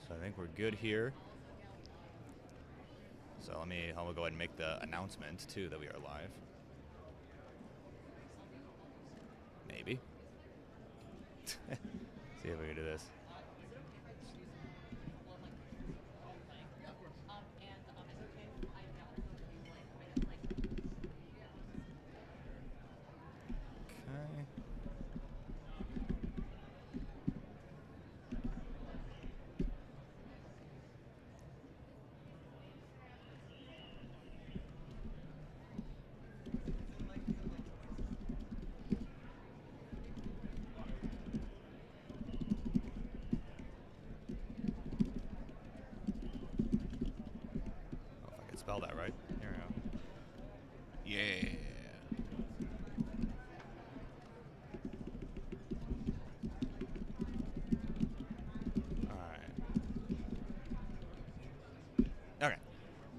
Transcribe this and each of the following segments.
So I think we're good here. So I'll go ahead and make the announcement too that we are live. Maybe. See if we can do this. Spell that right. Here we go. Yeah. All right. Okay.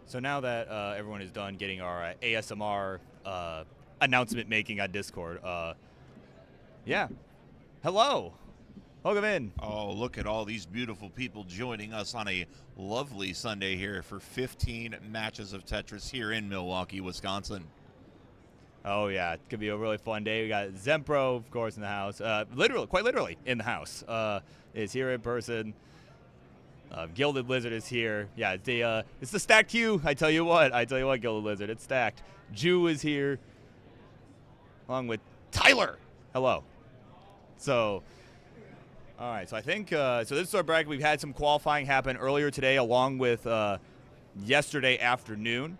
So now that everyone is done getting our ASMR announcement making on Discord, yeah. Hello. Welcome in. Oh, look at all these beautiful people joining us on a lovely Sunday here for 15 matches of Tetris here in Milwaukee, Wisconsin. Oh, yeah. It could be a really fun day. We got Zempro, of course, in the house. Quite literally in the house. Is here in person. Gilded Lizard is here. Yeah, it's the stacked queue. I tell you what, Gilded Lizard. It's stacked. Jew is here. Along with Tyler. Hello. So... All right, so I think so this is our bracket. We've had some qualifying happen earlier today along with yesterday afternoon.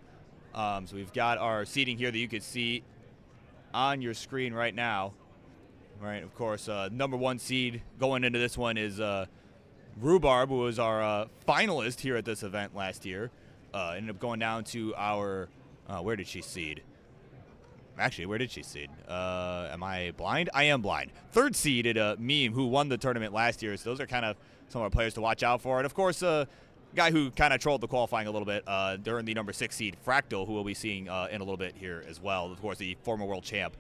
So we've got our seating here that you can see on your screen right now. All right, of course, number 1 seed going into this one is Rhubarb, who was our finalist here at this event last year. Ended up going down to our, where did she seed? Actually, where did she seed? Am I blind? I am blind. 3rd seeded Meme, who won the tournament last year. So those are kind of some of our players to watch out for. And, of course, guy who kind of trolled the qualifying a little bit during the number 6 seed, Fractal, who we'll be seeing in a little bit here as well. Of course, the former world champ.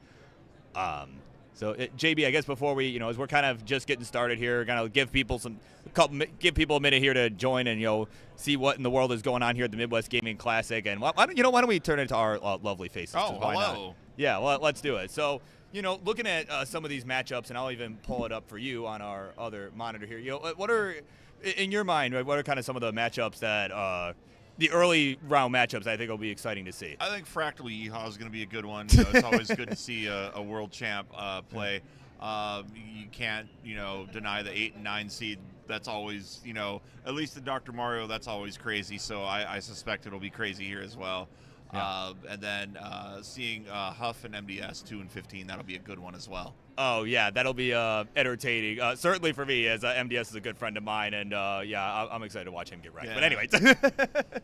JB, I guess before we, as we're kind of just getting started here, kind of give people a minute here to join and, see what in the world is going on here at the Midwest Gaming Classic. And why don't we turn it to our lovely faces? Oh, why hello. Not? Yeah, well, let's do it. So, looking at some of these matchups, and I'll even pull it up for you on our other monitor here. What are, in your mind, what are kind of some of the matchups that the early round matchups I think will be exciting to see? I think Fractal Yeehaw is going to be a good one. It's always good to see a world champ play. You can't, deny the 8 and 9 seed. That's always, at least in Dr. Mario, that's always crazy. So I suspect it'll be crazy here as well. Yeah. And then seeing Huff and MDS 2 and 15, that'll be a good one as well. Oh, yeah, that'll be entertaining. Certainly for me, as MDS is a good friend of mine, and I'm excited to watch him get wrecked. Yeah. But anyway.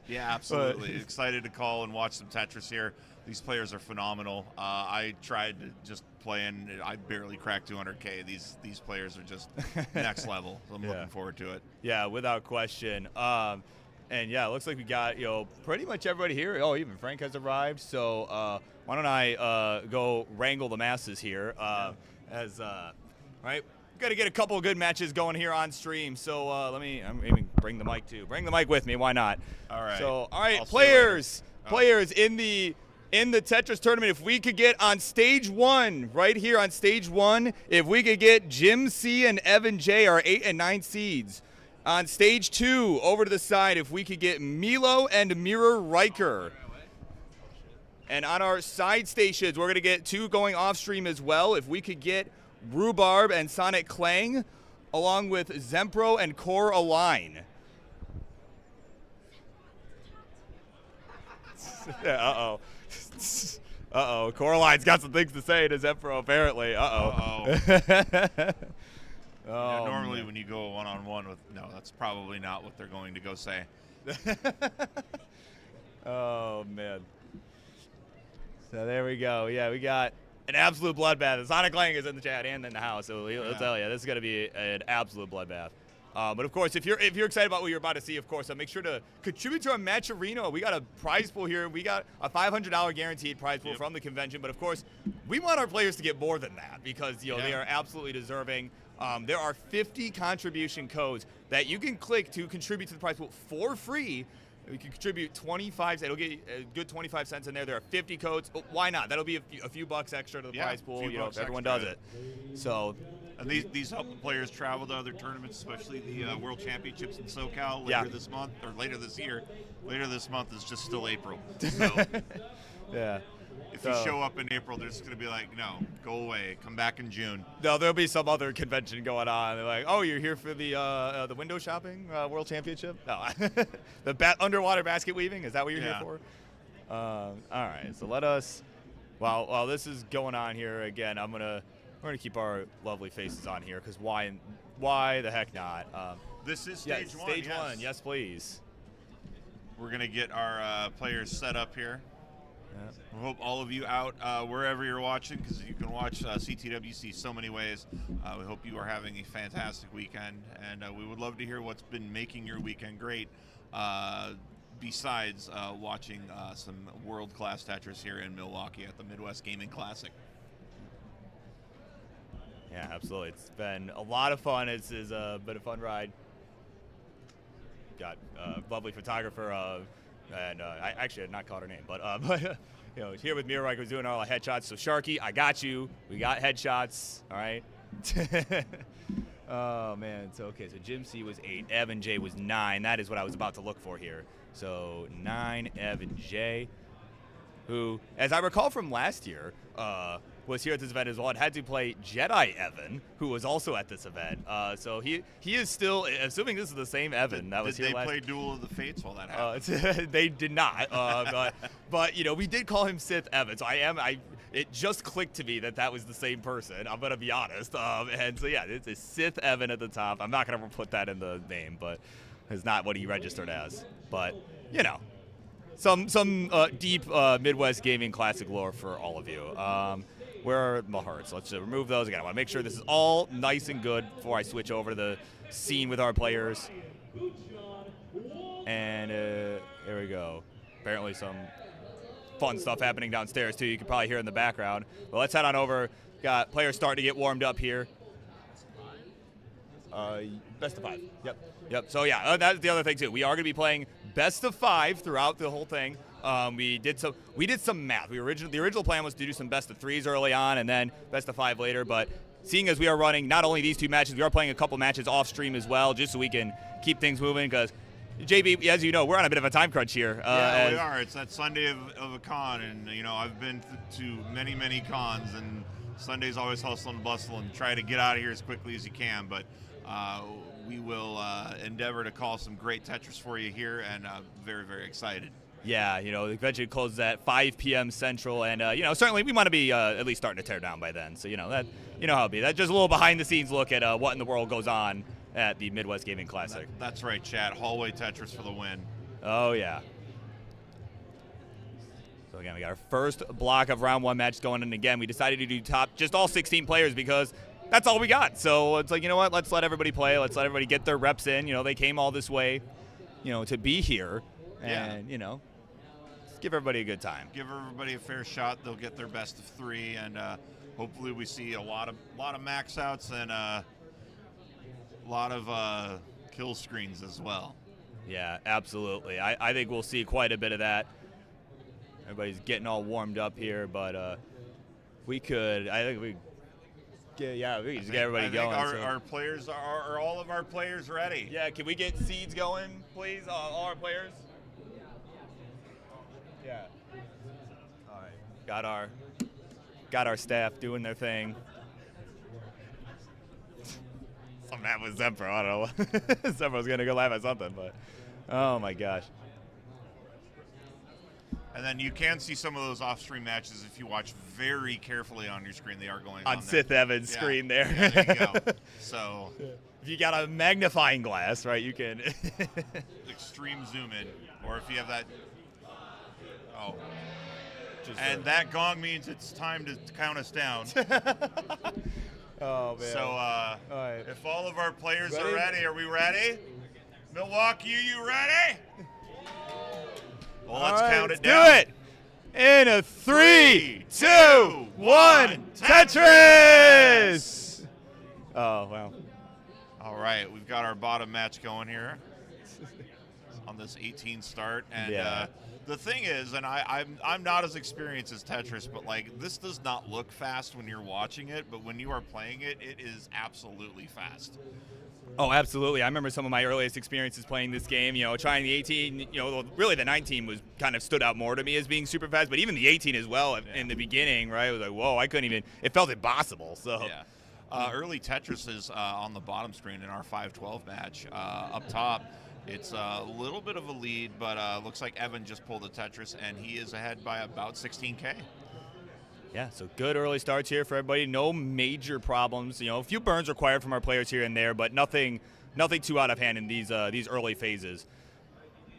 Yeah, absolutely. Excited to call and watch some Tetris here. These players are phenomenal. I tried to just play, and I barely cracked 200K. These players are just next level. So I'm looking forward to it. Yeah, without question. And, yeah, it looks like we got, pretty much everybody here. Oh, even Frank has arrived. So why don't I go wrangle the masses here right? Got to get a couple of good matches going here on stream. So I'm even bring the mic, too. Bring the mic with me. Why not? All right. So, all right, players in the Tetris tournament, if we could get on stage 1, right here on stage 1, if we could get Jim C and Evan J, our 8 and 9 seeds. On stage 2, over to the side, if we could get Milo and Mirror Riker. And on our side stations, we're going to get 2 going off stream as well. If we could get Rhubarb and Sonic Clang, along with Zempro and Core Align. Uh-oh. Uh-oh. Coraline's got some things to say to Zempro, apparently. Uh-oh. Oh, normally man. When you go one-on-one with, no, that's probably not what they're going to go say. Oh, man. So there we go. Yeah, we got an absolute bloodbath. Sonic Lang is in the chat and in the house, so I'll tell you, this is going to be an absolute bloodbath. But of course, if you're excited about what you're about to see, of course, make sure to contribute to our matcherino. We got a prize pool here. We got a $500 guaranteed prize pool from the convention. But of course, we want our players to get more than that because they are absolutely deserving. There are 50 contribution codes that you can click to contribute to the prize pool for free. You can contribute 25 cents. It'll get a good 25 cents in there. There are 50 codes. Why not? That'll be a few bucks extra to the prize pool, if everyone does it. So, and these help the players travel to other tournaments, especially the World Championships in SoCal later this month, or later this year. Later this month is just still April. So, yeah. If you show up in April, they're just going to be like, no, go away. Come back in June. No, there'll be some other convention going on. They're like, oh, you're here for the window shopping World Championship? No. The underwater basket weaving? Is that what you're here for? All right. So let us, while this is going on here, again, we're gonna keep our lovely faces on here, because why the heck not? This is stage one. Stage one. Yes, please. We're going to get our players set up here. Yeah. We hope all of you out wherever you're watching, because you can watch CTWC so many ways. We hope you are having a fantastic weekend, and we would love to hear what's been making your weekend great, besides watching some world-class Tetris here in Milwaukee at the Midwest Gaming Classic. Yeah, absolutely. It's been a lot of fun. It's been a fun ride. Got a lovely photographer, and I actually had not caught her name, but here with Mira, was doing all the headshots. So Sharky, I got you. We got headshots. All right. Oh man. So Jim C was 8, Evan J was 9. That is what I was about to look for here. So 9, Evan J, who, as I recall from last year, was here at this event as well, and had to play Jedi Evan, who was also at this event. So he is still, assuming this is the same Evan that was here last year. Did they play Duel of the Fates while that happened? They did not. But we did call him Sith Evan. So it just clicked to me that was the same person. I'm gonna be honest. And so it's a Sith Evan at the top. I'm not gonna put that in the name, but it's not what he registered as. But some deep Midwest Gaming Classic lore for all of you. Where are my hearts? Let's remove those again. I want to make sure this is all nice and good before I switch over to the scene with our players. And here we go. Apparently some fun stuff happening downstairs too. You can probably hear in the background. But let's head on over. Got players starting to get warmed up here. Best of 5. Yep. So that's the other thing too. We are going to be playing best of 5 throughout the whole thing. We did some math. The original plan was to do some best of 3s early on and then best of 5 later. But seeing as we are running not only these 2 matches, we are playing a couple matches off stream as well, just so we can keep things moving. Because JB, as you know, we're on a bit of a time crunch here. Yeah, we are. It's that Sunday of a con, and I've been to many cons, and Sunday's always hustle and bustle and try to get out of here as quickly as you can. But we will endeavor to call some great Tetris for you here, and very, very excited. Yeah, the convention closes at 5 p.m. Central, and certainly we want to be at least starting to tear down by then. So that how it'll be. That's just a little behind-the-scenes look at what in the world goes on at the Midwest Gaming Classic. That's right, Chad. Hallway Tetris for the win. Oh yeah. So again, we got our first block of round 1 match going, and again, we decided to do just all 16 players because that's all we got. So it's like, you know what? Let's let everybody play. Let's let everybody get their reps in. They came all this way, to be here, and give everybody a good time. Give everybody a fair shot. They'll get their best of 3, and hopefully we see a lot of max outs and a lot of kill screens as well. Yeah, absolutely. I think we'll see quite a bit of that. Everybody's getting all warmed up here, but we could just get everybody going. Our players are all of our players ready. Yeah, can we get seeds going, please? All our players. Yeah. All right. Got our staff doing their thing. Something happened with Zempro. I don't know. Zempro's gonna go laugh at something, but oh my gosh. And then you can see some of those off-stream matches if you watch very carefully on your screen. They are going on Sith Evan's screen there. Yeah, there you go. So if you got a magnifying glass, right, you can extreme zoom in, or if you have that. Oh. And that gong means it's time to count us down. Oh man. So all right. If all of our players are ready, are we ready? Milwaukee, are you ready? Well, let's count it down. Do it! In a 3, 2, 1, Tetris! Oh, well. All right, we've got our bottom match going here on this 18 start, and the thing is, and I'm not as experienced as Tetris, but like this does not look fast when you're watching it, but when you are playing it, it is absolutely fast. Oh, absolutely. I remember some of my earliest experiences playing this game, trying the 18, really the 19 was kind of stood out more to me as being super fast, but even the 18 as well in the beginning, right? It was like, whoa, I couldn't even, it felt impossible. So early Tetris is on the bottom screen in our 5-12 match. Up top, it's a little bit of a lead, but looks like Evan just pulled a Tetris, and he is ahead by about 16K. Yeah, so good early starts here for everybody. No major problems. A few burns required from our players here and there, but nothing too out of hand in these early phases.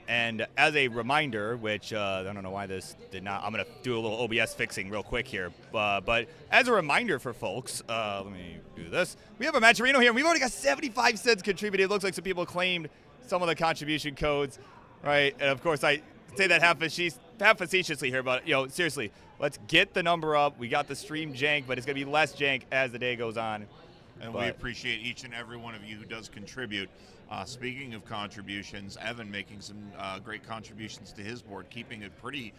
And as a reminder, which I don't know why this did not, I'm going to do a little OBS fixing real quick here. But as a reminder for folks, let me do this. We have a matcherino here, and we've already got 75 cents contributed. It looks like some people claimed some of the contribution codes, right? And, of course, I say that half facetiously here, but, seriously, let's get the number up. We got the stream jank, but it's going to be less jank as the day goes on. And we appreciate each and every one of you who does contribute. Speaking of contributions, Evan making some great contributions to his board, keeping it pretty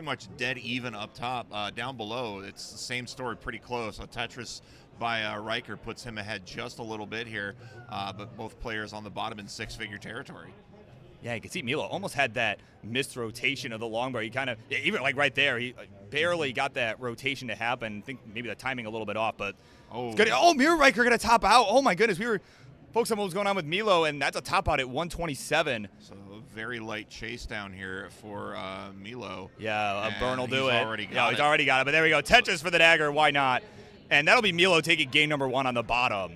much dead even up top. Down below, it's the same story, pretty close. A Tetris by Riker puts him ahead just a little bit here, but both players on the bottom in six-figure territory. Yeah, you can see Milo almost had that missed rotation of the longbow. He kind of, even like right there, he barely got that rotation to happen. I think maybe the timing a little bit off, but it's good. Oh, Mirror Riker going to top out. Oh, my goodness. We were focused on what was going on with Milo, and that's a top out at 127. So a very light chase down here for Milo. Yeah, a burn will do it. He's already got it, but there we go. Tetris for the dagger. Why not? And that'll be Milo taking game number 1 on the bottom.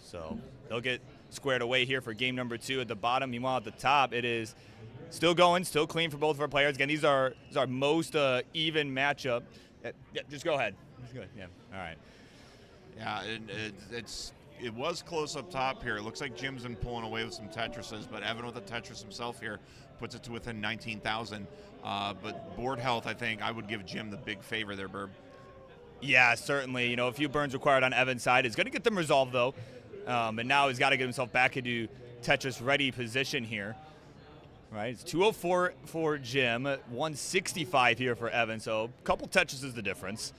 So they'll get squared away here for game number 2 at the bottom. Meanwhile, at the top, it is still going, still clean for both of our players. Again, these are our most even matchup. Yeah, just go ahead. Yeah, all right. Yeah, it was close up top here. It looks like Jim's been pulling away with some Tetrises, but Evan with a Tetris himself here puts it to within 19,000. But board health, I think I would give Jim the big favor there, Burb. Yeah, certainly. A few burns required on Evan's side. He's going to get them resolved, though. And now he's got to get himself back into Tetris-ready position here. Right, it's 204 for Jim, 165 here for Evan, so a couple Tetris is the difference.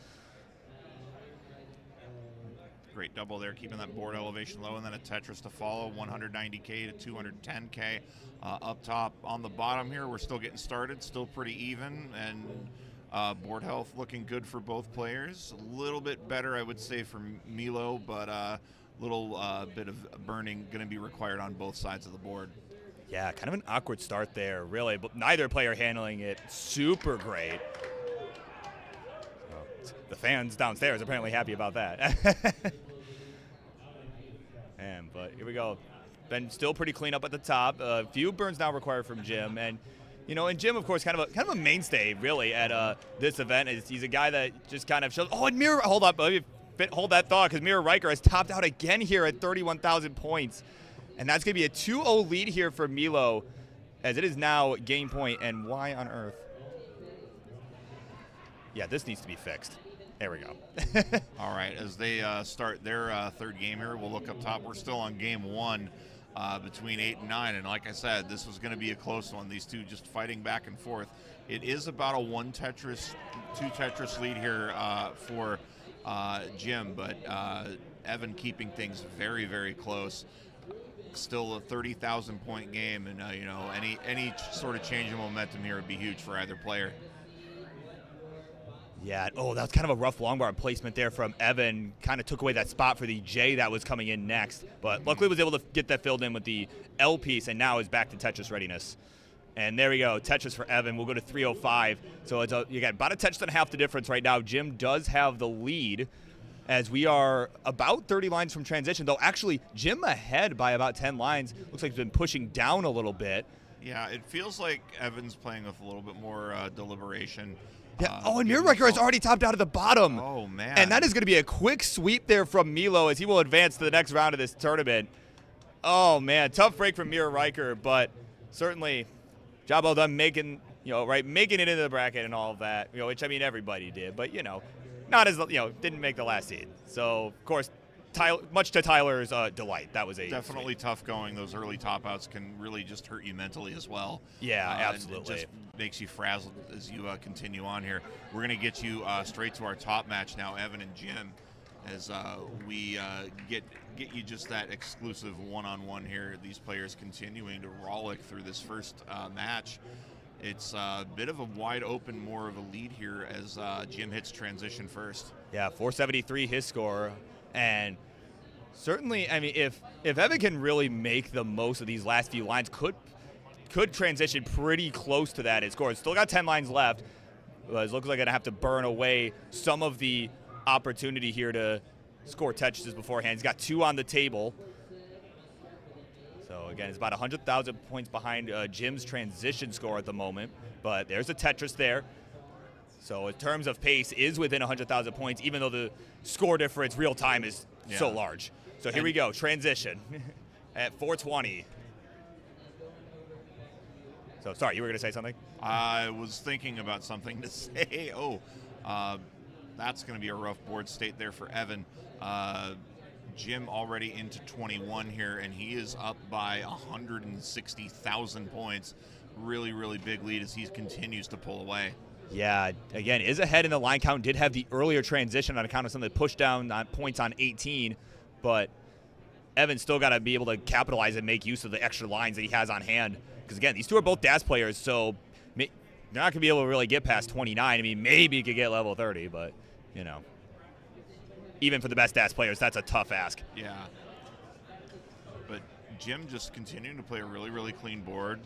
Great double there, keeping that board elevation low, and then a Tetris to follow, 190K to 210K. Up top on the bottom here, we're still getting started, still pretty even, and board health looking good for both players. A little bit better, I would say, for Milo, but little bit of burning going to be required on both sides of the board. Yeah, kind of an awkward start there, really, but neither player handling it super great. Oh, the fans downstairs are apparently happy about that. But here we go. Been still pretty clean up at the top. A few burns now required from Jim, and and Jim, of course, kind of a mainstay really at this event. He's a guy that just kind of shows. Oh, and Mirror, hold up, hold that thought, because Mirror Riker has topped out again here at 31,000 points. And that's going to be a 2-0 lead here for Milo, as it is now game point. And why on earth? Yeah, this needs to be fixed. There we go. All right, as they start their third game here, we'll look up top. We're still on game 1 between 8 and 9. And like I said, this was going to be a close one. These two just fighting back and forth. It is about a 1 Tetris, 2 Tetris lead here for Jim, but Evan keeping things very, very close. Still a 30,000 point game, and any sort of change in momentum here would be huge for either player. Yeah. Oh, that was kind of a rough longbar placement there from Evan. Kind of took away that spot for the J that was coming in next, but luckily was able to get that filled in with the L piece, and now is back to Tetris readiness. And there we go, Tetris for Evan. We'll go to 305. So you got about a Tetris and a half the difference right now. Jim does have the lead, as we are about 30 lines from transition, though actually Jim ahead by about 10 lines. Looks like he's been pushing down a little bit. Yeah, it feels like Evan's playing with a little bit more deliberation. Yeah. And Mirror Riker has already topped out at the bottom. Oh, man. And that is going to be a quick sweep there from Milo as he will advance to the next round of this tournament. Oh, man, tough break from Mirror Riker, but certainly job well done making it into the bracket and all of that, which, I mean, everybody did. But, not as, didn't make the last seed. So, of course, much to Tyler's delight, that was a definitely tough going. Those early top outs can really just hurt you mentally as well. Yeah, absolutely. It just makes you frazzled as you continue on here. We're going to get you straight to our top match now, Evan and Jim, as we get you just that exclusive one-on-one here. These players continuing to rollick through this first match. It's a bit of a wide open, more of a lead here as Jim hits transition first. Yeah, 473 his score. And certainly, I mean, if Evan can really make the most of these last few lines, could transition pretty close to that. His score. Still got 10 lines left. It looks like going to have to burn away some of the opportunity here to score Tetris beforehand. He's got 2 on the table. So, again, it's about 100,000 points behind Jim's transition score at the moment. But there's a Tetris there. So, in terms of pace, is within 100,000 points, even though the score difference real time is so large. So, here we go. Transition at 420. So, sorry, you were going to say something? I was thinking about something to say. That's going to be a rough board state there for Evan. Jim already into 21 here, and he is up by 160,000 points. Really, really big lead as he continues to pull away. Yeah, again, is ahead in the line count. Did have the earlier transition on account of some of the push down on points on 18, but Evan's still got to be able to capitalize and make use of the extra lines that he has on hand. Because, again, these two are both DAS players, so they're not going to be able to really get past 29. I mean, maybe you could get level 30, but, even for the best DAS players, that's a tough ask. Yeah. But Jim just continuing to play a really, really clean board.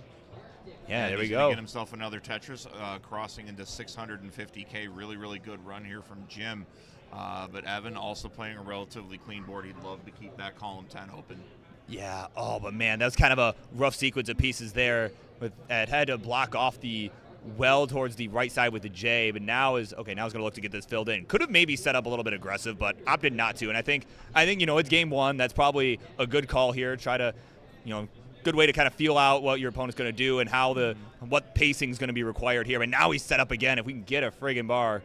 Yeah, there we go. He's go. going to get himself another Tetris, crossing into 650K. Really, really good run here from Jim. But Evan also playing a relatively clean board. He'd love to keep that column 10 open. Yeah. Oh, but man, that was kind of a rough sequence of pieces there. It had to block off the well towards the right side with the J, but now is going to look to get this filled in. Could have maybe set up a little bit aggressive, but opted not to. And I think it's game one. That's probably a good call here. Try to, good way to kind of feel out what your opponent's going to do and what pacing is going to be required here. And now he's set up again. If we can get a friggin' bar.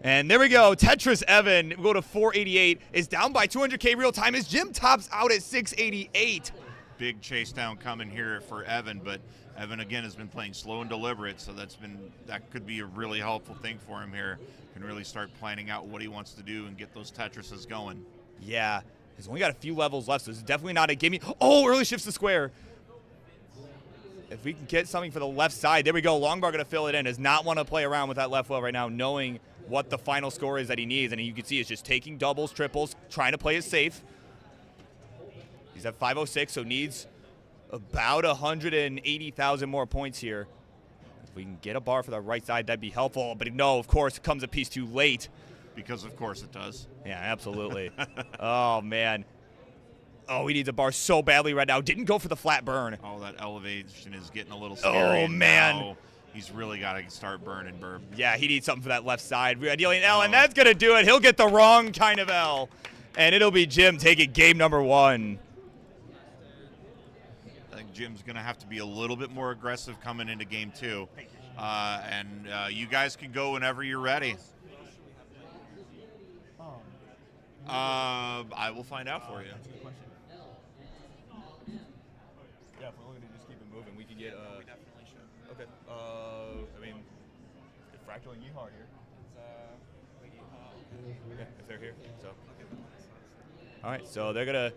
And there we go. Tetris Evan, we go to 488, is down by 200K real time as Jim tops out at 688. Big chase down coming here for Evan, but Evan again has been playing slow and deliberate, so that could be a really helpful thing for him here. Can really start planning out what he wants to do and get those Tetrises going. Yeah, he's only got a few levels left, so this is definitely not a gimme. Oh, early shifts the square. If we can get something for the left side, there we go. Longbar going to fill it in. Does not want to play around with that left well right now, knowing what the final score is that he needs. And you can see it's just taking doubles, triples, trying to play it safe. He's at 506, so needs about 180,000 more points here. If we can get a bar for the right side, that'd be helpful. But no, of course, it comes a piece too late. Because of course it does. Yeah, absolutely. Oh, man. Oh, he needs a bar so badly right now. Didn't go for the flat burn. Oh, that elevation is getting a little scary. Oh, man. Now he's really got to start burning Burb. Yeah, he needs something for that left side. Ideally an L, and that's going to do it. He'll get the wrong kind of L. And it'll be Jim taking game number 1. I think Jim's going to have to be a little bit more aggressive coming into game 2. You guys can go whenever you're ready. I will find out for you. Yeah, if we're going to just keep it moving, we could get. We definitely should. Okay. I mean, is Fractal and Yeehaw here? Yeah, if they're here. So. All right, so they're gonna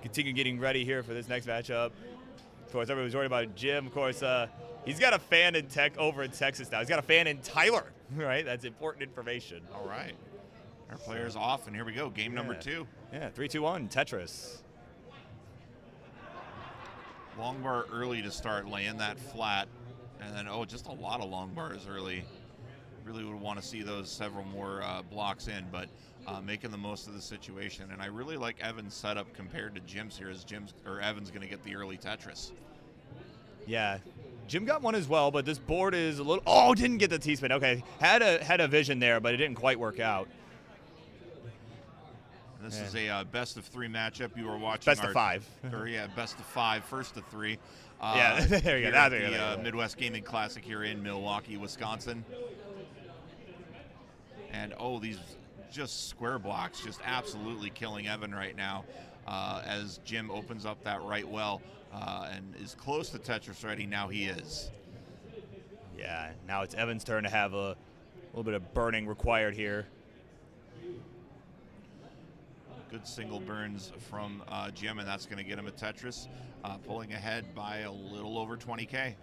continue getting ready here for this next matchup. Of course, everybody's worried about Jim. Of course, he's got a fan over in Texas now. He's got a fan in Tyler. Right, that's important information. All right. Our player's off, and here we go. Game number 2. Yeah, 3-2-1, Tetris. Long bar early to start, laying that flat. And then, just a lot of long bars early. Really would want to see those several more blocks in, but making the most of the situation. And I really like Evan's setup compared to Jim's here, as Evan's going to get the early Tetris. Yeah. Jim got one as well, but this board is a little... Oh, didn't get the T-spin. Okay, had a vision there, but it didn't quite work out. This is a best of 3 matchup. You were watching best of 5. Best of 5, first of 3. Yeah, there you go. The Midwest Gaming Classic here in Milwaukee, Wisconsin. And these just square blocks, just absolutely killing Evan right now as Jim opens up that right well and is close to Tetris ready. Now he is. Yeah, now it's Evan's turn to have a little bit of burning required here. Good single burns from Jim, and that's going to get him a Tetris, pulling ahead by a little over 20K.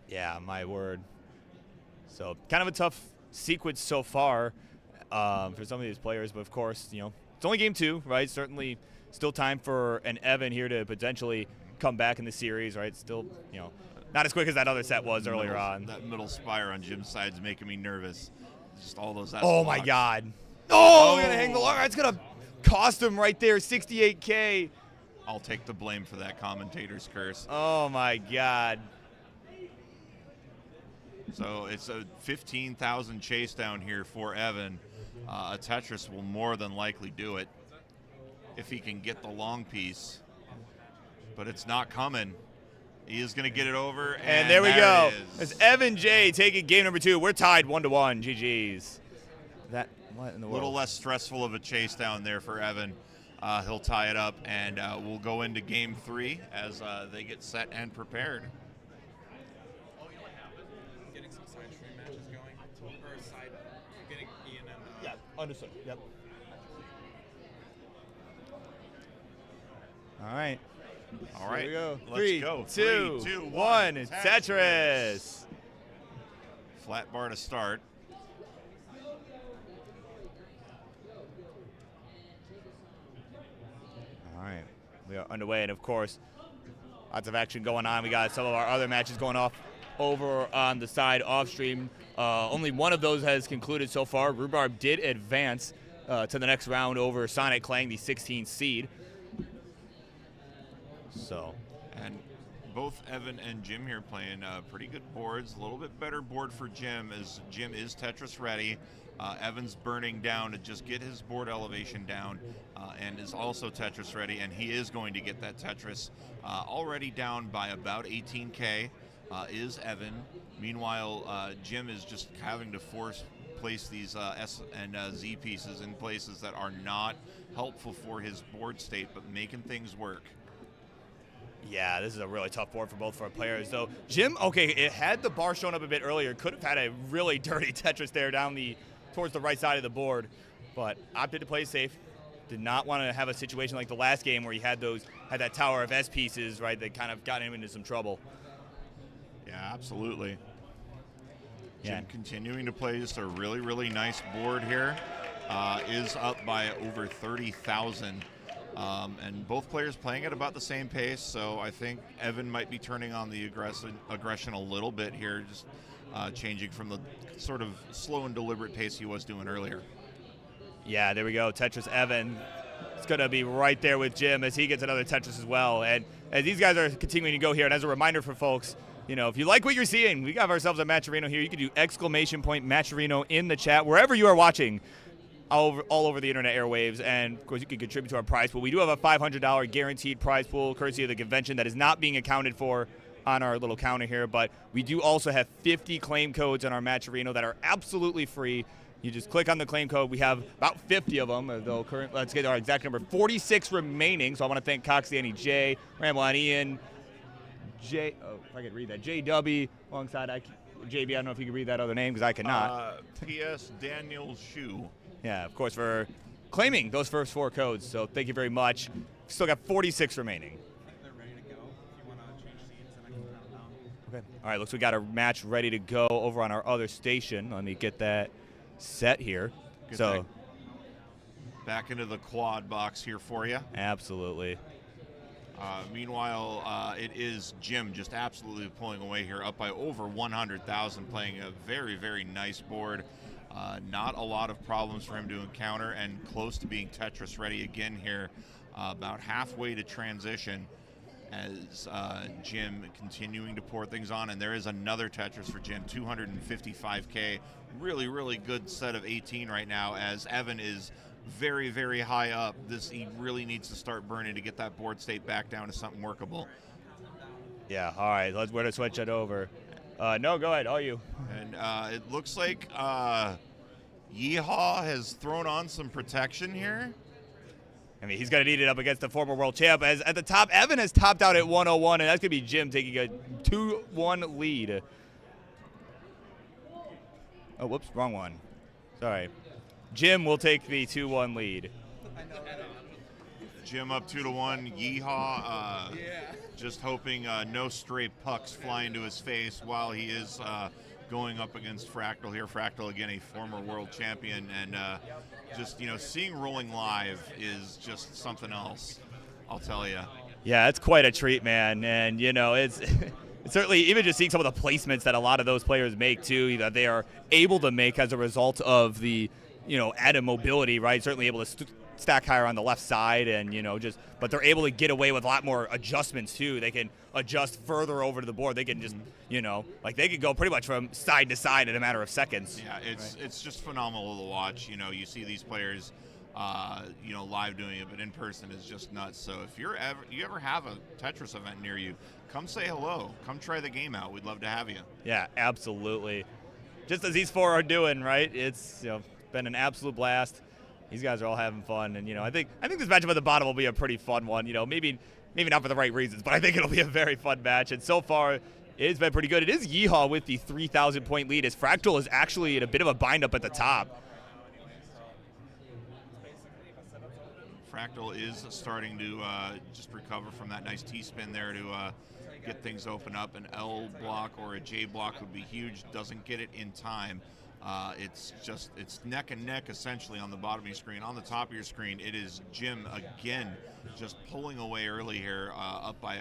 Yeah, my word. So kind of a tough sequence so far for some of these players, but of course, you know, it's only game 2, right? Certainly still time for an Evan here to potentially come back in the series, right? Still, you know, not as quick as that other set was earlier on. That middle spire on Jim's side is making me nervous. Just all those Oh, my God. Oh, gonna hang the long. It's gonna cost him right there, 68K. I'll take the blame for that commentator's curse. Oh my God. So it's a 15,000 chase down here for Evan. A Tetris will more than likely do it if he can get the long piece, but it's not coming. He is going to get it over, and there we go. It's Evan J taking game number 2. We're tied 1-1. GG's. That what in the world? A world? little less stressful of a chase down there for Evan. He'll tie it up, and we'll go into game 3 as they get set and prepared. Getting some side stream matches going, or side, getting Ian and yeah, understood. Yep. All right. All right. Here we go. Let's go. 3, 2, 1. Tetris. Flat bar to start. All right. We are underway, and of course, lots of action going on. We got some of our other matches going off over on the side off stream. Only one of those has concluded so far. Rhubarb did advance to the next round over Sonic Clang, the 16th seed. So, and both Evan and Jim here playing pretty good boards. A little bit better board for Jim as Jim is Tetris ready. Evan's burning down to just get his board elevation down and is also Tetris ready, and he is going to get that Tetris. Already down by about 18K is Evan. Meanwhile, Jim is just having to place these S and Z pieces in places that are not helpful for his board state, but making things work. Yeah, this is a really tough board for both of our players. Though Jim, okay, it had the bar shown up a bit earlier. Could have had a really dirty Tetris there down towards the right side of the board, but opted to play safe. Did not want to have a situation like the last game where he had that tower of S pieces, right, that kind of got him into some trouble. Yeah, absolutely. Yeah. Jim continuing to play just a really, really nice board here. Is up by over 30,000. And both players playing at about the same pace, so I think Evan might be turning on the aggression a little bit here, just changing from the sort of slow and deliberate pace he was doing earlier. Yeah, there we go. Tetris Evan is going to be right there with Jim as he gets another Tetris as well. And as these guys are continuing to go here, and as a reminder for folks, you know, if you like what you're seeing, we got ourselves a Matcherino here. You can do ! Matcherino in the chat wherever you are watching. All over the internet airwaves, and of course you can contribute to our prize pool. We do have a $500 guaranteed prize pool courtesy of the convention that is not being accounted for on our little counter here, but we do also have 50 claim codes on our Matcherino that are absolutely free. You just click on the claim code. We have about 50 of them. Let's get our exact number. 46 remaining. So I want to thank Coxiani J, Ramble on Ian, J. Oh, if I could read that. JW alongside JB. I don't know if you can read that other name because I cannot. P.S. Daniel Shu. Yeah, of course, for claiming those first 4 codes. So thank you very much. Still got 46 remaining. They're ready to go. If you want to change seats, and I can count down. Okay. All right, looks like we got a match ready to go over on our other station. Let me get that set here. Good so thing. Back into the quad box here for you. Absolutely. Meanwhile, it is Jim just absolutely pulling away here, up by over 100,000, playing a very, very nice board. Not a lot of problems for him to encounter, and close to being Tetris ready again here, about halfway to transition as Jim continuing to pour things on. And there is another Tetris for Jim, 255K. Really, really good set of 18 right now as Evan is very, very high up. He really needs to start burning to get that board state back down to something workable. Yeah, all right, we're going to switch it over. No, go ahead, all you. And it looks like Yeehaw has thrown on some protection here. I mean, he's going to need it up against the former world champ. As at the top, Evan has topped out at 101, and that's going to be Jim taking a 2-1 lead. Oh, whoops, wrong one. Sorry. Jim will take the 2-1 lead. Jim up 2-1. Yeehaw just hoping no stray pucks fly into his face while he is going up against Fractal here. Fractal, again, a former world champion, and just, seeing Rolling live is just something else, I'll tell you. Yeah, it's quite a treat, man. And, it's certainly even just seeing some of the placements that a lot of those players make, too, that they are able to make as a result of the, added mobility, right? Certainly able to stack higher on the left side and, but they're able to get away with a lot more adjustments, too. They can adjust further over to the board. They can just, they could go pretty much from side to side in a matter of seconds. Yeah, it's just phenomenal to watch. You see these players, live doing it, but in person is just nuts. So if you ever have a Tetris event near you, come say hello. Come try the game out. We'd love to have you. Yeah, absolutely. Just as these four are doing, right? It's been an absolute blast. These guys are all having fun, and I think this matchup at the bottom will be a pretty fun one. Maybe not for the right reasons, but I think it'll be a very fun match. And so far, it's been pretty good. It is Yeehaw with the 3,000 point lead, as Fractal is actually in a bit of a bind up at the top. Fractal is starting to just recover from that nice T-spin there to get things open up. An L block or a J block would be huge. Doesn't get it in time. It's neck and neck essentially on the bottom of your screen. On the top of your screen, it is Jim again, just pulling away early here, up by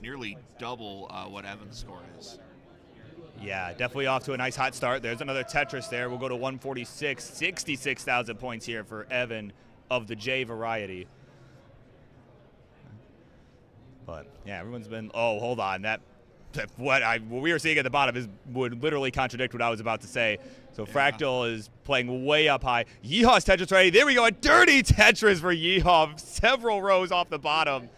nearly double what Evan's score is. Yeah, definitely off to a nice hot start. There's another Tetris there. We'll go to 146, 66,000 points here for Evan of the J variety. But yeah, everyone's been. Oh, hold on, what we were seeing at the bottom would literally contradict what I was about to say. So yeah. Fractal is playing way up high. Yeehaw's Tetris ready. There we go. A dirty Tetris for Yeehaw. Several rows off the bottom.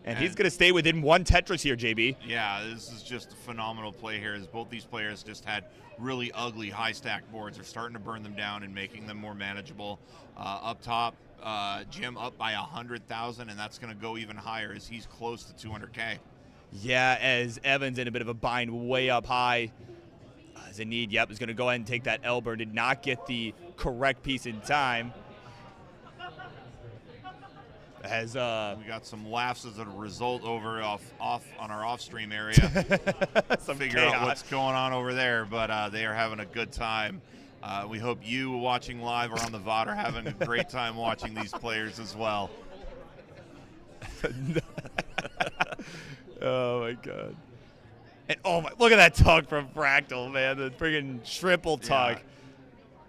And he's going to stay within one Tetris here, JB. Yeah, this is just a phenomenal play here, as both these players just had really ugly high stack boards. They're starting to burn them down and making them more manageable. Up top, Jim up by 100,000, and that's going to go even higher as he's close to 200K. Yeah, as Evans in a bit of a bind way up high. Zanid, is going to go ahead and take that elbow. Did not get the correct piece in time. As we got some laughs as a result over off on our off-stream area. Figure out what's going on over there, but they are having a good time. We hope you watching live or on the VOD are having a great time watching these players as well. Oh my God! And look at that tug from Fractal, man! The friggin' triple tug. Yeah.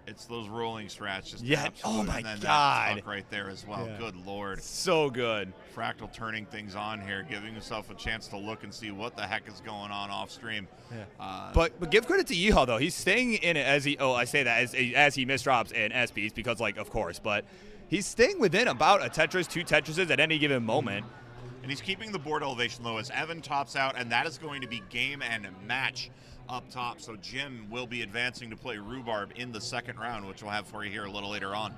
It's those rolling strats, just oh my and then God! That tug right there as well. Yeah. Good Lord! So good. Fractal turning things on here, giving himself a chance to look and see what the heck is going on off stream. Yeah. But give credit to Yeehaw though. He's staying in it as he. Oh, I say that as he misdrops in SPs because of course, but he's staying within about a Tetris, two Tetrises at any given moment. And he's keeping the board elevation low as Evan tops out, and that is going to be game and match up top. So Jim will be advancing to play Rhubarb in the second round, which we'll have for you here a little later on.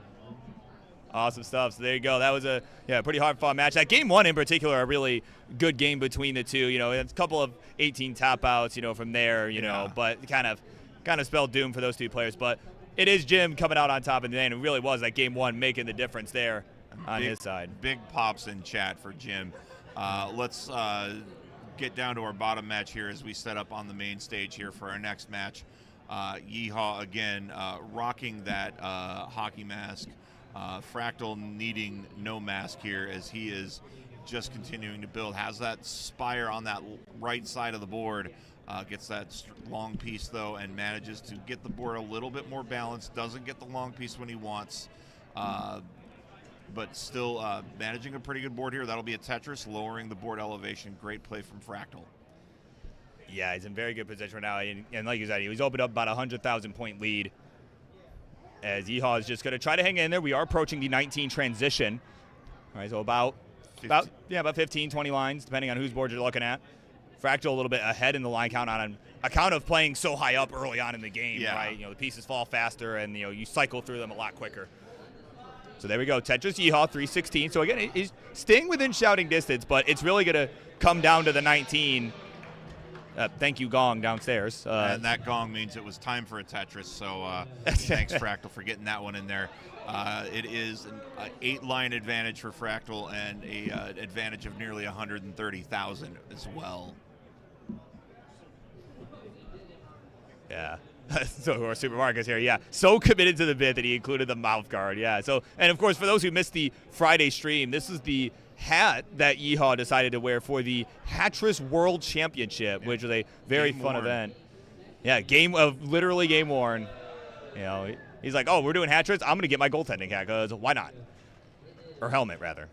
Awesome stuff. So there you go. That was a pretty hard fought match. That game one in particular, a really good game between the two. It's a couple of 18 tap outs, from there, but kind of spelled doom for those two players. But it is Jim coming out on top in the end. It really was that game one making the difference there on his side. Big pops in chat for Jim. Let's get down to our bottom match here as we set up on the main stage here for our next match. Yeehaw again rocking that hockey mask. Fractal needing no mask here as he is just continuing to build. Has that spire on that right side of the board. Gets that long piece though and manages to get the board a little bit more balanced. Doesn't get the long piece when he wants. But still managing a pretty good board here. That'll be a Tetris, lowering the board elevation. Great play from Fractal. Yeah, he's in very good position right now. And like you said, he's opened up about a 100,000 point lead. As Yeehaw is just going to try to hang in there. We are approaching the 19 transition. All right, so about 15, 20 lines, depending on whose board you're looking at. Fractal a little bit ahead in the line count on account of playing so high up early on in the game, Yeah. right? The pieces fall faster, and you cycle through them a lot quicker. So there we go. Tetris Yeehaw 316. So again, he's staying within shouting distance, but it's really gonna come down to the 19. Thank you, Gong downstairs. And that gong means it was time for a Tetris. So thanks, Fractal, for getting that one in there. It is an 8-line advantage for Fractal and a advantage of nearly 130,000 as well. Yeah. So our Super Marcus here, yeah. So committed to the bit that he included the mouth guard, yeah. So, and of course, for those who missed the Friday stream, this is the hat that Yeehaw decided to wear for the Hatris World Championship, which was a very fun event. Yeah, literally game worn. He's like, oh, we're doing Hatris? I'm going to get my goaltending hat, because why not? Or helmet, rather.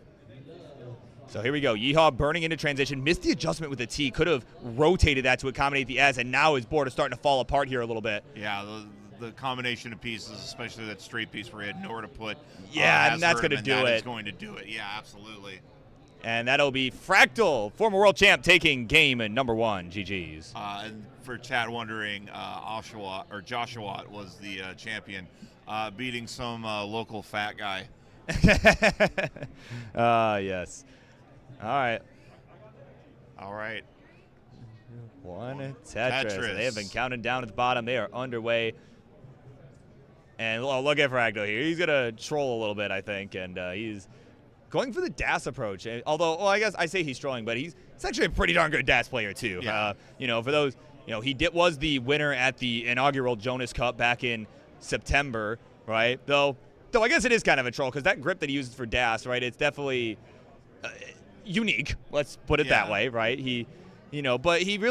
So here we go. Yeehaw burning into transition. Missed the adjustment with the T. Could have rotated that to accommodate the S, and now his board is starting to fall apart here a little bit. Yeah, the combination of pieces, especially that straight piece where he had nowhere to put. Yeah, and that's going to do it. That is going to do it. Yeah, absolutely. And that'll be Fractal, former world champ, taking game number 1. GG's. And for chat wondering, Joshua was the champion, beating some local fat guy. Yes. All right. One Tetris. They have been counting down at the bottom. They are underway. And look at Fractal here. He's going to troll a little bit, I think, and he's going for the DAS approach. Although, I guess I say he's trolling, but he's actually a pretty darn good DAS player, too. Yeah. For those, he was the winner at the inaugural Jonas Cup back in September, right? Though I guess it is kind of a troll, because that grip that he uses for DAS, right, it's definitely unique. Let's put it that way, right? But he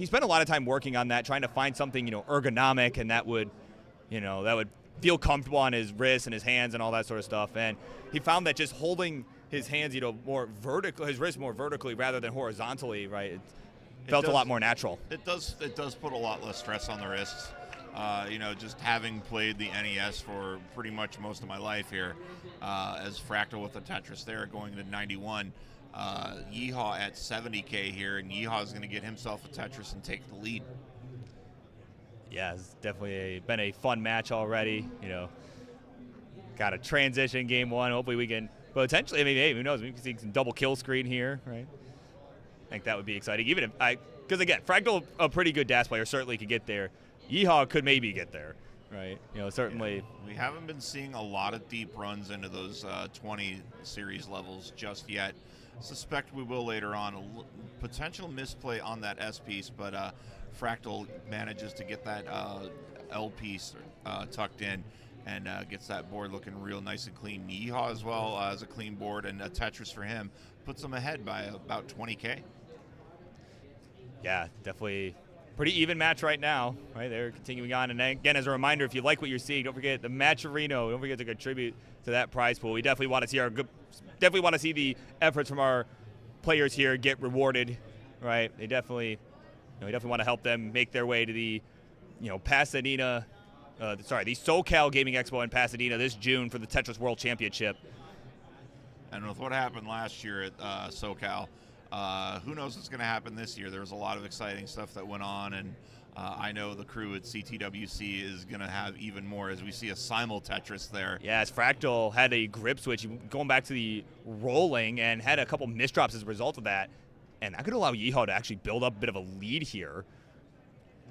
spent a lot of time working on that, trying to find something, ergonomic, and that would feel comfortable on his wrists and his hands and all that sort of stuff. And he found that just holding his hands, more vertical, his wrists more vertically rather than horizontally, right? It felt a lot more natural. It does put a lot less stress on the wrists. Just having played the NES for pretty much most of my life here, as Fractal with the Tetris there going to 91. Yeehaw at 70K here, and Yeehaw is going to get himself a Tetris and take the lead. Yeah, it's definitely been a fun match already. Got a transition game 1. Hopefully we can potentially, hey, who knows? We can see some double kill screen here, right? I think that would be exciting. Because again, Fractal, a pretty good DAS player, certainly could get there. Yeehaw could maybe get there, right? Certainly. Yeah, we haven't been seeing a lot of deep runs into those 20 series levels just yet. Suspect we will later on. A potential misplay on that S piece, but Fractal manages to get that L piece tucked in and gets that board looking real nice and clean. Yeehaw as well as a clean board, and a Tetris for him puts him ahead by about 20K. Yeah, definitely pretty even match right now, right? They're continuing on. And again, as a reminder, if you like what you're seeing, don't forget the matcherino. Don't forget to contribute to that prize pool. We definitely want to see the efforts from our players here get rewarded, right? They definitely want to help them make their way to the, Pasadena, the SoCal Gaming Expo in Pasadena this June for the Tetris World Championship. And with what happened last year at SoCal, who knows what's going to happen this year? There was a lot of exciting stuff that went on, and I know the crew at CTWC is going to have even more as we see a simul Tetris there. Yeah, as Fractal had a grip switch, going back to the rolling, and had a couple misdrops as a result of that. And that could allow Yeehaw to actually build up a bit of a lead here.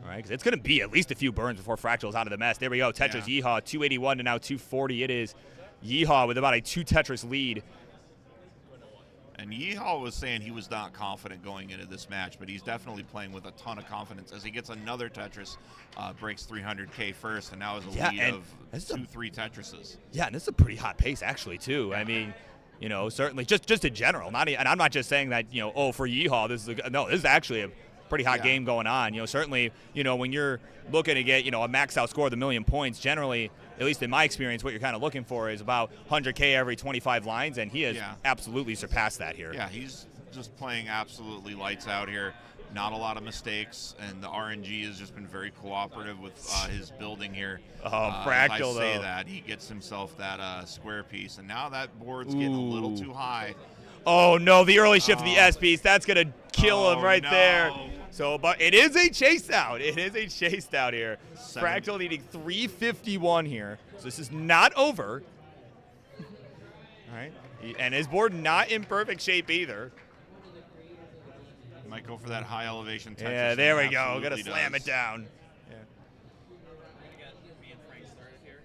All right, because it's going to be at least a few burns before Fractal's out of the mess. There we go, Tetris Yeehaw, 281 to now 240. It is Yeehaw with about a 2 Tetris lead. And Yeehaw was saying he was not confident going into this match, but he's definitely playing with a ton of confidence as he gets another Tetris, breaks 300K first, and now has a lead of 2-3 Tetrises. Yeah, and this is a pretty hot pace, actually, too. I mean, certainly just in general. And I'm not just saying that, for Yeehaw, this is actually a pretty hot game going on. Certainly, when you're looking to get, a max out score of 1,000,000 points, generally, at least in my experience, what you're kind of looking for is about 100K every 25 lines, and he has absolutely surpassed that here. Yeah, he's just playing absolutely lights out here. Not a lot of mistakes, and the RNG has just been very cooperative with his building here. Fractal, as I say that, he gets himself that square piece, and now that board's getting a little too high. Oh, no, the early shift of the S piece, that's going to kill him right there. So, but it is a chase down. It is a chase down here. Seven. Fractal needing 351 here. So this is not over. All right. And his board not in perfect shape either. Might go for that high elevation Tetris. Yeah, there we go. Absolutely Gotta slam does. it down. Yeah. We got me and Frank started here.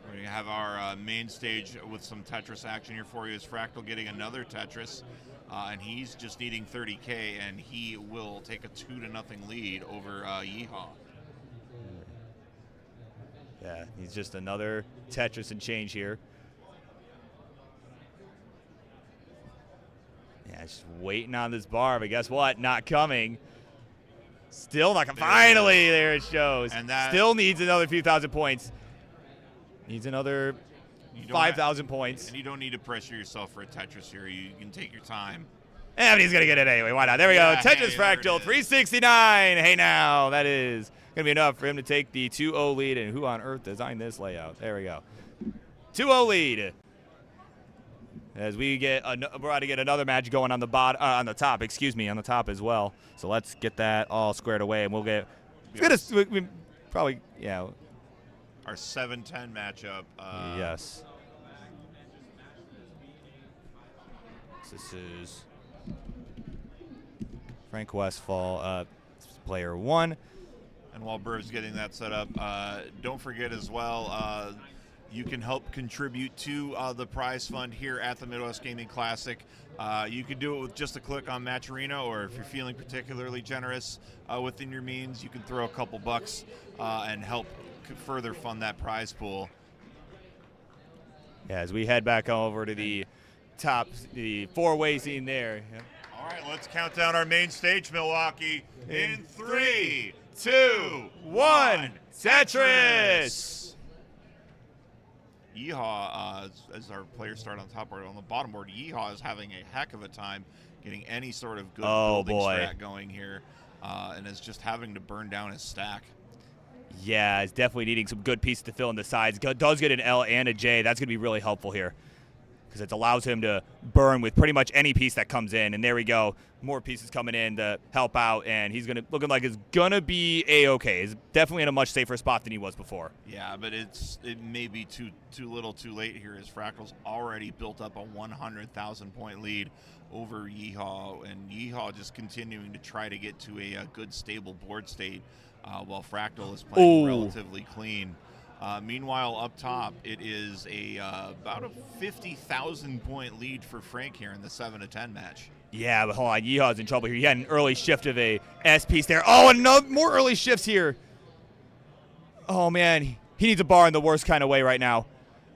We're going to have our main stage with some Tetris action here for you. Is Fractal getting another Tetris, and he's just needing 30K, and he will take a 2-0 lead over Yeehaw. Yeah, he's just another Tetris and change here. Yeah, just waiting on this bar, but guess what? Not coming. Still not coming. Finally, there it shows. And that still needs another few thousand points. Needs another 5,000 points. And you don't need to pressure yourself for a Tetris here. You can take your time. And he's going to get it anyway. Why not? There we Yeah, go. Tetris hey, there it Fractal, is. 369. Hey, now. That is going to be enough for him to take the 2-0 lead. And who on earth designed this layout? There we go. 2-0 lead. As we get, we're about to get another match going on the on the top. Excuse me, on the top as well. So let's get that all squared away, and we'll get. We probably, yeah. Our 7-10 matchup. Yes. This is Frank Westfall, player 1. And while Burb's getting that set up, don't forget as well, you can help contribute to the prize fund here at the Midwest Gaming Classic. You can do it with just a click on Matcherino, or if you're feeling particularly generous within your means, you can throw a couple bucks and help further fund that prize pool. Yeah, as we head back over to the top, the four-way scene there. Yeah. All right, let's count down our main stage, Milwaukee, in 3, 2, 1, Tetris! Yeehaw, as our players start on top board, on the bottom board, Yeehaw is having a heck of a time getting any sort of good building strat going here, and is just having to burn down his stack. Yeah, it's definitely needing some good pieces to fill in the sides. Does get an L and a J. That's going to be really helpful here because it allows him to burn with pretty much any piece that comes in. And there we go. More pieces coming in to help out, and he's looking like it's going to be A-okay. He's definitely in a much safer spot than he was before. Yeah, but it may be too little too late here, as Fractal's already built up a 100,000-point lead over Yeehaw, and Yeehaw just continuing to try to get to a good, stable board state while Fractal is playing relatively clean. Meanwhile, up top, it is about a 50,000-point lead for Frank here in the 7-10 match. Yeah, but hold on. Yeehaw's in trouble here. He had an early shift of a S piece there. Oh, and more early shifts here. Oh, man. He needs a bar in the worst kind of way right now.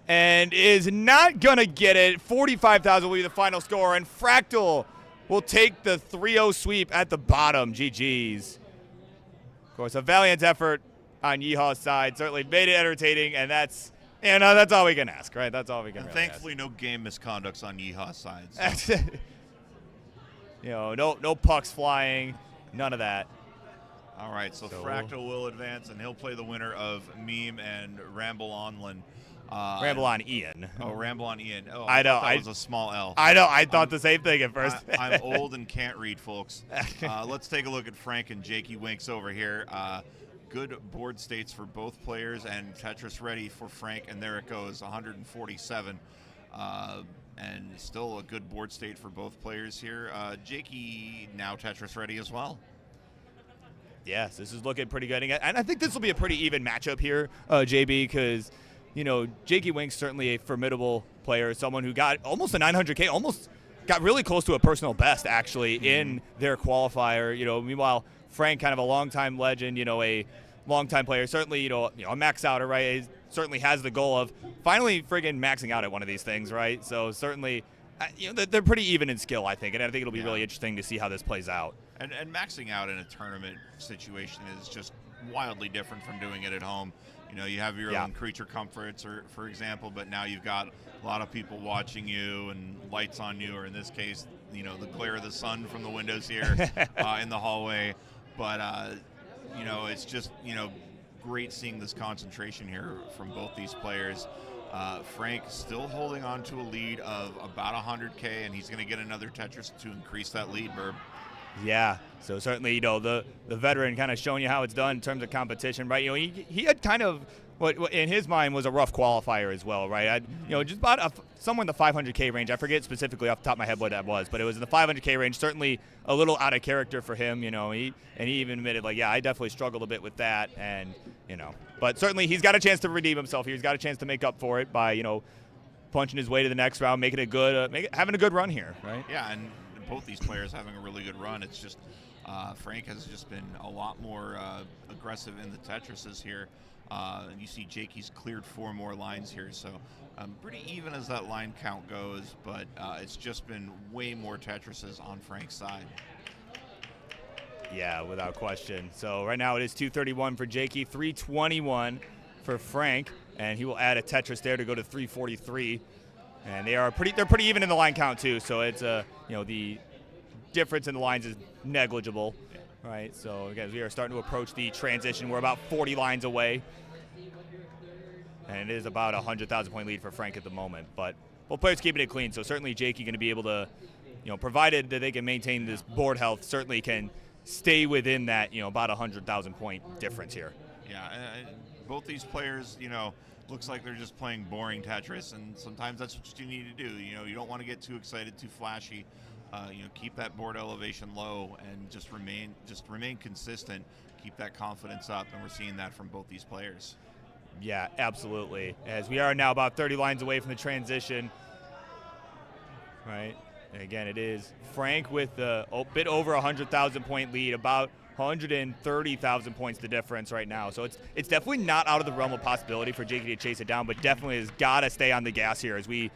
And is not going to get it. 45,000 will be the final score, and Fractal will take the 3-0 sweep at the bottom. GG's. Of course, a valiant effort on Yeehaw's side. Certainly made it entertaining, and that's all we can ask, right? That's all we can really thankfully, ask. no game misconducts on Yeehaw's side. So. You know, no pucks flying, none of that. All right, so Fractal will advance, and he'll play the winner of Meme and Ramble Onlin. Ramble on Ian. Oh, Ramble on Ian. Oh, I know. That was a small L. I know. I thought the same thing at first. I'm old and can't read, folks. Let's take a look at Frank and Jakey Winks over here. Good board states for both players, and Tetris ready for Frank, and there it goes, 147. And still a good board state for both players here. Jakey now Tetris ready as well. Yes, this is looking pretty good. And I think this will be a pretty even matchup here, JB, because, you know, Jakey Wink's certainly a formidable player, someone who got almost a 900K, almost got really close to a personal best, actually, in their qualifier. You know, meanwhile, Frank, kind of a longtime legend, you know, a longtime player, certainly, you know, a max outer, right? He certainly has the goal of finally friggin' maxing out at one of these things, right? So certainly, you know, they're pretty even in skill, I think, and I think it'll be really interesting to see how this plays out. And maxing out in a tournament situation is just wildly different from doing it at home. You know, you have your own creature comforts, or for example, but now you've got a lot of people watching you and lights on you, or in this case, you know, the glare of the sun from the windows here in the hallway. But, you know, it's just, you know, great seeing this concentration here from both these players. Frank still holding on to a lead of about 100K, and he's going to get another Tetris to increase that lead, Burb. Yeah. So certainly, the veteran kind of showing you how it's done in terms of competition, right? He had kind of what in his mind was a rough qualifier as well, right? Just about somewhere in the 500K range. I forget specifically off the top of my head what that was, but it was in the 500K range. Certainly a little out of character for him, he even admitted I definitely struggled a bit with that, and but certainly he's got a chance to redeem himself here. He's got a chance to make up for it by punching his way to the next round, making it good, having a good run here, right? Yeah, and both these players having a really good run. It's just Frank has just been a lot more aggressive in the Tetrises here. And you see Jakey's cleared 4 more lines here, so pretty even as that line count goes, but it's just been way more Tetrises on Frank's side. Yeah, without question. So right now it is 231 for Jakey, 321 for Frank, and he will add a Tetris there to go to 343. And they're pretty even in the line count too. So it's the difference in the lines is negligible, right? So again, we are starting to approach the transition. We're about 40 lines away, and it is about a 100,000 point lead for Frank at the moment. But both players keeping it clean. So certainly Jakey going to be able to, provided that they can maintain this board health, certainly can stay within that, about 100,000 point difference here. Yeah, both these players, looks like they're just playing boring Tetris, and sometimes that's what you need to do. You don't want to get too excited, too flashy. Keep that board elevation low and just remain consistent. Keep that confidence up, and we're seeing that from both these players. Yeah, absolutely. As we are now about 30 lines away from the transition, right? And again, it is Frank with a bit over 100,000 point lead, about 130,000 points the difference right now. So it's definitely not out of the realm of possibility for Jakey to chase it down, but definitely has got to stay on the gas here as we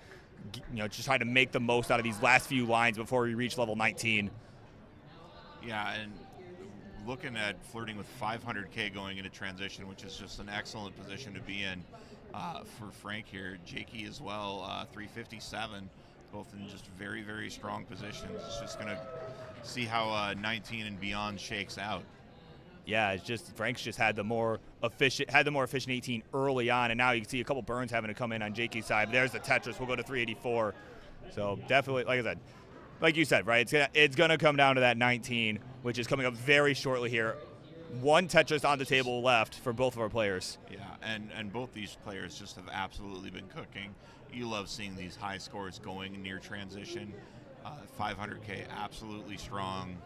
just try to make the most out of these last few lines before we reach level 19. Yeah, and looking at flirting with 500K going into transition, which is just an excellent position to be in for Frank here. Jakey as well, 357, both in just very, very strong positions. It's just going to see how 19 and beyond shakes out. Yeah, it's just Frank's just had the more efficient 18 early on, and now you can see a couple burns having to come in on Jakey's side. But there's the Tetris. We'll go to 384. So definitely, like you said, right? It's gonna come down to that 19, which is coming up very shortly here. One Tetris on the table left for both of our players. Yeah, and both these players just have absolutely been cooking. You love seeing these high scores going near transition. 500K, absolutely strong.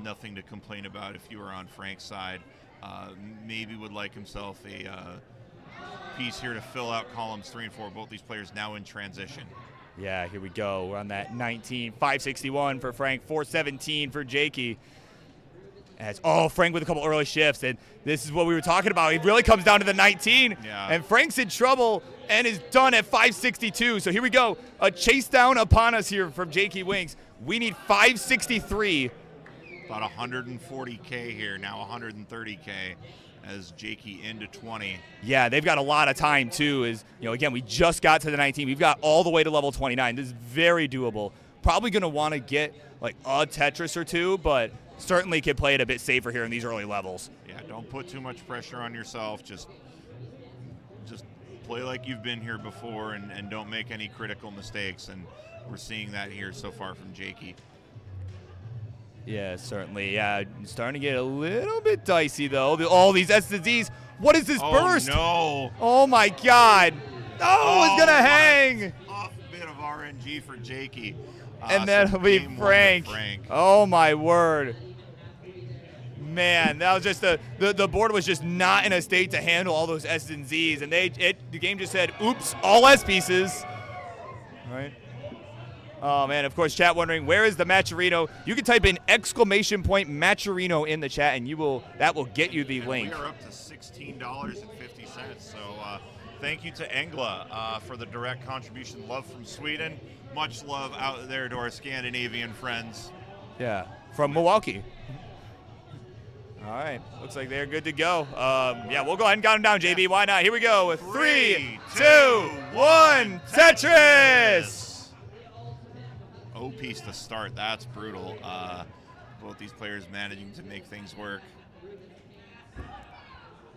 Nothing to complain about if you were on Frank's side. Maybe would like himself a piece here to fill out columns 3 and 4. Both these players now in transition. Yeah, here we go. We're on that 19, 561 for Frank, 417 for Jakey. Frank with a couple early shifts, and this is what we were talking about. It really comes down to the 19, and Frank's in trouble and is done at 562. So here we go. A chase down upon us here from Jakey Winks. We need 563. About 140K here, now 130K as Jakey into 20. Yeah, they've got a lot of time too. Again, we just got to the 19. We've got all the way to level 29. This is very doable. Probably going to want to get like a Tetris or two, but certainly can play it a bit safer here in these early levels. Yeah, don't put too much pressure on yourself. Just play like you've been here before and don't make any critical mistakes. And we're seeing that here so far from Jakey. Yeah, certainly. Yeah, starting to get a little bit dicey, though. All these SZs. What is this burst? Oh, no. Oh, my God. Oh, it's going to hang. Off bit of RNG for Jakey. And that'll be Frank. Oh, my word. Man, that was just the board was just not in a state to handle all those S and Zs, and the game just said, "Oops, all S pieces." All right. Oh man, of course, chat wondering where is the matcherino. You can type in !matcherino in the chat, and that will get you the link. We are up to $16.50. So thank you to Engla for the direct contribution. Love from Sweden. Much love out there to our Scandinavian friends. Yeah, from Milwaukee. All right, looks like they're good to go. Yeah, we'll go ahead and count them down, JB. Why not? Here we go with 3, 2, 1, Tetris! O-piece to start. That's brutal. Both these players managing to make things work.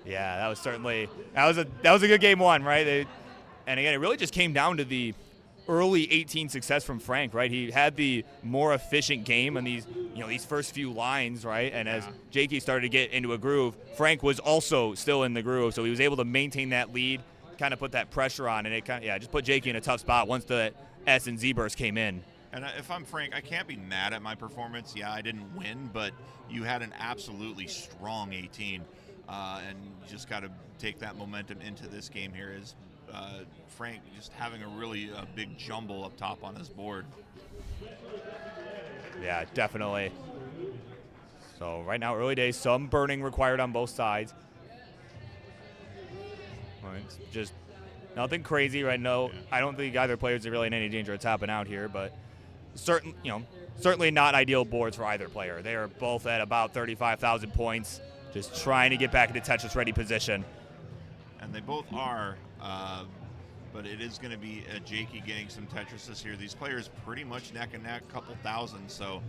Yeah, that was a good game one, right? And again, it really just came down to the early 18 success from Frank, right? He had the more efficient game on these, these first few lines, right? And as Jakey started to get into a groove, Frank was also still in the groove, so he was able to maintain that lead, kind of put that pressure on, and it kind of, just put Jakey in a tough spot once the S and Z burst came in. And if I'm Frank, I can't be mad at my performance. Yeah, I didn't win, but you had an absolutely strong 18, and you just got to take that momentum into this game here. Is Frank just having a really big jumble up top on his board. Yeah, definitely. So right now, early days, some burning required on both sides. It's just nothing crazy right now. I don't think either players are really in any danger of tapping out here, but certainly not ideal boards for either player. They are both at about 35,000 points, just trying to get back into Tetris-ready position. And they both are, but it is going to be Jakey getting some Tetris this year. These players pretty much neck and neck, couple thousand, so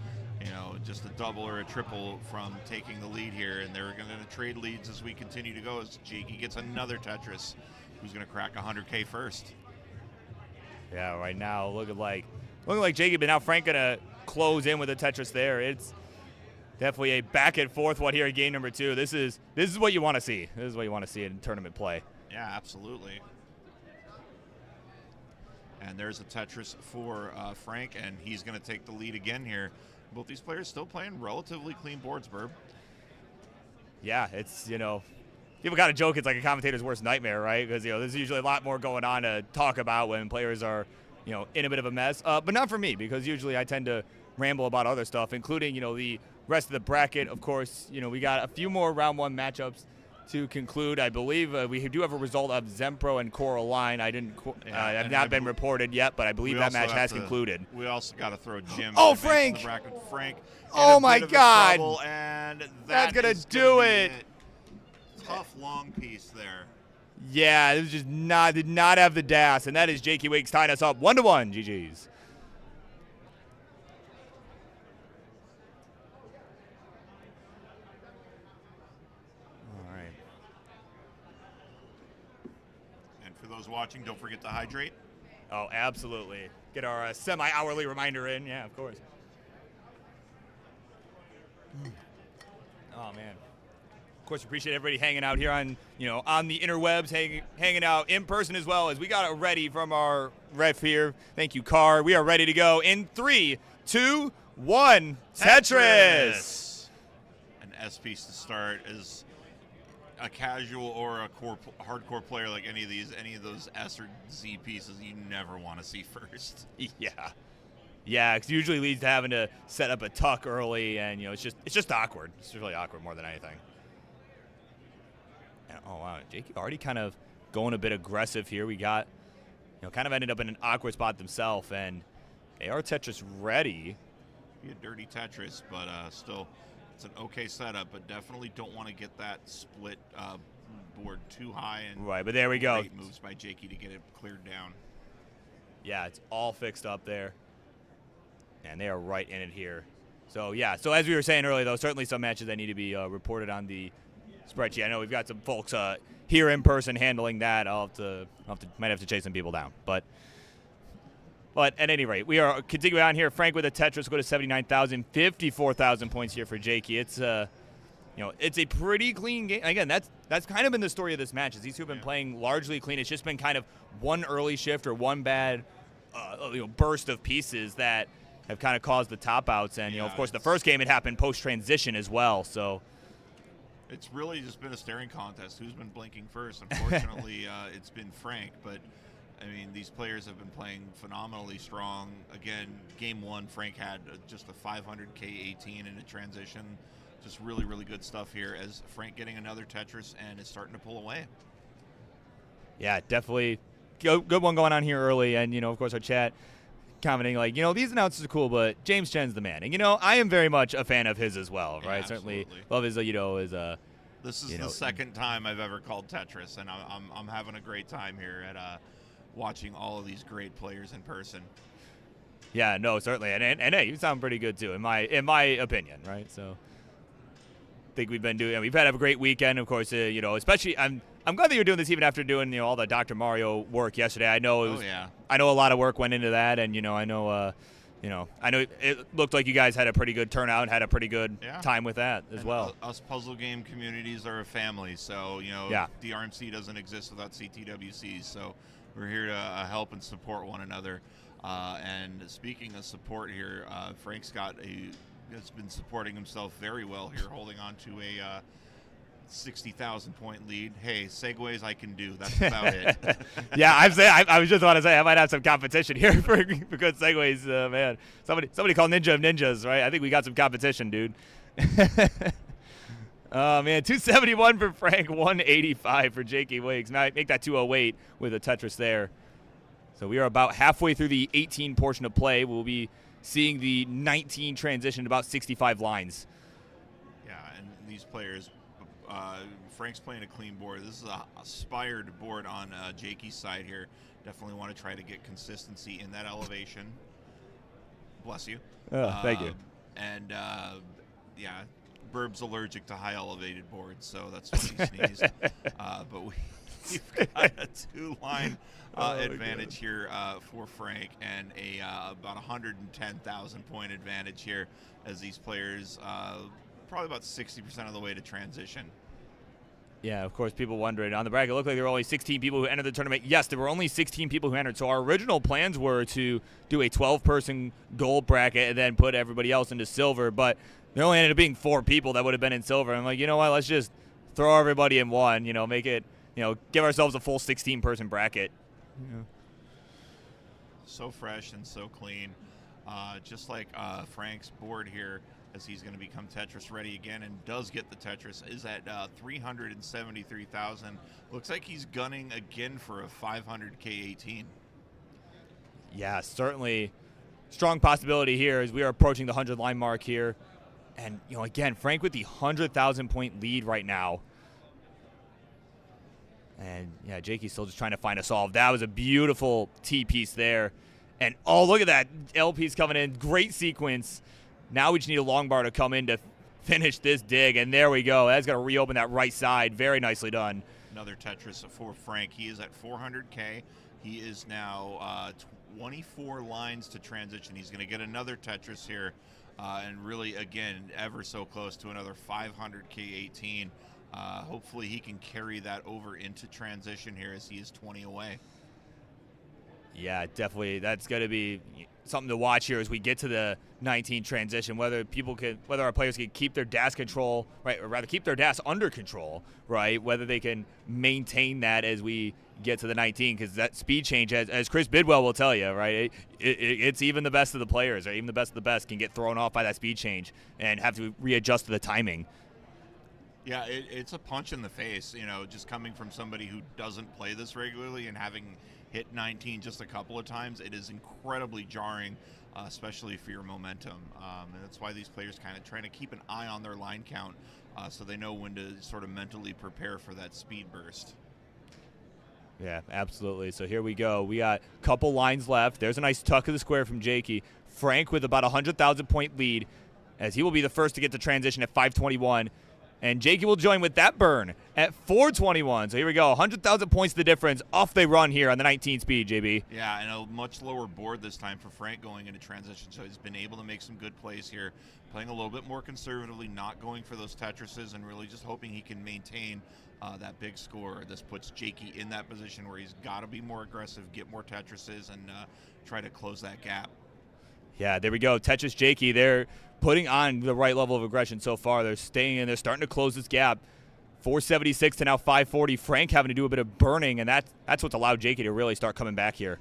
just a double or a triple from taking the lead here, and they're going to trade leads as we continue to go as Jakey gets another Tetris, who's going to crack 100K first. Yeah, right now looking like Jakey, but now Frank going to close in with a Tetris there. It's definitely a back and forth one here in game number 2. This is what you want to see. This is what you want to see in tournament play. Yeah, absolutely. And there's a Tetris for Frank, and he's going to take the lead again here. Both these players still playing relatively clean boards, Burb. Yeah, it's, people got to joke it's like a commentator's worst nightmare, right? Because, there's usually a lot more going on to talk about when players are, in a bit of a mess. But not for me, because usually I tend to ramble about other stuff, including, the rest of the bracket. Of course, we got a few more round 1 matchups to conclude. I believe we do have a result of Zempro and Coraline. I have not been reported yet, but I believe that match has concluded. We also got to throw Jim. Oh, Frank! Frank. Oh my God! Trouble, and that's gonna do it. Tough long piece there. Yeah, this is just did not have the DAS, and that is Jakey Wiggs tying us up 1-1. GG's. For those watching, don't forget to hydrate. Oh, absolutely. Get our semi-hourly reminder in. Yeah, of course. Oh, man. Of course, appreciate everybody hanging out here on, on the interwebs, hanging out in person as well, as we got it ready from our ref here. Thank you, Carr. We are ready to go in 3, 2, 1. Tetris. An S piece to start is a casual or a hardcore player like any of those S or Z pieces you never want to see first. Yeah, because usually leads to having to set up a tuck early, and it's just awkward. It's really awkward more than anything. And, oh wow, Jakey already kind of going a bit aggressive here. We got kind of ended up in an awkward spot themselves, and they are Tetris ready. Be a dirty Tetris, but still. It's an okay setup, but definitely don't want to get that split board too high. And right, but there we go. Great moves by Jakey to get it cleared down. Yeah, it's all fixed up there. And they are right in it here. So, yeah, so as we were saying earlier, though, certainly some matches that need to be reported on the spreadsheet. I know we've got some folks here in person handling that. Might have to chase some people down. But at any rate, we are continuing on here. Frank with a Tetris, go to 79,000, 54,000 points here for Jakey. It's it's a pretty clean game. Again, that's kind of been the story of this match. Is these two have been playing largely clean. It's just been kind of one early shift or one bad burst of pieces that have kind of caused the top outs. And of course, the first game it happened post transition as well. So it's really just been a staring contest. Who's been blinking first? Unfortunately, it's been Frank, but. I mean, these players have been playing phenomenally strong. Again, game 1, Frank had just a 500K 18 in a transition. Just really, really good stuff here as Frank getting another Tetris and is starting to pull away. Yeah, definitely good one going on here early. And, of course, our chat commenting like, these announcers are cool, but James Chen's the man. And, I am very much a fan of his as well, right? Yeah, certainly love his, This is the second time I've ever called Tetris, and I'm having a great time here at watching all of these great players in person. Yeah, no, certainly, and hey, you sound pretty good too, in my opinion, right? So, I think we've had a great weekend, of course. Especially I'm I'm glad that you're doing this even after doing all the Dr. Mario work yesterday. I know I know a lot of work went into that, and I know it looked like you guys had a pretty good turnout and had a pretty good time with that as well. Us puzzle game communities are a family, so DRMC doesn't exist without CTWC. So we're here to help and support one another. And speaking of support here, Frank's has been supporting himself very well here, holding on to a 60,000 point lead. Hey, segues I can do. That's about it. Yeah, I was just about to say I might have some competition here for good segues, man. Somebody call Ninja of Ninjas, right? I think we got some competition, dude. Oh man, 271 for Frank, 185 for Jakey Wiggs. Now make that 208 with a Tetris there. So we are about halfway through the 18 portion of play. We'll be seeing the 19 transition to about 65 lines. Yeah, and these players, Frank's playing a clean board. This is a aspired board on Jakey's side here. Definitely want to try to get consistency in that elevation. Bless you. Thank you. And Burb's allergic to high elevated boards, so that's why he sneezed. But we've got a 2-line advantage here for Frank, and about 110,000 point advantage here as these players probably about 60% of the way to transition. Yeah, of course, people wondering. On the bracket, it looked like there were only 16 people who entered the tournament. Yes, there were only 16 people who entered. So our original plans were to do a 12-person gold bracket and then put everybody else into silver. But there only ended up being 4 people that would have been in silver. I'm like, you know what? Let's just throw everybody in one. Make it, give ourselves a full 16-person bracket. Yeah. So fresh and so clean. Just like Frank's board here, as he's going to become Tetris ready again and does get the Tetris, is at 373,000. Looks like he's gunning again for a 500K 18. Yeah, certainly strong possibility here as we are approaching the 100-line mark here. And, again, Frank with the 100,000 point lead right now. And, yeah, Jakey's still just trying to find a solve. That was a beautiful T-piece there. And, oh, look at that. L-piece coming in. Great sequence. Now we just need a long bar to come in to finish this dig. And there we go. That's going to reopen that right side. Very nicely done. Another Tetris for Frank. He is at 400K. He is now 24 lines to transition. He's going to get another Tetris here. And really, again, ever so close to another 500K 18. Hopefully he can carry that over into transition here as he is 20 away. Yeah, definitely. That's going to be something to watch here as we get to the 19 transition, whether our players can keep their DAS control, right, or rather keep their DAS under control, right, whether they can maintain that as we get to the 19, because that speed change, as Chris Bidwell will tell you, right, it's even the best of the players, or even the best of the best can get thrown off by that speed change and have to readjust to the timing. Yeah, it's a punch in the face, just coming from somebody who doesn't play this regularly and having hit 19 just a couple of times. It is incredibly jarring, especially for your momentum. And that's why these players kind of trying to keep an eye on their line count so they know when to sort of mentally prepare for that speed burst. Yeah, absolutely. So here we go. We got a couple lines left. There's a nice tuck of the square from Jakey. Frank with about 100,000 point lead as he will be the first to get to transition at 521. And Jakey will join with that burn at 421. So here we go. 100,000 points the difference. Off they run here on the 19 speed, JB. Yeah, and a much lower board this time for Frank going into transition. So he's been able to make some good plays here. Playing a little bit more conservatively, not going for those Tetrises, and really just hoping he can maintain that big score. This puts Jakey in that position where he's got to be more aggressive, get more Tetrises, and try to close that gap. Yeah, there we go. Tetris Jakey, they're putting on the right level of aggression so far. They're staying in. They're starting to close this gap. 476 to now 540. Frank having to do a bit of burning, and that's what's allowed Jakey to really start coming back here.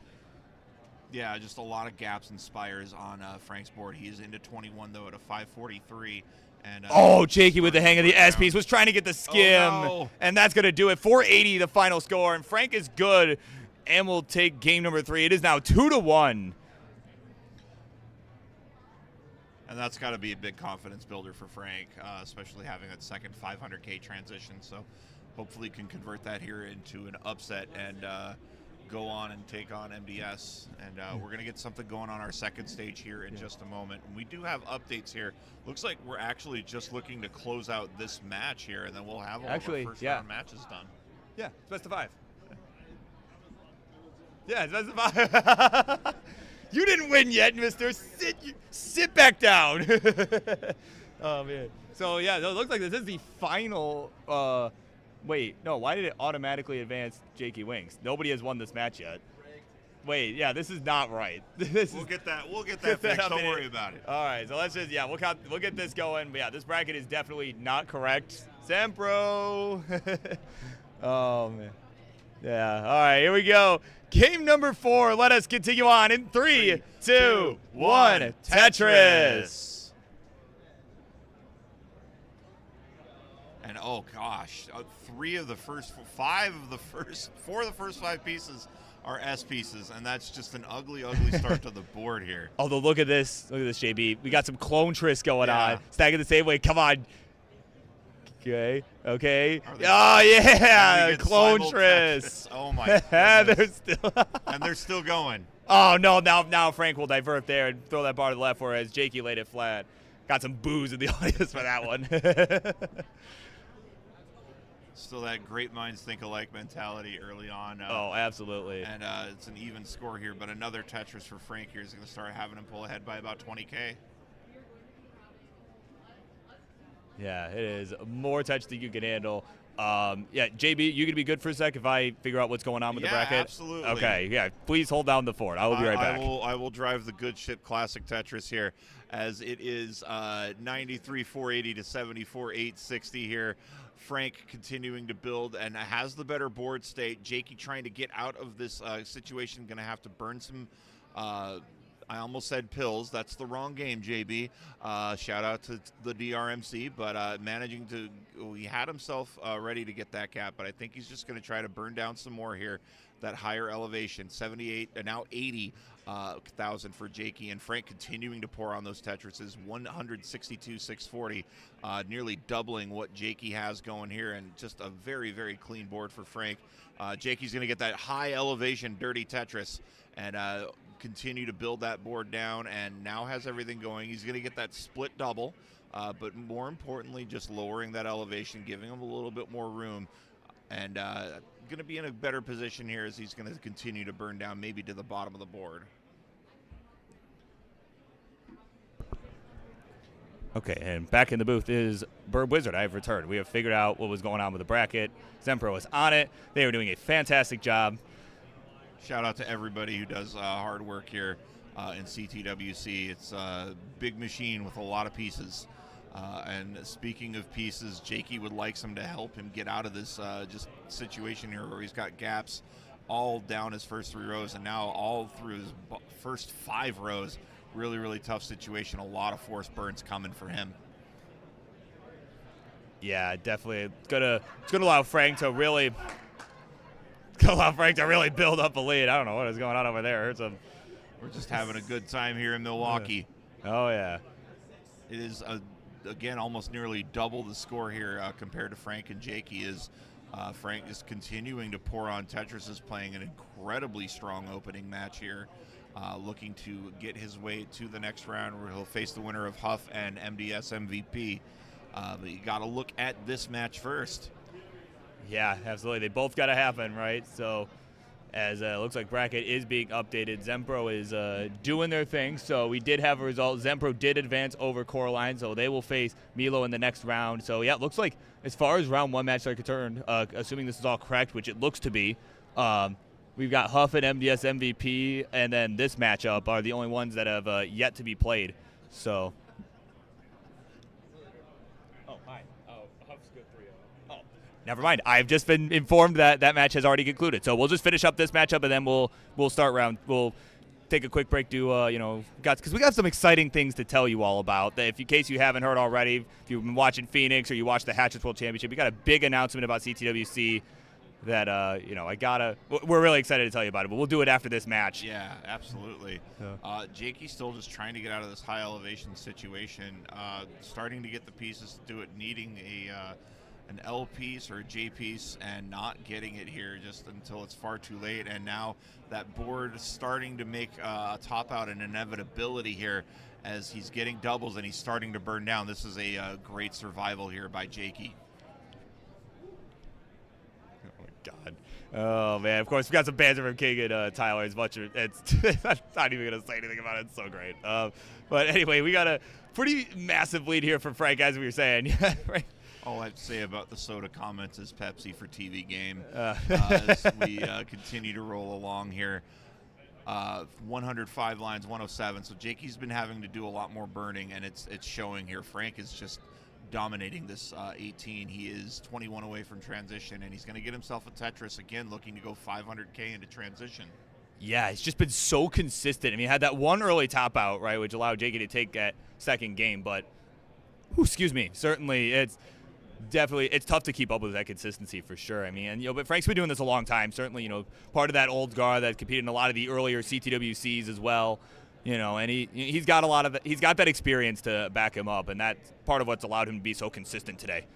Yeah, just a lot of gaps and spires on Frank's board. He's into 21, though, at a 543. And Jakey with the hang of the S-piece was trying to get the skim, and that's going to do it. 480 the final score, and Frank is good and will take game number 3. It is now 2-1. And that's got to be a big confidence builder for Frank, especially having that second 500K transition. So hopefully can convert that here into an upset and go on and take on MDS. And we're going to get something going on our second stage here in just a moment. And we do have updates here. Looks like we're actually just looking to close out this match here, and then we'll have all of our first round matches done. Yeah, it's best of 5. Yeah, it's best of 5. You didn't win yet, mister. Sit back down. Oh, man. So, yeah, it looks like this is the final. Wait, no, why did it automatically advance Jakey Wings? Nobody has won this match yet. Wait, yeah, this is not right. We'll get that fixed. Don't worry about it. All right, so let's just, we'll get this going. But, yeah, this bracket is definitely not correct. Sempro. Oh, man. Yeah, all right, here we go. Game number 4. Let us continue on in 3, 2, 1. Tetris. And oh gosh, 4 of the first 5 pieces are S pieces, and that's just an ugly start to the board here. Although look at this, JB. We got some clone tris going on. Stacking the same way. Come on. Okay. Oh yeah, clone tris. Oh my goodness. They're still going. Oh no! Now Frank will divert there and throw that bar to the left, whereas Jakey laid it flat. Got some boos in the audience for that one. Still that great minds think alike mentality early on. Oh, absolutely. And it's an even score here, but another Tetris for Frank here is going to start having him pull ahead by about 20K. Yeah, it is more touch than you can handle. Yeah, JB, you gonna be good for a sec if I figure out what's going on with the bracket? Absolutely. Okay, yeah. Please hold down the fort. I will be right back. I will drive the good ship classic Tetris here, as it is 93,480 to 74,860 here. Frank continuing to build and has the better board state. Jakey trying to get out of this situation, going to have to burn some. I almost said pills. That's the wrong game, JB. Shout out to the DRMC, but managing to, he had himself ready to get that cap, but I think he's just going to try to burn down some more here. That higher elevation, 78, and now 80,000 for Jakey, and Frank continuing to pour on those Tetrises, 162,640, nearly doubling what Jakey has going here, and just a very, very clean board for Frank. Jakey's going to get that high elevation dirty Tetris, and continue to build that board down, and now has everything going. He's going to get that split double, but more importantly, just lowering that elevation, giving him a little bit more room, and going to be in a better position here as he's going to continue to burn down maybe to the bottom of the board. Okay, and back in the booth is Burb Wizard. I have returned. We have figured out what was going on with the bracket. Zempro was on it. They were doing a fantastic job. Shout out to everybody who does hard work here in CTWC. It's a big machine with a lot of pieces. And speaking of pieces, Jakey would like some to help him get out of this just situation here where he's got gaps all down his first 3 rows and now all through his first 5 rows. Really, really tough situation. A lot of force burns coming for him. Yeah, definitely. It's gonna allow Frank to really build up a lead. I don't know what is going on over there. We're just having a good time here in Milwaukee. Oh yeah. It is again almost nearly double the score here compared to Frank and Jakey. Frank is continuing to pour on Tetris, is playing an incredibly strong opening match here, looking to get his way to the next round where he'll face the winner of Huff and MDS MVP. But you got to look at this match first. Yeah, absolutely. They both got to happen, right? So as looks like bracket is being updated. Zempro is doing their thing. So we did have a result. Zempro did advance over Coraline, so they will face Milo in the next round. So, yeah, it looks like as far as round 1 match are concerned, assuming this is all correct, which it looks to be, we've got Huff and MDS MVP, and then this matchup are the only ones that have yet to be played. So. Oh, hi. Oh, Huff's good 3-0. Oh. Never mind. I've just been informed that that match has already concluded. So we'll just finish up this matchup, and then we'll start round. We'll take a quick break to because we got some exciting things to tell you all about. That in case you haven't heard already, if you've been watching Phoenix or you watched the Hatchets World Championship, we got a big announcement about CTWC that we're really excited to tell you about it. But we'll do it after this match. Yeah, absolutely. Jakey's still just trying to get out of this high elevation situation, starting to get the pieces to do it, needing an L piece or a J piece and not getting it here just until it's far too late. And now that board is starting to make a top out an inevitability here as he's getting doubles and he's starting to burn down. This is a great survival here by Jakey. God. Oh, man. Of course, we got some banter from King and Tyler. As much as it's not even going to say anything about it. It's so great. But anyway, we got a pretty massive lead here from Frank, as we were saying. Right? All I have to say about the soda comments is Pepsi for TV game. As we continue to roll along here. 105 lines, 107. So Jakey's been having to do a lot more burning, and it's showing here. Frank is just dominating this 18. He is 21 away from transition, and he's going to get himself a Tetris again, looking to go 500K into transition. Yeah, it's just been so consistent. I mean, he had that one early top out, right, which allowed Jakey to take that second game. But, certainly it's tough to keep up with that consistency for sure. I mean, and, but Frank's been doing this a long time. Certainly, part of that old guard that competed in a lot of the earlier CTWCs as well. And he's got that experience to back him up, and that's part of what's allowed him to be so consistent today.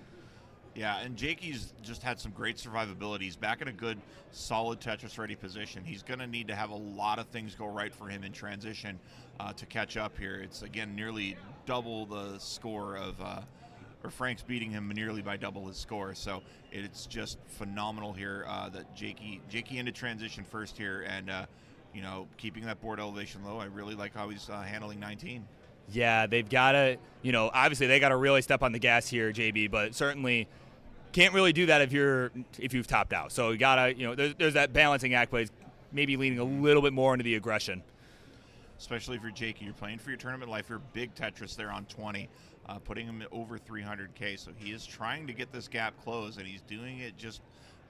Yeah, and Jakey's just had some great survivability. He's back in a good, solid Tetris-ready position. He's going to need to have a lot of things go right for him in transition to catch up here. It's, again, nearly double the score of or Frank's beating him nearly by double his score. So it's just phenomenal here that Jakey into transition first here, and keeping that board elevation low. I really like how he's handling 19. Yeah, they've got to, obviously they got to really step on the gas here, JB, but certainly can't really do that if you've topped out. So you got to, there's that balancing act, but maybe leaning a little bit more into the aggression. Especially if you're Jakey, you're playing for your tournament life. You're big Tetris there on 20, putting him at over 300K. So he is trying to get this gap closed, and he's doing it just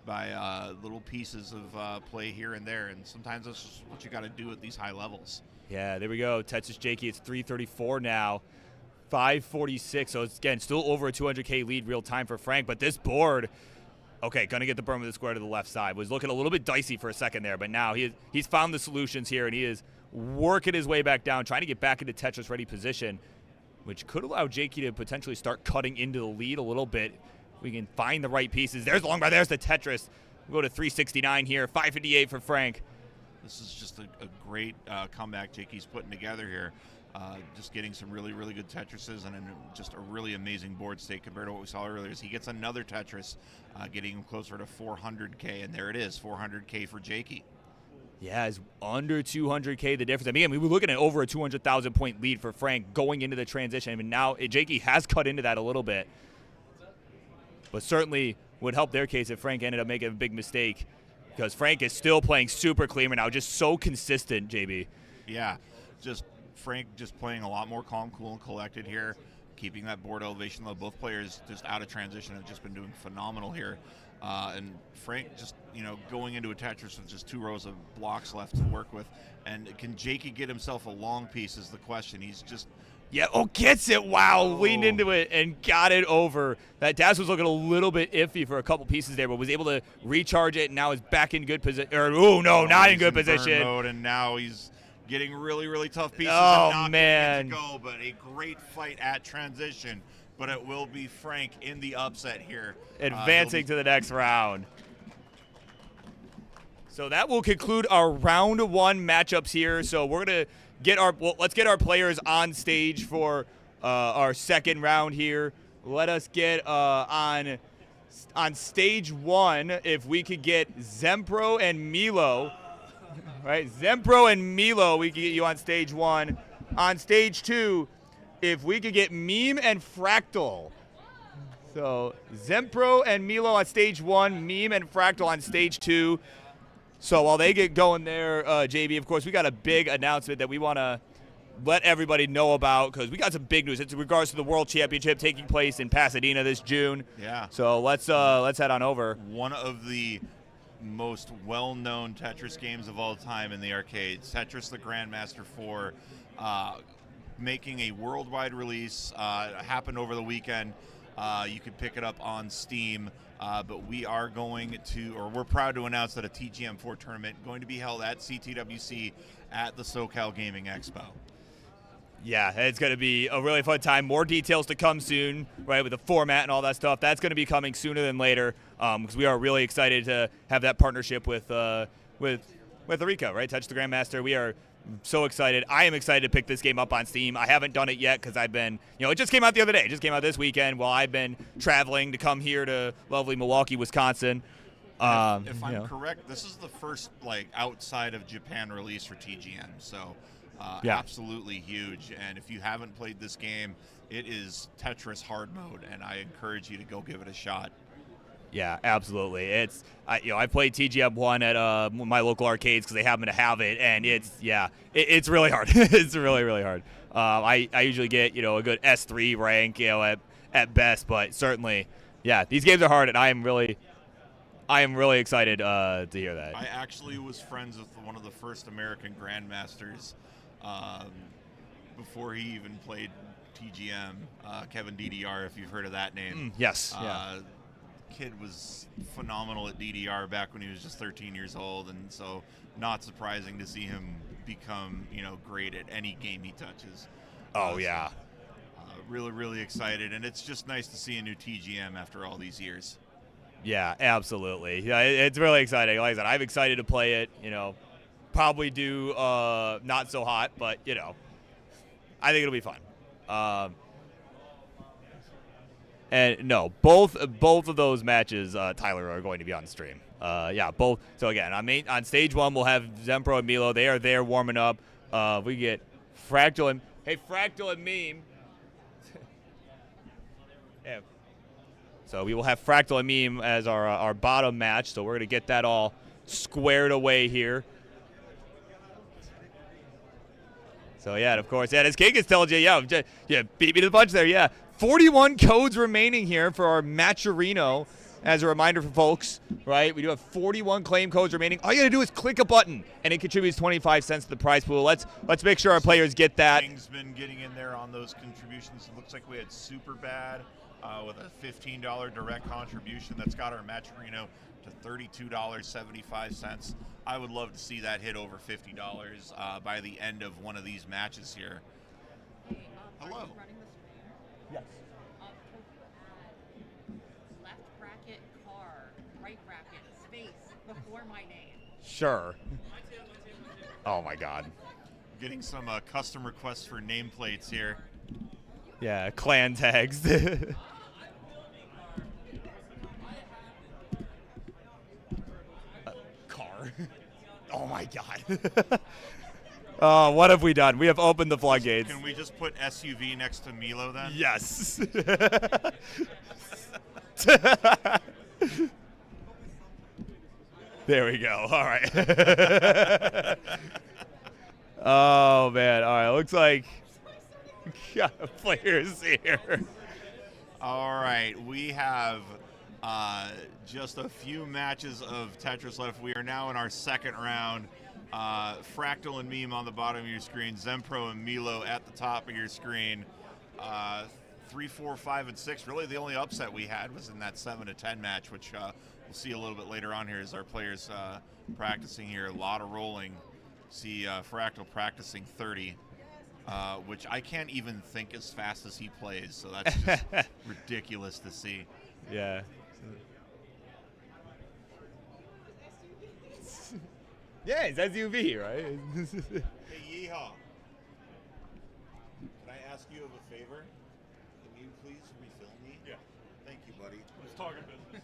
by little pieces of play here and there. And sometimes that's just what you got to do at these high levels. Yeah, there we go. Tetris Jakey, it's 334 now, 546. So it's, again, still over a 200K lead real time for Frank. But this board, okay, going to get the berm of the square to the left side. Was looking a little bit dicey for a second there, but now he's found the solutions here, and he is working his way back down, trying to get back into Tetris-ready position, which could allow Jakey to potentially start cutting into the lead a little bit. We can find the right pieces. There's the long bar. There's the Tetris. We'll go to 369 here, 558 for Frank. This is just a great comeback Jakey's putting together here. Just getting some really, really good Tetrises and just a really amazing board state compared to what we saw earlier. As he gets another Tetris, getting him closer to 400K, and there it is, 400K for Jakey. Yeah, it's under 200K the difference. I mean, we were looking at over a 200,000 point lead for Frank going into the transition. I mean, now Jakey has cut into that a little bit, but certainly would help their case if Frank ended up making a big mistake, because Frank is still playing super clean right now, just so consistent, JB. Yeah, just Frank just playing a lot more calm, cool, and collected here, keeping that board elevation low. Both players just out of transition have just been doing phenomenal here. And Frank just, going into a Tetris with just 2 rows of blocks left to work with. And can Jakey get himself a long piece is the question. He's just... Yeah, gets it. Wow, leaned into it and got it over. That Daz was looking a little bit iffy for a couple pieces there, but was able to recharge it, and now is back in good position. Not in good position. Burn mode, and now he's getting really, really tough pieces. Oh, and not man. To go, but a great fight at transition. But it will be Frank in the upset here. Advancing to the next round. So that will conclude our round 1 matchups here. So we're going to let's get our players on stage for our second round here. Let us get on stage 1, if we could get Zempro and Milo. Right, Zempro and Milo, we can get you on stage 1. On stage 2, if we could get Meme and Fractal. So Zempro and Milo on stage 1, Meme and Fractal on stage 2. So while they get going there, JB, of course, we got a big announcement that we want to let everybody know about, because we got some big news. It's in regards to the World Championship taking place in Pasadena this June. Yeah. So let's head on over. One of the most well-known Tetris games of all time in the arcades, Tetris the Grandmaster 4, making a worldwide release. Happened over the weekend. You can pick it up on Steam, but we are we're proud to announce that a TGM4 tournament going to be held at CTWC at the SoCal Gaming Expo. Yeah, it's going to be a really fun time. More details to come soon, right, with the format and all that stuff. That's going to be coming sooner than later, because we are really excited to have that partnership with Arica, right, Touch the Grandmaster. We are so excited. I am excited to pick this game up on Steam. I haven't done it yet because I've been, it just came out the other day. It just came out this weekend while I've been traveling to come here to lovely Milwaukee, Wisconsin. If I'm correct, this is the first like outside of Japan release for TGM, so absolutely huge. And if you haven't played this game, it is Tetris hard mode, and I encourage you to go give it a shot. Yeah, absolutely. It's I played TGM 1 at my local arcades because they happen to have it, and it's really hard. It's really hard. I usually get a good S3 rank at best, but certainly these games are hard, and I am really excited to hear that. I actually was friends with one of the first American grandmasters before he even played TGM, Kevin DDR, if you've heard of that name. Yes. Kid was phenomenal at DDR back when he was just 13 years old, and so not surprising to see him become great at any game he touches. Really excited, and it's just nice to see a new TGM after all these years. Yeah, absolutely. Yeah, it's really exciting. Like I said, I'm excited to play it. Probably do not so hot, but I think it'll be fun. And no, both of those matches, Tyler, are going to be on stream. Both. So again, on stage 1, we'll have Zempro and Milo. They are there warming up. We get Fractal and Fractal and Meme. Yeah. So we will have Fractal and Meme as our bottom match. So we're gonna get that all squared away here. So and of course, as King has told you, beat me to the punch there. 41 codes remaining here for our matcherino. As a reminder for folks, right? We do have 41 claim codes remaining. All you gotta do is click a button, and it contributes 25 cents to the prize pool. Let's make sure our players get that. King's been getting in there on those contributions. It looks like we had Super Bad with a $15 direct contribution. That's got our matcherino to $32.75. I would love to see that hit over $50 by the end of one of these matches here. Hello. Yes. Left bracket car, right bracket space before my name. Sure. Oh my God. Getting some custom requests for nameplates here. Yeah, clan tags. Car. Oh my God. Oh, what have we done? We have opened the floodgates. Can we just put SUV next to Milo then? Yes. There we go. All right. Oh, man. All right. Looks like got players here. All right. We have just a few matches of Tetris left. We are now in our second round. Fractal and Meme on the bottom of your screen, Zempro and Milo at the top of your screen. 3, 4, 5, and 6. Really, the only upset we had was in that 7 to 10 match, which we'll see a little bit later on here as our players practicing here. A lot of rolling. See Fractal practicing 30, which I can't even think as fast as he plays. So that's just ridiculous to see. Yeah. Yeah, it's SUV, right? Hey, yeehaw. Can I ask you of a favor? Can you please refill me? Yeah. Thank you, buddy. Let's talk business.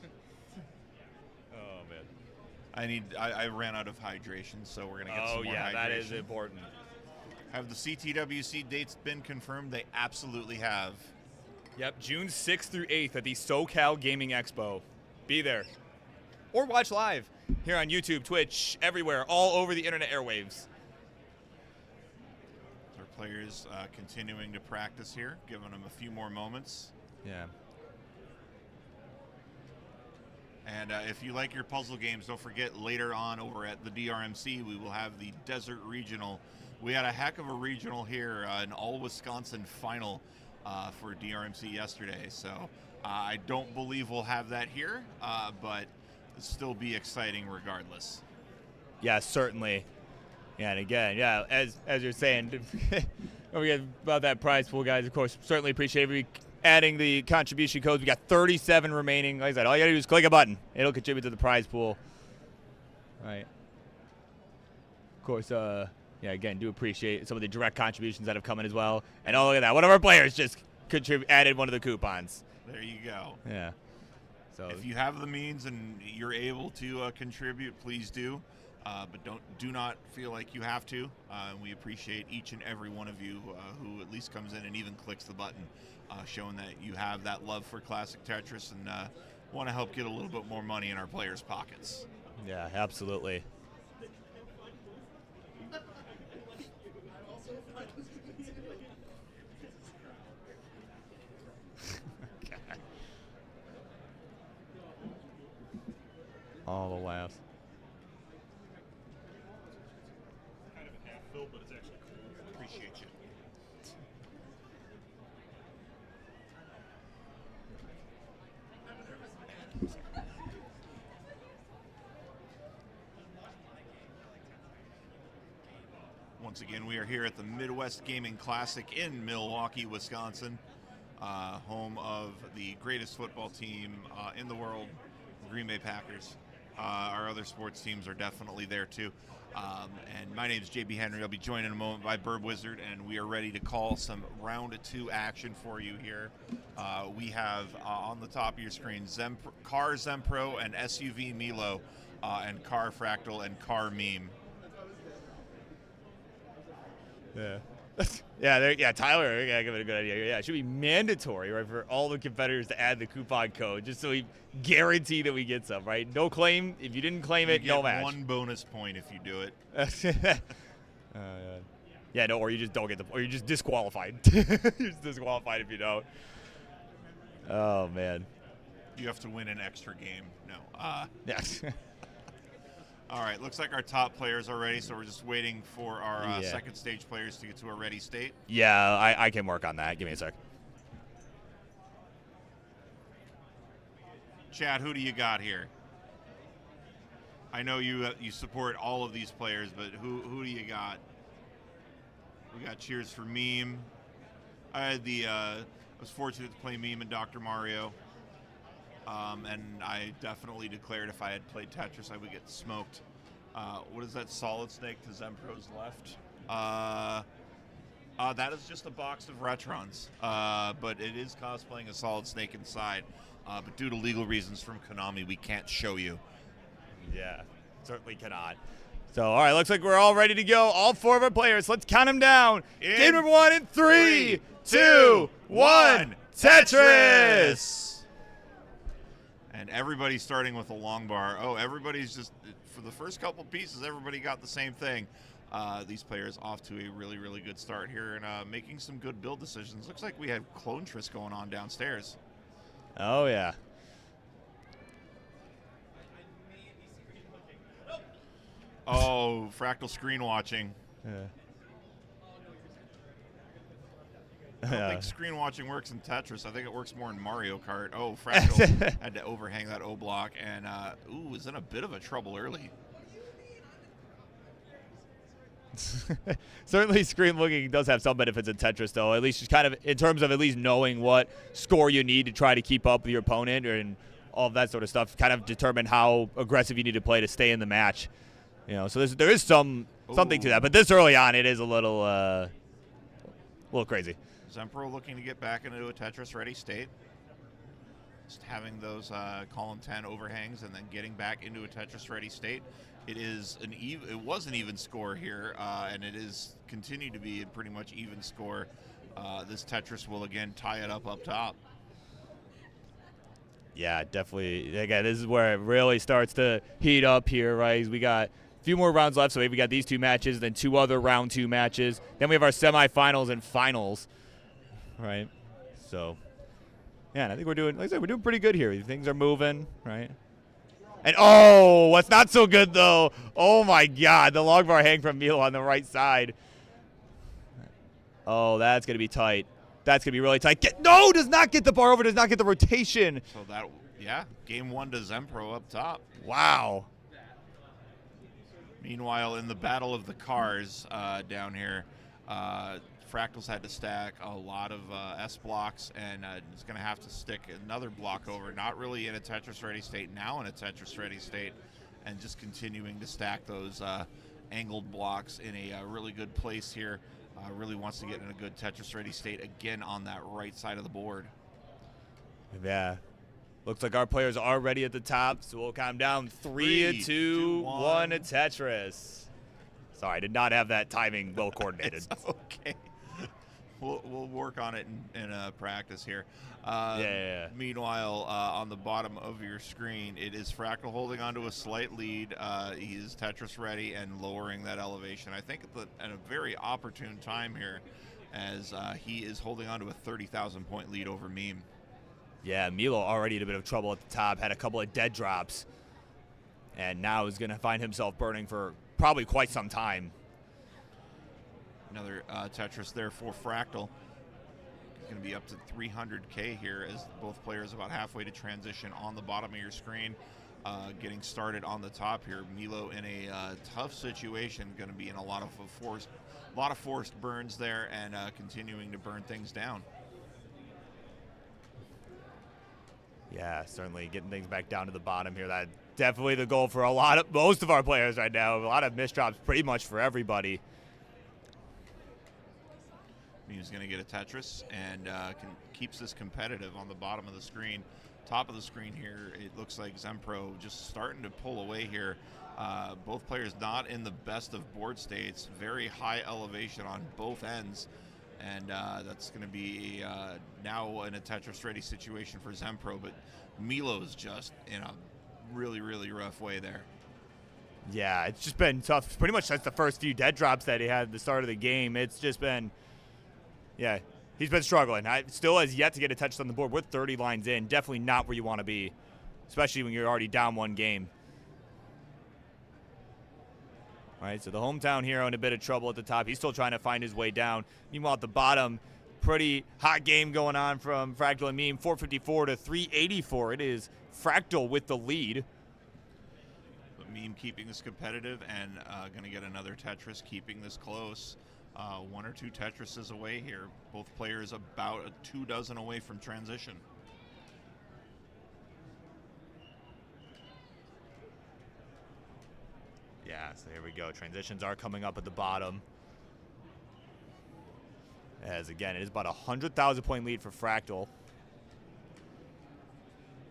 Oh, man. I ran out of hydration, so we're going to get some more hydration. That is important. Have the CTWC dates been confirmed? They absolutely have. Yep, June 6th through 8th at the SoCal Gaming Expo. Be there. Or watch live here on YouTube, Twitch, everywhere, all over the internet airwaves. Our players continuing to practice here, giving them a few more moments. Yeah. And if you like your puzzle games, don't forget later on over at the DRMC, we will have the Desert Regional. We had a heck of a regional here, an all-Wisconsin final for DRMC yesterday. So I don't believe we'll have that here, but it'll still be exciting regardless. Yeah, certainly. Yeah, and again, as you're saying, don't forget about that prize pool, guys. Of course, certainly appreciate every adding the contribution codes. We got 37 remaining. Like I said, all you got to do is click a button. It'll contribute to the prize pool. All right. Of course, again, do appreciate some of the direct contributions that have come in as well. And oh, look at that. One of our players just added one of the coupons. There you go. Yeah. So if you have the means and you're able to contribute, please do. But do not feel like you have to. We appreciate each and every one of you who at least comes in and even clicks the button, showing that you have that love for classic Tetris and want to help get a little bit more money in our players' pockets. yeah, absolutely. All the laughs. Kind of a half filled, but it's actually cool. Appreciate you. Once again, we are here at the Midwest Gaming Classic in Milwaukee, Wisconsin, home of the greatest football team in the world, Green Bay Packers. Our other sports teams are definitely there too. And my name is JB Henry. I'll be joined in a moment by Burb Wizard, and we are ready to call some round 2 action for you here. We have on the top of your screen Car Zempro and SUV Milo, and Car Fractal and Car Meme. Yeah. Yeah, Tyler, yeah, give it a good idea. Yeah, it should be mandatory, right, for all the competitors to add the coupon code, just so we guarantee that we get some, right? No claim. If you didn't claim it, no match. 1 bonus point if you do it. Yeah, no, or you just don't get or you're just disqualified. You're just disqualified if you don't. Oh, man. You have to win an extra game. No. Yeah. All right, looks like our top players are ready, so we're just waiting for our Yeah. second stage players to get to a ready state. Yeah, I can work on that. Give me a sec. Chad, who do you got here? I know you support all of these players, but who do you got? We got cheers for Meme. I was fortunate to play Meme and Dr. Mario. And I definitely declared if I had played Tetris, I would get smoked. What is that solid snake to Zempro's left? That is just a box of Retrons, but it is cosplaying a solid snake inside. But due to legal reasons from Konami, we can't show you. Yeah, certainly cannot. So, all right, looks like we're all ready to go. All 4 of our players. Let's count them down. Game number 1 in 3, 2, 1. Tetris! And everybody's starting with a long bar. Oh, everybody's just, for the first couple pieces, everybody got the same thing. These players off to a really, really good start here and making some good build decisions. Looks like we had Clone Tris going on downstairs. Oh, yeah. Oh, fractal screen watching. Yeah. I don't think screen watching works in Tetris. I think it works more in Mario Kart. Oh, Fractal had to overhang that O block and, is in a bit of a trouble early. Certainly screen looking does have some benefits in Tetris, though, at least just kind of in terms of at least knowing what score you need to try to keep up with your opponent and all of that sort of stuff, kind of determine how aggressive you need to play to stay in the match. You know, so there is something to that, but this early on it is a little crazy. Zempro looking to get back into a Tetris-ready state. Just having those column 10 overhangs and then getting back into a Tetris-ready state. It was an even score here, and it is continued to be a pretty much even score. This Tetris will again tie it up top. Yeah, definitely. Again, this is where it really starts to heat up here, right? We got a few more rounds left, so we got these 2 matches, then 2 other round 2 matches. Then we have our semifinals and finals, right? So, yeah, and I think we're doing, like I said, we're doing pretty good here. Things are moving, right? And, oh, what's not so good, though? Oh, my God, the long bar hang from Milo on the right side. Oh, that's going to be tight. That's going to be really tight. Does not get the bar over, does not get the rotation. So game 1 to Zempro up top. Wow. Meanwhile, in the battle of the cars down here, Fractals had to stack a lot of S blocks and is going to have to stick another block over. Not really in a Tetris-ready state, now in a Tetris-ready state, and just continuing to stack those angled blocks in a really good place here. Really wants to get in a good Tetris-ready state again on that right side of the board. Yeah. Looks like our players are ready at the top, so we'll count down 3, 2, 1, Tetris. Sorry, I did not have that timing well coordinated. Okay. We'll work on it in practice here. Yeah. Meanwhile, on the bottom of your screen, it is Fractal holding onto a slight lead. He's Tetris ready and lowering that elevation. I think at a very opportune time here, as he is holding onto a 30,000 point lead over Meme. Yeah, Milo already in a bit of trouble at the top, had a couple of dead drops, and now is going to find himself burning for probably quite some time. Another Tetris there for Fractal. It's going to be up to 300K here as both players about halfway to transition on the bottom of your screen. Getting started on the top here. Milo in a tough situation, going to be in a lot of forced burns there and continuing to burn things down. Yeah, certainly getting things back down to the bottom here. That's definitely the goal for most of our players right now. A lot of misdrops pretty much for everybody. He's going to get a Tetris and keeps this competitive on the bottom of the screen. Top of the screen here, it looks like Zempro just starting to pull away here. Both players not in the best of board states. Very high elevation on both ends. And that's going to be now in a Tetris-ready situation for Zempro, but Milo's just in a really, really rough way there. Yeah, it's just been tough pretty much since the first few dead drops that he had at the start of the game. It's just been, yeah, he's been struggling. Still has yet to get a touch on the board. We're 30 lines in. Definitely not where you want to be, especially when you're already down one game. All right, so the hometown hero in a bit of trouble at the top. He's still trying to find his way down. Meanwhile, at the bottom, pretty hot game going on from Fractal and Meme, 454 to 384. It is Fractal with the lead. But Meme keeping this competitive and going to get another Tetris, keeping this close. 1 or 2 Tetrises away here. Both players about 2 dozen away from transition. Yeah, so here we go. Transitions are coming up at the bottom. As again, it is about a 100,000 point lead for Fractal.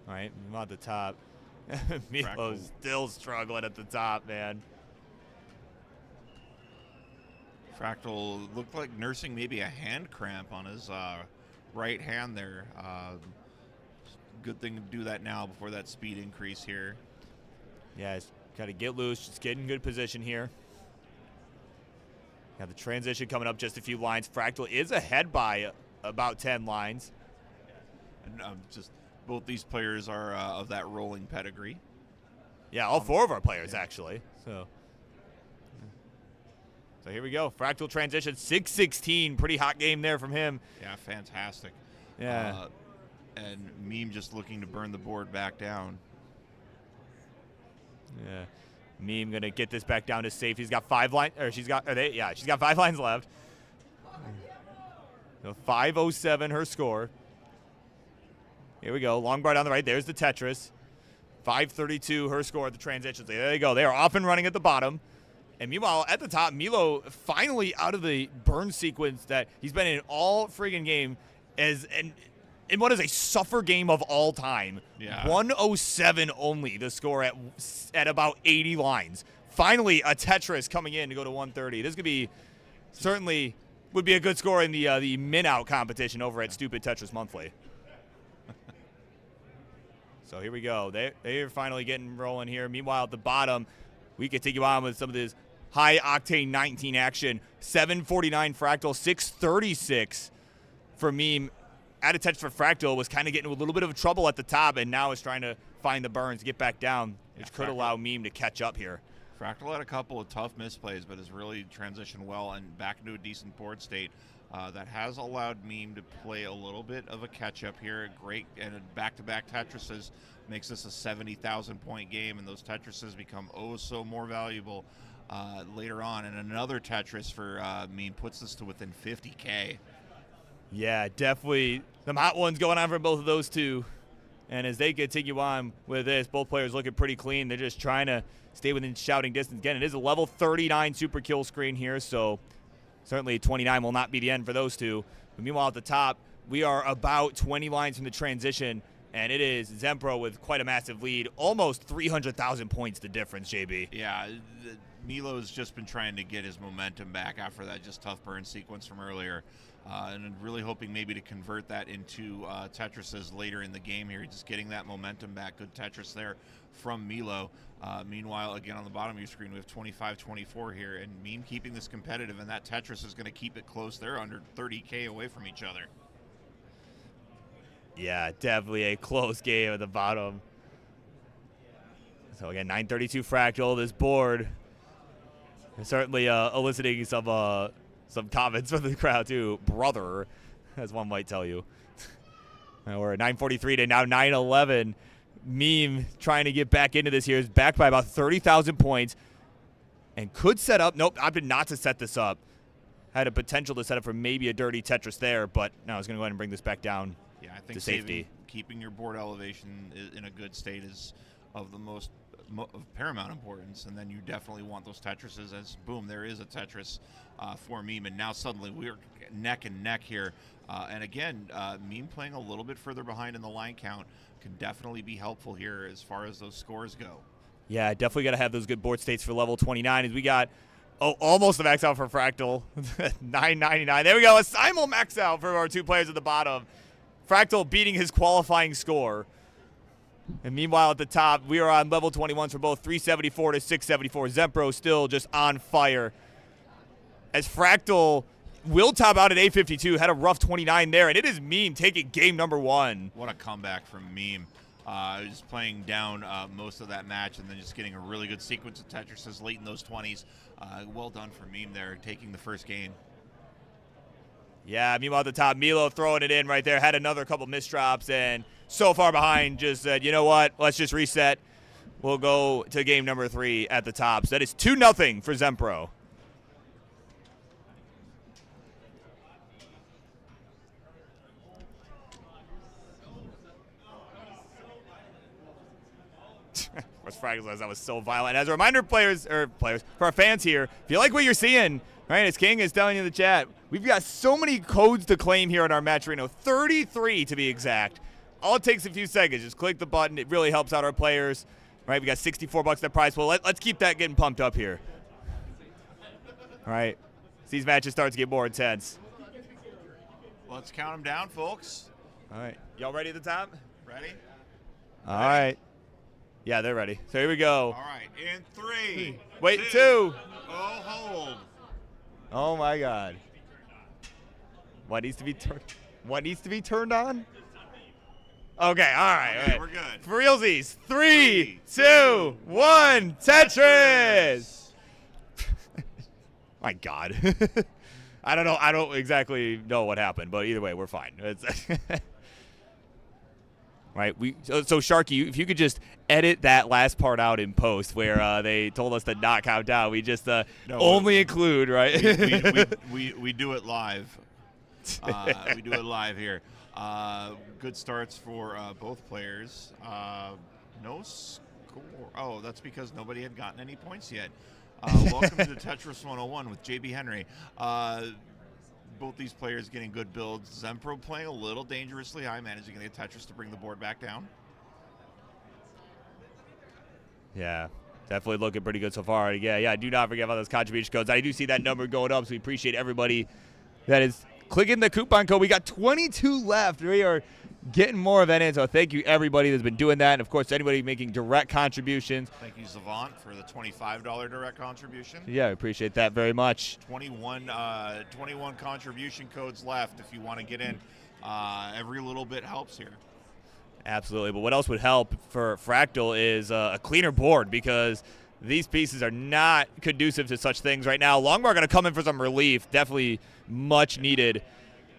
All right, move on the top. Milo's still struggling at the top, man. Fractal looked like nursing maybe a hand cramp on his right hand there. Good thing to do that now before that speed increase here. Yeah, he's got to get loose, just get in good position here. Got the transition coming up just a few lines. Fractal is ahead by about 10 lines. And just both these players are of that rolling pedigree. Yeah, all 4 of our players actually. So here we go. Fractal transition, 6-16. Pretty hot game there from him. Yeah, fantastic. Yeah. And Meme just looking to burn the board back down. Yeah. Meme gonna get this back down to safe. He's got 5 lines, or she's got 5 lines left. So 507 her score. Here we go. Long bar down the right. There's the Tetris. 532 her score at the transitions. There they go. They are off and running at the bottom. And meanwhile, at the top, Milo finally out of the burn sequence that he's been in all friggin' game in what is a suffer game of all time. Yeah. 107 only, the score at about 80 lines. Finally, a Tetris coming in to go to 130. This could be certainly would be a good score in the min-out competition over at Stupid Tetris Monthly. So here we go. They're finally getting rolling here. Meanwhile, at the bottom, we could take you on with some of this high-octane 19 action. 749 Fractal, 636 for Meme. Added touch for Fractal was kind of getting a little bit of trouble at the top, and now is trying to find the burns, get back down, which could allow Meme to catch up here. Fractal had a couple of tough misplays, but has really transitioned well and back into a decent board state. That has allowed Meme to play a little bit of a catch-up here. Great, and back-to-back Tetrises makes this a 70,000 point game, and those Tetrises become oh so more valuable later on. And another Tetris for Meme puts this to within 50K. Yeah, definitely some hot ones going on for both of those two. And as they continue on with this, both players looking pretty clean. They're just trying to stay within shouting distance. Again, it is a level 39 super kill screen here, so certainly 29 will not be the end for those two. But meanwhile, at the top, we are about 20 lines from the transition, And it is Zempro with quite a massive lead, almost 300,000 points the difference, JB. Yeah, Milo's just been trying to get his momentum back after that just tough burn sequence from earlier. And really hoping maybe to convert that into Tetrises later in the game here, just getting that momentum back. Good Tetris there from Milo. Meanwhile, again, on the bottom of your screen, we have 25-24 here, and Meme keeping this competitive, and that Tetris is going to keep it close. They're under 30K away from each other. Yeah, definitely a close game at the bottom. So again, 932 Fractal. This board is certainly eliciting some comments from the crowd too, brother, as one might tell you. We're at 943 to now 911. Meme trying to get back into this here is back by about 30,000 points and could set up. Nope, opted not to set this up. Had a potential to set up for maybe a dirty Tetris there, but no, I was going to go ahead and bring this back down. Yeah, I think to safety. Keeping your board elevation in a good state is of the most of paramount importance, and then you definitely want those Tetrises as, boom, there is a Tetris for Meme, and now suddenly we're neck and neck here. And again, Meme playing a little bit further behind in the line count can definitely be helpful here as far as those scores go. Yeah, definitely got to have those good board states for level 29 as we got almost a max out for Fractal. 999. There we go, a simul max out for our two players at the bottom. Fractal beating his qualifying score. And meanwhile, at the top, we are on level 21s for both 374 to 674. Zempro still just on fire. As Fractal will top out at 852, had a rough 29 there, and it is Meme taking game number 1. What a comeback from Meme. Just playing down most of that match and then just getting a really good sequence of Tetrises late in those 20s. Well done for Meme there, taking the first game. Yeah, meanwhile at the top, Milo throwing it in right there. Had another couple misdrops and so far behind just said, you know what, let's just reset. We'll go to game number 3 at the top. So that is 2-0 for Zempro. What's Fragile? That was so violent. As a reminder, players, for our fans here, if you like what you're seeing, right, as King is telling you in the chat, we've got so many codes to claim here on our matcherino, 33 to be exact. All it takes a few seconds. Just click the button. It really helps out our players. Right, we got $64 that prize pool. Let's keep that getting pumped up here. All right, as these matches start to get more intense. Let's count them down, folks. All right, y'all ready at the top? Ready? All right. Yeah, they're ready. So here we go. All right, in 3. Wait, 2. Oh, hold. Oh my God. What needs to be turned on? Okay, all right. Okay, we're good. For realsies. 3, 2, 1, Tetris. My God. I don't know. I don't exactly know what happened, but either way, we're fine. Right. So Sharky, if you could just edit that last part out in post where they told us to not count down. We just only include, right? we do it live. We do it live here. Good starts for both players. No score. Oh, that's because nobody had gotten any points yet. Welcome to Tetris 101 with JB Henry. Both these players getting good builds. Zempro playing a little dangerously high, managing to get Tetris to bring the board back down. Yeah, definitely looking pretty good so far. Yeah, do not forget about those contribution codes. I do see that number going up, so we appreciate everybody that is clicking the coupon code. We got 22 left. We are getting more of that in, so thank you everybody that's been doing that. And, of course, anybody making direct contributions. Thank you, Savant, for the $25 direct contribution. Yeah, I appreciate that very much. 21 contribution codes left if you want to get in. Every little bit helps here. Absolutely. But what else would help for Fractal is a cleaner board because these pieces are not conducive to such things right now. Longbar going to come in for some relief. Definitely much needed.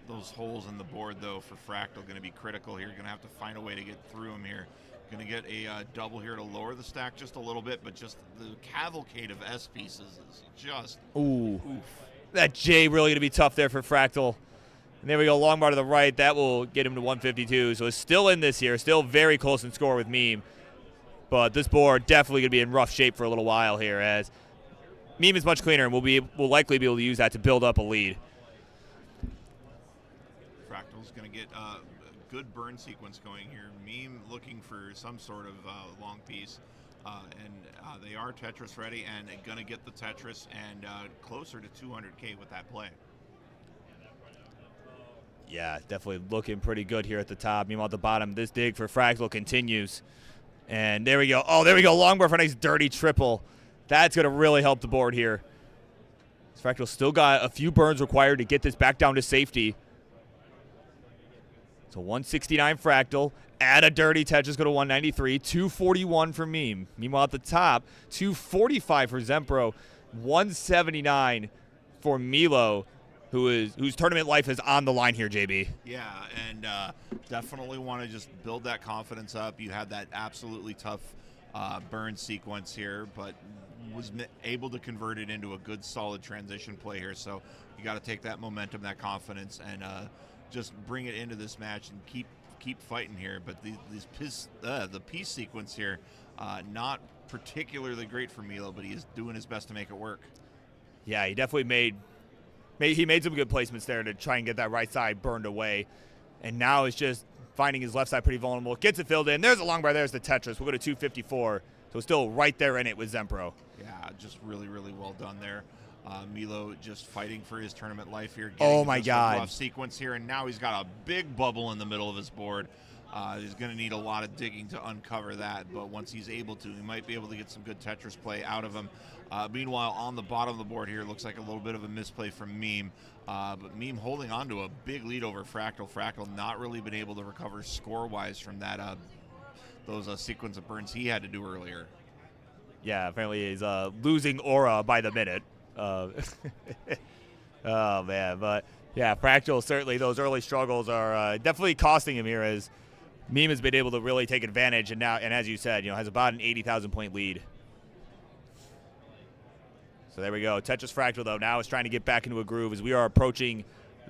Those holes in the board, though, for Fractal going to be critical here. You're going to have to find a way to get through them here. Going to get a double here to lower the stack just a little bit, but just the cavalcade of S pieces is just oof. That J really going to be tough there for Fractal. And there we go, Longbar to the right. That will get him to 152. So it's still in this here, still very close in score with Meme. But this board definitely going to be in rough shape for a little while here as Meme is much cleaner, and we'll likely be able to use that to build up a lead. Fractal's going to get good burn sequence going here. Meme looking for some sort of long piece. And they are Tetris ready and going to get the Tetris and closer to 200K with that play. Yeah, definitely looking pretty good here at the top. Meanwhile, at the bottom, this dig for Fractal continues. And there we go. Oh, there we go. Longbar for a nice dirty triple. That's going to really help the board here. Fractal still got a few burns required to get this back down to safety. So 169 Fractal. Add a dirty Tetris, go to 193. 241 for Meme. Meanwhile, at the top, 245 for Zempro. 179 for Milo, whose tournament life is on the line here, JB. Yeah, and definitely want to just build that confidence up. You had that absolutely tough burn sequence here, but was able to convert it into a good, solid transition play here. So you got to take that momentum, that confidence, and just bring it into this match and keep fighting here. But the piece sequence here, not particularly great for Milo, but he is doing his best to make it work. Yeah, he definitely made some good placements there to try and get that right side burned away. And now it's just finding his left side pretty vulnerable. Gets it filled in. There's a long bar. There's the Tetris. We'll go to 254. So still right there in it with Zempro. Yeah, just really, really well done there. Milo just fighting for his tournament life here. Oh, my God. Rough sequence here, and now he's got a big bubble in the middle of his board. He's going to need a lot of digging to uncover that, but once he's able to, he might be able to get some good Tetris play out of him. Meanwhile, on the bottom of the board here, looks like a little bit of a misplay from Meme, but Meme holding on to a big lead over Fractal. Fractal not really been able to recover score-wise from that those sequence of burns he had to do earlier. Yeah, apparently he's losing aura by the minute. Oh, man. But, yeah, Fractal, certainly those early struggles are definitely costing him here as Meme has been able to really take advantage and now, and as you said, has about an 80,000 point lead. So there we go. Tetris Fractal, though, now is trying to get back into a groove as we are approaching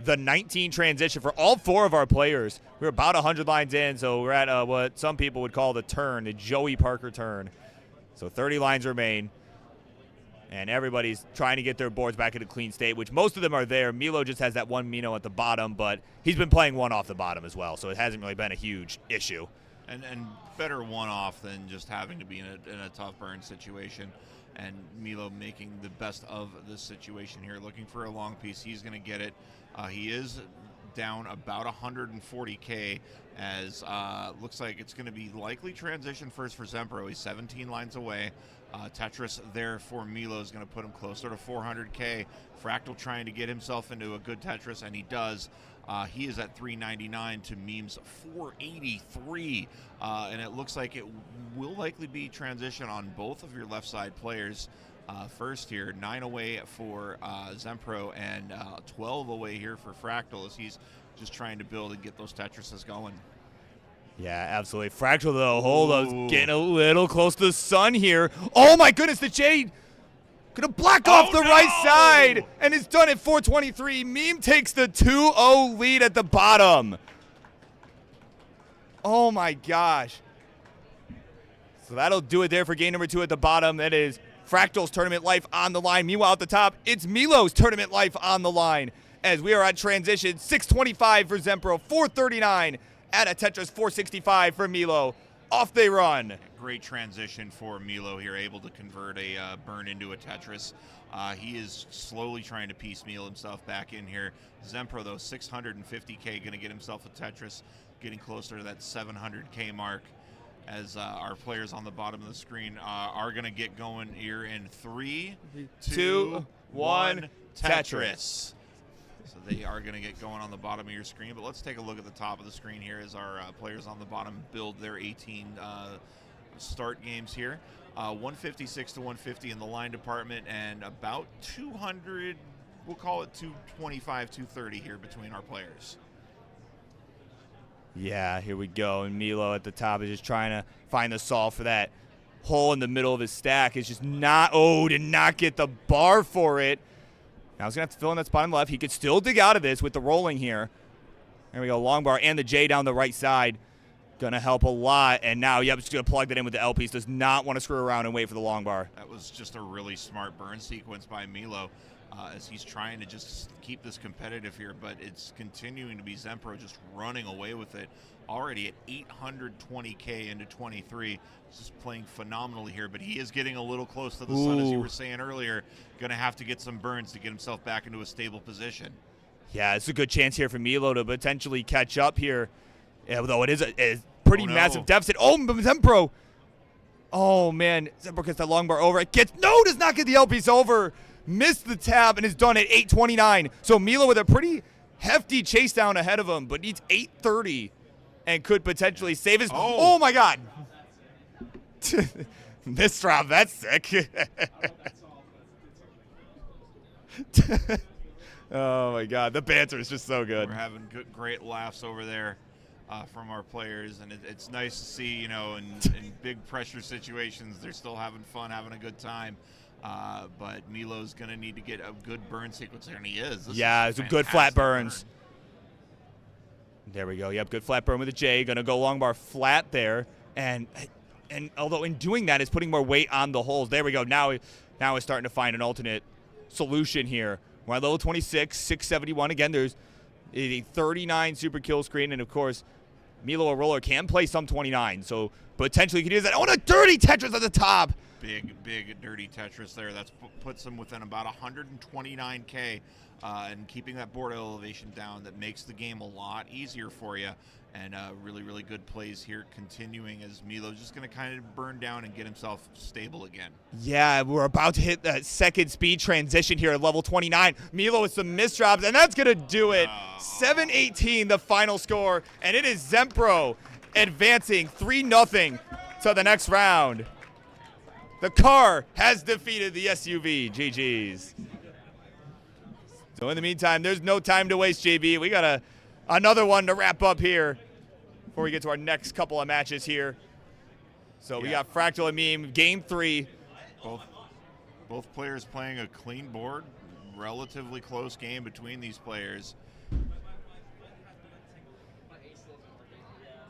the 19 transition for all four of our players. We're about 100 lines in, so we're at what some people would call the turn, the Joey Parker turn. So 30 lines remain, and everybody's trying to get their boards back in a clean state, which most of them are there. Milo just has that one Mino at the bottom, but he's been playing one off the bottom as well, so it hasn't really been a huge issue. And better one off than just having to be in a tough burn situation. And Milo making the best of this situation here, looking for a long piece. He's going to get it. He is down about 140K as looks like it's going to be likely transition first for Zempro. He's 17 lines away. Tetris there for Milo is going to put him closer to 400K. Fractal trying to get himself into a good Tetris, and he does. He is at 399 to Meme's 483, and it looks like it will likely be transition on both of your left side players. First here, 9 away for Zempro and 12 away here for Fractal as he's just trying to build and get those Tetrises going. Yeah, absolutely. Fractal, though, hold on, getting a little close to the sun here. Oh, my goodness, the Jade gonna block off the right side, and it's done at 423. Meme takes the 2-0 lead at the bottom. Oh, my gosh. So that'll do it there for game number 2 at the bottom. That is Fractal's tournament life on the line. Meanwhile, at the top, it's Milo's tournament life on the line as we are at transition. 625 for Zempro, 439 at a Tetris, 465 for Milo. Off they run. Great transition for Milo here, able to convert a burn into a Tetris. He is slowly trying to piecemeal himself back in here. Zempro, though, 650K, going to get himself a Tetris, getting closer to that 700K mark as our players on the bottom of the screen are going to get going here in 3, 2, 1, Tetris. So they are going to get going on the bottom of your screen. But let's take a look at the top of the screen here as our players on the bottom build their 18 start games here. 156 to 150 in the line department and about 200, we'll call it 225, 230 here between our players. Yeah, here we go. And Milo at the top is just trying to find the solve for that hole in the middle of his stack. It's just not, did not get the bar for it. Now he's going to have to fill in that spot on the left. He could still dig out of this with the rolling here. There we go, long bar and the J down the right side. Going to help a lot. And now, just going to plug that in with the L piece. Does not want to screw around and wait for the long bar. That was just a really smart burn sequence by Milo. as he's trying to just keep this competitive here, but it's continuing to be Zempro just running away with it. Already at 820K into 23, just playing phenomenally here, but he is getting a little close to the sun, as you were saying earlier. Going to have to get some burns to get himself back into a stable position. Yeah, it's a good chance here for Milo to potentially catch up here, although it is a pretty massive deficit. Oh, Zempro. Oh, man. Zempro gets that long bar over. It does not get the L piece over. Missed the tab and is done at 829. So Milo with a pretty hefty chase down ahead of him, but needs 830 and could potentially save his. Oh my God. Missed drop. That's sick. Oh my God. The banter is just so good. We're having great laughs over there from our players, and it's nice to see, you know, in big pressure situations, they're still having fun, having a good time. But Milo's going to need to get a good burn sequence there, and he is. It's a good flat burns. There we go. Yep, good flat burn with a J. Going to go long bar flat there. And although in doing that, is putting more weight on the holes. There we go. Now it's starting to find an alternate solution here. We're at level 26, 671. Again, there's a 39 super kill screen. And, of course, Milo a roller can play some 29. So potentially he could use that. Oh, and a dirty Tetris at the top. Big dirty Tetris there. That's puts him within about 129K, and keeping that board elevation down, that makes the game a lot easier for you. And really good plays here, continuing as Milo's just going to kind of burn down and get himself stable again. Yeah, we're about to hit that second speed transition here at level 29. Milo with some missed drops, and that's going to do it. 718 the final score, and it is Zempro advancing 3-0 to the next round. The car has defeated the SUV. GG's. So in the meantime, there's no time to waste, JB. We got another one to wrap up here before we get to our next couple of matches here. So we got Fractal and Meme, game 3. Both players playing a clean board. Relatively close game between these players.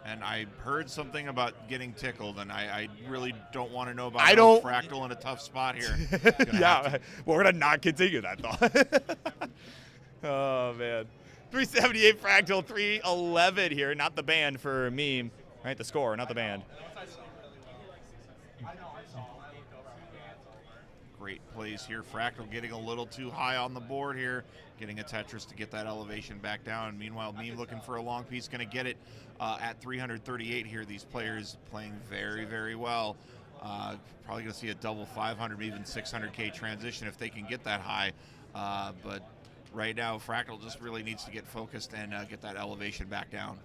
And I heard something about getting tickled, and I really don't want to know about Fractal in a tough spot here. We're going to not continue that thought. Oh, man. 378 Fractal, 311 here. Not the band for Meme. Right, the score, not the band. Great plays here. Fractal getting a little too high on the board here. Getting a Tetris to get that elevation back down. Meanwhile, Meme looking for a long piece. Going to get it at 338 here. These players playing very well. Probably going to see a double 500, maybe even 600K transition if they can get that high. But right now, Fractal just really needs to get focused and get that elevation back down.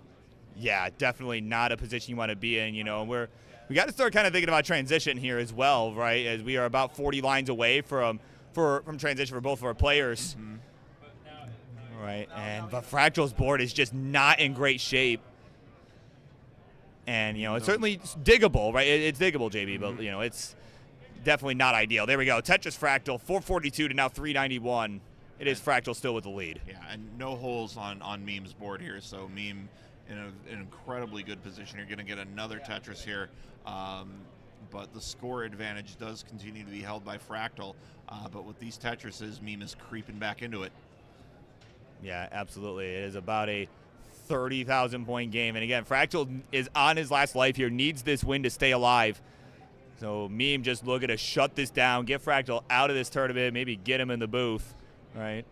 Yeah, definitely not a position you want to be in. You know, we got to start kind of thinking about transition here as well, right? As we are about 40 lines away from transition for both of our players. Mm-hmm. Right, but Fractal's board is just not in great shape. And, you know, it's certainly diggable, right? It's diggable, JB, but, you know, it's definitely not ideal. There we go. Tetris Fractal, 442 to now 391. It is Fractal still with the lead. Yeah, and no holes on Meme's board here, so Meme in an incredibly good position. You're going to get another Tetris here, but the score advantage does continue to be held by Fractal. But with these Tetrises, Meme is creeping back into it. Yeah, absolutely. It is about a 30,000 point game. And again, Fractal is on his last life here, needs this win to stay alive. So Meme just looking to shut this down, get Fractal out of this tournament, maybe get him in the booth, right?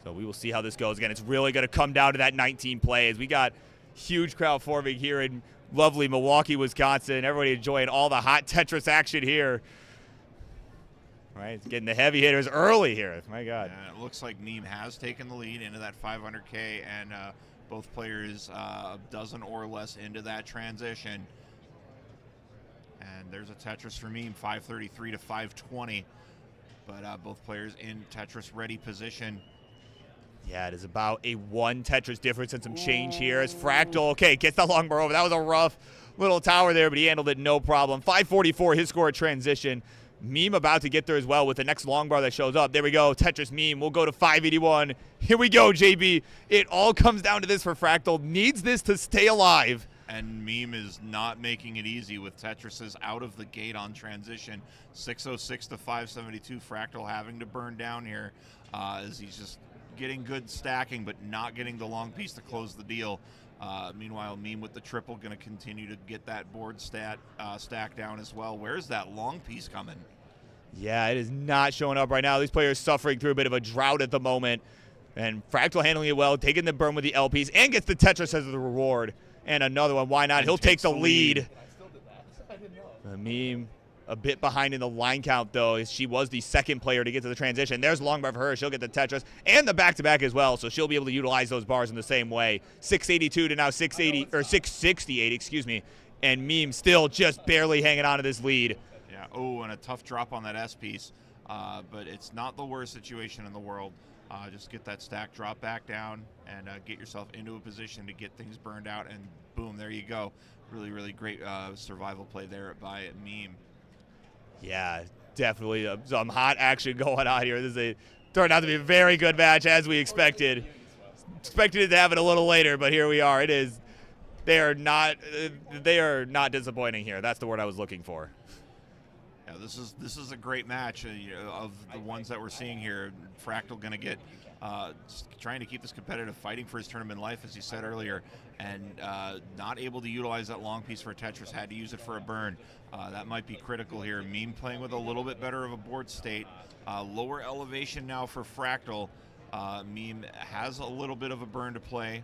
So we will see how this goes. Again, it's really going to come down to that 19 plays. We got huge crowd forming here in lovely Milwaukee, Wisconsin. Everybody enjoying all the hot Tetris action here. Right, it's getting the heavy hitters early here. My God. It looks like Meme has taken the lead into that 500K, and both players a dozen or less into that transition. And there's a Tetris for Meme, 533 to 520. But both players in Tetris-ready position. Yeah, it is about a 1 Tetris difference and some change here as Fractal, okay, gets the long bar over. That was a rough little tower there, but he handled it no problem. 544, his score at transition. Meme about to get there as well with the next long bar that shows up. There we go. Tetris Meme. We'll go to 581. Here we go, JB. It all comes down to this for Fractal. Needs this to stay alive. And Meme is not making it easy with Tetris's out of the gate on transition. 606 to 572. Fractal having to burn down here as he's just getting good stacking, but not getting the long piece to close the deal. Meanwhile, Meme with the triple going to continue to get that board stack down as well. Where's that long piece coming? Yeah, it is not showing up right now. These players suffering through a bit of a drought at the moment. And Fractal handling it well, taking the burn with the LPs, and gets the Tetris as the reward. And another one, why not? He'll take the lead. Meme a bit behind in the line count, though, as she was the second player to get to the transition. There's long bar for her. She'll get the Tetris and the back-to-back as well, so she'll be able to utilize those bars in the same way. 682 to now 680 or 668, excuse me. And Meme still just barely hanging on to this lead. Yeah. Oh, and a tough drop on that S piece, but it's not the worst situation in the world. Just get that stack, drop back down, and get yourself into a position to get things burned out, and boom, there you go. Really, really great survival play there by Meme. Yeah, definitely some hot action going on here. This turned out to be a very good match, as we expected. Expected it to happen a little later, but here we are. It is. They are not disappointing here. That's the word I was looking for. Yeah, this is a great match of the ones that we're seeing here. Fractal going to get trying to keep this competitive, fighting for his tournament life, as he said earlier, and not able to utilize that long piece for a Tetris. Had to use it for a burn. That might be critical here. Meme playing with a little bit better of a board state. Lower elevation now for Fractal. Meme has a little bit of a burn to play,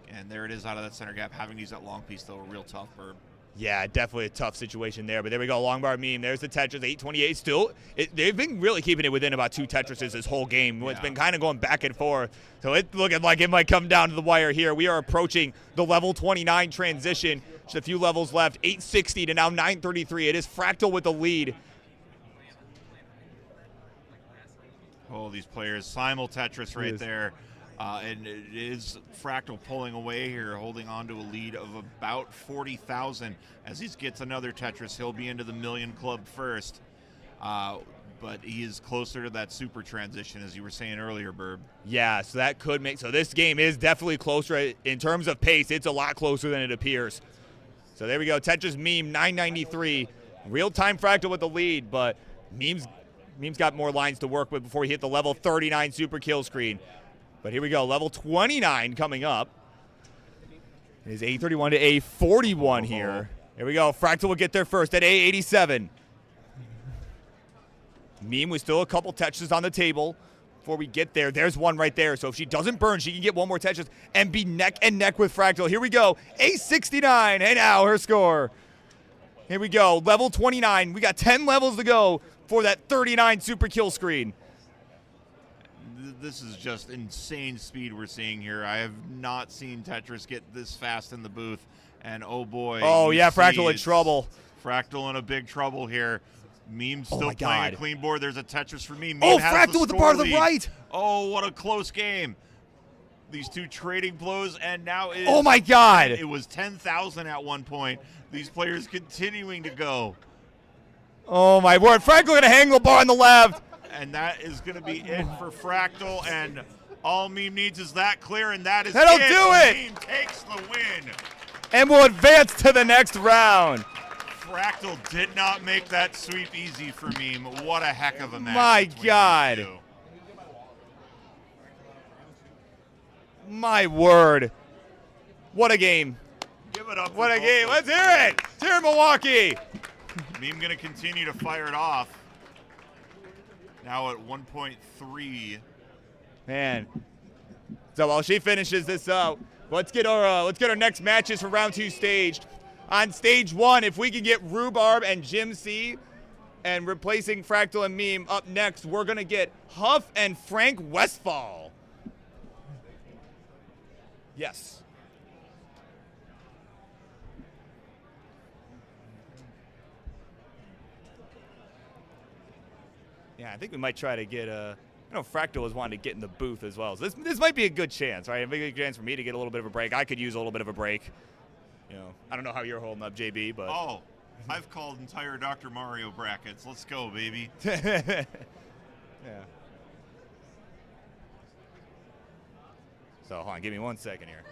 and there it is out of that center gap. Having to use that long piece, though, a real tough burn. Yeah, definitely a tough situation there. But there we go, long bar Meme. There's the Tetris, 828 still. They've been really keeping it within about 2 Tetrises this whole game. Yeah. It's been kind of going back and forth. So it's looking like it might come down to the wire here. We are approaching the level 29 transition. Just a few levels left, 860 to now 933. It is Fractal with the lead. Oh, these players, simul Tetris right there. And it is Fractal pulling away here, holding on to a lead of about 40,000. As he gets another Tetris, he'll be into the million club first. But he is closer to that super transition, as you were saying earlier, Burb. Yeah, so that could make – so this game is definitely closer. In terms of pace, it's a lot closer than it appears. So there we go, Tetris Meme, 993. Real-time Fractal with the lead, but Meme's got more lines to work with before he hit the level 39 super kill screen. But here we go, level 29 coming up. It is A31 to A41 here. Here we go, Fractal will get there first at A87. Meme with still a couple Tetris on the table before we get there. There's one right there, so if she doesn't burn, she can get one more Tetris and be neck and neck with Fractal. Here we go, A69, and now her score. Here we go, level 29. We got 10 levels to go for that 39 super kill screen. This is just insane speed we're seeing here. I have not seen Tetris get this fast in the booth. And oh boy. Oh yeah, Fractal in trouble. Fractal in a big trouble here. Meme still playing a clean board. There's a Tetris for me. Meme oh, has Fractal with the bar to the right. Oh, what a close game. These two trading blows, and now it is, oh my God. It was 10,000 at one point. These players continuing to go. Oh my word. Fractal gonna hang the bar on the left. And that is going to be it for Fractal, and all Meme needs is that clear, and that is That'll it. do it. Meme takes the win. And will advance to the next round. Fractal did not make that sweep easy for Meme. What a heck of a match. My God. My word. What a game. Give it up. What a game. Let's hear it. Let's hear it, Milwaukee. Meme going to continue to fire it off. Now at 1.3. Man. So while she finishes this out, let's get our next matches for round 2 staged. On stage 1, if we can get Rhubarb and Jim C, and replacing Fractal and Meme up next, we're gonna get Huff and Frank Westfall. Yes. Yeah, I think we might try to get I know Fractal was wanting to get in the booth as well. So this might be a good chance, right? A big chance for me to get a little bit of a break. I could use a little bit of a break. You know, I don't know how you're holding up, JB, but oh, I've called entire Dr. Mario brackets. Let's go, baby. Yeah. So hold on, give me 1 second here.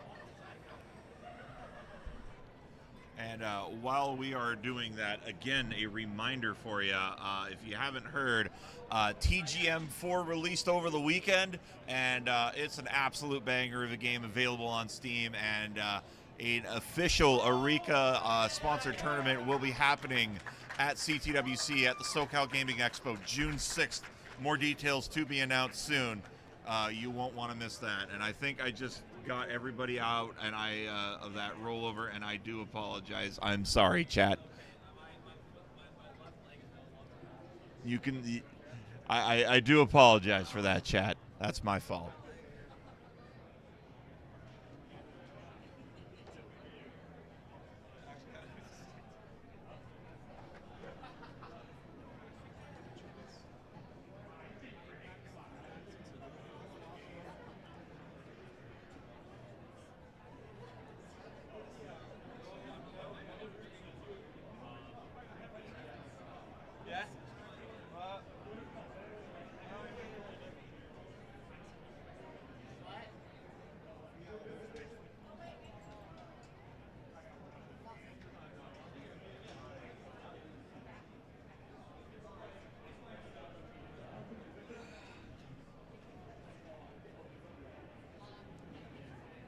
And while we are doing that, again, a reminder for you, if you haven't heard, TGM4 released over the weekend, and it's an absolute banger of a game available on Steam, and an official Eureka sponsored tournament will be happening at CTWC at the SoCal Gaming Expo June 6th. More details to be announced soon. You won't want to miss that. And I think I just got everybody out and of that rollover, and I do apologize. I'm sorry, chat. You can, I do apologize for that, chat. That's my fault.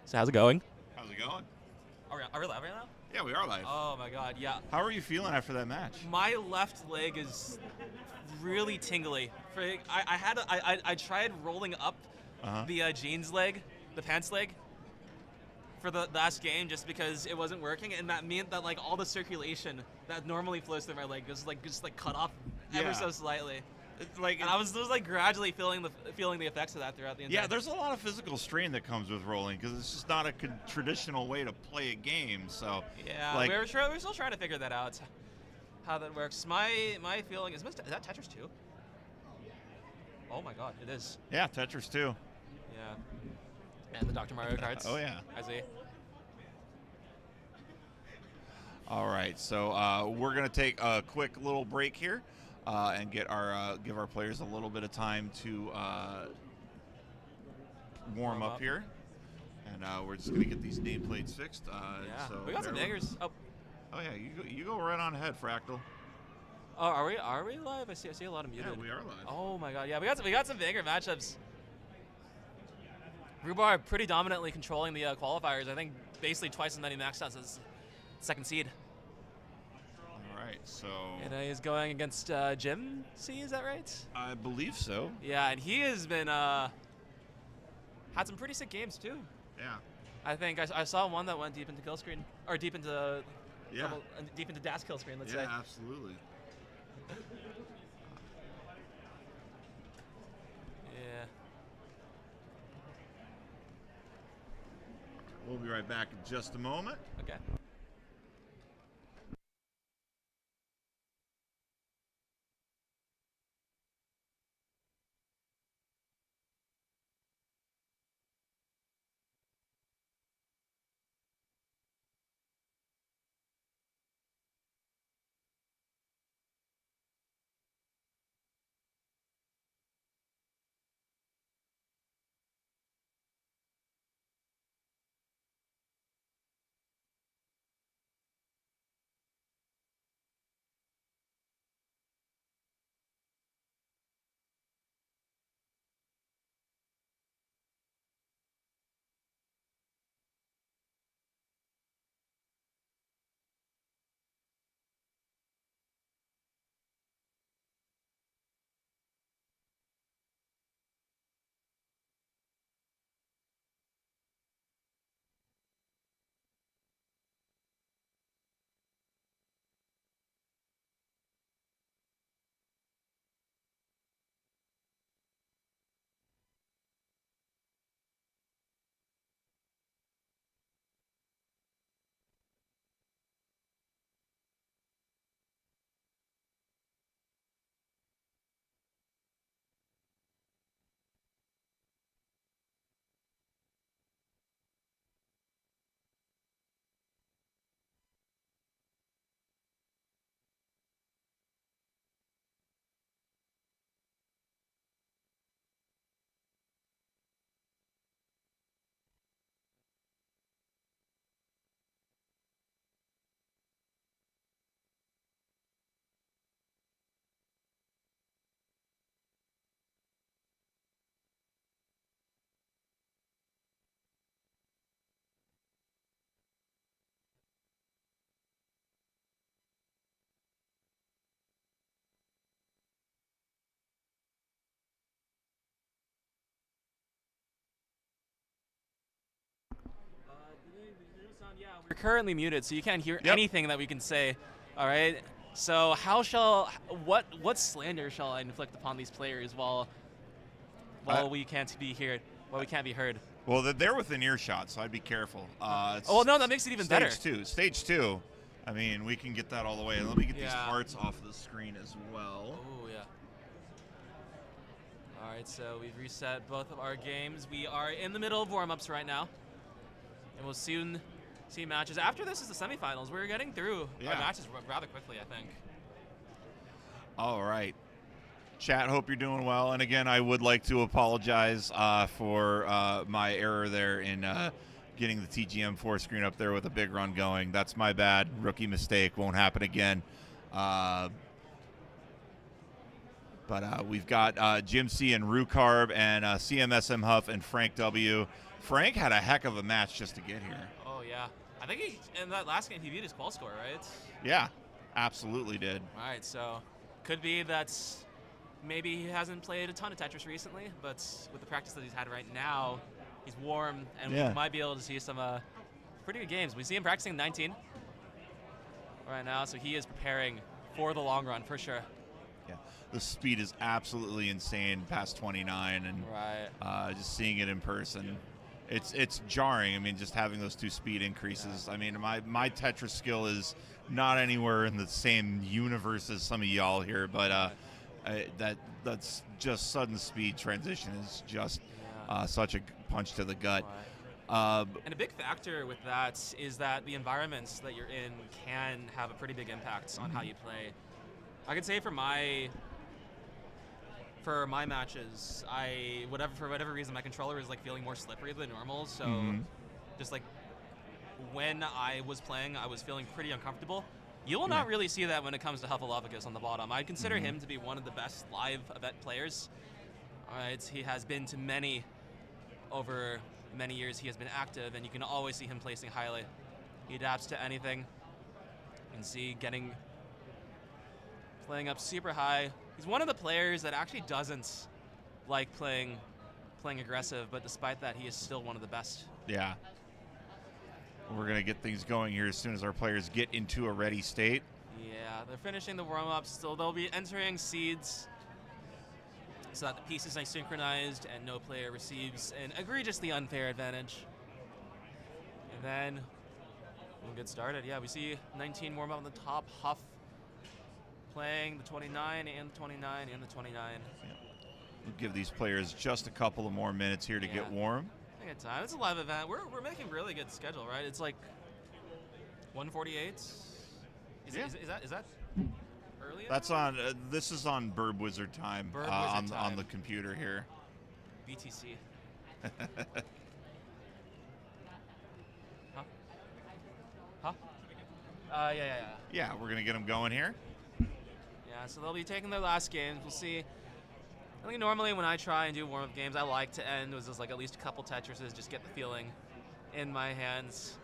So how's it going? How's it going? Are we live right now? Yeah, we are live. Oh my god, yeah. How are you feeling after that match? My left leg is really tingly. I tried rolling up the jeans leg, the pants leg, for the last game just because it wasn't working, and that meant that like all the circulation that normally flows through my leg was just cut off ever so slightly. Like, and I was like gradually feeling the effects of that throughout the entire. Yeah, there's a lot of physical strain that comes with rolling because it's just not a traditional way to play a game. So yeah, like, we're still trying to figure that out, how that works. My feeling is that Tetris 2? Oh my god, it is. Yeah, Tetris 2. Yeah, and the Dr. Mario cards. Oh yeah, I see. All right, so we're gonna take a quick little break here. And give our players a little bit of time to warm up here, and we're just gonna get these nameplates fixed. Yeah, so we got some bangers. Oh yeah, you go right on ahead, Fractal. Oh, are we live? I see a lot of muted. Yeah, we are live. Oh my god, yeah, we got some banger matchups. Rhubarb pretty dominantly controlling the qualifiers. I think basically twice as many max outs as second seed. Right, so and he's going against Jim C, is that right? I believe so. Yeah, and he has been had some pretty sick games too. Yeah, I think I saw one that went deep into kill screen, or deep into deep into dash kill screen. Let's say. Yeah, absolutely. Yeah. We'll be right back in just a moment. Okay. You're currently muted, so you can't hear Yep. anything that we can say. All right. So what slander shall I inflict upon these players while we can't be heard? Well, they're within earshot, so I'd be careful. Oh no, that makes it even better. Stage two. I mean, we can get that all the way. Let me get these Yeah. hearts off the screen as well. Oh yeah. All right, so we've reset both of our games. We are in the middle of warm-ups right now, and we'll soon see matches. After this is the semifinals. We're getting through our matches rather quickly, I think. All right. Chat, hope you're doing well. And again, I would like to apologize for my error there in getting the TGM4 screen up there with a big run going. That's my bad. Rookie mistake. Won't happen again. But we've got Jim C and Rucarb and CMSM Huff and Frank W. Frank had a heck of a match just to get here. Oh, yeah. I think in that last game, he beat his qual score, right? Yeah, absolutely did. All right, so could be that maybe he hasn't played a ton of Tetris recently, but with the practice that he's had right now, he's warm, and we might be able to see some pretty good games. We see him practicing 19 right now, so he is preparing for the long run for sure. Yeah, the speed is absolutely insane past 29, and just seeing it in person, it's jarring. I mean, just having those two speed increases. I mean, my Tetris skill is not anywhere in the same universe as some of y'all here, but that's just sudden speed transition is just such a punch to the gut. And a big factor with that is that the environments that you're in can have a pretty big impact on how you play. I can say for my matches, for whatever reason, my controller is like feeling more slippery than normal. So just like when I was playing, I was feeling pretty uncomfortable. You will not really see that when it comes to Hufflepuffus on the bottom. I consider him to be one of the best live event players. All right, he has been to many over many years. He has been active, and you can always see him placing highly. He adapts to anything. You can see playing up super high. He's one of the players that actually doesn't like playing aggressive, but despite that, he is still one of the best. Yeah. We're going to get things going here as soon as our players get into a ready state. Yeah, they're finishing the warm-ups, so they'll be entering seeds so that the pieces are synchronized and no player receives an egregiously unfair advantage. And then we'll get started. Yeah, we see 19 warm-up on the top. Huff playing the 29 and the 29 and the 29. Yeah. We'll give these players just a couple of more minutes here to get warm. Good time. It's a live event. We're making really good schedule, right? It's like 1:48. Is that early? That's on. This is on Burb Wizard time. Burb Wizard time. On the computer here. BTC. Huh? Yeah. Yeah, we're gonna get them going here. Yeah, so they'll be taking their last games. We'll see. I think normally when I try and do warm-up games, I like to end with just like at least a couple Tetrises, just get the feeling in my hands.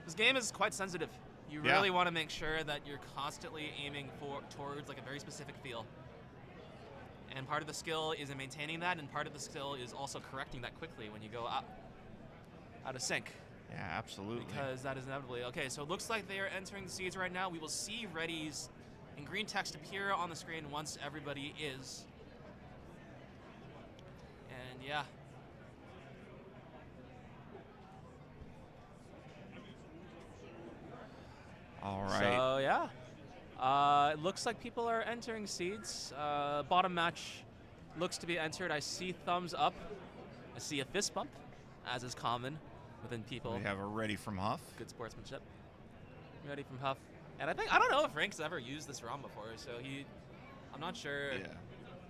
This game is quite sensitive. You really want to make sure that you're constantly aiming towards like a very specific feel. And part of the skill is in maintaining that, and part of the skill is also correcting that quickly when you go out of sync. Yeah, absolutely. Because that is inevitably. Okay, so it looks like they are entering the seeds right now. We will see readies in green text appear on the screen once everybody is. And yeah. All right. So yeah. It looks like people are entering seeds. Bottom match looks to be entered. I see thumbs up. I see a fist bump, as is common within people. We have a ready from Huff. Good sportsmanship. Ready from Huff. And I don't know if Frank's ever used this ROM before, so I'm not sure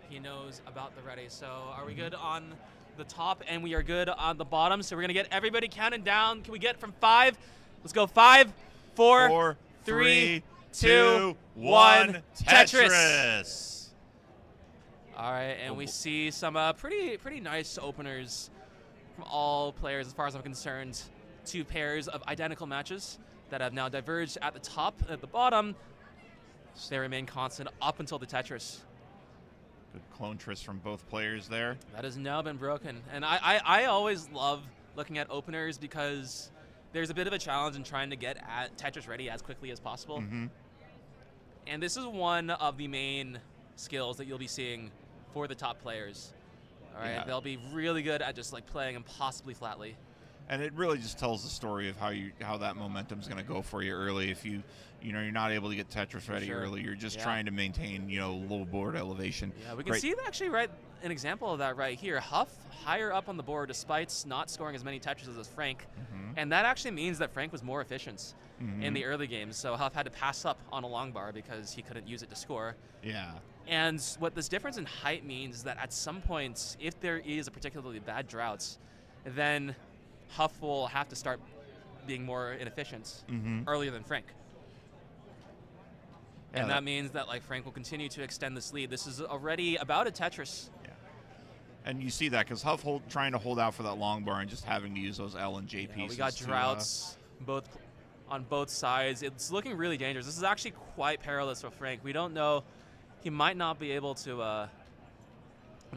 he knows about the ready. So are we good on the top, and we are good on the bottom? So we're gonna get everybody counting down. Can we get from 5? Let's go 5, 4, 3, 2, 1. Tetris. All right, and we see some pretty nice openers from all players, as far as I'm concerned. 2 pairs of identical matches that have now diverged at the top and at the bottom. So they remain constant up until the Tetris. Good clone tris from both players there. That has now been broken. And I always love looking at openers because there's a bit of a challenge in trying to get at Tetris ready as quickly as possible. Mm-hmm. And this is one of the main skills that you'll be seeing for the top players. All right, Yeah. they'll be really good at just like playing impossibly flatly. And it really just tells the story of how that momentum's going to go for you early. If you're not able to get Tetris ready sure. early, you're just Yeah. trying to maintain low board elevation. Yeah, we can Right. see actually an example of that right here. Huff higher up on the board despite not scoring as many Tetrises as Frank, and that actually means that Frank was more efficient in the early games. So Huff had to pass up on a long bar because he couldn't use it to score. Yeah. And what this difference in height means is that at some point, if there is a particularly bad drought, then Huff will have to start being more inefficient earlier than Frank. Yeah, And that means that like Frank will continue to extend this lead. This is already about a Tetris. Yeah. And you see that because Huff trying to hold out for that long bar and just having to use those L and J pieces. We got droughts on both sides. It's looking really dangerous. This is actually quite perilous for Frank. We don't know. He might not be able to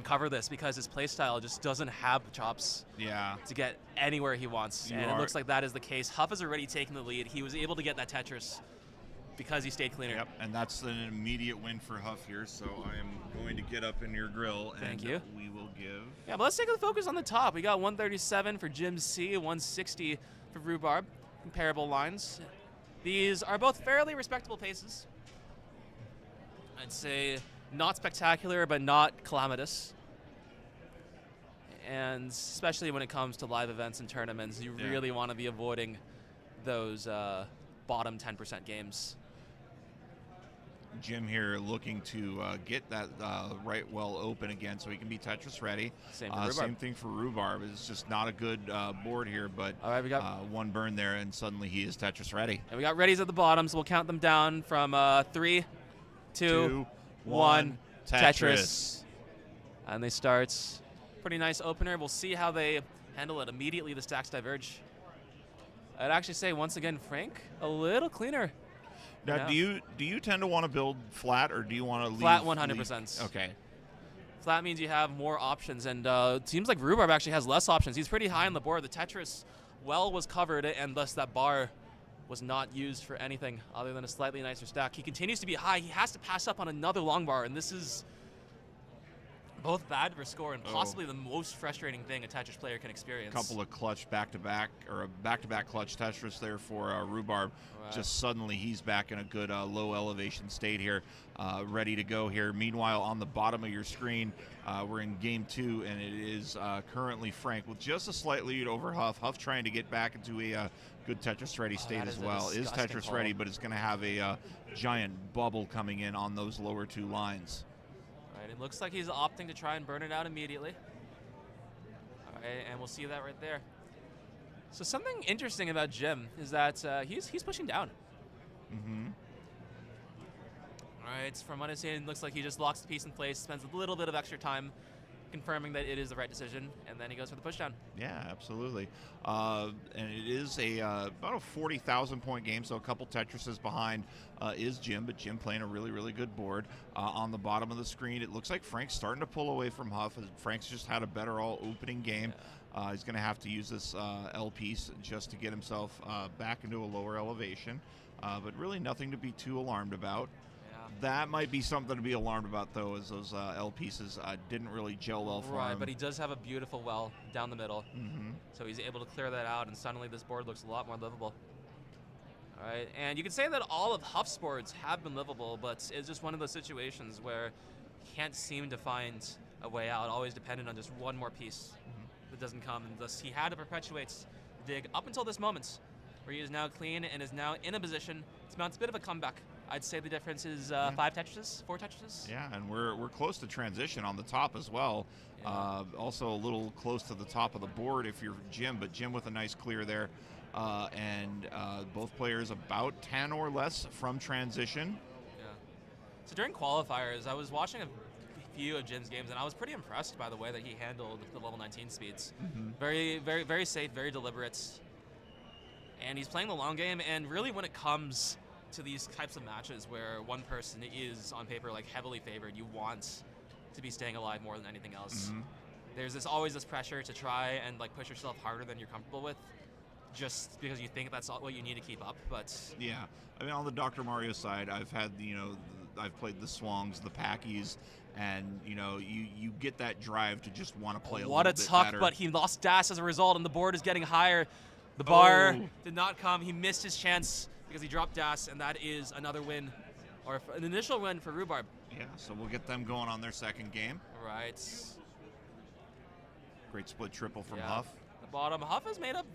cover this because his playstyle just doesn't have the chops to get anywhere he wants. And it looks like that is the case. Huff has already taken the lead. He was able to get that Tetris because he stayed cleaner. Yep, and that's an immediate win for Huff here. So I am going to get up in your grill. Thank and you. We will give. Yeah, but let's take a focus on the top. We got 137 for Jim C, 160 for Rhubarb. Comparable lines. These are both fairly respectable paces. I'd say not spectacular, but not calamitous. And especially when it comes to live events and tournaments, you really want to be avoiding those bottom 10% games. Jim here looking to get that right well open again so he can be Tetris ready. Same for Rhubarb. Same thing for Rhubarb. It's just not a good board here, but All right, we got one burn there, and suddenly he is Tetris ready. And we got readies at the bottom, so we'll count them down from 3, 2, 1, Tetris. And they start. Pretty nice opener. We'll see how they handle it. Immediately the stacks diverge. I'd actually say, once again, Frank, a little cleaner. Now, do you tend to want to build flat, or do you want to leave? Flat 100%. Okay. Flat means you have more options, and it seems like Rhubarb actually has less options. He's pretty high on the board. The Tetris well was covered, and thus that bar was not used for anything other than a slightly nicer stack. He continues to be high. He has to pass up on another long bar, and this is both bad for score and possibly the most frustrating thing a Tetris player can experience. Couple of clutch back-to-back, or a back-to-back clutch Tetris there for Rhubarb. Right. Just suddenly he's back in a good low elevation state here, ready to go here. Meanwhile, on the bottom of your screen, we're in game 2, and it is currently Frank with just a slight lead over Huff. Huff trying to get back into a good Tetris ready state as well. Is Tetris ready, but it's going to have a giant bubble coming in on those lower two lines. Right, it looks like he's opting to try and burn it out immediately. All right, and we'll see that right there. So something interesting about Jim is that he's pushing down. All right, from what I'm seeing, it looks like he just locks the piece in place, spends a little bit of extra time confirming that it is the right decision, and then he goes for the pushdown. Yeah, absolutely. And it is about a 40,000 point game, so a couple Tetrises behind is Jim, but Jim playing a really, really good board. On the bottom of the screen, it looks like Frank's starting to pull away from Huff. Frank's just had a better all opening game. He's going to have to use this L piece just to get himself back into a lower elevation, but really nothing to be too alarmed about. That might be something to be alarmed about, though, as those L pieces didn't really gel well for him. Right, but he does have a beautiful well down the middle, so he's able to clear that out, and suddenly this board looks a lot more livable. All right, and you could say that all of Huff's boards have been livable, but it's just one of those situations where he can't seem to find a way out, always dependent on just one more piece that doesn't come, and thus he had to perpetuate the dig up until this moment, where he is now clean and is now in a position to mount a bit of a comeback. I'd say the difference is 5 Tetrises, 4 Tetrises. Yeah, and we're close to transition on the top as well. Yeah. Also a little close to the top of the board if you're Jim, but Jim with a nice clear there. And both players about 10 or less from transition. Yeah. So during qualifiers, I was watching a few of Jim's games, and I was pretty impressed by the way that he handled the level 19 speeds. Very, very, very safe, very deliberate. And he's playing the long game, and really when it comes to these types of matches where one person is on paper like heavily favored, you want to be staying alive more than anything else. There's always this pressure to try and like push yourself harder than you're comfortable with. just because you think that's what you need to keep up. But Yeah, I mean, on the Dr. Mario side, I've had, I've played the Swongs, the Packies, and, you get that drive to just want to play a what little a bit tuck, better. but he lost dash as a result, and the board is getting higher. The bar Oh. did not come. He missed his chance because he dropped dash, and that is another win, or an initial win for Rhubarb. Yeah, so we'll get them going on their second game. Right. Great split triple from Yeah. Huff. The bottom. Huff has made up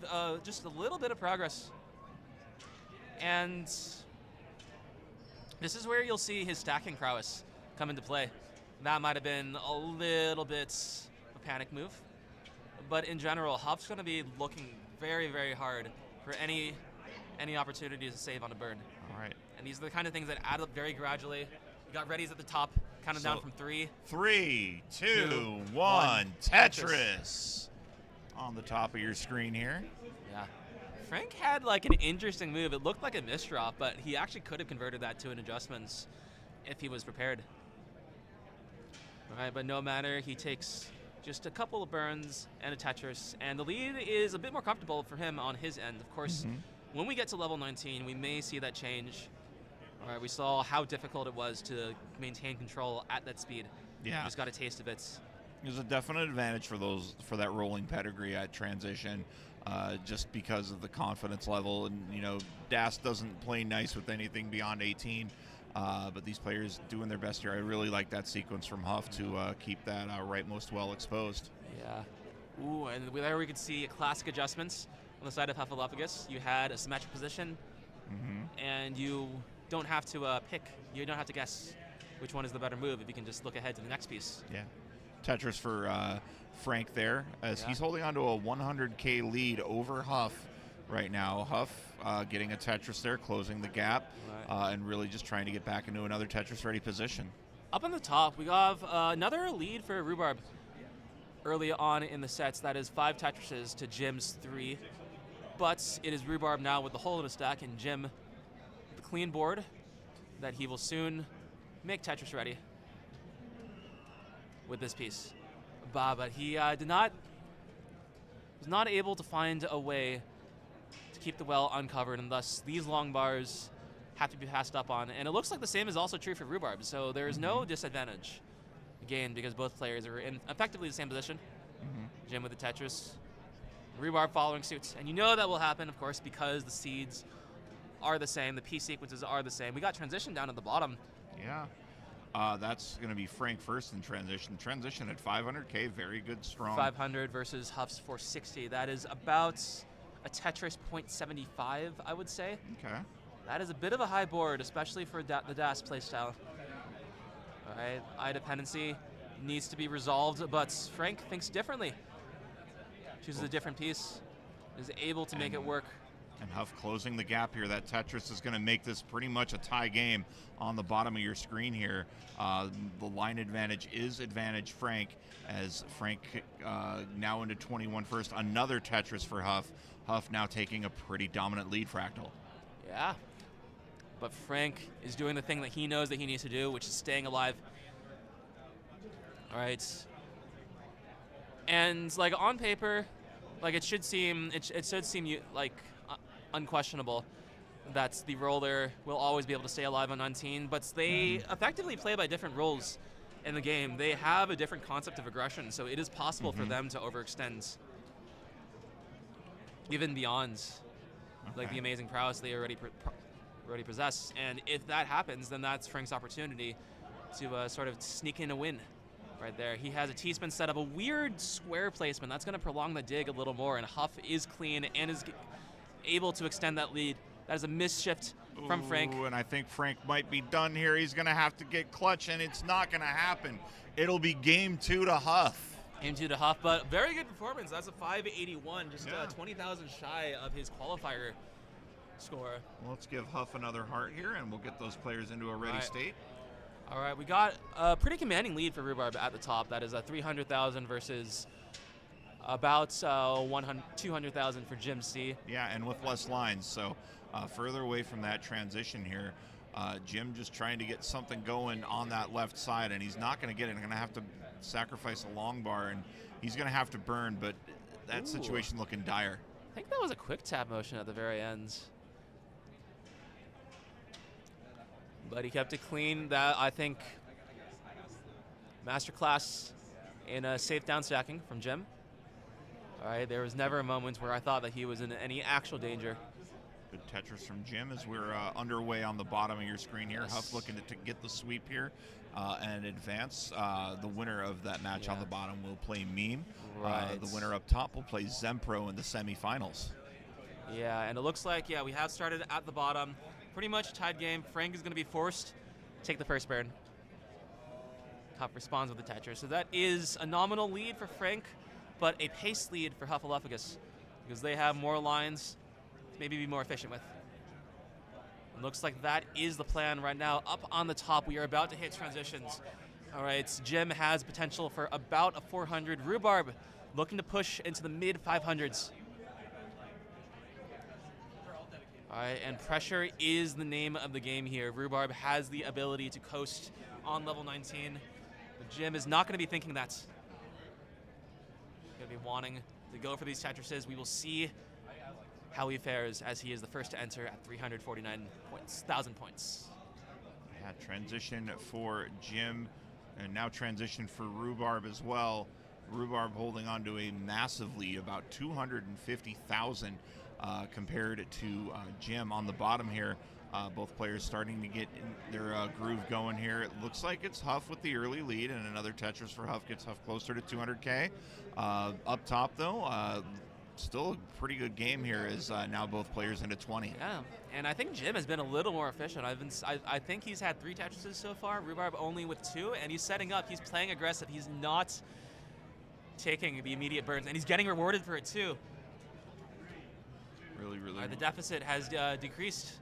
just a little bit of progress. And this is where you'll see his stacking prowess come into play. That might have been a little bit a panic move. But in general, Huff's going to be looking very, very hard for any opportunity to save on a burn. All right. And these are the kind of things that add up very gradually. You got readies at the top, counting down from 3. 3, 2, 1. one. Tetris. On the top of your screen here. Yeah. Frank had like an interesting move. It looked like a misdrop, but he actually could have converted that to an adjustments if he was prepared. All right, but no matter, he takes just a couple of burns and a Tetris, and the lead is a bit more comfortable for him on his end. Of course, when we get to level 19, we may see that change. All right, we saw how difficult it was to maintain control at that speed. Yeah. We just got a taste of it. There's a definite advantage for that rolling pedigree at transition, just because of the confidence level. And Das doesn't play nice with anything beyond 18, but these players doing their best here. I really like that sequence from Huff to keep that rightmost well exposed. Yeah. Ooh, and there we could see classic adjustments on the side of Hufflepuffus. You had a symmetric position, and you don't have to pick. You don't have to guess which one is the better move if you can just look ahead to the next piece. Yeah. Tetris for Frank there, as he's holding on to a 100K lead over Huff right now. Huff getting a Tetris there, closing the gap, and really just trying to get back into another Tetris-ready position. Up on the top, we have another lead for Rhubarb early on in the sets. That is 5 Tetrises to Jim's 3. But it is Rhubarb now with the hole in the stack, and Jim the clean board that he will soon make Tetris ready with this piece. But he was not able to find a way to keep the well uncovered, and thus these long bars have to be passed up on. And it looks like the same is also true for Rhubarb, so there is no disadvantage gained because both players are in effectively the same position. Jim with the Tetris, Rhubarb following suit. And you know that will happen, of course, because the seeds are the same, the piece sequences are the same. We got transition down at the bottom. Yeah. That's going to be Frank first in transition. Transition at 500K, very good, strong. 500 versus Huff's 460. That is about a Tetris 0.75, I would say. Okay. That is a bit of a high board, especially for the DAS playstyle. All right, eye dependency needs to be resolved, but Frank thinks differently. Chooses a different piece, is able to make it work. And Huff closing the gap here. That Tetris is going to make this pretty much a tie game on the bottom of your screen here. The line advantage is advantage Frank, as Frank now into 21 first. Another Tetris for Huff. Huff now taking a pretty dominant lead, Fractal. Yeah. But Frank is doing the thing that he knows that he needs to do, which is staying alive. All right. And like on paper, like it should seem unquestionable that the roller will always be able to stay alive on 19, but they effectively play by different rules in the game. They have a different concept of aggression, so it is possible for them to overextend even beyond like the amazing prowess they already possess. And if that happens, then that's Frank's opportunity to sort of sneak in a win right there. He has a T-spin set up, a weird square placement. That's going to prolong the dig a little more, and Huff is clean and is able to extend that lead. That is a misshift from Frank. And I think Frank might be done here. He's going to have to get clutch, and it's not going to happen. It'll be game 2 to Huff. Game 2 to Huff, but very good performance. That's a 581, just 20,000 shy of his qualifier score. Well, let's give Huff another heart here, and we'll get those players into a ready state. All right, we got a pretty commanding lead for Rhubarb at the top. That is a 300,000 versus about 200,000 for Jim C. Yeah, and with less lines, so further away from that transition here. Jim just trying to get something going on that left side, and he's not going to get it. He's going to have to sacrifice a long bar, and he's going to have to burn, but that situation looking dire. think that was a quick tap motion at the very end. But he kept it clean. That, I think, masterclass in safe down stacking from Jim. All right, there was never a moment where I thought that he was in any actual danger. Good Tetris from Jim as we're underway on the bottom of your screen here. Yes. Huff looking to get the sweep here and advance. The winner of that match on the bottom will play Meme. Right. The winner up top will play Zempro in the semifinals. Yeah, and it looks like, we have started at the bottom. Pretty much a tied game. Frank is going to be forced to take the first burn. Huff responds with the Tetris. So that is a nominal lead for Frank, but a pace lead for Huffaluffagus because they have more lines to maybe be more efficient with. It looks like that is the plan right now. Up on the top, we are about to hit transitions. All right, Jim has potential for about a 400. Rhubarb looking to push into the mid 500s. All right, and pressure is the name of the game here. Rhubarb has the ability to coast on level 19. But Jim is not going to be thinking that. He's going to be wanting to go for these Tetrises. We will see how he fares as he is the first to enter at 349,000 points. Yeah, transition for Jim, and now transition for Rhubarb as well. Rhubarb holding on to a massive lead, about 250,000 compared to Jim on the bottom here. Both players starting to get their groove going here. It looks like it's Huff with the early lead, and another Tetris for Huff gets Huff closer to 200K. Up top, though, still a pretty good game here as now both players into 20. Yeah, and I think Jim has been a little more efficient. I think he's had 3 Tetrises so far, Rhubarb only with 2, and he's setting up. He's playing aggressive. He's not taking the immediate burns, and he's getting rewarded for it, too. Really. The deficit has decreased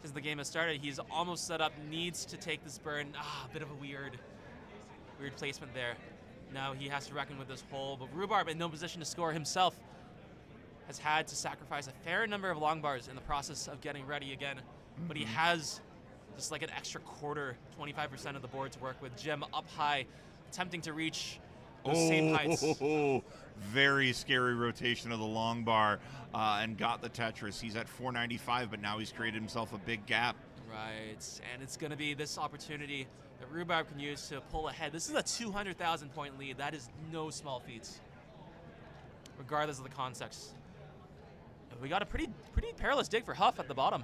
since the game has started. He's almost set up, needs to take this burn. A bit of a weird placement there. Now he has to reckon with this hole, but Rhubarb in no position to score himself has had to sacrifice a fair number of long bars in the process of getting ready again. But he has just like an extra quarter, 25% of the board to work with. Jim up high, attempting to reach those same heights. Very scary rotation of the long bar and got the Tetris. He's at 495, but now he's created himself a big gap. Right, and it's going to be this opportunity that Rhubarb can use to pull ahead. This is a 200,000 point lead. That is no small feat, regardless of the context. We got a pretty perilous dig for Huff at the bottom.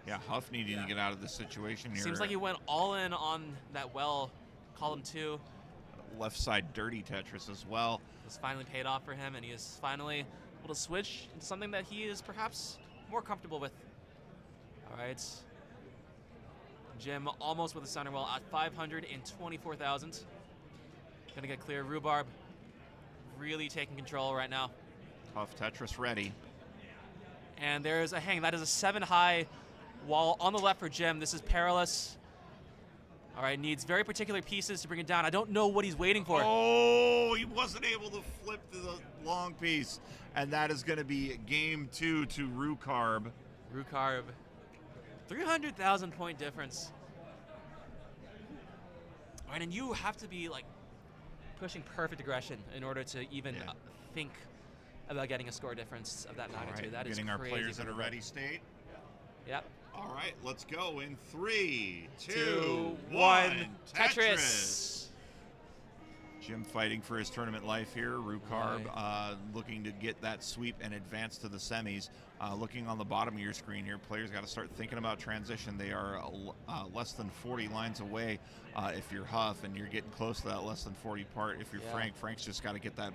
Yeah, Huff needing to get out of this situation here. Seems like he went all in on that well, column 2. Left side dirty Tetris as well. It's finally paid off for him, and he is finally able to switch into something that he is perhaps more comfortable with. All right. Jim almost with the center well at 524,000. Gonna get clear. Rhubarb really taking control right now. Huff Tetris ready. And there's a hang. That is a 7 high wall on the left for Jim. This is perilous. All right, needs very particular pieces to bring it down. I don't know what he's waiting for. Oh, he wasn't able to flip to the long piece. And that is going to be game 2 to Rhubarb. Rhubarb, 300,000 point difference. All right, and you have to be like pushing perfect aggression in order to even think about getting a score difference of that magnitude. Right, that is getting crazy. Our players in a ready state. Yep. All right, let's go in 3, 2, 2, 1. 1. Tetris. Jim fighting for his tournament life here. Rhubarb looking to get that sweep and advance to the semis. Looking on the bottom of your screen here, players got to start thinking about transition. They are less than 40 lines away if you're Huff, and you're getting close to that less than 40 part. If you're Frank, Frank's just got to get that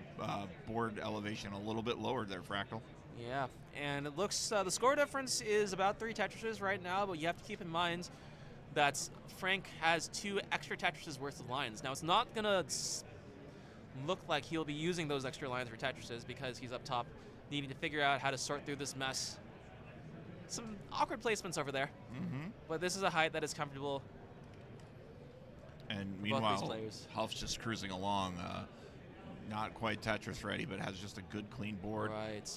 board elevation a little bit lower there, Fractal. Yeah, and it looks the score difference is about 3 Tetrises right now, but you have to keep in mind that Frank has 2 extra Tetrises worth of lines. Now, it's not going to look like he'll be using those extra lines for Tetrises because he's up top needing to figure out how to sort through this mess. Some awkward placements over there, but this is a height that is comfortable. And for both these meanwhile, players. Huff's just cruising along, not quite Tetris ready, but has just a good clean board. Right.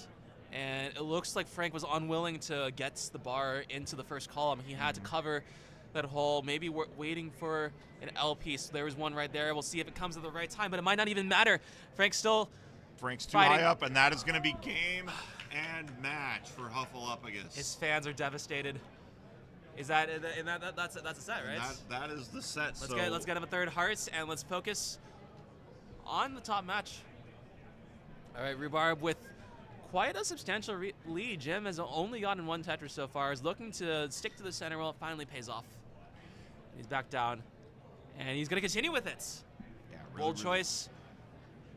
And it looks like Frank was unwilling to get the bar into the first column. He had to cover that hole, maybe waiting for an L piece. There was one right there. We'll see if it comes at the right time, but it might not even matter. Frank's too fighting. High up, and that is going to be game and match for Hufflepugus. His fans are devastated. Is that that's a set, right? That is the set. Let's get him a third hearts and let's focus on the top match. All right, Rhubarb with quite a substantial lead. Jim has only gotten one Tetris so far. Is looking to stick to the center while it finally pays off. He's back down, and he's going to continue with it. Yeah, Bold choice,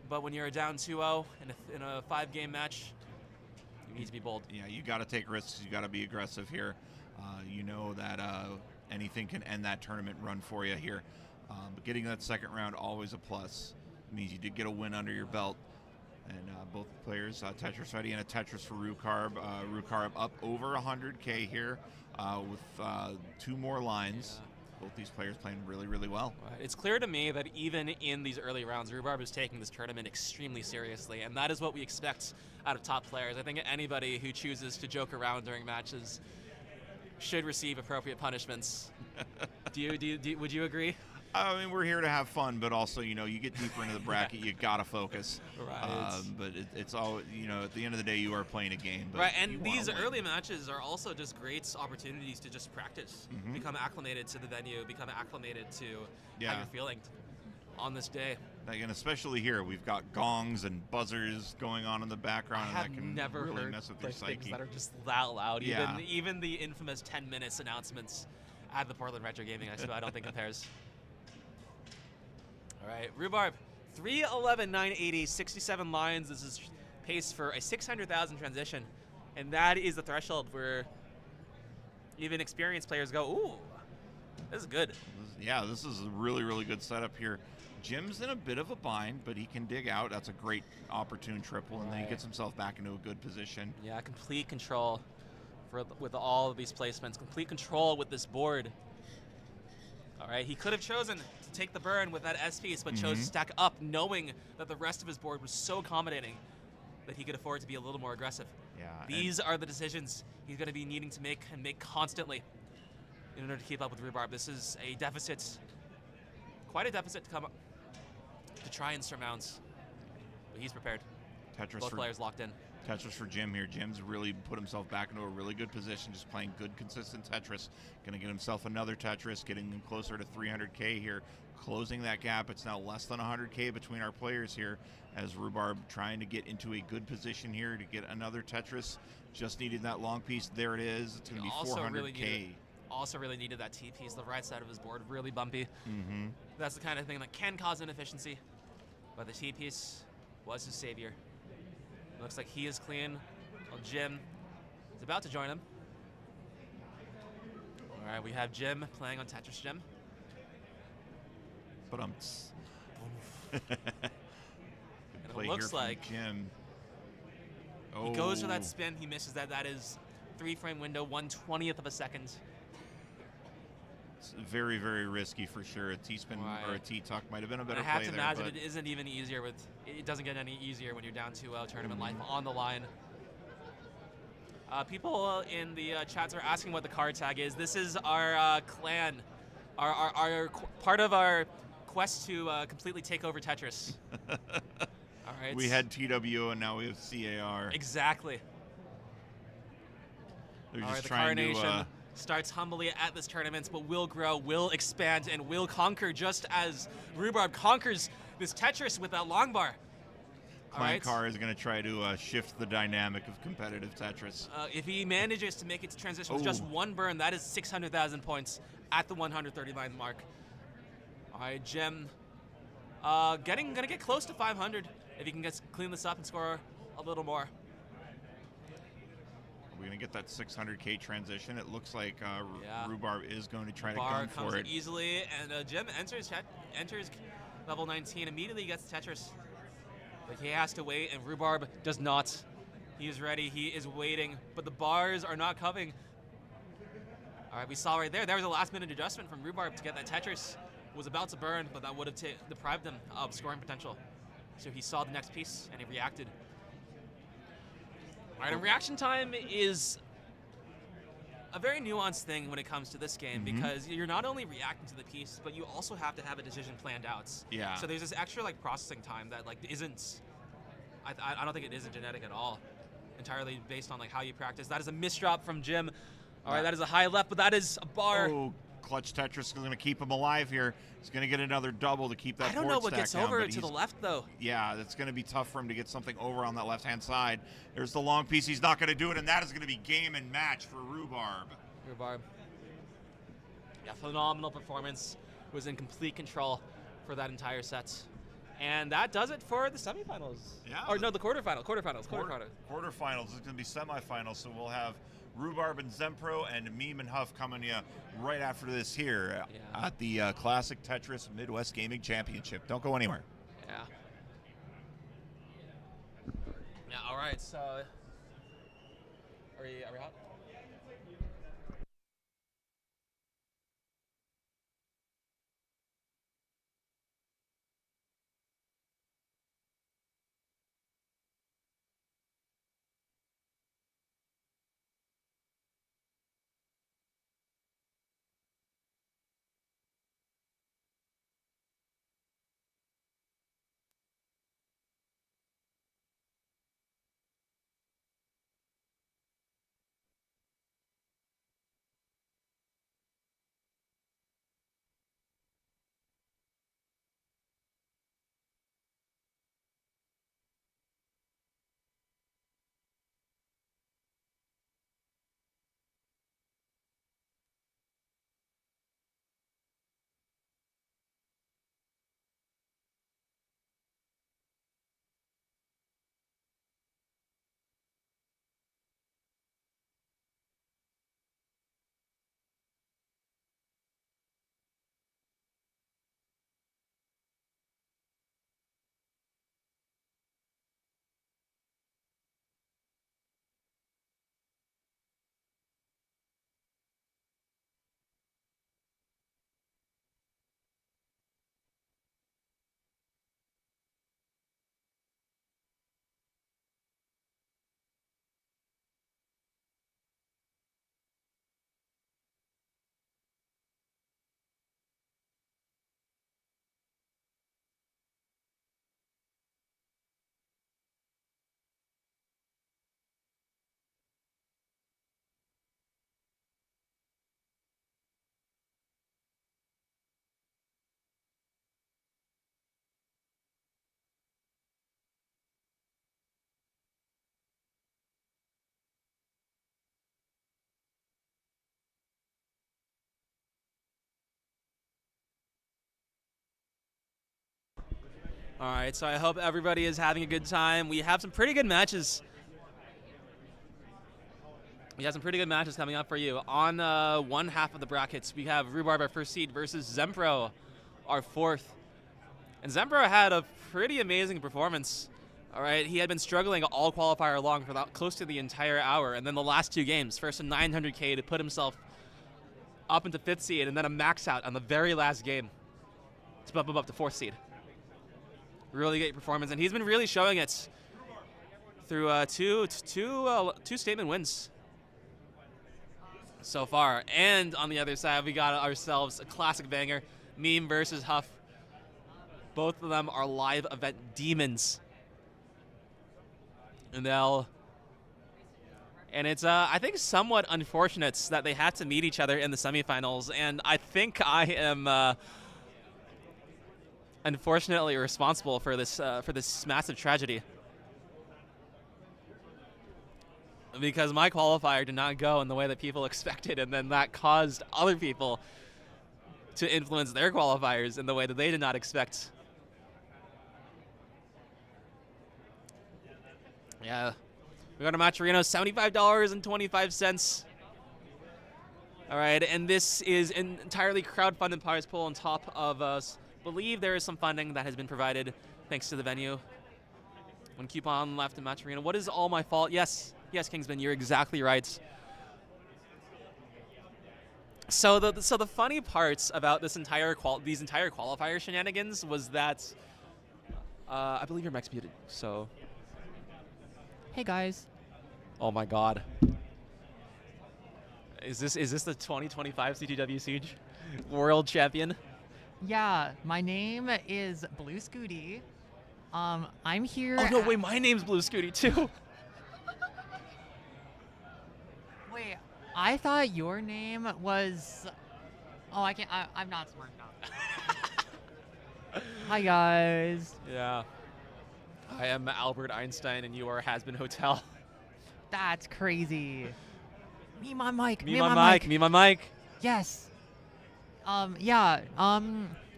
but when you're down 2-0 in a 5-game match, you need to be bold. Yeah, you got to take risks. You got to be aggressive here. You know that anything can end that tournament run for you here. But getting that second round, always a plus. It means you did get a win under your belt. And both players, Tetris ready and a Tetris for Rhubarb. Rhubarb up over 100K here with 2 more lines. Yeah. Both these players playing really, really well. It's clear to me that even in these early rounds, Rhubarb is taking this tournament extremely seriously, and that is what we expect out of top players. I think anybody who chooses to joke around during matches should receive appropriate punishments. Would you agree? I mean, we're here to have fun, but also, you know, you get deeper into the bracket, you gotta focus. Right. But it's all, you know, at the end of the day, you are playing a game. But right, and these win. early matches are also just great opportunities to just practice, become acclimated to the venue, become acclimated to how you're feeling on this day. And especially here, we've got gongs and buzzers going on in the background. I have and that can never really heard mess with your things psyche. that are just that loud. Yeah. Even the infamous 10 minutes announcements at the Portland Retro Gaming Expo, I don't think compares. All right, Rhubarb, 311, 980, 67 lines. This is pace for a 600,000 transition, and that is the threshold where even experienced players go, ooh, this is good. This is a really, really good setup here. Jim's in a bit of a bind, but he can dig out. That's a great opportune triple, and then he gets himself back into a good position. Yeah, complete control with all of these placements. Complete control with this board. All right, he could have chosen to take the burn with that S piece, but chose to stack up, knowing that the rest of his board was so accommodating that he could afford to be a little more aggressive. Yeah. These are the decisions he's going to be needing to make and make constantly in order to keep up with Rhubarb. This is a deficit, quite a deficit to come up to try and surmount, but he's prepared. Both players locked in. Tetris for Jim here. Jim's really put himself back into a really good position, just playing good, consistent Tetris. Going to get himself another Tetris, getting him closer to 300K here, closing that gap. It's now less than 100K between our players here, as Rhubarb trying to get into a good position here to get another Tetris. Just needed that long piece. There it is. It's going to be 400K. Also really needed that T piece. The right side of his board really bumpy. That's the kind of thing that can cause inefficiency, but the T piece was his savior. Looks like he is clean. Well, Jim is about to join him. All right, we have Jim playing on Tetris Jim. But it looks like Jim. He goes for that spin. He misses that. That is 3-frame window, 1/20th of a second. It's very, very risky for sure. A T-spin or a T-tuck might have been a better play there. I have to imagine it isn't even easier with. It doesn't get any easier when you're down to tournament life on the line. People in the chats are asking what the card tag is. This is our clan, our part of our quest to completely take over Tetris. All right. We had TWO and now we have CAR. Exactly. They're All just right, the trying Carnation to. Starts humbly at this tournament, but will grow, will expand, and will conquer, just as Rhubarb conquers this Tetris with that long bar. Clan Car is going to try to shift the dynamic of competitive Tetris. If he manages to make its transition with just one burn, that is 600,000 points at the 139 mark. All right, Jim, gonna get close to 500 if he can clean this up and score a little more. We're going to get that 600K transition. It looks like Rhubarb is going to try to Bar gun comes for in it. easily, and Jim enters level 19. Immediately gets Tetris. But he has to wait, and Rhubarb does not. He is ready. He is waiting, but the bars are not coming. All right, we saw right there. There was a last-minute adjustment from Rhubarb to get that Tetris. Was about to burn, but that would have deprived him of scoring potential. So he saw the next piece, and he reacted. All right, and reaction time is a very nuanced thing when it comes to this game because you're not only reacting to the piece, but you also have to have a decision planned out. Yeah. So there's this extra processing time that isn't. I don't think it isn't genetic at all. entirely based on like how you practice. That is a misdrop from Jim. All right, that is a high left, but that is a bar. Oh, Clutch Tetris is going to keep him alive here. He's going to get another double to keep that I don't board know what stack gets down, over but to the left, though. Yeah, that's going to be tough for him to get something over on that left-hand side. There's the long piece. He's not going to do it, and that is going to be game and match for Rhubarb. Rhubarb. Yeah, phenomenal performance. Was in complete control for that entire set. And that does it for the semifinals. Yeah. Or no, the quarterfinals. Quarterfinals. Quarterfinals. It's going to be semifinals, so we'll have Rhubarb and Zempro and Meme and Huff coming you right after this here at the Classic Tetris Midwest Gaming Championship. Don't go anywhere. Yeah. Yeah, all right, so are we hot? All right, so I hope everybody is having a good time. We have some pretty good matches. Coming up for you. On one half of the brackets, we have Rhubarb, our first seed, versus Zempro, our fourth. And Zempro had a pretty amazing performance. All right, he had been struggling all qualifier long for close to the entire hour, and then the last two games, first a 900K to put himself up into fifth seed, and then a max out on the very last game to bump him up to fourth seed. Really great performance, and he's been really showing it through two statement wins so far. And on the other side, we got ourselves a classic banger, Meme versus Huff. Both of them are live event demons, and it's I think somewhat unfortunate that they had to meet each other in the semifinals, and I think I am unfortunately responsible for this massive tragedy, because my qualifier did not go in the way that people expected, and then that caused other people to influence their qualifiers in the way that they did not expect. Yeah, we got a matcherino, $75.25. All right, and this is an entirely crowdfunded prize pool on top of us. Believe there is some funding that has been provided thanks to the venue. One coupon left in matcherino. What is all my fault? Yes, Kingsman, you're exactly right. So the funny parts about these entire qualifier shenanigans was that I believe your mic's muted. So, hey guys. Oh my God. Is this the 2025 CTWC World Champion? Yeah, my name is Blue Scooty. I'm here. Oh no, wait, my name's Blue Scooty too. Wait, I thought your name was. Oh, I can't. I'm not smart enough. Hi guys. Yeah. I am Albert Einstein, and you are Has-Been Hotel. That's crazy. Me my mic. Me my mic. Me my mic. Yes. Yeah.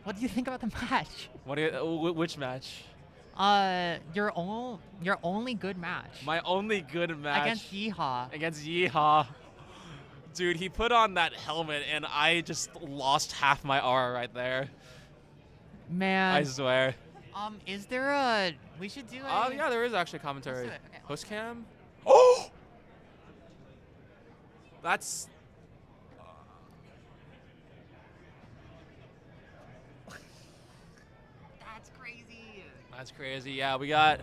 What do you think about the match? What do you, which match? Your only good match. My only good match Against Yeehaw. Against Yeehaw. Dude, he put on that helmet, and I just lost half my aura right there. Man. I swear. Is there a? We should do. Oh yeah, there is actually commentary. Let's do it. Okay. Host cam. Oh. That's. That's crazy. That's crazy. Yeah, we got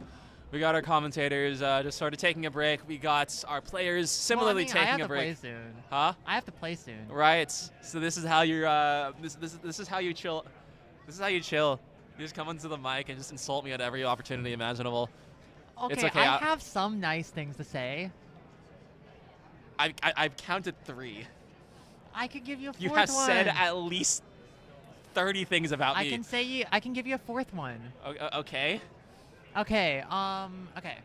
our commentators just sort of taking a break. We got our players similarly I taking have a to break. play soon. Huh? I have to play soon. Right. So this is how you're. This is how you chill. This is how you chill. You just come into the mic and just insult me at every opportunity imaginable. Okay, It's okay, I have some nice things to say. I've counted 3. I could give you a fourth You have one. said at least 30 things about I me. can give you a fourth one. Okay. Okay. Okay.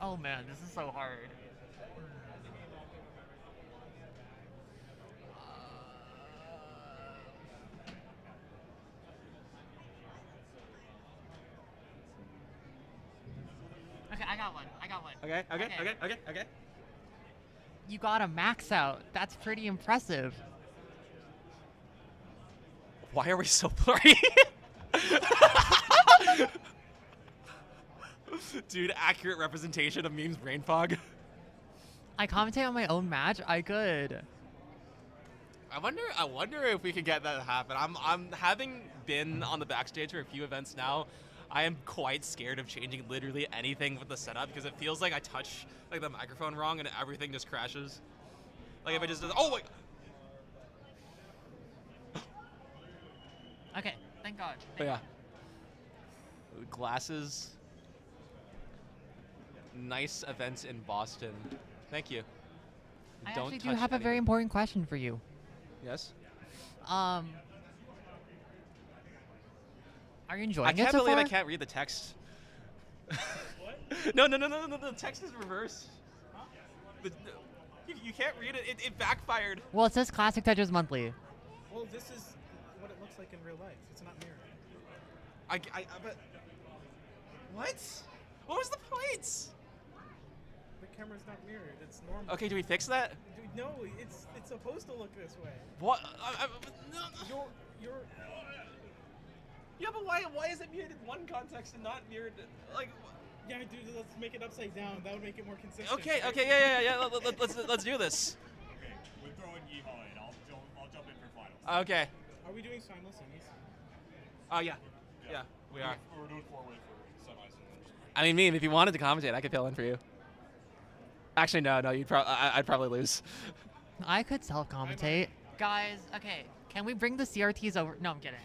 Oh man, this is so hard. Okay, I got one. Okay. You got a max out. That's pretty impressive. Why are we so blurry? Dude, accurate representation of memes brain fog. I commentate on my own match. I could. I wonder if we could get that to happen. I'm having been on the backstage for a few events now. I am quite scared of changing literally anything with the setup because it feels like I touch like the microphone wrong and everything just crashes. Like if it just does, oh my. Okay, thank God. But yeah. Glasses. Nice events in Boston. Thank you. I Don't actually do touch have a very anything. important question for you. Yes. Are you enjoying I it can't so believe far? I can't read the text. What? No. The text is reversed. Huh? You can't read it. It backfired. Well, it says Classic Tetris Monthly. Well, this is what it looks like in real life. It's not mirrored. But what? What was the point? The camera's not mirrored. It's normal. Okay, do we fix that? Dude, no, it's supposed to look this way. What? You're. Yeah, but why is it mirrored in one context and not mirrored like? Yeah, dude, let's make it upside down. That would make it more consistent. Okay, yeah. Let's do this. Okay, we're throwing Yeehaw in. I'll jump in for finals. Okay. Are we doing finals semis? Oh yeah, we are. We're doing 4-way for semis. I mean, if you wanted to commentate, I could fill in for you. Actually, no, I'd probably lose. I could self-commentate. Guys, okay, can we bring the CRTs over? No, I'm kidding.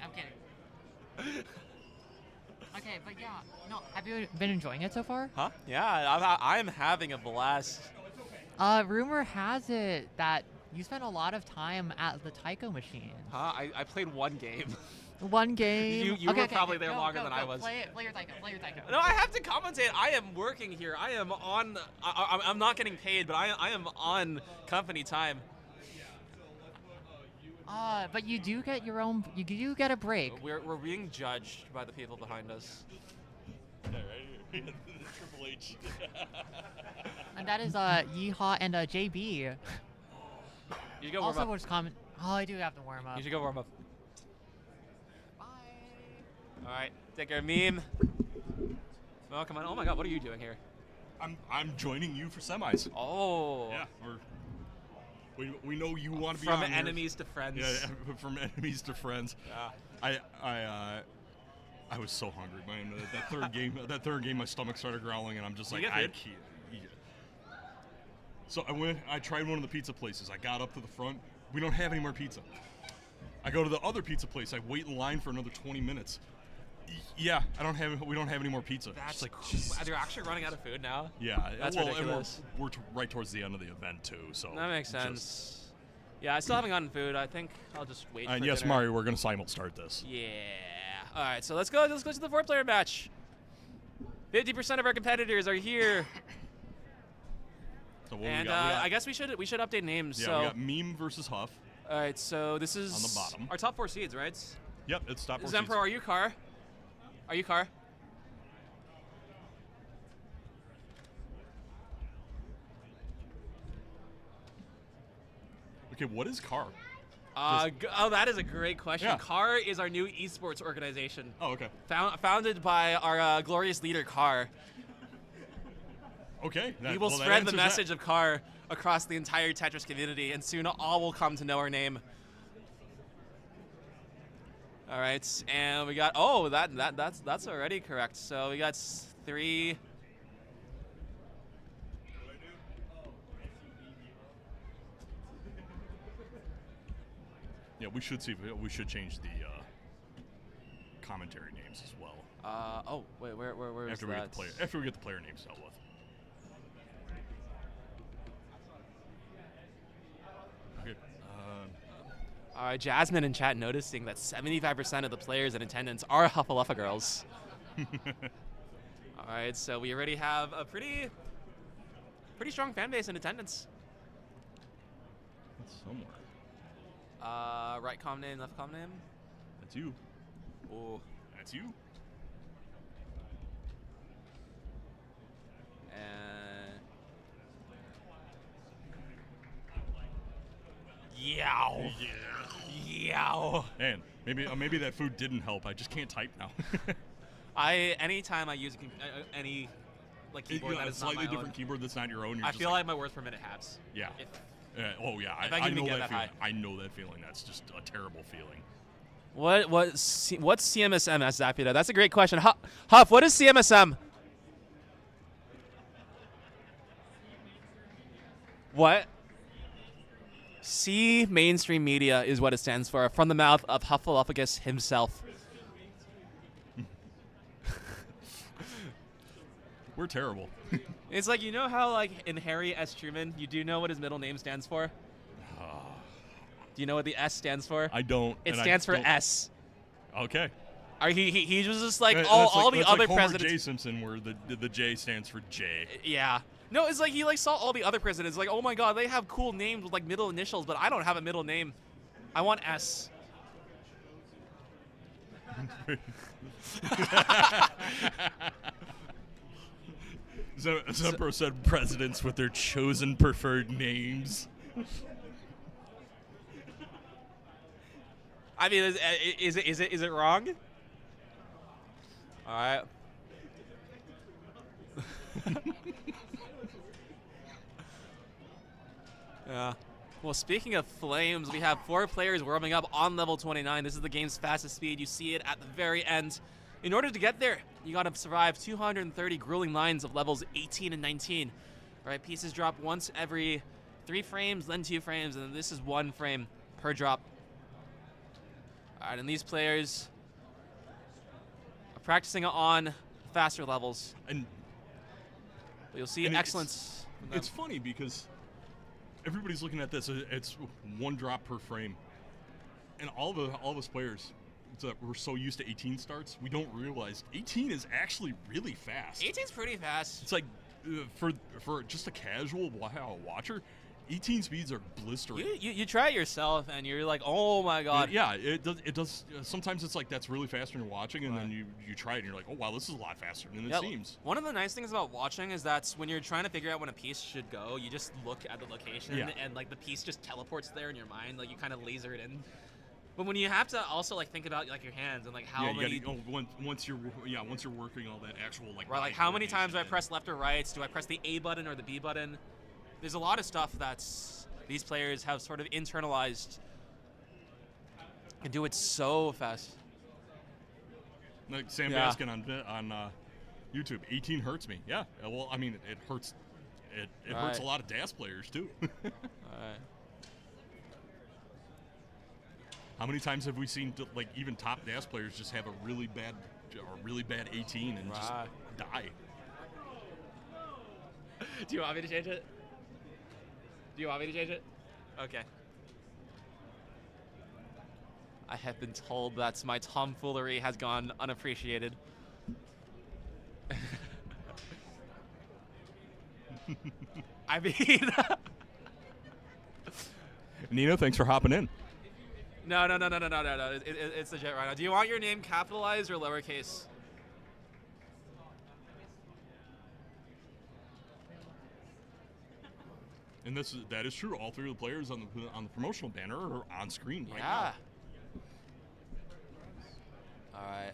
Okay, but yeah, no, have you been enjoying it so far? Huh? Yeah, I'm having a blast. Rumor has it that you spent a lot of time at the Taiko machine. Huh? I played one game. One game. You were probably there longer than I was. Play your Taiko. No, I have to commentate. I am working here. I am on. I'm not getting paid, but I am on company time. But you do get your own. You do get a break. We're being judged by the people behind us. Yeah, right here. Triple H. And that is Yeehaw and JB. You should go warm Also, up. was comment. Oh, I do have to warm up. You should go warm up. Bye. All right, take care, meme. Oh, come on. Oh my God, what are you doing here? I'm joining you for semis. Oh. Yeah, we know you want to be From on here. enemies to friends. Yeah, from enemies to friends. Yeah. I was so hungry, man. That third game, my stomach started growling, and I'm just You like, get I food? can't. Yeah. So I tried one of the pizza places. I got up to the front. We don't have any more pizza. I go to the other pizza place. I wait in line for another 20 minutes. Yeah, we don't have any more pizza. That's like, they're actually running out of food now. yeah, That's well, ridiculous. And we're right towards the end of the event too, so That makes sense. Yeah, I still haven't gotten food. I think I'll just wait. And for yes, dinner. Mario, we're gonna simul start this. Yeah. All right, so let's go. Let's go to the 4-player match. 50% of our competitors are here, So what and we got? I guess we should update names. Yeah, so we got Meme versus Huff. all right, so this is On the bottom. our top 4 seeds, right? Yep, it's top 4 Zempro, seeds. are you Car? Are you Car? Okay, what is Car? Oh, that is a great question. Yeah. CAR is our new esports organization, Oh, okay. founded by our glorious leader, CAR. Okay. We will spread the message of CAR across the entire Tetris community, and soon all will come to know our name. All right, and we got that's already correct. So we got 3. Yeah, we should change the commentary names as well. Oh wait, where is After we that? get the player names dealt with. Okay. All right, Jasmine in chat noticing that 75% of the players in attendance are Huffaluffa girls. All right, so we already have a pretty strong fan base in attendance. It's somewhere. Right com name, left com name. That's you. Oh, That's you. and yow, yow. And maybe that food didn't help. I just can't type now. Anytime I use any like keyboard that a is not slightly my different own, keyboard that's not your own. You're I just feel like my words per minute halves. yeah. If, Oh yeah, If I can even know get that that feeling. high. I know that feeling. That's just a terrible feeling. what's CMSM, Zapita? That's a great question. Huff, what is CMSM? What? C mainstream media is what it stands for, from the mouth of Huffaluffagus himself. We're terrible. It's like, you know how like in Harry S. Truman, you do know what his middle name stands for? Do you know what the S stands for? I don't. It and I stands for don't- S. Okay. He was just like That's all the that's other like Homer presidents. J. Simpson, where the J stands for J. Yeah. No, it's like he like saw all the other presidents. Like, oh my God, they have cool names with like middle initials, but I don't have a middle name. I want S. Zempro said presidents with their chosen preferred names. I mean, is it wrong? All right. Yeah. Well, speaking of flames, we have 4 players warming up on level 29. This is the game's fastest speed. You see it at the very end. In order to get there, you got to survive 230 grueling lines of levels 18 and 19. All right, pieces drop once every 3 frames, then 2 frames, and this is 1 frame per drop. All right, and these players are practicing on faster levels. And You'll see And it's- excellence. from them. it's funny because everybody's looking at this. It's 1 drop per frame, and all of us players, we're so used to 18 starts, we don't realize 18 is actually really fast. 18's pretty fast. It's like for just a casual watcher, 18 speeds are blistering. You try it yourself, and you're like, oh my God. Yeah, it does. Sometimes it's like that's really fast when you're watching, and then you try it, and you're like, oh wow, this is a lot faster than it seems. One of the nice things about watching is that when you're trying to figure out when a piece should go, you just look at the location, Yeah. and like the piece just teleports there in your mind. Like you kind of laser it in. But when you have to also like think about like your hands and like how many. Once you're working all that actual like. Right, like eye how many times do I coordination press left or right? Do I press the A button or the B button? There's a lot of stuff that's these players have sort of internalized and do it so fast. Like Sam Yeah. Baskin on YouTube, 18 hurts me. Yeah, well, I mean, it hurts It hurts a lot of DAS players too. All right. How many times have we seen like even top DAS players just have a really bad 18 and just die? Do you want me to change it? Okay. I have been told that my tomfoolery has gone unappreciated. I mean, Nino, thanks for hopping in. no. It's legit right now. Do you want your name capitalized or lowercase? And that is true. All three of the players on the promotional banner are on screen right Yeah. now. All right.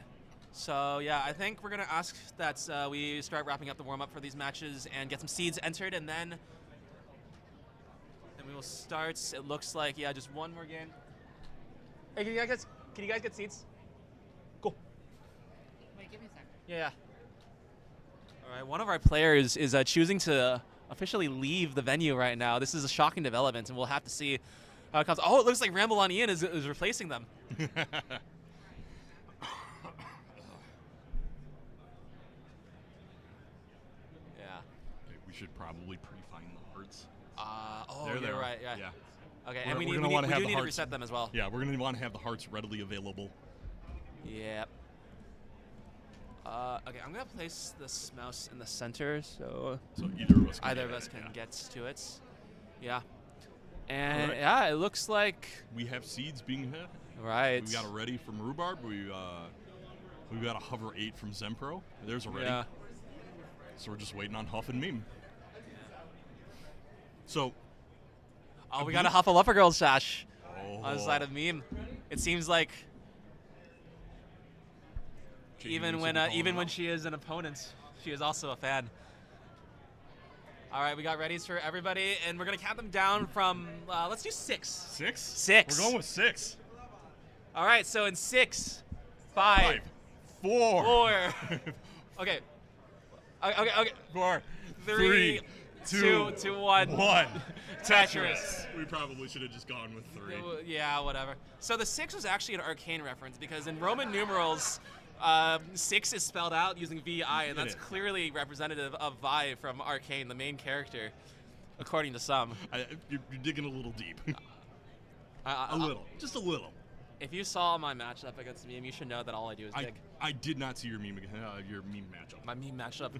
So yeah, I think we're gonna ask that we start wrapping up the warm up for these matches and get some seeds entered, and then we will start. It looks like just one more game. Hey, can you guys get seats? Go. Wait, give me a second. Yeah. All right. One of our players is choosing to officially leave the venue right now. This is a shocking development, and we'll have to see how it comes. Oh, it looks like Ramble on Ian is replacing them. We should probably pre-find the hearts. You're right. Yeah. Okay, and we do need to reset them as well. Yeah, we're going to want to have the hearts readily available. Yep. Okay, I'm gonna place this mouse in the center, so either of us can get to it. Yeah. And yeah, it looks like we have seeds being hit. Right. We got a ready from Rhubarb. We got a hover 8 from Zempro. There's a ready. Yeah. So we're just waiting on Huff and Meme. So. We got a Hufflepuff Girl sash on the side of Meme. It seems like even when she is an opponent, she is also a fan. All right, we got readies for everybody, and we're gonna count them down from. Let's do 6. 6? 6. We're going with 6. All right, so in 6, 5, 4. Okay. Okay. 4, 3, 2, 1. Tetris. We probably should have just gone with 3. Yeah, whatever. So the 6 was actually an arcane reference because in Roman numerals, 6 is spelled out using VI, and that's clearly representative of Vi from Arcane, the main character, according to some. You're digging a little deep. A little. Just a little. If you saw my matchup against Meme, you should know that all I do is dig. I did not see your meme matchup. My Meme matchup.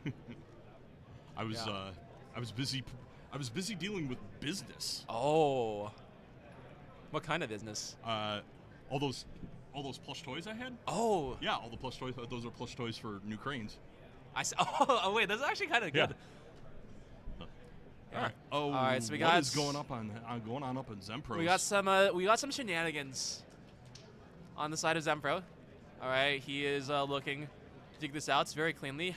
I was busy dealing with business. Oh. What kind of business? All those plush toys I had. Oh. Yeah, all the plush toys. Those are plush toys for new cranes. Oh wait, those are actually kind of good. Yeah. All right. Oh. All right. So what is going on up in Zempro? We got some shenanigans on the side of Zempro. All right. He is looking to dig this out very cleanly.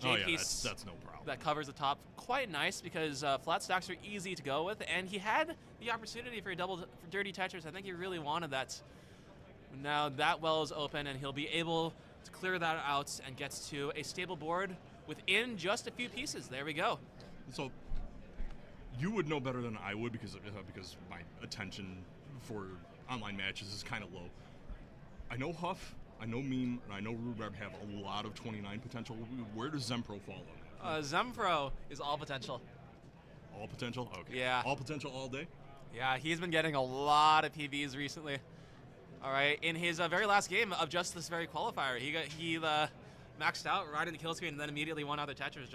J-piece that's no problem. That covers the top quite nice because flat stacks are easy to go with, and he had the opportunity for a double for dirty Tetris. I think he really wanted that. Now that well is open, and he'll be able to clear that out and get to a stable board within just a few pieces. There we go. So you would know better than I would because my attention for online matches is kind of low. I know Huff, I know Meme, and I know Rhubarb have a lot of 29 potential. Where does Zempro fall on that? Zempro is all potential. All potential? Okay. Yeah. All potential all day? Yeah, he's been getting a lot of PVs recently. All right, in his very last game of just this very qualifier, he maxed out right in the kill screen and then immediately won other Tetris.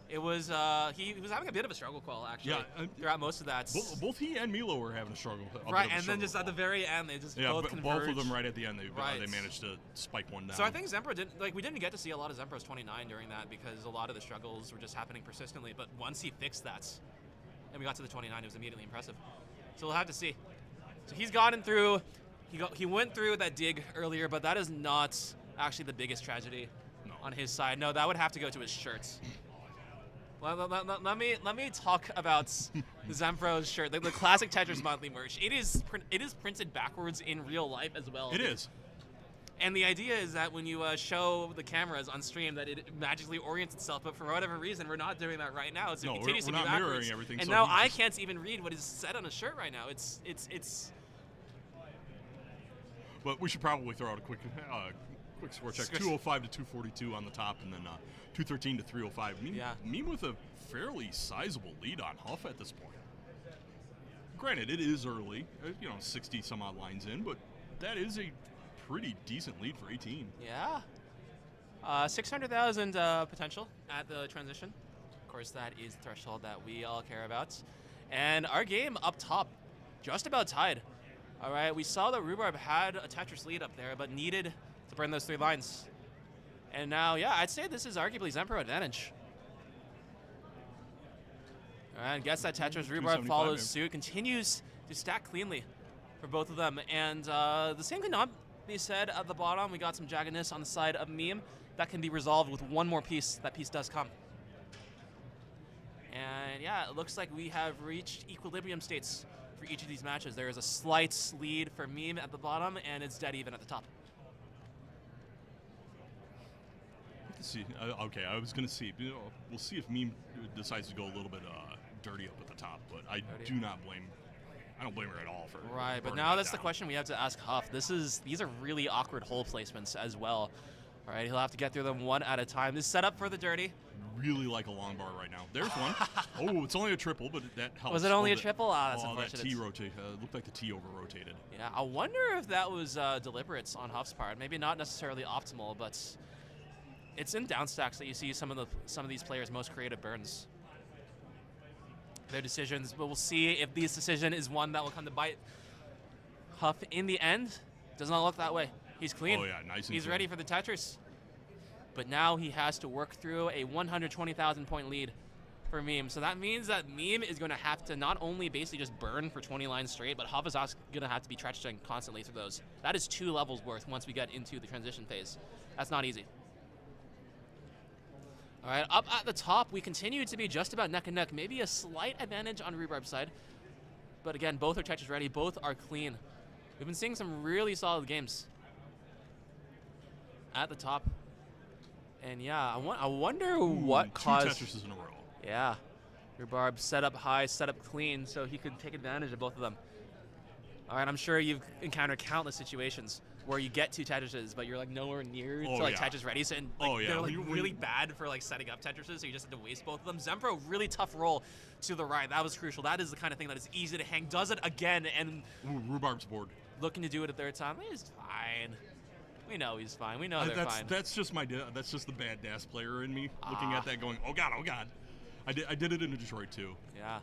He was having a bit of a struggle qual actually throughout most of that. Both he and Milo were having a struggle. Right, and then just at the very end, they just both converged. Both of them right at the end, they managed to spike one down. So I think Zempro we didn't get to see a lot of Zempro's 29 during that because a lot of the struggles were just happening persistently. But once he fixed that, and we got to the 29, it was immediately impressive. So we'll have to see. So he's gotten through. He went through that dig earlier, but that is not actually the biggest tragedy on his side. No, that would have to go to his shirts. Let me talk about Zempro's shirt, the classic Tetris Monthly merch. It is printed backwards in real life as well. It is. And the idea is that when you show the cameras on stream that it magically orients itself, but for whatever reason, we're not doing that right now. So No, it continues we're to not be backwards. mirroring everything, And so now he I just- can't even read what is said on his shirt right now. It's But we should probably throw out a quick score check. Squish. 205 to 242 on the top, and then 213 to 305. Meme with a fairly sizable lead on Huff at this point. Granted, it is early, 60 some odd lines in, but that is a pretty decent lead for 18. Yeah. 600,000 potential at the transition. Of course, that is the threshold that we all care about. And our game up top, just about tied. All right, we saw that Rhubarb had a Tetris lead up there, but needed to burn those 3 lines. And now, yeah, I'd say this is arguably Zempro advantage. All right, guess that Tetris. Rhubarb 275 follows here. suit, continues to stack cleanly for both of them. And the same could not be said at the bottom. We got some jaggedness on the side of Meme. That can be resolved with one more piece. That piece does come. And yeah, it looks like we have reached equilibrium states for each of these matches. There is a slight lead for Meme at the bottom, and it's dead even at the top. Let's see. Okay, I was going to see. We'll see if Meme decides to go a little bit dirty up at the top, but I Dirty. do not blame. I don't blame her at all for Right, but burning now that that's the down. question we have to ask Huff. These are really awkward hole placements as well. All right, he'll have to get through them one at a time. This is set up for the dirty. Really like a long bar right now. There's one. Oh, it's only a triple, but that helps. Was it only a that- triple? Ah, that's that unfortunate. T rotate. Looked like the T over rotated. Yeah, I wonder if that was deliberate on Huff's part. Maybe not necessarily optimal, but it's in downstacks that you see some of these players' most creative burns. Their decisions, but we'll see if this decision is one that will come to bite Huff in the end. Does not look that way. He's clean. Oh yeah, nice and He's clean. ready for the Tetris. But now he has to work through a 120,000 point lead for Meme. So that means that Meme is going to have to not only basically just burn for 20 lines straight, but Huff is also going to have to be trenching constantly through those. That is 2 levels worth once we get into the transition phase. That's not easy. All right, up at the top, we continue to be just about neck and neck. Maybe a slight advantage on Rhubarb's side. But again, both are Tetris ready. Both are clean. We've been seeing some really solid games at the top. And yeah, I wonder what 2 caused. Tetrises in a row. Yeah, Rhubarb set up high, set up clean, so he could take advantage of both of them. All right, I'm sure you've encountered countless situations where you get 2 Tetrises, but you're like nowhere near to like yeah. Tetris ready, so and, like, Oh, yeah. they're like When you- really bad for like setting up Tetrises, so you just have to waste both of them. Zempro, really tough roll to the right. That was crucial. That is the kind of thing that is easy to hang. Does it again and Ooh, Rhubarb's board. looking to do it a third time. He's fine. We know he's fine. We know they're fine. That's just that's just the bad DAS player in me looking Ah. at that, going, oh god, oh god. I did it in Detroit too. Yeah.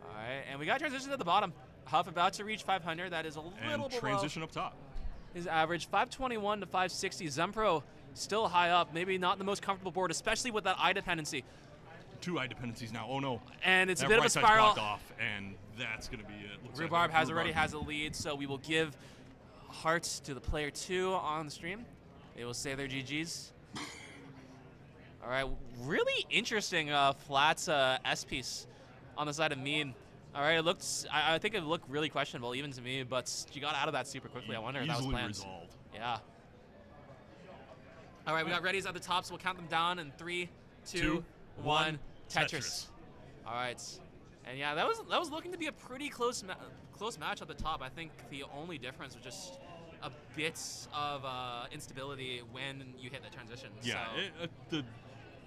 All right, and we got transition at the bottom. Huff about to reach 500. That is a little And below transition up top. his average. 521 to 560. Zempro still high up. Maybe not the most comfortable board, especially with that eye dependency. 2 eye dependencies now. Oh no. And it's That a bit of a right side's spiral. blocked off, and that's gonna be it. Looks like Rhubarb already Rhubarb- has a lead, so we will give hearts to the player 2 on the stream. They will say their GGs. All right, really interesting flat S piece on the side of Meme. All right, it looked. I think it looked really questionable even to me, but you got out of that super quickly. I wonder if that was Easily planned. resolved. Yeah. All right, we got readies at the top, so we'll count them down in 3, 2, 2, 1. Tetris. Tetris. All right, and yeah, that was looking to be a pretty close match at the top. I think the only difference was just a bit of instability when you hit the transition. Yeah, So,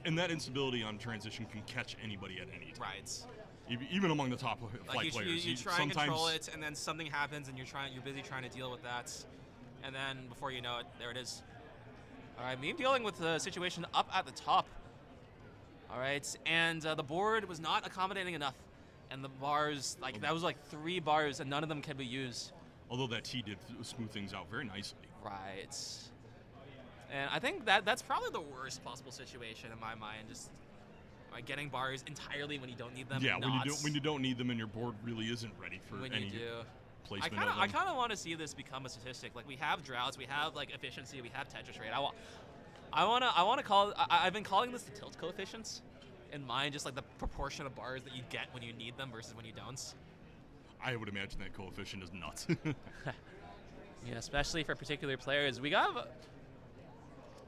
and that instability on transition can catch anybody at any time. right. Even among the top Like flight players. you try and sometimes control it, and then something happens, and you're busy trying to deal with that, and then before you know it, there it is. All right, Meme dealing with the situation up at the top. All right, and the board was not accommodating enough, and the bars, like that was like 3 bars, and none of them can be used. Although that T did smooth things out very nicely. Right. And I think that's probably the worst possible situation in my mind, just like getting bars entirely when you don't need them. Yeah, not when you don't need them and your board really isn't ready for when any you do. placement I of them. kind of want to see this become a statistic. Like we have droughts, we have like efficiency, we have Tetris rate. I want to call. I've been calling this the tilt coefficients in mind, just like the proportion of bars that you get when you need them versus when you don't. I would imagine that coefficient is nuts. Yeah, especially for particular players. We got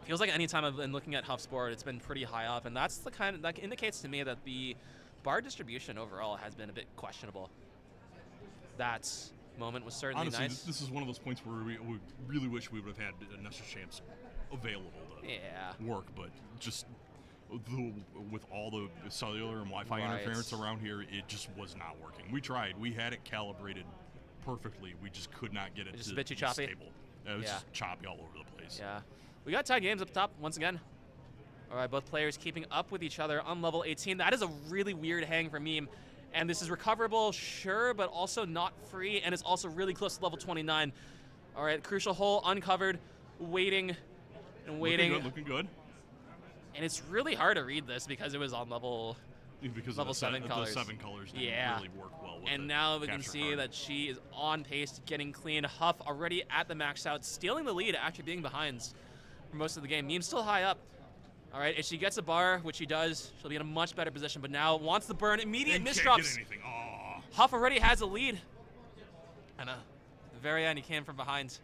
feels like any time I've been looking at Huff's board, it's been pretty high up, and that's the kind of, that indicates to me that the bar distribution overall has been a bit questionable. That moment was certainly Honestly, nice. this is one of those points where we really wish we would have had Nestor Champs available to work, but just with all the cellular and Wi-Fi interference around here, it just was not working. We tried. We had it calibrated perfectly. We just could not get it Just to a bit too choppy? stable. It was just choppy all over the place. Yeah. We got tied games up top once again. All right, both players keeping up with each other on level 18. That is a really weird hang for Meme. And this is recoverable, sure, but also not free, and it's also really close to level 29. All right, crucial hole uncovered, waiting and waiting. Looking good. And it's really hard to read this because it was on level Level 7 colors. The 7 colors didn't really work well with and the now we can capture see card. that she is on pace to getting clean. Huff already at the max out, stealing the lead after being behind for most of the game. Meme's still high up. All right, if she gets a bar, which she does, she'll be in a much better position, but now wants the burn. Immediate misdrops. Huff already has a lead. And at the very end, he came from behind.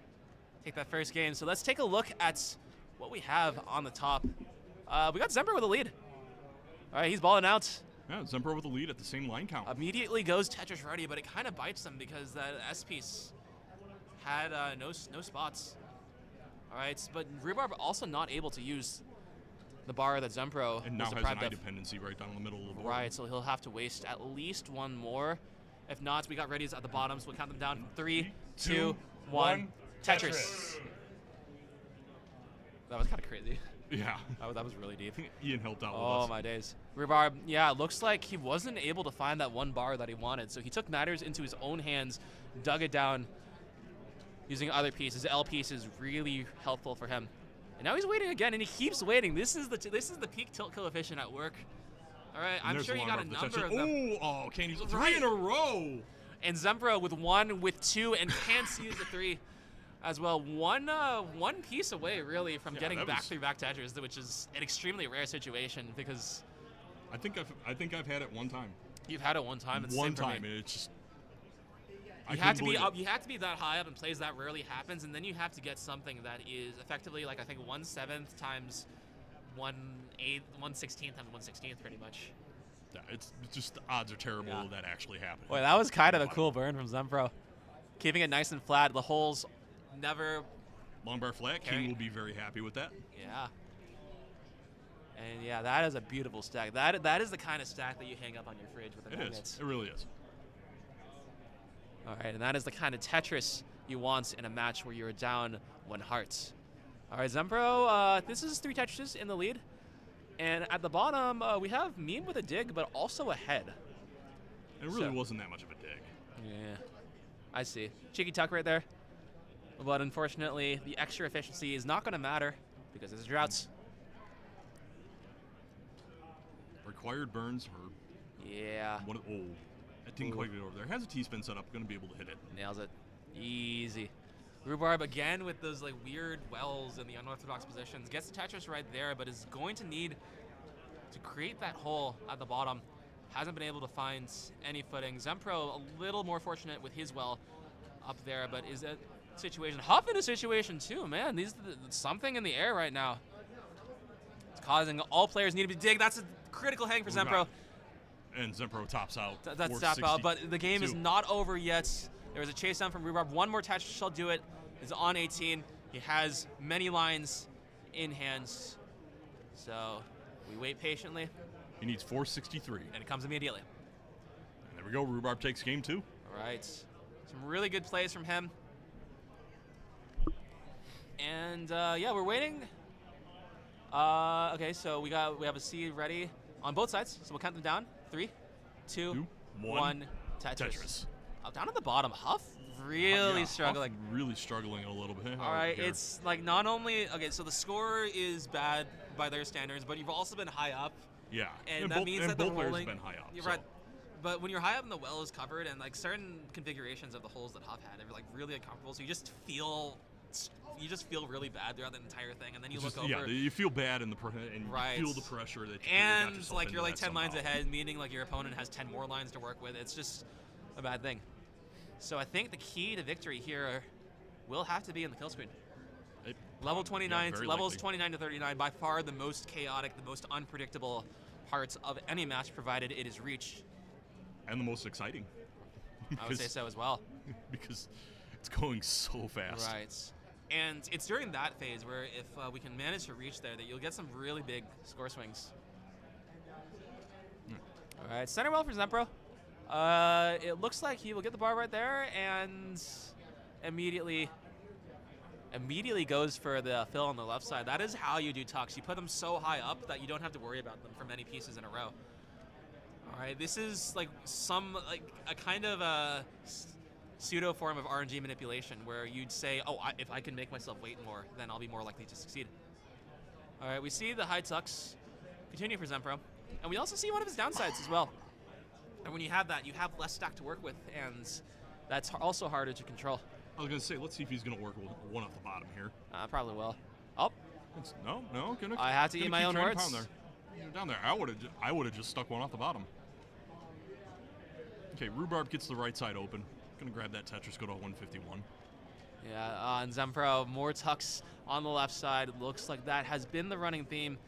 Take that first game. So let's take a look at what we have on the top. We got Zemper with a lead. All right, he's balling out. Yeah, Zemper with a lead at the same line count. Immediately goes Tetris ready, but it kind of bites him because that S piece had no spots. All right, but Rhubarb also not able to use the bar that Zempro And now was has deprived an eye of. dependency right down the middle of the board. Right, so he'll have to waste at least one more. If not, we got readies at the bottom, so we'll count them down. 3, 2, 1. Tetris. That was kind of crazy. Yeah. That was really deep. Ian helped out with Oh us. my days. Rhubarb, yeah, looks like he wasn't able to find that one bar that he wanted, so he took matters into his own hands, dug it down using other pieces. L piece is really helpful for him. And now he's waiting again, and he keeps waiting. This is the peak tilt coefficient at work. All right, And I'm there's sure you got a one number of them. Oh, Candy's 3 in a row. And Zempro with 1, with 2, and can't seize the 3 as well. One piece away, really, from getting back through back Tetris, which is an extremely rare situation because I think I've had it one time. You've had it one time. It's the one same for me. time, and it's just You have to be up. You have to be that high up in plays that rarely happens, and then you have to get something that is effectively like I think 1/7 times 1/8, 1/16 times 1/16, pretty much. Yeah, it's just the odds are terrible that actually happened. Boy, that was kind of a cool burn from Zempro, keeping it nice and flat. The holes never. Long bar flat. King will be very happy with that. Yeah. And yeah, that is a beautiful stack. That is the kind of stack that you hang up on your fridge with the magnets. It really is. All right, and that is the kind of Tetris you want in a match where you're down 1 heart. All right, Zempro, this is 3 Tetrises in the lead. And at the bottom, we have Meme with a dig, but also a head. It really wasn't that much of a dig. Yeah, I see. Cheeky tuck right there. But unfortunately, the extra efficiency is not going to matter because it's droughts. Required burns or that didn't quite get over there. Has a T-spin set up, going to be able to hit it. Nails it. Easy. Rhubarb again with those like weird wells in the unorthodox positions. Gets the Tetris right there, but is going to need to create that hole at the bottom. Hasn't been able to find any footing. Zempro a little more fortunate with his well up there, but is a situation. Huff in a situation too, man. Something in the air right now. It's causing all players need to dig. That's a critical hang for Zempro. And Zempro tops out. That's tap out, but the game is not over yet. There was a chase down from Rhubarb. One more Tetris shall do it. It's on 18. He has many lines in hands. So we wait patiently. He needs 463. And it comes immediately. And there we go. Rhubarb takes game 2. All right. Some really good plays from him. And yeah, we're waiting. Okay, so we have a seed ready on both sides. So we'll count them down. 3, 2, 1. Tetris. Down at the bottom, Huff really struggling. Huff really struggling a little bit. All right, it's like not only so the score is bad by their standards, but you've also been high up. Yeah, and that means that the both players rolling. have been high up. You're right. But when you're high up and the well is covered, and like certain configurations of the holes that Huff had are like really uncomfortable, so you just feel really bad throughout the entire thing, and then you look over. Yeah, you feel bad and right. you feel the pressure that. And like you're like 10 lines ahead, meaning like your opponent has 10 more lines to work with. It's just a bad thing. So I think the key to victory here will have to be in the kill screen. It- Level yeah, 29, very levels likely. 29 to 39, by far the most chaotic, the most unpredictable parts of any match, provided it is reach. And the most exciting. I would say so as well. Because it's going so fast. Right. And it's during that phase where if we can manage to reach there, that you'll get some really big score swings. All right, center well for Zempro. It looks like he will get the bar right there and immediately goes for the fill on the left side. That is how you do tucks. You put them so high up that you don't have to worry about them for many pieces in a row. All right, this is like a kind of a pseudo form of RNG manipulation where you'd say, oh, if I can make myself wait more, then I'll be more likely to succeed. All right, we see the high tucks continue for Zempro. And we also see one of his downsides as well. And when you have that, you have less stack to work with, and that's also harder to control. I was going to say, let's see if he's going to work with one off the bottom here. Probably will. Oh, No. I had to eat my own words. Down there. I would have just stuck one off the bottom. Okay, Rhubarb gets the right side open. Gonna grab that Tetris, go to 151. Yeah, and Zempro, more tucks on the left side. It looks like that has been the running theme.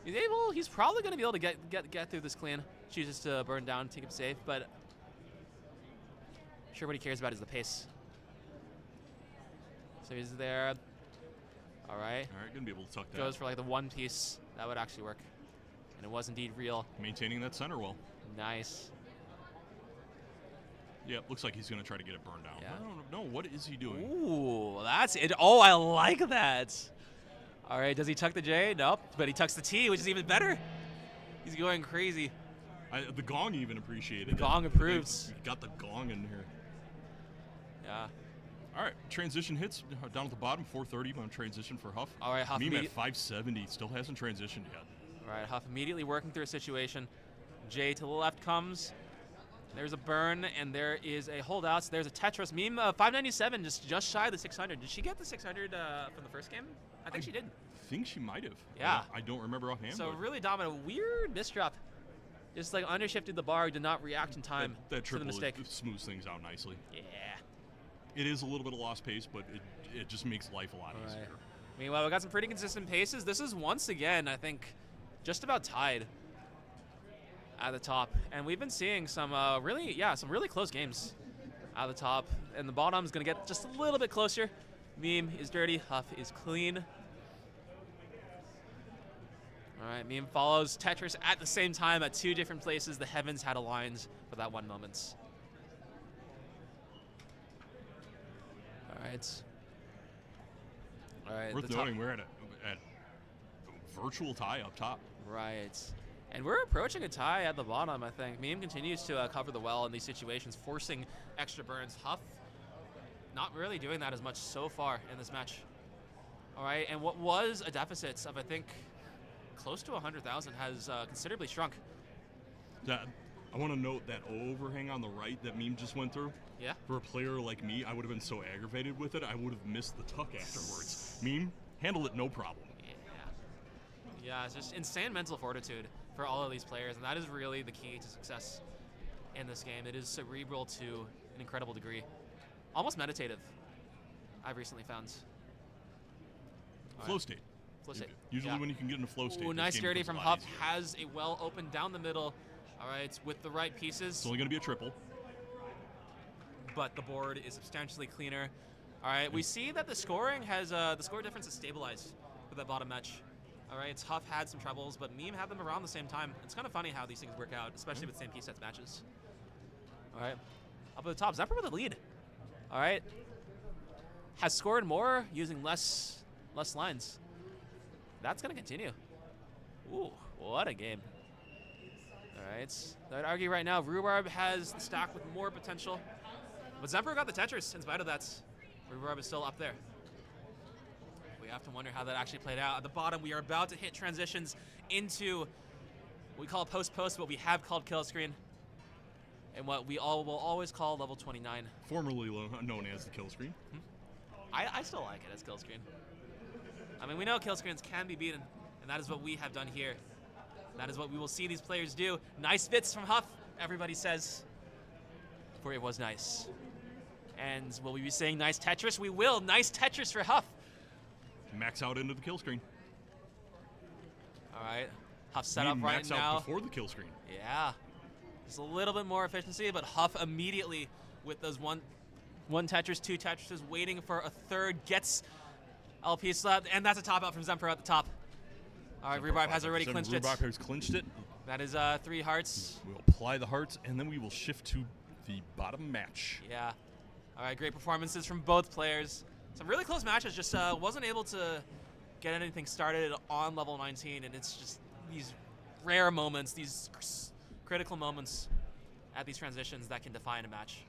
He's probably going to be able to get through this clean. Chooses to burn down, take him safe, but sure what he cares about is the pace. So he's there. All right. All right, gonna be able to tuck that. Goes for like the one piece. That would actually work. And it was indeed real. Maintaining that center well. Nice. Yeah, looks like he's gonna try to get it burned down. Yeah. I don't know. What is he doing? Ooh, that's it. Oh, I like that. All right, does he tuck the J? Nope, but he tucks the T, which is even better. He's going crazy. The gong even appreciated it. Gong approves. We got the gong in here. Yeah. All right, transition hits down at the bottom, 430 on transition for Huff. All right, Huff Meme at immediate- 570, still hasn't transitioned yet. All right, Huff immediately working through a situation. J to the left comes. There's a burn, and there is a holdout. So there's a Tetris. Meme 597, just shy of the 600. Did she get the 600 from the first game? I think she did. I think she might have. Yeah. I don't remember offhand. So but really dominant. Weird misdrop. Just like undershifted the bar, did not react in time that to the triple mistake. smooths things out nicely. Yeah. It is a little bit of lost pace, but it just makes life a lot All right. easier. Meanwhile, we got some pretty consistent paces. This is once again, I think, just about tied at the top, and we've been seeing some really close games at the top, and the bottom's gonna get just a little bit closer. Meme is dirty, Huff is clean. All right, Meme follows Tetris at the same time at two different places. The heavens had aligned for that one moment. All right. All right. Worth the top- noting, we're at a virtual tie up top. Right. And we're approaching a tie at the bottom, I think. Meme continues to cover the well in these situations, forcing extra burns. Huff not really doing that as much so far in this match. All right, and what was a deficit of, I think, close to 100,000 has considerably shrunk. I want to note that overhang on the right that Meme just went through. Yeah. For a player like me, I would have been so aggravated with it, I would have missed the tuck afterwards. Meme, handle it no problem. Yeah, it's just insane mental fortitude for all of these players, and that is really the key to success in this game. It is cerebral to an incredible degree. Almost meditative, I've recently found. All Flow right. state. Flow state. Usually Yeah. when you can get in a flow state. Ooh, this nice game dirty becomes from a lot Huff. easier. Has a well open down the middle. All right, with the right pieces. It's only going to be a triple. But the board is substantially cleaner. All right, we see that the scoring has the score difference is stabilized for that bottom match. All right, Huff had some troubles, but Meme had them around the same time. It's kind of funny how these things work out, especially with same piece sets matches. All right, up at the top, Zephyr with the lead. All right, has scored more using less lines. That's gonna continue. Ooh, what a game. All right, I'd argue right now Rhubarb has the stack with more potential, but Zephyr got the Tetris in spite of that. Rhubarb is still up there. We have to wonder how that actually played out. At the bottom, we are about to hit transitions into what we call post-post, what we have called kill screen, and what we all will always call level 29. Formerly known as the kill screen. I still like it as kill screen. I mean, we know kill screens can be beaten, and that is what we have done here. That is what we will see these players do. Nice bits from Huff, everybody says. For it was nice. And will we be saying nice Tetris? We will. Nice Tetris for Huff. Max out into the kill screen. All right. Huff set up right max now. out before the kill screen. Yeah. Just a little bit more efficiency, but Huff immediately with those one Tetris, 2 Tetrises, waiting for a third, gets LP slapped, and that's a top out from Zempro at the top. All right, Rhubarb has already clinched it. Rhubarb has clinched it. That is 3 hearts. We'll apply the hearts, and then we will shift to the bottom match. Yeah. All right, great performances from both players. Some really close matches, just wasn't able to get anything started on level 19, and it's just these rare moments, these critical moments at these transitions that can define a match.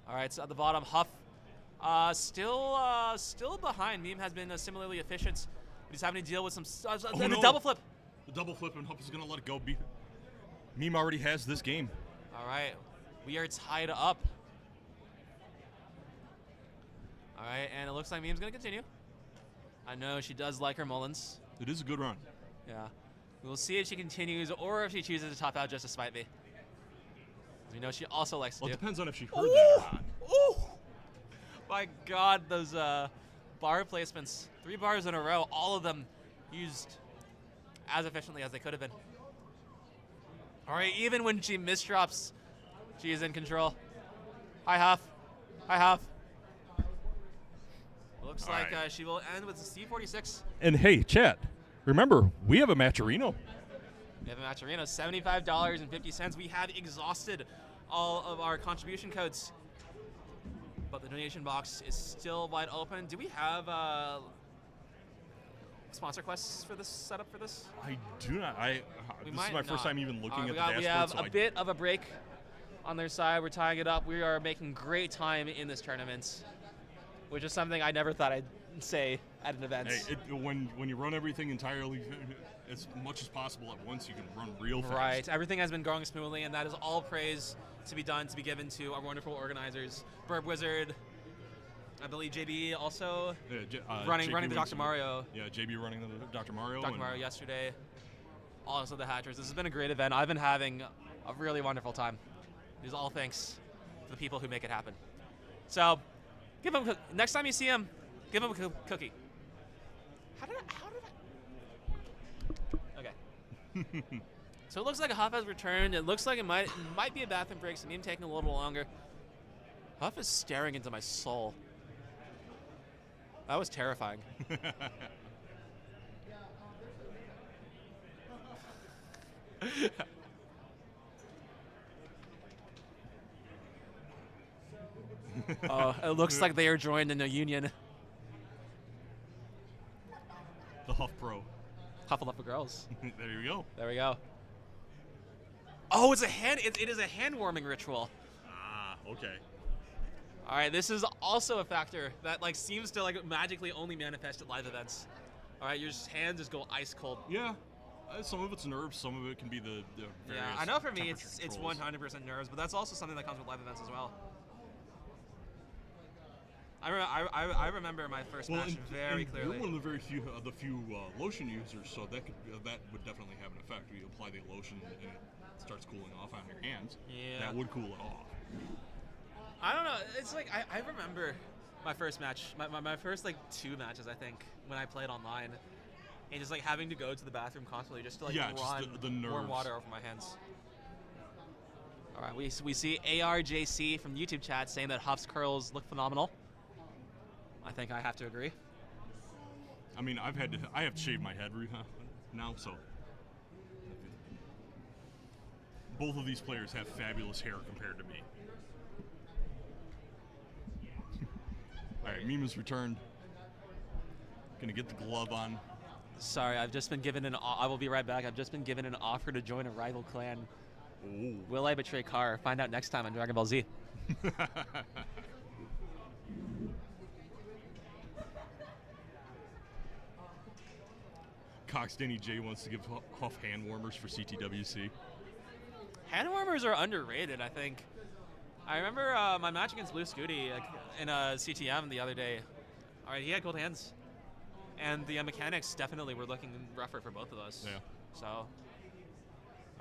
All right, so at the bottom, Huff still behind. Meme has been similarly efficient, but he's having to deal with some the double flip. The double flip, and Huff is going to let it go. Meme already has this game. All right, we are tied up. All right, and it looks like Meme's going to continue. I know she does like her Mullins. It is a good run. Yeah. We'll see if she continues or if she chooses to top out just to spite me. As we know she also likes to do. Well, it depends on if she heard that or not. Ooh! My God, those bar placements. 3 bars in a row, all of them used as efficiently as they could have been. All right, even when she misdrops, she is in control. Hi, Huff. Hi, Huff. Looks like she will end with a C46. And hey, chat, remember, we have a matcherino. We have a matcherino, $75.50. We have exhausted all of our contribution codes, but the donation box is still wide open. Do we have sponsor quests for this setup for this? I do not. This is my first time even looking at the dashboard. We have a bit of a break on their side. We're tying it up. We are making great time in this tournament, which is something I never thought I'd say at an event. Hey, when you run everything entirely as much as possible at once, you can run real fast. Right. Everything has been going smoothly, and that is all praise to be given to our wonderful organizers. Burb Wizard, I believe JB also running the Dr. Mario. Yeah, JB running the Dr. Mario. Dr. Mario yesterday. Also the Hatchers. This has been a great event. I've been having a really wonderful time. It is all thanks to the people who make it happen. So, give him next time you see him, give him a cookie. How did I? Okay. So it looks like Huff has returned. It looks like it might be a bathroom break, so me taking a little longer. Huff is staring into my soul. That was terrifying. It looks like they are joined in a union. The Huff Pro. Hufflepuff girls. There you go. There we go. Oh, it's a hand. It is a hand warming ritual. Ah, okay. All right, this is also a factor that seems to magically only manifest at live events. All right, your hands just go ice cold. Yeah. Some of it's nerves, some of it can be the various I know for me it's controls. 100% nerves, but that's also something that comes with live events as well. I remember my first match very clearly. You're one of the very few lotion users, so that would definitely have an effect. You apply the lotion and it starts cooling off on your hands. Yeah. That would cool it off. I don't know. It's like I remember my first match, my first 2 matches I think when I played online, and just having to go to the bathroom constantly just to run just the nerves. warm water over my hands. All right, we see ARJC from YouTube chat saying that Huff's curls look phenomenal. I think I have to agree. I mean, I have to shave my head now, so both of these players have fabulous hair compared to me. All right, Mima's returned. Gonna get the glove on. Sorry, I've just been given I will be right back. I've just been given an offer to join a rival clan. Ooh. Will I betray Carr? Find out next time on Dragon Ball Z. Cox Denny J wants to give Huff hand warmers for CTWC. Hand warmers are underrated, I think. I remember my match against Blue Scooty in a CTM the other day. All right, he had cold hands. And the mechanics definitely were looking rougher for both of us. Yeah. So, all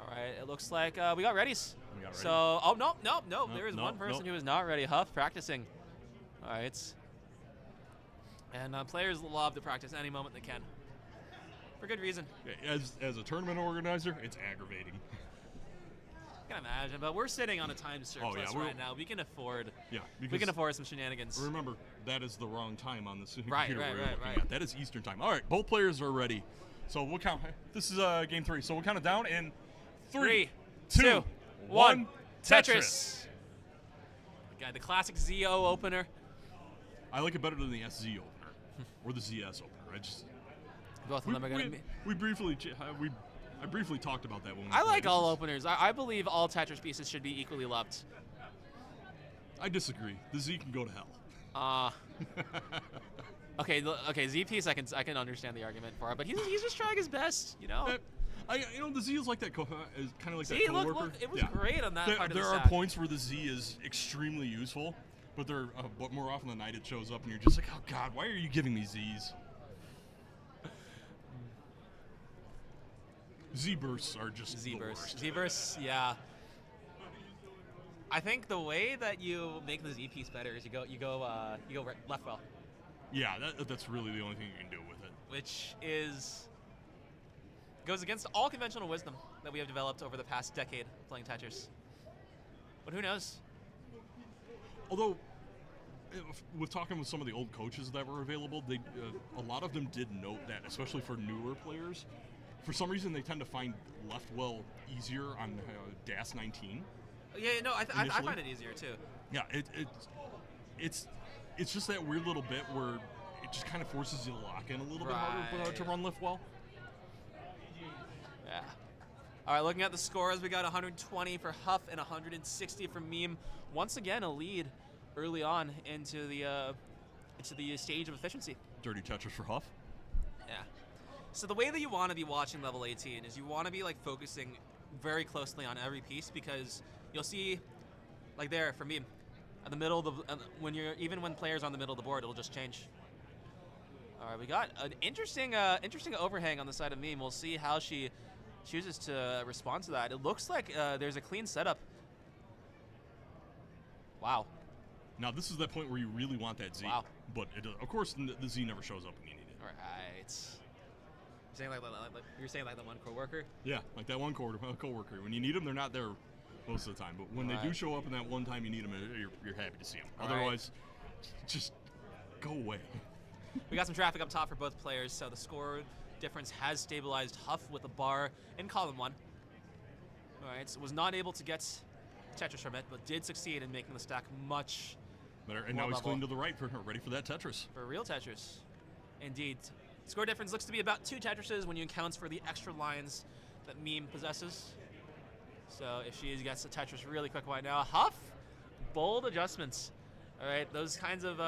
All right, it looks like we got readies. We got ready. So, no. There is one person nope. who is not ready. Huff practicing. All right. And players love to practice any moment they can. For good reason. As a tournament organizer, it's aggravating. I can imagine, but we're sitting on a time surplus right now. We can afford. Yeah, we can afford some shenanigans. Remember, that is the wrong time on this computer Right. we're looking at. That is Eastern time. All right, both players are ready. So we'll count. This is game 3. So we'll count it down in 3, 2, 1. Tetris. The classic ZO opener. I like it better than the SZ opener or the ZS opener. Both of them are going to be. I briefly talked about that when we I like played. all openers. I believe all Tetris pieces should be equally loved. I disagree. The Z can go to hell. Okay, Z piece I can understand the argument for it, but he's just trying his best, you know. The Z is like that. Is kind of like See, that coworker. look, it was great on that part of the There are stack. points where the Z is extremely useful, but more often than not it shows up and you're just like, oh God, why are you giving me Zs? Z bursts are just Z the bursts. worst. Z bursts, yeah. I think the way that you make the Z piece better is you go left well, Yeah, that's really the only thing you can do with it. which goes against all conventional wisdom that we have developed over the past decade playing Tetris. But who knows? Although, with talking with some of the old coaches that were available, a lot of them did note that, especially for newer players, for some reason they tend to find left well easier on DAS 19. Yeah, no, I find it easier too. Yeah, it's just that weird little bit where it just kind of forces you to lock in a little bit harder to run left well. Yeah. All right, looking at the scores, we got 120 for Huff and 160 for Meme. Once again, a lead early on into the stage of efficiency. Dirty Tetris for Huff. Yeah. So the way that you want to be watching level 18 is you want to be like focusing very closely on every piece, because you'll see, like there for Meme, at the middle of the when players on the middle of the board, it'll just change. All right, we got an interesting overhang on the side of Meme. We'll see how she chooses to respond to that. It looks like there's a clean setup. Wow. Now this is that point where you really want that Z. Wow. But of course the Z never shows up when you need it. All right. You're saying like the one coworker? Yeah, like that one coworker. When you need them, they're not there most of the time. But when they do show up, and that one time you need them, you're happy to see them. Otherwise, just go away. We got some traffic up top for both players, so the score difference has stabilized. Huff with a bar in column 1. All right, so was not able to get Tetris from it, but did succeed in making the stack much better. And now he's clean to the right, ready for that Tetris. For real Tetris. Indeed. Score difference looks to be about 2 Tetrises when you account for the extra lines that Meme possesses. So if she gets a Tetris really quick right now, Huff, bold adjustments. All right, those kinds of.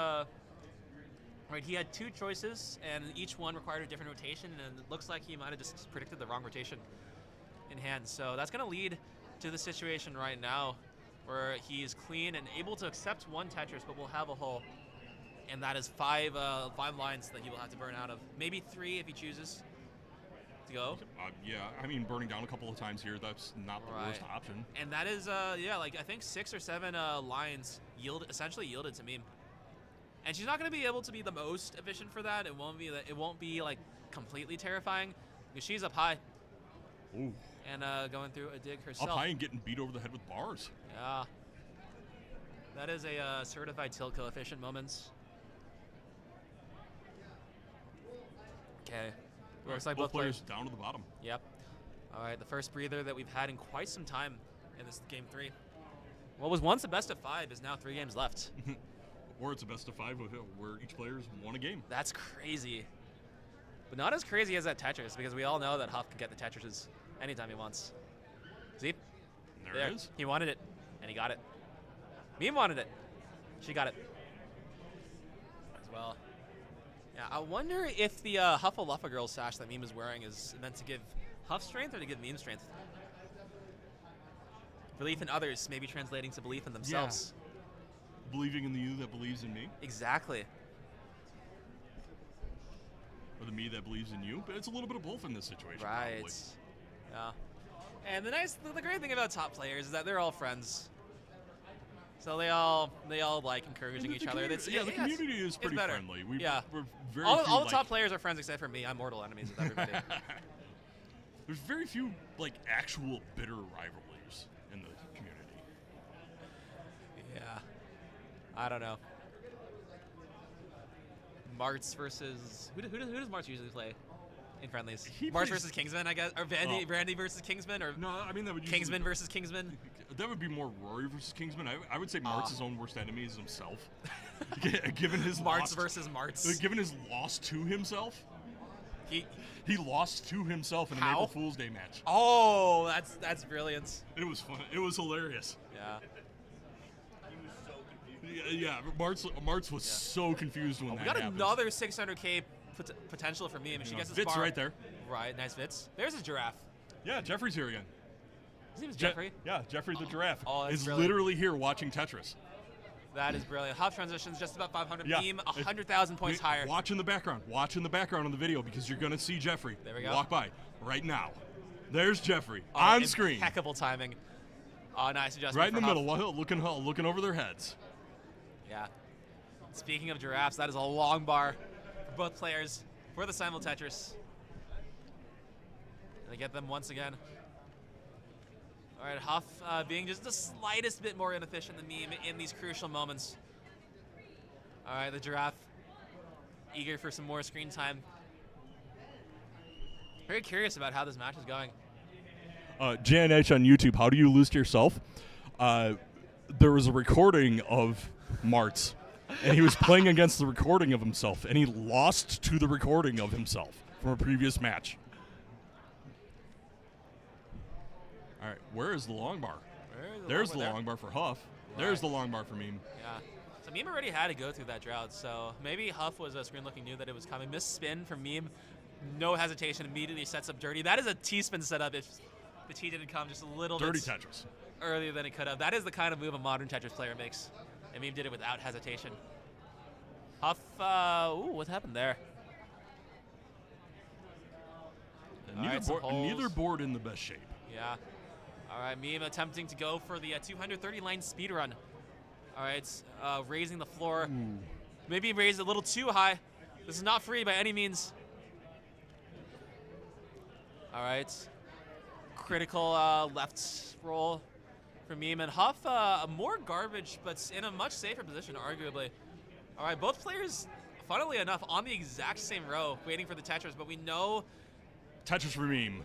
Right, he had 2 choices, and each one required a different rotation, and it looks like he might have just predicted the wrong rotation in hand. So that's going to lead to the situation right now where he is clean and able to accept 1 Tetris, but will have a hole. And that is 5 lines that he will have to burn out of. Maybe 3 if he chooses to go. Yeah, I mean, burning down a couple of times here, that's not the worst option. And that is, I think 6 or 7 lines essentially yielded to Meme. And she's not going to be able to be the most efficient for that. It won't be like completely terrifying, because she's up high. Ooh. And going through a dig herself. Up high and getting beat over the head with bars. Yeah. That is a certified tilt coefficient moments. Okay. Looks like both players down to the bottom. Yep. All right, the first breather that we've had in quite some time in this game 3. What was once a best of 5 is now 3 games left. Or it's a best of 5 where each player's won a game. That's crazy. But not as crazy as that Tetris, because we all know that Huff can get the Tetrises anytime he wants. See? There it is. He wanted it, and he got it. Meme wanted it. She got it. As well. Yeah, I wonder if the Huffaluffa Girl sash that Meme is wearing is meant to give Huff strength or to give Meme strength. Belief in others, maybe translating to belief in themselves. Yeah. Believing in the you that believes in me. Exactly. Or the me that believes in you. But it's a little bit of both in this situation. Right. Probably. Yeah. And the great thing about top players is that they're all friends. So they all like encouraging each other. The community is pretty better. friendly. We're very all few, the top players are friends except for me. I'm mortal enemies with everybody. There's very few like actual bitter rivalries in the community. Yeah. I don't know. Martz versus who does Martz usually play in friendlies? Martz versus Kingsman, I guess, or Vandy versus Kingsman, or no, I mean that would Kingsman versus Kingsman. That would be more Rory versus Kingsman. I would say Martz's own worst enemy is himself. Given his Martz versus Martz. Given his loss to himself. He lost to himself in an April Fool's Day match. Oh, that's brilliant. It was fun. It was hilarious. Yeah. Yeah, Martz was so confused when that happened. We got another 600K potential for me. I mean, she gets this Vitz bar. right there. Right, nice Vitz. There's his giraffe. Yeah, Jeffrey's here again. His name is Jeffrey? Yeah, Jeffrey the giraffe is brilliant. literally here watching Tetris. That is brilliant. Huff transitions just about 500. Yeah. Meme 100,000 points higher. Watch in the background. Watch in the background on the video because you're going to see Jeffrey. There we go. Walk by right now. There's Jeffrey on screen. Impeccable timing. Oh, nice adjustment. Right in the for middle, Huff. looking over their heads. Yeah. Speaking of giraffes, that is a long bar for both players for the Simul Tetris. They get them once again. All right, Huff being just the slightest bit more inefficient than Meme in these crucial moments. All right, the giraffe eager for some more screen time. Very curious about how this match is going. JNH on YouTube, how do you lose to yourself? There was a recording of Martz, and he was playing against the recording of himself, and he lost to the recording of himself from a previous match. All right, where is the long bar? There's the long bar for Huff. Right. There's the long bar for Meme. Yeah. So Meme already had to go through that drought, so maybe Huff was screen looking, knew that it was coming. Missed spin from Meme. No hesitation, immediately sets up Dirty. That is a T-spin setup if the T didn't come just a little Dirty bit Tetris. earlier than it could have. That is the kind of move a modern Tetris player makes. And Meme did it without hesitation. Huff, what happened there? Neither board in the best shape. Yeah. All right, Meme attempting to go for the 230 line speed run. All right, raising the floor. Ooh. Maybe raised a little too high. This is not free by any means. All right, critical left roll for Meme and Huff. More garbage, but in a much safer position, arguably. All right, both players, funnily enough, on the exact same row, waiting for the Tetris, but we know. Tetris for Meme.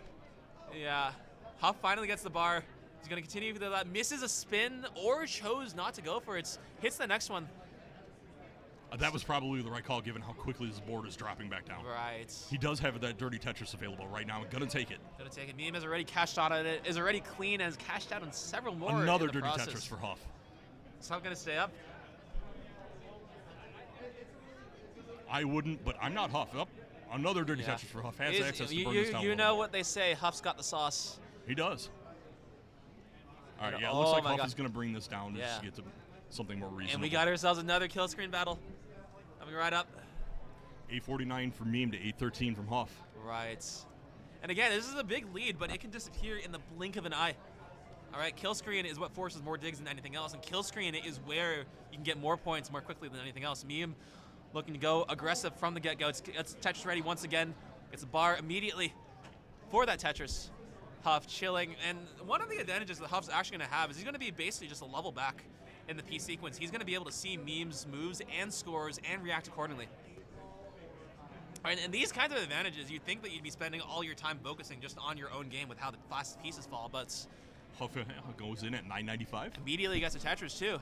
Yeah. Huff finally gets the bar. He's going to continue with that. Misses a spin or chose not to go for it. Hits the next one. That was probably the right call given how quickly his board is dropping back down. Right. He does have that Dirty Tetris available right now. Gonna take it. Gonna take it. Meme has already cashed out on it. Is already clean and has cashed out on several more. Another in the Dirty process. Tetris for Huff. So I'm going to stay up. I wouldn't, but I'm not Huff. Up. Another Dirty Tetris for Huff. Has access to burn this down. You know what they say. Huff's got the sauce. He does. All right, yeah, it looks like Huff is going to bring this down to just get to something more reasonable. And we got ourselves another kill screen battle. Coming right up. 849 from Meme to 813 from Huff. Right. And again, this is a big lead, but it can disappear in the blink of an eye. All right, kill screen is what forces more digs than anything else, and kill screen is where you can get more points more quickly than anything else. Meme looking to go aggressive from the get-go. It's Tetris ready once again. It's a bar immediately for that Tetris. Huff chilling, and one of the advantages that Huff's actually going to have is he's going to be basically just a level back in the P sequence. He's going to be able to see Meme's moves and scores and react accordingly. All right, and these kinds of advantages, you'd think that you'd be spending all your time focusing just on your own game with how the fast pieces fall, but Huff goes in at 995. Immediately gets a Tetris too.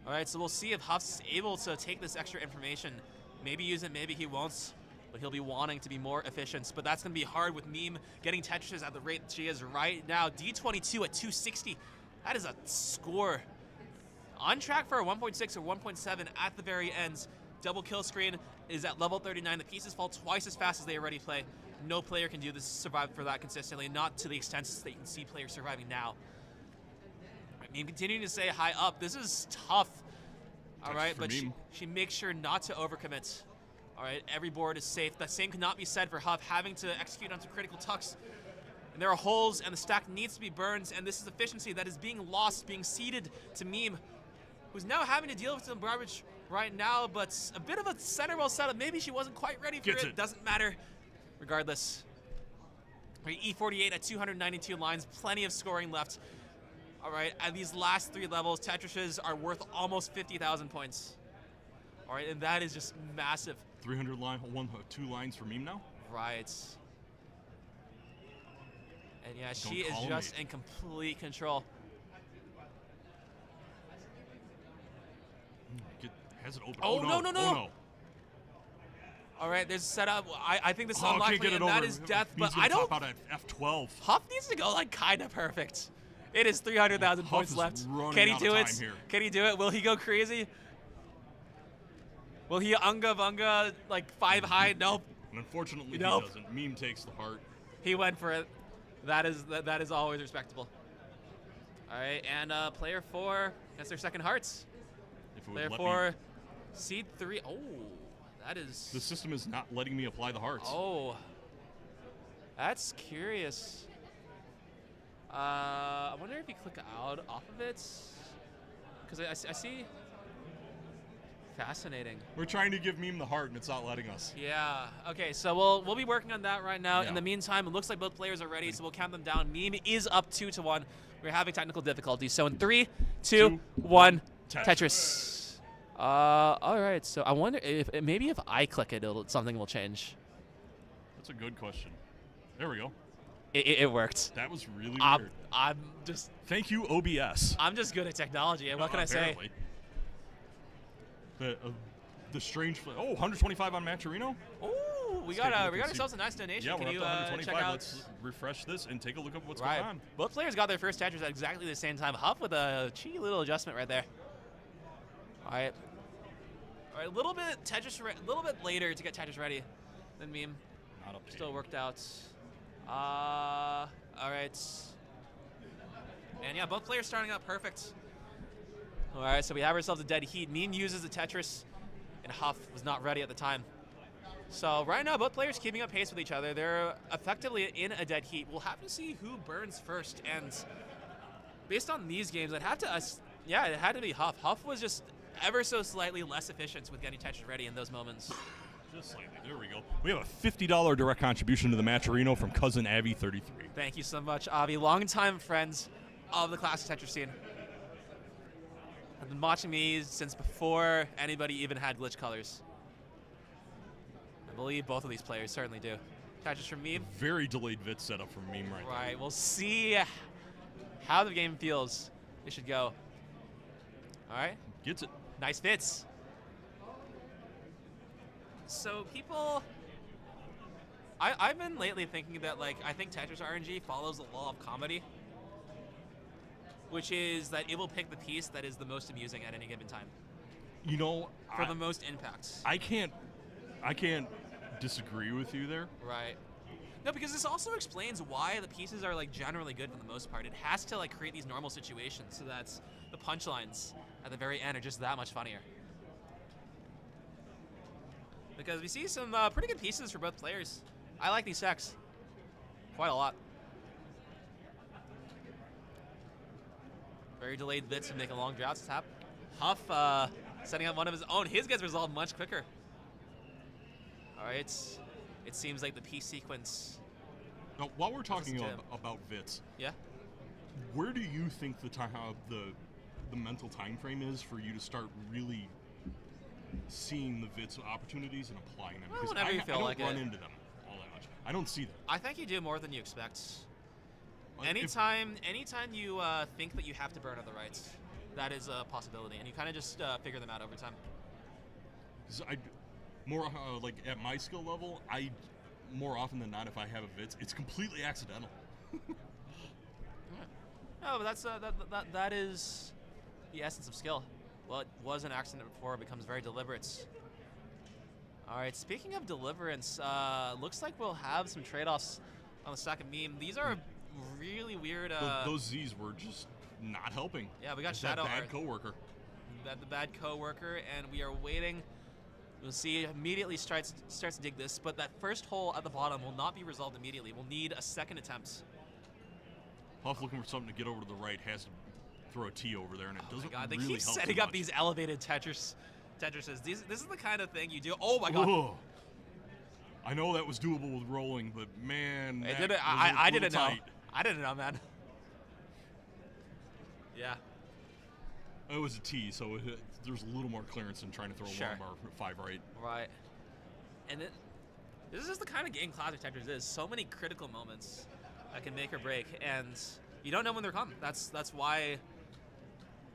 All right, so we'll see if Huff's able to take this extra information, maybe use it, maybe he won't. But he'll be wanting to be more efficient. But that's going to be hard with Meme getting Tetris at the rate she is right now. D22 at 260. That is a score. On track for a 1.6 or 1.7 at the very end. Double kill screen is at level 39. The pieces fall twice as fast as they already play. No player can do this, survive for that consistently, not to the extent that you can see players surviving now. Meme continuing to stay high up. This is tough. All right, but she makes sure not to overcommit. All right, every board is safe. The same cannot be said for Huff, having to execute onto critical tucks. And there are holes, and the stack needs to be burned, and this is efficiency that is being lost, being ceded to Meme, who's now having to deal with some garbage right now, but a bit of a center roll setup. Maybe she wasn't quite ready for it. Doesn't matter. Regardless. E48 at 292 lines, plenty of scoring left. All right, at these last 3 levels, Tetris's are worth almost 50,000 points. All right, and that is just massive. 300 line, 2 lines for Meme now? Right. And yeah, she is just in complete control. Has it open. Oh, no. Oh, no. All right, there's a setup. I think this is unlikely, can't get it and that over. is death, Meme's but gonna I don't... top out at F12. Huff needs to go, like, kind of perfect. It is 300,000 points left. Can he do it? Can he do it? Will he go crazy? Will he unga vunga, like, 5 high? Nope. And unfortunately, Nope. he doesn't. Meme takes the heart. He went for it. That is always respectable. All right, and player 4 gets their second hearts. If it would Player let 4, me, seed 3. Oh, that is... the system is not letting me apply the hearts. Oh, that's curious. I wonder if you click out off of it, because I see. Fascinating. We're trying to give Meme the heart, and it's not letting us. Yeah. Okay, so we'll be working on that right now. Yeah. In the meantime, it looks like both players are ready, so we'll count them down. Meme is up 2-1. We're having technical difficulties. So in 3, 2, 1, Tetris. All right. So I wonder if maybe if I click it, something will change. That's a good question. There we go. It worked. That was really weird. I'm just. Thank you, OBS. I'm just good at technology, and what can I say? The strange. Oh, 125 on Matcherino. Oh, we got ourselves a nice donation. Yeah, Can we're you up to 125. check out? Let's refresh this and take a look at what's Right. going on. Both players got their first Tetris at exactly the same time. Huff with a cheeky little adjustment right there. All right, a little bit later to get Tetris ready than Meme. Not up to Still worked out. All right. And yeah, both players starting out perfect. All right, so we have ourselves a dead heat. Meme uses the Tetris, and Huff was not ready at the time. So right now, both players keeping up pace with each other. They're effectively in a dead heat. We'll have to see who burns first. And based on these games, it had to be Huff. Huff was just ever so slightly less efficient with getting Tetris ready in those moments. Just slightly. There we go. We have a $50 direct contribution to the Matcherino from cousin Abby 33. Thank you so much, Avi. Longtime friends of the classic Tetris scene. I've been watching these since before anybody even had glitch colors. I believe both of these players certainly do. Tetris from Meme. Very delayed vid setup from Meme right now. Right, we'll see how the game feels. It should go. All right. Gets it. Nice fits. So people, I've been lately thinking that, like, I think Tetris RNG follows the law of comedy, which is that it will pick the piece that is the most amusing at any given time. You know, for the most impact. I can't disagree with you there. Right. No, because this also explains why the pieces are, like, generally good for the most part. It has to, like, create these normal situations so that the punchlines at the very end are just that much funnier. Because we see some pretty good pieces for both players. I like these decks quite a lot. Very delayed bits to make a long droughts tap. Huff setting up one of his own. His gets resolved much quicker. All right. It seems like the piece sequence. Now, while we're talking about Vits, yeah, where do you think the mental time frame is for you to start really seeing the Vits opportunities and applying them? Well, whenever you feel like it. I don't run into them all that much. I don't see them. I think you do more than you expect. Anytime you think that you have to burn other rights, that is a possibility, and you kind of just figure them out over time. More like at my skill level, more often than not, if I have a Vits, it's completely accidental. No, but that is the essence of skill. Well, it was an accident before; it becomes very deliberate. All right. Speaking of deliverance, looks like we'll have some trade-offs on the second Meme. These are really weird. Those Z's were just not helping. Yeah, we got it's Shadow that bad Art. coworker. The bad coworker, and we are waiting. We'll see. Immediately starts to dig this, but that first hole at the bottom will not be resolved immediately. We'll need a second attempt. Huff looking for something to get over to the right, has to throw a T over there, and it doesn't God, they really keep help setting too up much. these elevated Tetrises. This is the kind of thing you do. Oh my God! Ugh. I know that was doable with rolling, but man, It that didn't, was I a little didn't know. tight. I didn't know, man. Yeah. It was a T, so there's a little more clearance than trying to throw Sure. a long bar 5 right. Right. And this is just the kind of game Classic Tetris is. So many critical moments that can make or break, and you don't know when they're coming. That's why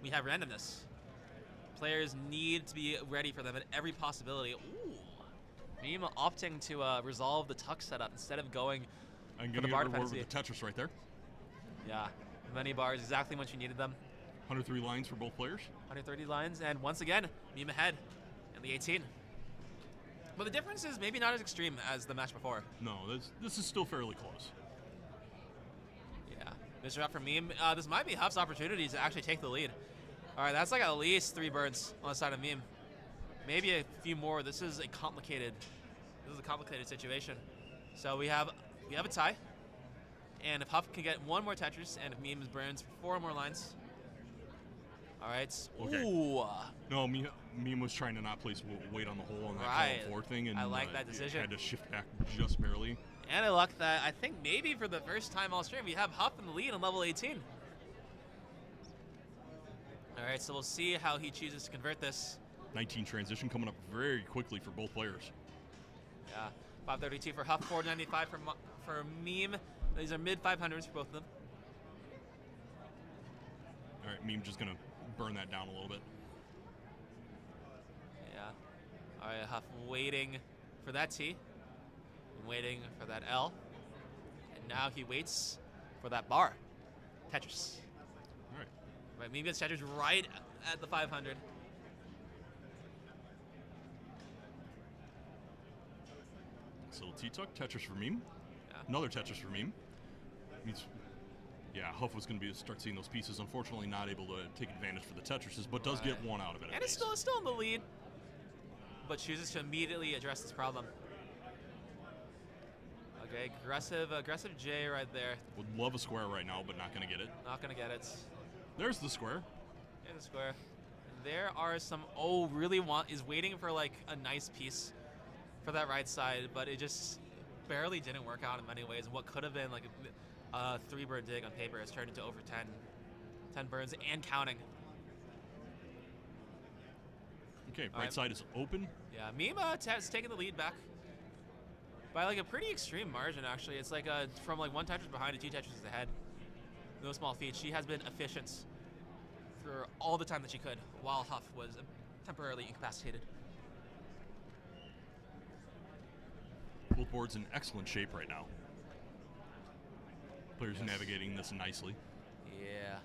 we have randomness. Players need to be ready for them at every possibility. Ooh. Meme opting to resolve the tuck setup instead of going I'm for going the to bar get reward dependency. with the Tetris right there. Yeah. Many bars, exactly when you needed them. 103 lines for both players. 130 lines, and once again, Meme ahead in the 18. But the difference is maybe not as extreme as the match before. No, this is still fairly close. Yeah. Mr. Up for Meme. This might be Huff's opportunity to actually take the lead. All right, that's like at least 3 burns on the side of Meme. Maybe a few more. This is a complicated situation. So we have a tie. And if Huff can get 1 more Tetris, and if Meme burns for 4 more lines. All right. Okay. Ooh. No, Meme was trying to not place weight on the hole on that Right. column 4 thing, and I like that decision. had to shift back just barely. And I luck that I think maybe for the first time all stream, we have Huff in the lead on level 18. All right, so we'll see how he chooses to convert this. 19 transition coming up very quickly for both players. Yeah, 532 for Huff, 495 for Meme. These are mid 500s for both of them. All right, Meme just going to burn that down a little bit. Yeah. All right, Huff waiting for that T, waiting for that L, and now he waits for that bar. Tetris. All right. Right, Meme gets Tetris right at the 500. This little T-tuck, Tetris for Meme. Yeah. Another Tetris for Meme. Means, yeah, Huff was going to start seeing those pieces. Unfortunately, not able to take advantage for the Tetrises, but does get one out of it. And it's still in the lead, but chooses to immediately address this problem. Okay, aggressive J right there. Would love a square right now, but not going to get it. Not gonna get it. There's the square. In the square. There are some. Is waiting for like a nice piece for that right side, but it just barely didn't work out in many ways. What could have been like a 3-burn dig on paper has turned into over 10 burns and counting. Okay, All right right. side is open. Yeah, Meme has taken the lead back by like a pretty extreme margin. Actually, it's like from like 1 Tetris behind to 2 Tetris ahead. No small feat. She has been efficient for all the time that she could, while Huff was temporarily incapacitated. Both boards in excellent shape right now. Players navigating this nicely. Yeah.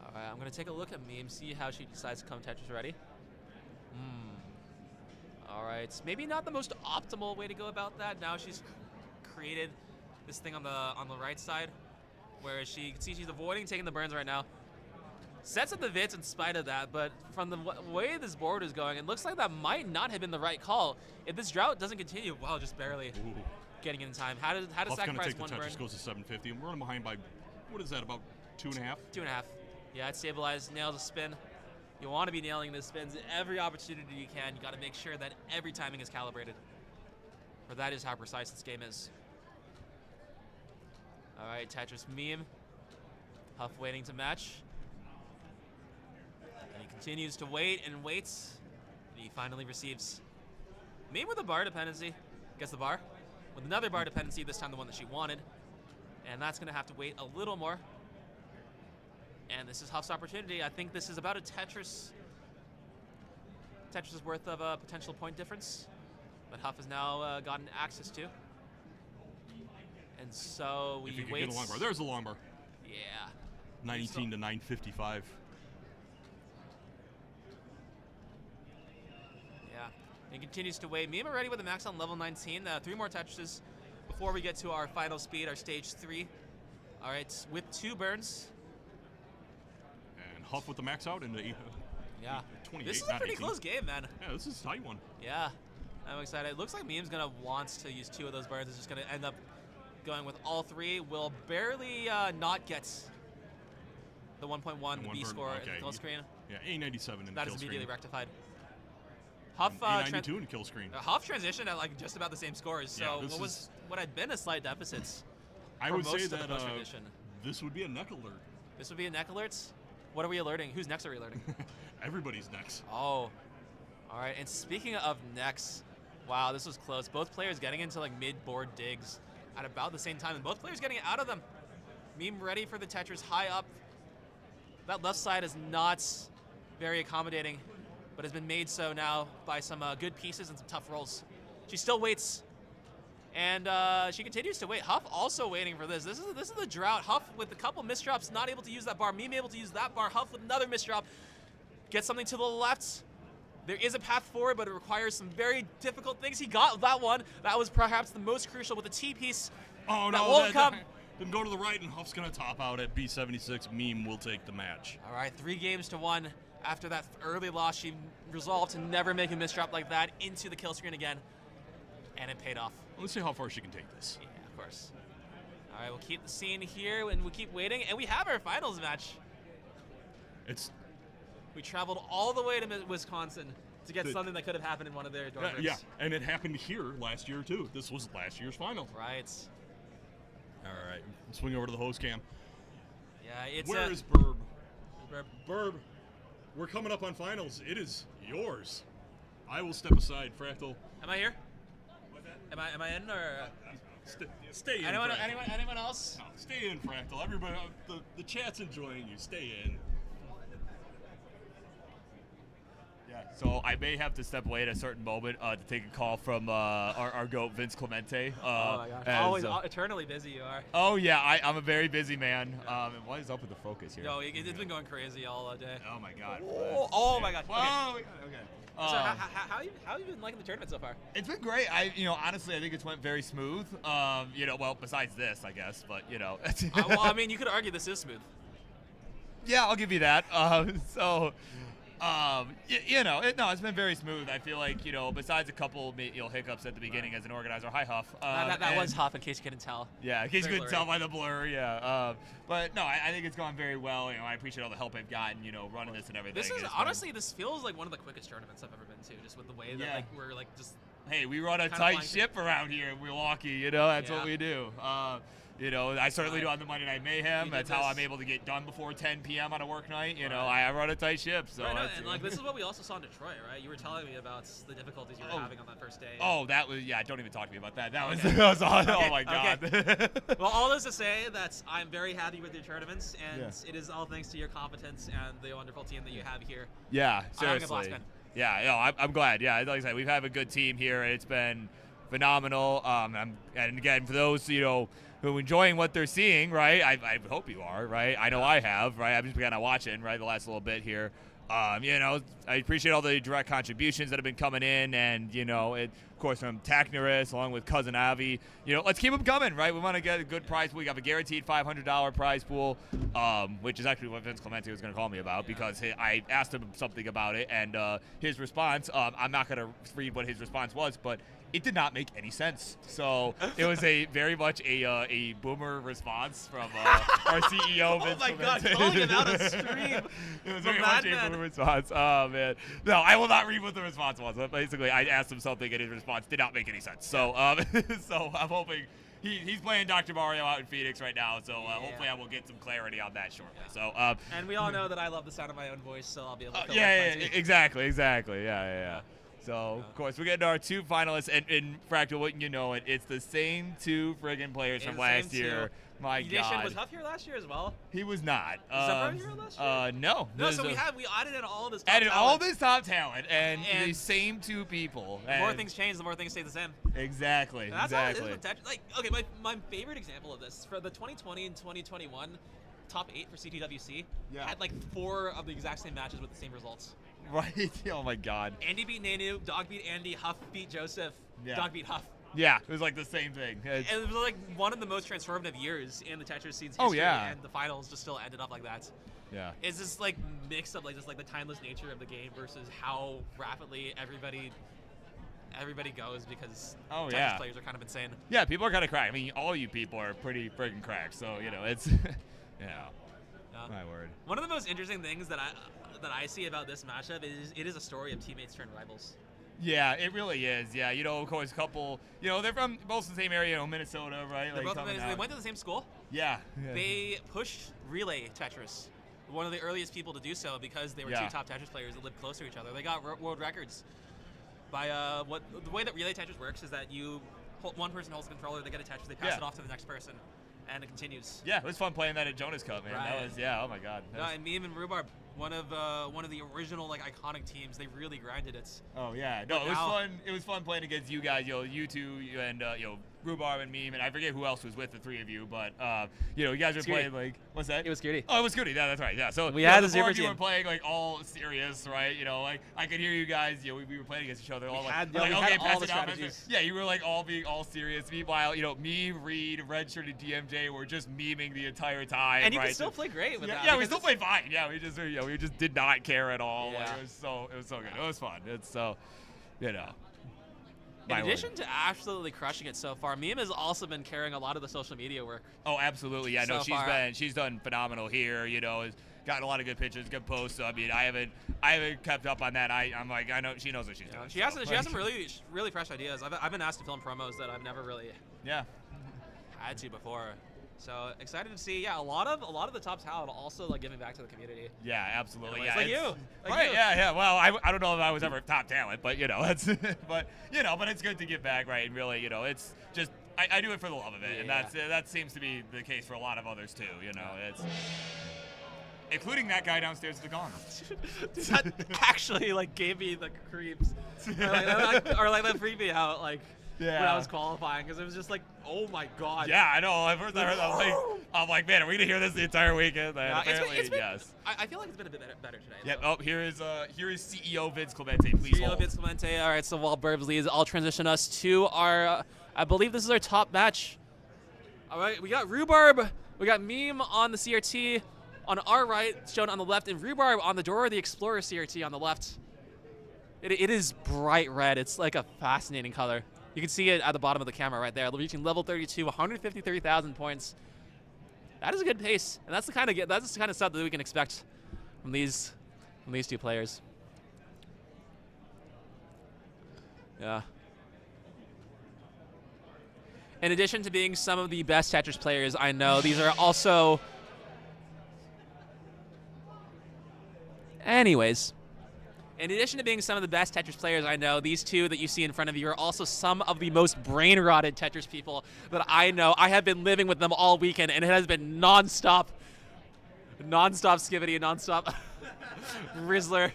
All right, I'm gonna take a look at Meme, see how she decides to come Tetris ready. All right, maybe not the most optimal way to go about that. Now she's created this thing on the right side, where she can see she's avoiding taking the burns right now. Sets up the Vits in spite of that, but from the way this board is going, it looks like that might not have been the right call. If this drought doesn't continue, wow, just barely Ooh. getting in time. How does Huff's going to sacrifice take the 1 burn? Tetris, goes to 750, and we're running behind by, what is that, about 2.5? 2.5. Yeah, it's stabilized, nails a spin. You want to be nailing the spins every opportunity you can. You got to make sure that every timing is calibrated. For that is how precise this game is. All right, Tetris Meme. Huff waiting to match. And he continues to wait and waits. And he finally receives. Meme with a bar dependency. Gets the bar. With another bar dependency, this time the one that she wanted. And that's going to have to wait a little more. And this is Huff's opportunity. I think this is about a Tetris' worth of a potential point difference that Huff has now gotten access to. And so If he you could waits. get a long bar. There's the long bar. Yeah. 19 to 955. Yeah. And continues to wait. Meme already with a max on level 19. 3 more Tetrises before we get to our final speed, our stage 3. All right, with 2 burns. And Huff with the max out into Yeah. 28, This is a not pretty 18. close game, man. Yeah, this is a tight one. Yeah. I'm excited. It looks like Meme's going to want to use 2 of those burns. It's just going to end up going with all three will barely not get the 1.1, the B score, and the kill screen. Yeah, A97 in That kill is immediately screen. rectified. Huff, A92 in kill screen. Huff transitioned at like just about the same scores. So Yeah, what had been a slight deficit. I for would most say of the that post-transition. this would be a neck alert. This would be a neck alerts. What are we alerting? Whose necks are we alerting? Everybody's necks. Oh, all right. And speaking of necks, wow, this was close. Both players getting into like mid-board digs at about the same time, and both players getting out of them. Meme ready for the Tetris high up. That left side is not very accommodating, but has been made so now by some good pieces and some tough rolls. She still waits, and she continues to wait. Huff also waiting for this. This is the drought. Huff with a couple misdrops, not able to use that bar. Meme able to use that bar. Huff with another misdrop. Get something to the left. There is a path forward, but it requires some very difficult things. He got that one. That was perhaps the most crucial with the T piece. Oh, that no. won't come. Then go to the right, and Huff's going to top out at B76. Meme will take the match. All right, 3-1. After that early loss, she resolved to never make a misdrop like that into the kill screen again, and it paid off. Let's see how far she can take this. Yeah, of course. All right, we'll keep the scene here, and we'll keep waiting, and we have our finals match. We traveled all the way to Wisconsin to get something that could have happened in one of their dorm rooms. Yeah, and it happened here last year, too. This was last year's final. Right. All right, swing over to the host cam. Yeah, it's Where is Burb? Burb, we're coming up on finals. It is yours. I will step aside, Fractal. Am I here? Am I in or? Stay in. Anyone else? No, stay in, Fractal. Everybody, the chat's enjoying you. Stay in. Yeah, so I may have to step away at a certain moment to take a call from our GOAT, Vince Clemente. Oh my gosh, always eternally busy you are. Oh yeah, I'm a very busy man. And what is up with the focus here? No, it's been going crazy all day. Oh my god. Oh my god. Whoa, okay. So how have you been liking the tournament so far? It's been great. Honestly, I think it's went very smooth. Well, besides this, I guess, but Well, I mean, you could argue this is smooth. Yeah, I'll give you that. It's been very smooth. I feel like, besides a couple hiccups at the beginning as an organizer. Hi, Huff. That was Huff, in case you couldn't tell. Yeah, in case you couldn't tell by the blur, yeah. But no, I think it's gone very well. I appreciate all the help I've gotten, running this and everything. This feels like one of the quickest tournaments I've ever been to, just with the way that we're just. Hey, we run a tight ship around here in Milwaukee. That's what we do. I certainly do on the Monday Night Mayhem. That's how I'm able to get done before 10 p.m. on a work night. I run a tight ship. So this is what we also saw in Detroit, right? You were telling me about the difficulties you were having on that first day. Oh, that was don't even talk to me about that. That was awesome. Oh my god. Okay. Well, all this to say that I'm very happy with your tournaments, and it is all thanks to your competence and the wonderful team that you have here. Yeah, seriously. I'm having a blast, man. Yeah, I'm glad. Yeah, like I said, we've had a good team here, and it's been phenomenal. And again, for those who are enjoying what they're seeing, right? I hope you are, right? I know I have, right? I've just been kind of watching, right, the last little bit here. I appreciate all the direct contributions that have been coming in, and of course from Taknaris along with Cousin Avi. Let's keep them coming, right? We want to get a good prize pool. We have a guaranteed $500 prize pool, which is actually what Vince Clemente was going to call me about because I asked him something about it, and his response. I'm not going to read what his response was, but it did not make any sense. So it was very much a boomer response from our CEO, Vince Clemente. God, calling him out on stream. It was very much a boomer response. Oh, man. No, I will not read what the response was. But basically, I asked him something, and his response did not make any sense. So so I'm hoping he's playing Dr. Mario out in Phoenix right now. So hopefully I will get some clarity on that shortly. So and we all know that I love the sound of my own voice, so I'll be able to exactly. Yeah. So, of course, we're getting our two finalists, and Fractal, wouldn't you know it, it's the same two friggin' players from last year. My God. Was Huff here last year as well? He was not. Was Zephyr here last year? No. No, so we added in all this top talent. All this top talent, and the same two people. The more things change, the more things stay the same. Exactly. That's how it is with Tetris. My favorite example of this, for the 2020 and 2021 top 8 for CTWC, had 4 of the exact same matches with the same results. Right. Oh my God. Andy beat Nanu, Dog beat Andy, Huff beat Joseph, Dog beat Huff. Yeah, it was the same thing. And it was one of the most transformative years in the Tetris scene's history. And the finals just still ended up like that. Yeah. It's this mix of the timeless nature of the game versus how rapidly everybody goes because Oh, Tetris yeah. players are kind of insane. Yeah, people are kind of cracked. I mean, all you people are pretty friggin' cracked. So it's Yeah. my word. One of the most interesting things that I see about this matchup is it is a story of teammates turned rivals. Yeah, it really is. Yeah, of course, a couple. They're from both the same area, Minnesota, right? They're both coming they out. went to the same school. Yeah. They pushed relay Tetris. One of the earliest people to do so because they were two top Tetris players that lived close to each other. They got world records by the way that relay Tetris works is that one person holds the controller, they get a Tetris, they pass it off to the next person, and it continues. Yeah, it was fun playing that at Jonas Cup, man. Right. That was oh my god. No, and Meme and Rhubarb, one of the original iconic teams, they really grinded it. Oh yeah, no, But it was now- fun. It was fun playing against you guys, you two, and Rhubarb and Meme, and I forget who else was with the three of you, but you guys were Scooty. playing what's that? It was Scooty. Oh, it was Scooty. Yeah, that's right. Yeah, so We had the a four super of you were team. playing all serious, right? I could hear you guys. We were playing against each other. All had- like, we okay, had all pass the it out, strategies. Yeah, you were all being all serious. Meanwhile, me, Reed, Redshirt, and DMJ were just memeing the entire time. And you right? can still play great with that. Yeah, we because still played fine. Yeah, we just did not care at all. Yeah. It was so good. It was fun. It's so, In my word. addition to absolutely crushing it so far, Meme has also been carrying a lot of the social media work. Oh, absolutely. Yeah, no, So far. she's done phenomenal here. Has gotten a lot of good pictures, good posts. So, I mean, I haven't kept up on that. I'm like, I know she knows what she's doing. She has some really fresh ideas. I've been asked to film promos that I've never really Yeah. had to before. So excited to see. Yeah, a lot of the top talent also giving back to the community. Yeah, absolutely. It's Yeah, like you. Right. you. Yeah. Well, I don't know if I was ever top talent, but that's but it's good to give back, right? And really, it's just I do it for the love of it, and that seems to be the case for a lot of others too. It's including that guy downstairs at the gong. That actually gave me the creeps, or that freaked me out when I was qualifying because it was just oh my god. Yeah, I know. At first I heard that, I'm like, man, are we gonna hear this the entire weekend? And apparently, it's been, yes. I feel like it's been a bit better today. Yep. though. Oh, here is CEO Vince Clemente. Please CEO hold. Vince Clemente. All right, so while Burbs leads, I'll transition us to our. I believe this is our top match. All right, we got Rhubarb, we got Meme on the CRT, on our right, shown on the left, and Rhubarb on the Door of the Explorer CRT on the left. It is bright red. It's like a fascinating color. You can see it at the bottom of the camera right there, reaching level 32, 153,000 points. That is a good pace, and that's the kind of stuff that we can expect from these two players. Yeah. In addition to being some of the best Tetris players I know, these are also. Anyways. In addition to being some of the best Tetris players I know, these two that you see in front of you are also some of the most brain-rotted Tetris people that I know. I have been living with them all weekend, and it has been non-stop skivity and non-stop Rizzler.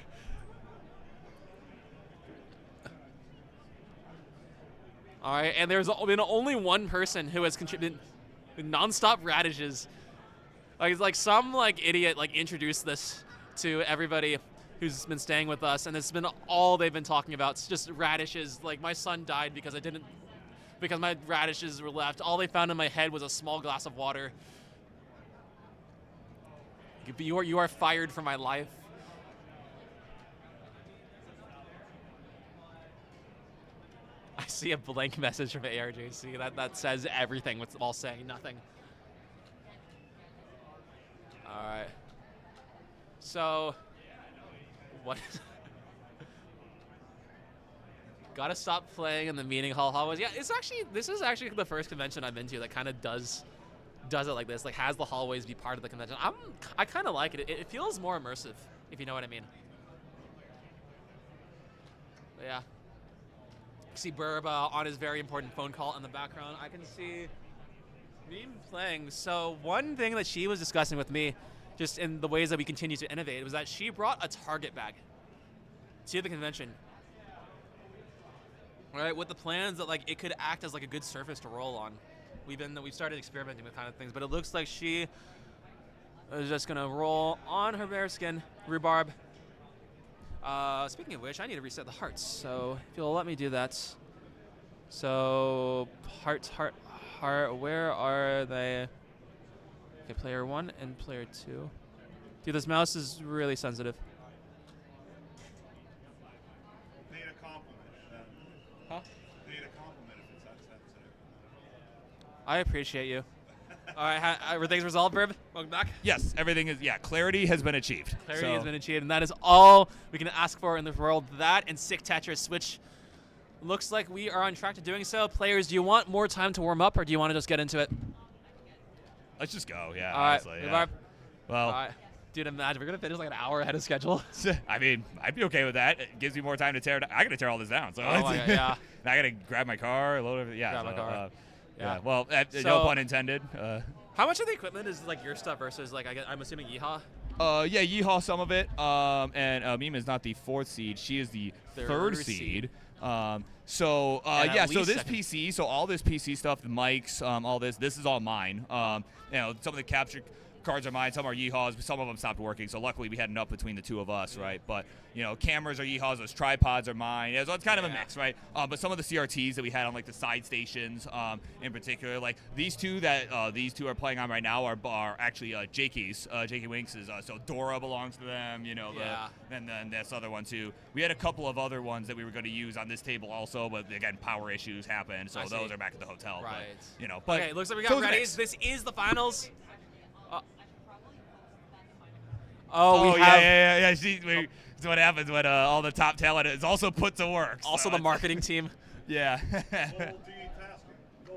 All right, and there's been only one person who has contributed non-stop radishes. Some idiot introduced this to everybody who's been staying with us, and it's been all they've been talking about. It's just radishes. My son died because my radishes were left. All they found in my head was a small glass of water. You are fired from my life. I see a blank message from ARJC that says everything. What's all saying nothing. All right. So. What? Gotta stop playing in the meeting hall hallways. Yeah, this is actually the first convention I've been to that kind of does it like this, has the hallways be part of the convention. I kind of like it. It feels more immersive, if you know what I mean. But yeah. See Burb on his very important phone call in the background. I can see Meme playing. So one thing that she was discussing with me, just in the ways that we continue to innovate, was that she brought a target bag to the convention. Right, with the plans that it could act as a good surface to roll on. We've started experimenting with kind of things, but it looks like she is just gonna roll on her bearskin Rhubarb. Speaking of which, I need to reset the hearts, so if you'll let me do that. So heart, where are they? Okay, player 1 and player 2. Dude, this mouse is really sensitive. Paid a compliment. Huh? I appreciate you. All right, everything's resolved, Verb. Welcome back. Yes, everything is. Yeah, clarity has been achieved. Clarity has been achieved, and that is all we can ask for in the world. That and sick Tetris, which looks like we are on track to doing so. Players, do you want more time to warm up, or do you want to just get into it? Let's just go. Yeah, All right, honestly. Yeah. Well, all right. Dude, imagine we're gonna finish like an hour ahead of schedule. I mean, I'd be okay with that. It gives me more time to tear it down. I gotta tear all this down. So Oh my God, yeah. I gotta grab my car, load everything. Yeah. Grab my car. Yeah. Well, no So- pun intended. How much of the equipment is like your stuff versus like I'm assuming Yeehaw? Yeah, Yeehaw some of it. And Mima is not the 4th seed. She is the third seed. And So at so least this second. PC, so all this PC stuff, the mics, all this is all mine. You know, some of the capture cards are mine, some are Yeehaw's, but some of them stopped working. So luckily we had enough between the two of us, right? But you know, cameras are Yeehaw's, those tripods are mine. Yeah, so it's kind of a mix, right? But some of the CRTs that we had on like the side stations, in particular, like these two that these two are playing on right now are actually Jakey's, Jakey Winks is so Dora belongs to them, you know. And then this other one too. We had a couple of other ones that we were going to use on this table also, but again, power issues happened, so those are back at the hotel. Right. But, you know, but okay, looks like we got readies. This is the finals. We have yeah. It's what happens when all the top talent is also put to work. also so the marketing team. Yeah.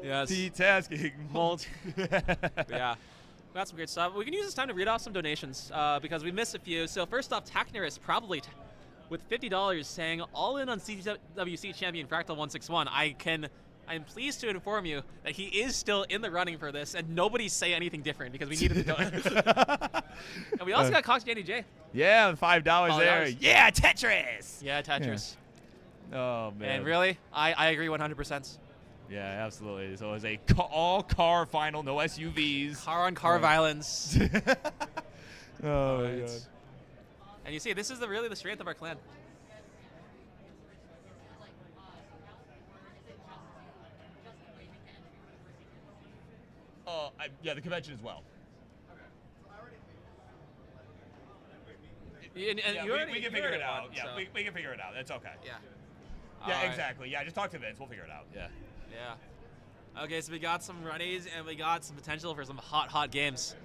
Yes. Multitasking. Yeah. We got some great stuff. We can use this time to read off some donations because we missed a few. So first off, Takner is probably with $50 saying all in on CTWC champion Fractal 161. I'm pleased to inform you that he is still in the running for this, and nobody say anything different because we needed to do it. And we also got Cox Danny J. Yeah, $5 there. $5. Yeah, Tetris. Yeah, Tetris. Oh man. And really, I agree 100%. Yeah, absolutely. So it's a all-car final, no SUVs. Car on car violence. Oh my God. And you see, this is really the strength of our clan. Yeah, the convention as well. And Yeah, you already, we can figure it out. Yeah, we can figure it out. That's okay. Yeah. Yeah, All right. exactly. Yeah, just talk to Vince. We'll figure it out. Yeah. Yeah. Okay, so we got some runnies and we got some potential for some hot games.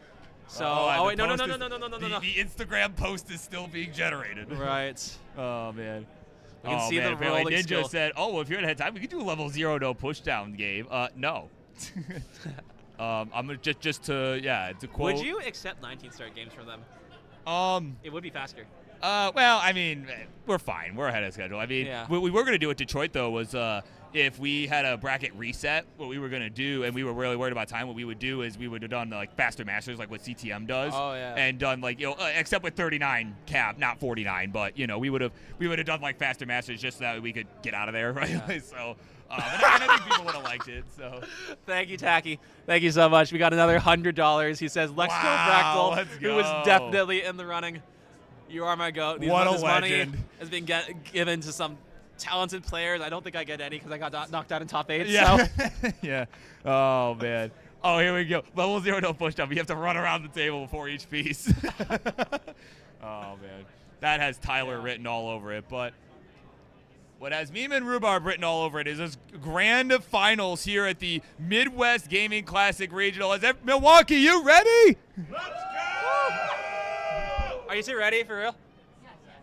So, and wait, the no. post The Instagram post is still being generated. Right. Oh man. We can see the apparently rolling Ninja skill. said, "Oh, well, if you're ahead of time, we could do a level 0 no pushdown game." No. I'm gonna just to quote. Would you accept 19 start games from them? It would be faster. Well, I mean, we're fine. We're ahead of schedule. I mean, Yeah. what we were going to do at Detroit, though, was if we had a bracket reset, what we were going to do, and we were really worried about time, what we would do is we would have done, like, faster masters, like what CTM does. Oh, yeah. And done, like, you know, except with 39 cap, not 49, but, you know, we would have done, like, faster masters just so that we could get out of there, right? Yeah. So, and I think people would have liked it, so. Thank you, Tacky. Thank you so much. We got another $100. He says, Lex Wow, Fractal, let's who was go. definitely in the running. You are my goat. What a this money legend. has been given to some talented players. I don't think I get any because I got knocked out in top 8. Yeah. So. Yeah. Oh, man. Oh, here we go. Level 0 no push down. You have to run around the table before each piece. Oh, man. That has Tyler written all over it. But what has Meme and Rhubarb written all over it is this grand finals here at the Midwest Gaming Classic Regional. Milwaukee, you ready? Are you two ready for real?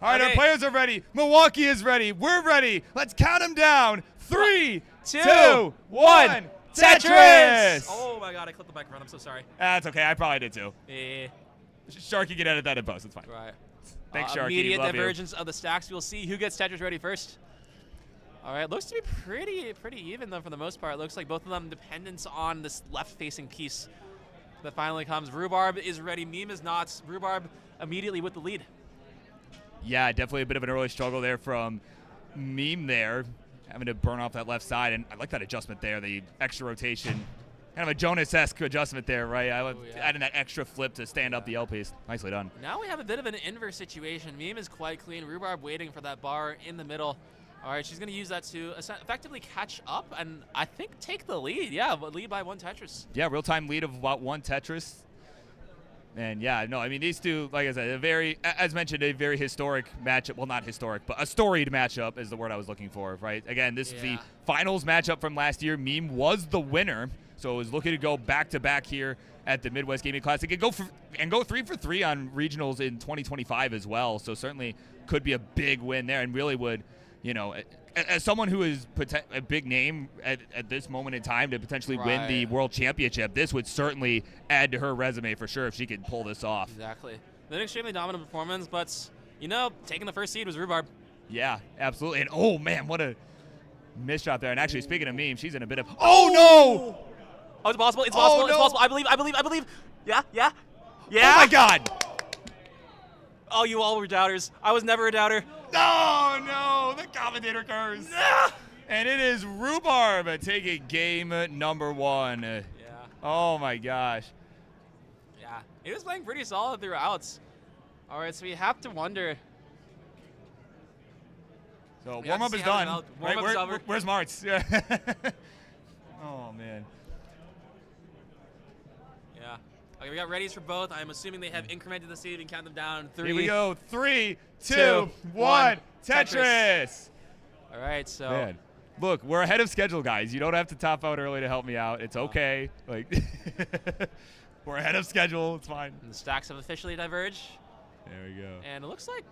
All right, Okay. our players are ready. Milwaukee is ready. We're ready. Let's count them down. 3, 2, 1. Tetris! Oh my god, I clipped the microphone. I'm so sorry. That's okay. I probably did too. Eh, Sharky can edit that in post. It's fine. right. Thanks, Sharky. Immediate Love you. divergence of the stacks. We'll see who gets Tetris ready first. All right, looks to be pretty even though for the most part. Looks like both of them dependent on this left-facing piece that finally comes. Rhubarb is ready. Meme is not. Rhubarb immediately with the lead. Yeah, definitely a bit of an early struggle there from Meme there, having to burn off that left side. And I like that adjustment there, the extra rotation. Kind of a Jonas-esque adjustment there, right? Adding that extra flip to stand up the L piece. Nicely done. Now we have a bit of an inverse situation. Meme is quite clean. Rhubarb waiting for that bar in the middle. All right, she's going to use that to effectively catch up and I think take the lead. Yeah, but lead by 1 Tetris. Yeah, real-time lead of about 1 Tetris. And yeah, no, I mean, these two, like I said, as mentioned, a very historic matchup. Well, not historic, but a storied matchup is the word I was looking for, right? Again, this is the finals matchup from last year. Meme was the winner. So is looking to go back-to-back here at the Midwest Gaming Classic and go 3 for 3 on regionals in 2025 as well. So certainly could be a big win there, and really would, as someone who is a big name at this moment in time to potentially win the World Championship, this would certainly add to her resume for sure if she could pull this off. Exactly. An extremely dominant performance, but, taking the first seed was Rhubarb. Yeah, absolutely. And, oh, man, what a missed shot there. And actually, speaking of memes, she's in a bit of – oh, no! Oh, it's possible. It's possible. Oh, It's no. possible. I believe. Yeah. Oh, my God. Oh, you all were doubters. I was never a doubter. No, the commentator curse. And it is Rhubarb taking game number 1. Yeah. Oh, my gosh. Yeah. He was playing pretty solid throughout. All right, so we have to wonder. So We have warm-up to is see how done. the warm-up is over. Where's Martz? Oh, man. Yeah. Okay, we got readies for both. I'm assuming they have incremented the seed and count them down. 3. Here we go. 3, 2, 2, 1. 1. Tetris. All right, so. Man. Look, we're ahead of schedule, guys. You don't have to top out early to help me out. It's okay. We're ahead of schedule. It's fine. And the stacks have officially diverged. There we go. And it looks like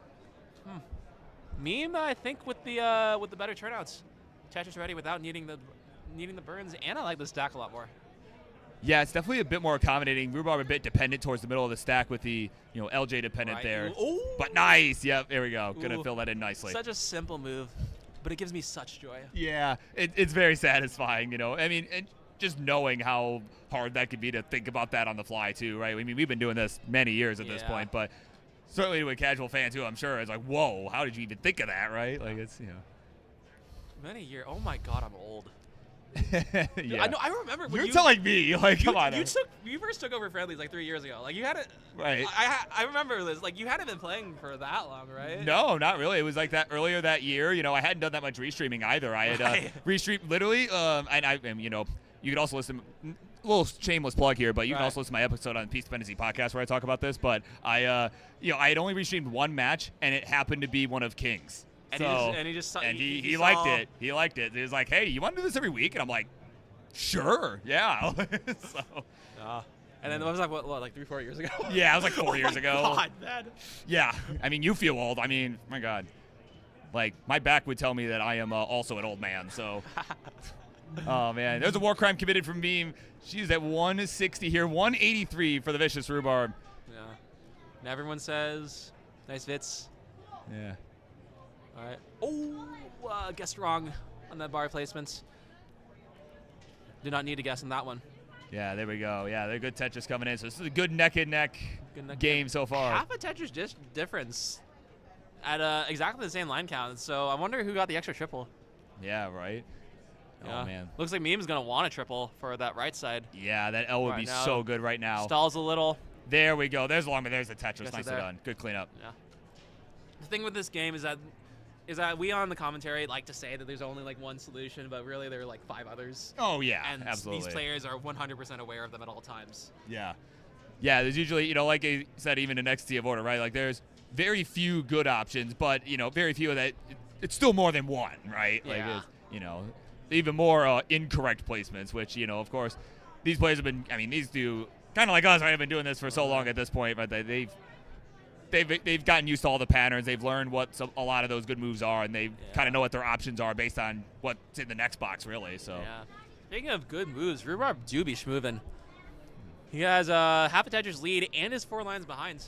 Meme, I think, with the better turnouts. Tetris ready without needing the burns, and I like the stack a lot more. Yeah, it's definitely a bit more accommodating. Rhubarb a bit dependent towards the middle of the stack with the LJ dependent there. Ooh. But nice. Yep, there we go. Gonna Ooh. fill that in nicely. Such a simple move, but it gives me such joy. Yeah, it's very satisfying, I mean, and just knowing how hard that could be to think about that on the fly too, right? I mean, we've been doing this many years at this point, but certainly to a casual fan too, I'm sure, it's like, whoa, how did you even think of that, right? Like, it's, Many years. Oh my God, I'm old. yeah. I know. I remember when You're telling me, come on. You first took over friendlies like 3 years ago. Like you had it. Right. I remember this. Like you hadn't been playing for that long, right? No, not really. It was like that earlier that year. I hadn't done that much restreaming either. I had restreamed literally, and you could also listen. A little shameless plug here, but you can also listen to my episode on the Peace Dependency podcast where I talk about this. But I had only restreamed one match, and it happened to be one of King's. And he liked it. He liked it. He was like, "Hey, you want to do this every week?" And I'm like, "Sure, yeah." And then it was like what, like 3-4 years ago. Yeah, it was like 4 years ago. God, man. Yeah, I mean, you feel old. I mean, my God, like my back would tell me that I am also an old man. So, oh man, there's a war crime committed from Meme. She's at 160 here, 183 for the vicious Rhubarb. Yeah, and everyone says nice Vits. Yeah. All right. Oh, guessed wrong on that bar placement. Did not need to guess on that one. Yeah, there we go. Yeah, they're good Tetris coming in. So this is a good neck-and-neck game so far. Half a Tetris difference at exactly the same line count. So I wonder who got the extra triple. Yeah, right? Yeah. Oh, man. Looks like Meme's going to want a triple for that right side. Yeah, that L would be so good right now. Stalls a little. There we go. There's long, but there's the Tetris. Nicely there. done. Good cleanup. Yeah. The thing with this game is that we on the commentary like to say that there's only like one solution, but really there are like 5 others. Oh, yeah, and absolutely. These players are 100% aware of them at all times. Yeah. Yeah, there's usually, like I said, even in XT of order, right? Like there's very few good options, but, very few of that. It's still more than one, right? Yeah. Like, it's, even more incorrect placements, which, of course, these players have been, these two, kind of like us, right, have been doing this for so long at this point, but they've gotten used to all the patterns. They've learned what a lot of those good moves are, and they kind of know what their options are based on what's in the next box, really. So. Yeah. Speaking of good moves, Rhubarb do be schmovin'. He has half a Tetris lead and is 4 lines behind.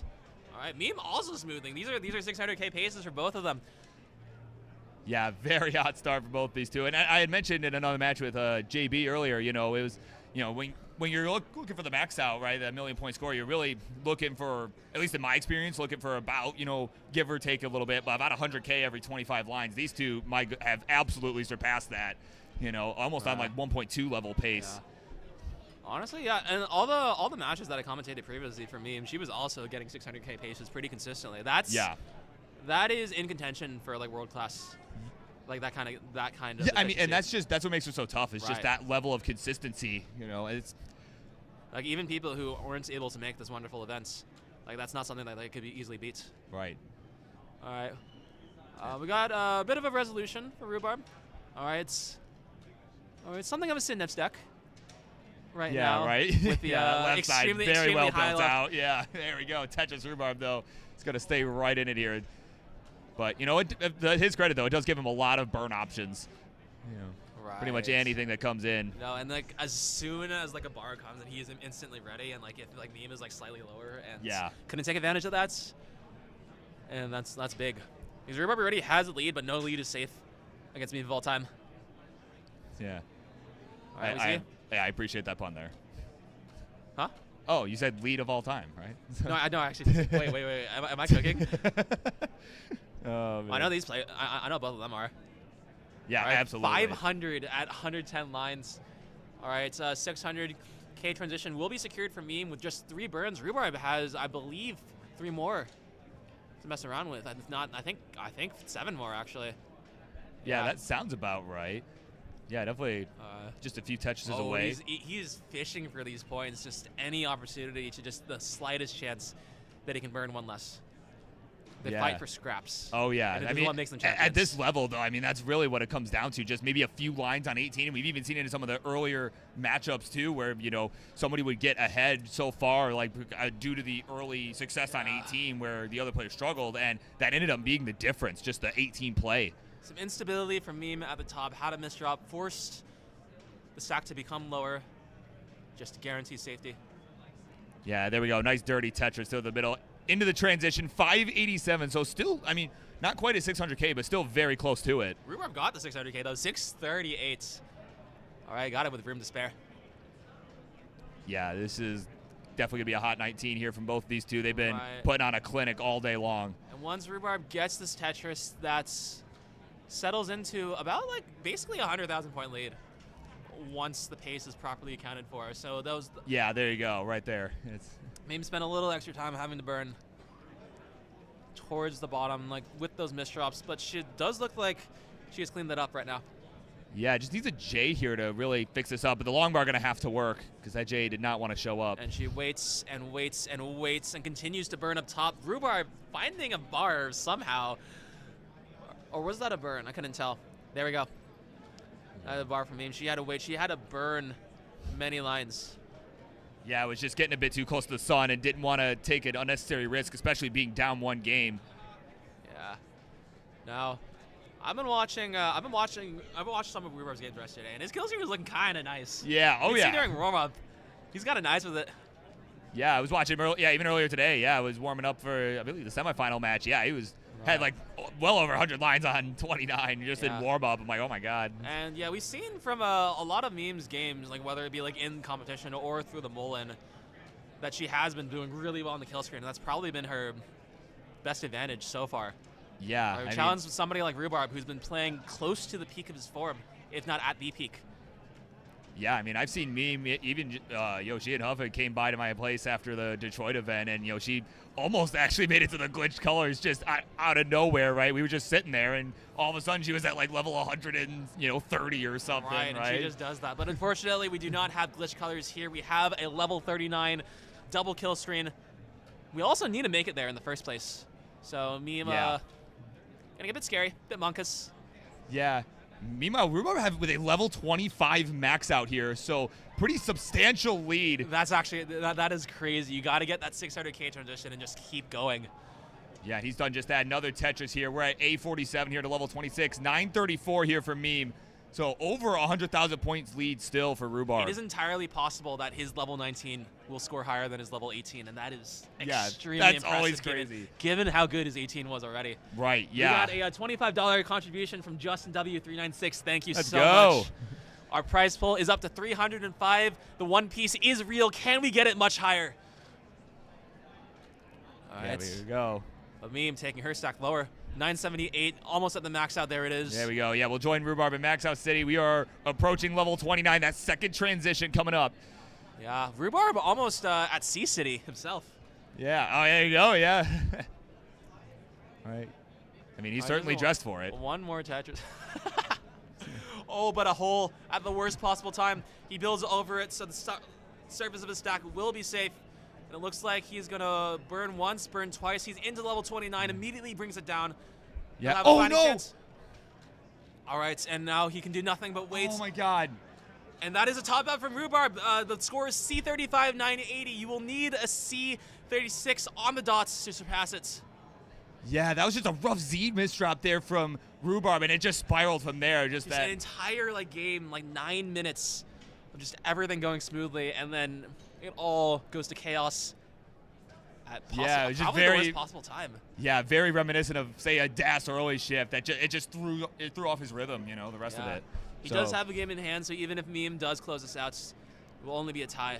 All right, Meme also smoothing. These are 600K paces for both of them. Yeah, very hot start for both these two. And I had mentioned in another match with JB earlier, it was, when you're looking for the max out, right, that 1 million point score, you're really looking for, at least in my experience, looking for about, give or take a little bit, but about 100K every 25 lines. These two might have absolutely surpassed that, almost on like 1.2 level pace. Yeah. Honestly, yeah, and all the matches that I commentated previously for Meme, she was also getting 600K paces pretty consistently. That is in contention for like world class. Like that kind of. Yeah, and that's what makes it so tough. Is just that level of consistency. It's like even people who weren't able to make this wonderful events, like that's not something that they could be easily beat. Right. All right. We got a bit of a resolution for Rhubarb. All right. Something of a Synapse deck. right yeah, now. right. With the left side extremely, very extremely well high built left. out. Yeah, there we go. Tetris rhubarb though, it's gonna stay right in it here. But you know, his credit though, it does give him a lot of burn options. You know, pretty much anything that comes in. No, and like as soon as like a bar comes in, he is instantly ready. And like if like Meme is like slightly lower and couldn't take advantage of that, and that's big. Because Rhubarb already has a lead, but no lead is safe against Meme of all time. Yeah. All right, I appreciate that pun there. Huh? Oh, you said lead of all time, right? No, I know actually. wait. Am I cooking? Oh, I know these play. I know both of them are. Yeah, right, absolutely. 500 at 110 lines. All right, 600K transition will be secured for Meme with just 3 burns. Rhubarb has, I believe, 3 more to mess around with. If not, I think 7 more actually. Yeah, that sounds about right. Yeah, definitely just a few touches away. He's fishing for these points, just any opportunity to just the slightest chance that he can burn one less. They fight for scraps. Oh, yeah. And I mean, what makes them champions. at this level, though, I mean, that's really what it comes down to. Just maybe a few lines on 18. And we've even seen it in some of the earlier matchups, too, where, you know, somebody would get ahead so far, like, due to the early success on 18 where the other player struggled. And that ended up being the difference, just the 18 play. Some instability from Meme at the top. Had a misdrop. Forced the stack to become lower just to guarantee safety. Yeah, there we go. Nice dirty Tetris to the middle. Into the transition, 587. So still, I mean, not quite at 600K, but still very close to it. Rhubarb got the 600K, though. 638. All right, got it with room to spare. Yeah, this is definitely going to be a hot 19 here from both these two. They've been putting on a clinic all day long. And once Rhubarb gets this Tetris, that's settles into about, like, basically a 100,000 point lead once the pace is properly accounted for. So those... Yeah, there you go, right there. It's... Maybe spend a little extra time having to burn towards the bottom, like with those misdrops, but she does look like she has cleaned that up right now. Yeah, just needs a J here to really fix this up, but the long bar going to have to work because that J did not want to show up. And she waits and waits and waits and continues to burn up top. Rhubarb finding a bar somehow. Or was that a burn? I couldn't tell. There we go. A bar from Meme. She had to wait. She had to burn many lines. Yeah, it was just getting a bit too close to the sun and didn't want to take an unnecessary risk, especially being down one game. Yeah. Now, I've been watching some of Rhubarb's games yesterday, and his kill streak was looking kind of nice. Yeah. Oh, yeah. During warm up, he's got a nice with it. Yeah, I was watching him even earlier today. Yeah, I was warming up for, I believe, the semifinal match. Yeah, he had like well over 100 lines on 29 just in warm up. I'm like, oh my god. And yeah, we've seen from a lot of Meme's games, like whether it be like in competition or through the Mullen, that she has been doing really well on the kill screen, and that's probably been her best advantage so far. Yeah. Challenge somebody like Rhubarb, who's been playing close to the peak of his form, if not at the peak. Yeah, I mean, I've seen Meme, even, she and Huffa came by to my place after the Detroit event, and, she almost actually made it to the glitched colors just out of nowhere, right? We were just sitting there, and all of a sudden she was at, like, level 130 or something, right? And she just does that. But unfortunately, we do not have glitched colors here. We have a level 39 double kill screen. We also need to make it there in the first place. So, Meme, gonna get a bit scary, a bit monkus. Yeah. Meanwhile, Rhubarb have with a level 25 max out here, so pretty substantial lead. That's actually, that is crazy. You got to get that 600K transition and just keep going. Yeah, he's done just that. Another Tetris here. We're at A47 here to level 26. 934 here for Meme. So over 100,000 points lead still for Rhubarb. It is entirely possible that his level 19 will score higher than his level 18, and that is extremely that's impressive. Always crazy. Given how good his 18 was already. Right, yeah. We got a $25 contribution from Justin W396. Thank you Let's so go. much. Our prize pool is up to 305. The one piece is real. Can we get it much higher? All right. There we go. But Meme taking her stack lower. 978, almost at the max out. There it is. There we go. Yeah, we'll join Rhubarb in Max Out City. We are approaching level 29. That second transition coming up. Yeah, Rhubarb almost at Sea City himself. Yeah. Oh, there you go. Yeah. All right. I mean, he's certainly dressed for it. One more Tetris. Oh, but a hole at the worst possible time. He builds over it, so the surface of his stack will be safe. And it looks like he's going to burn once, burn twice. He's into level 29, immediately brings it down. Yeah. Oh, no. Chance. All right, and now he can do nothing but wait. Oh, my God. And that is a top out from Rhubarb. The score is C35 980. You will need a C36 on the dots to surpass it. Yeah, that was just a rough Z misdrop there from Rhubarb, and it just spiraled from there. Just an entire game, 9 minutes of just everything going smoothly, and then it all goes to chaos at it was just probably the worst possible time. Yeah, very reminiscent of, say, a Das early shift that it just threw off his rhythm, the rest of it. He does have a game in hand, so even if Meme does close this out, it will only be a tie.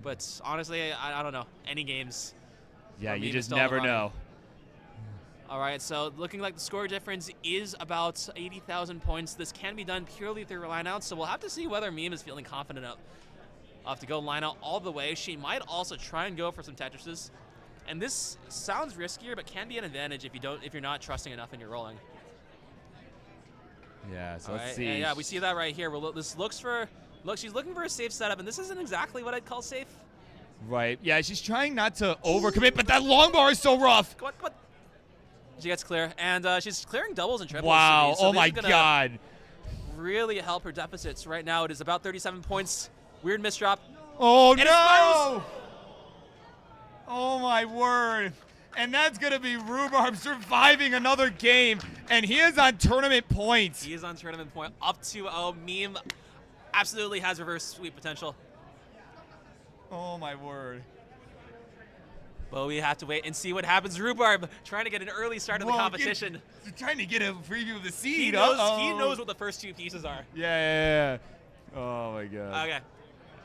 But honestly, I don't know. Any games. Yeah, you just never know. All right, so looking like the score difference is about 80,000 points. This can be done purely through lineouts, so we'll have to see whether Meme is feeling confident enough to go lineout all the way. She might also try and go for some Tetrises. And this sounds riskier, but can be an advantage if you're not trusting enough in your rolling. Yeah, so let's see. Yeah, we see that right here. She's looking for a safe setup, and this isn't exactly what I'd call safe. Right. Yeah, she's trying not to overcommit, but that long bar is so rough. Come on. She gets clear, and she's clearing doubles and triples. Wow. So oh my God. Really help her deficits. Right now, it is about 37 points. Weird misdrop. Oh no! Oh my word. And that's going to be Rhubarb surviving another game, and he is on tournament points. He is on tournament point. Up 2-0. Meme absolutely has reverse sweep potential. Oh my word. But we have to wait and see what happens. Rhubarb trying to get an early start in the competition. Trying to get a preview of the seed. He knows what the first two pieces are. Yeah. Oh my God. Okay.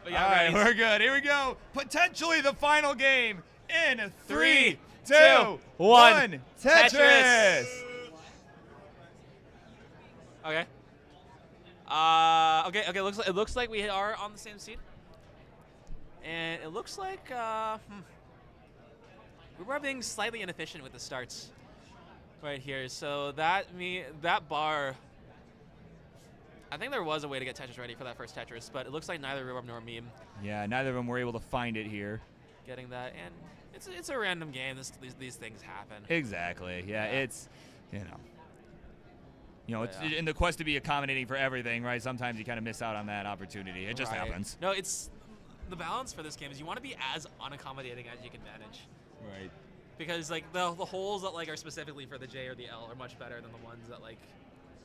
All right, we're good. Here we go. Potentially the final game in 3, 2, 1. Tetris. Okay. Okay. It looks like we are on the same seed, and it looks like we're being slightly inefficient with the starts right here. So that bar. I think there was a way to get Tetris ready for that first Tetris, but it looks like neither Rhubarb nor Meme. Yeah, neither of them were able to find it here. Getting that, and it's a random game. These things happen. Exactly. Yeah, it's it's in the quest to be accommodating for everything, right? Sometimes you kind of miss out on that opportunity. It just happens. No, it's the balance for this game is you want to be as unaccommodating as you can manage. Right. Because the holes that are specifically for the J or the L are much better than the ones that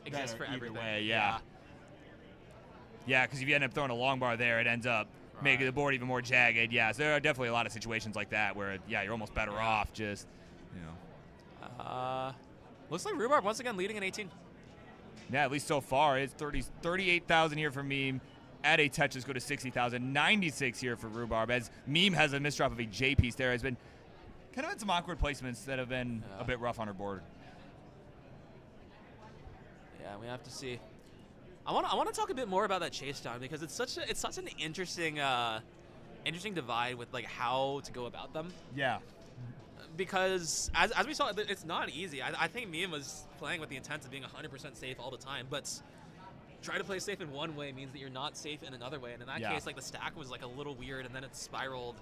exist for everything. Way, yeah. Yeah, because if you end up throwing a long bar there, it ends up making the board even more jagged. Yeah, so there are definitely a lot of situations like that where, you're almost better off just, Looks like Rhubarb once again leading in 18. Yeah, at least so far. It's 38,000 here for Meme. At a Tetris go to 60,000. 96 here for Rhubarb, as Meme has a misdrop of a J piece there. Has been kind of had some awkward placements that have been a bit rough on her board. Yeah, we have to see. I want to talk a bit more about that chase down because it's such an interesting divide with how to go about them. Yeah. Because as we saw, it's not easy. I think Meme was playing with the intent of being 100% safe all the time, but try to play safe in one way means that you're not safe in another way. And in that case, the stack was a little weird, and then it spiraled.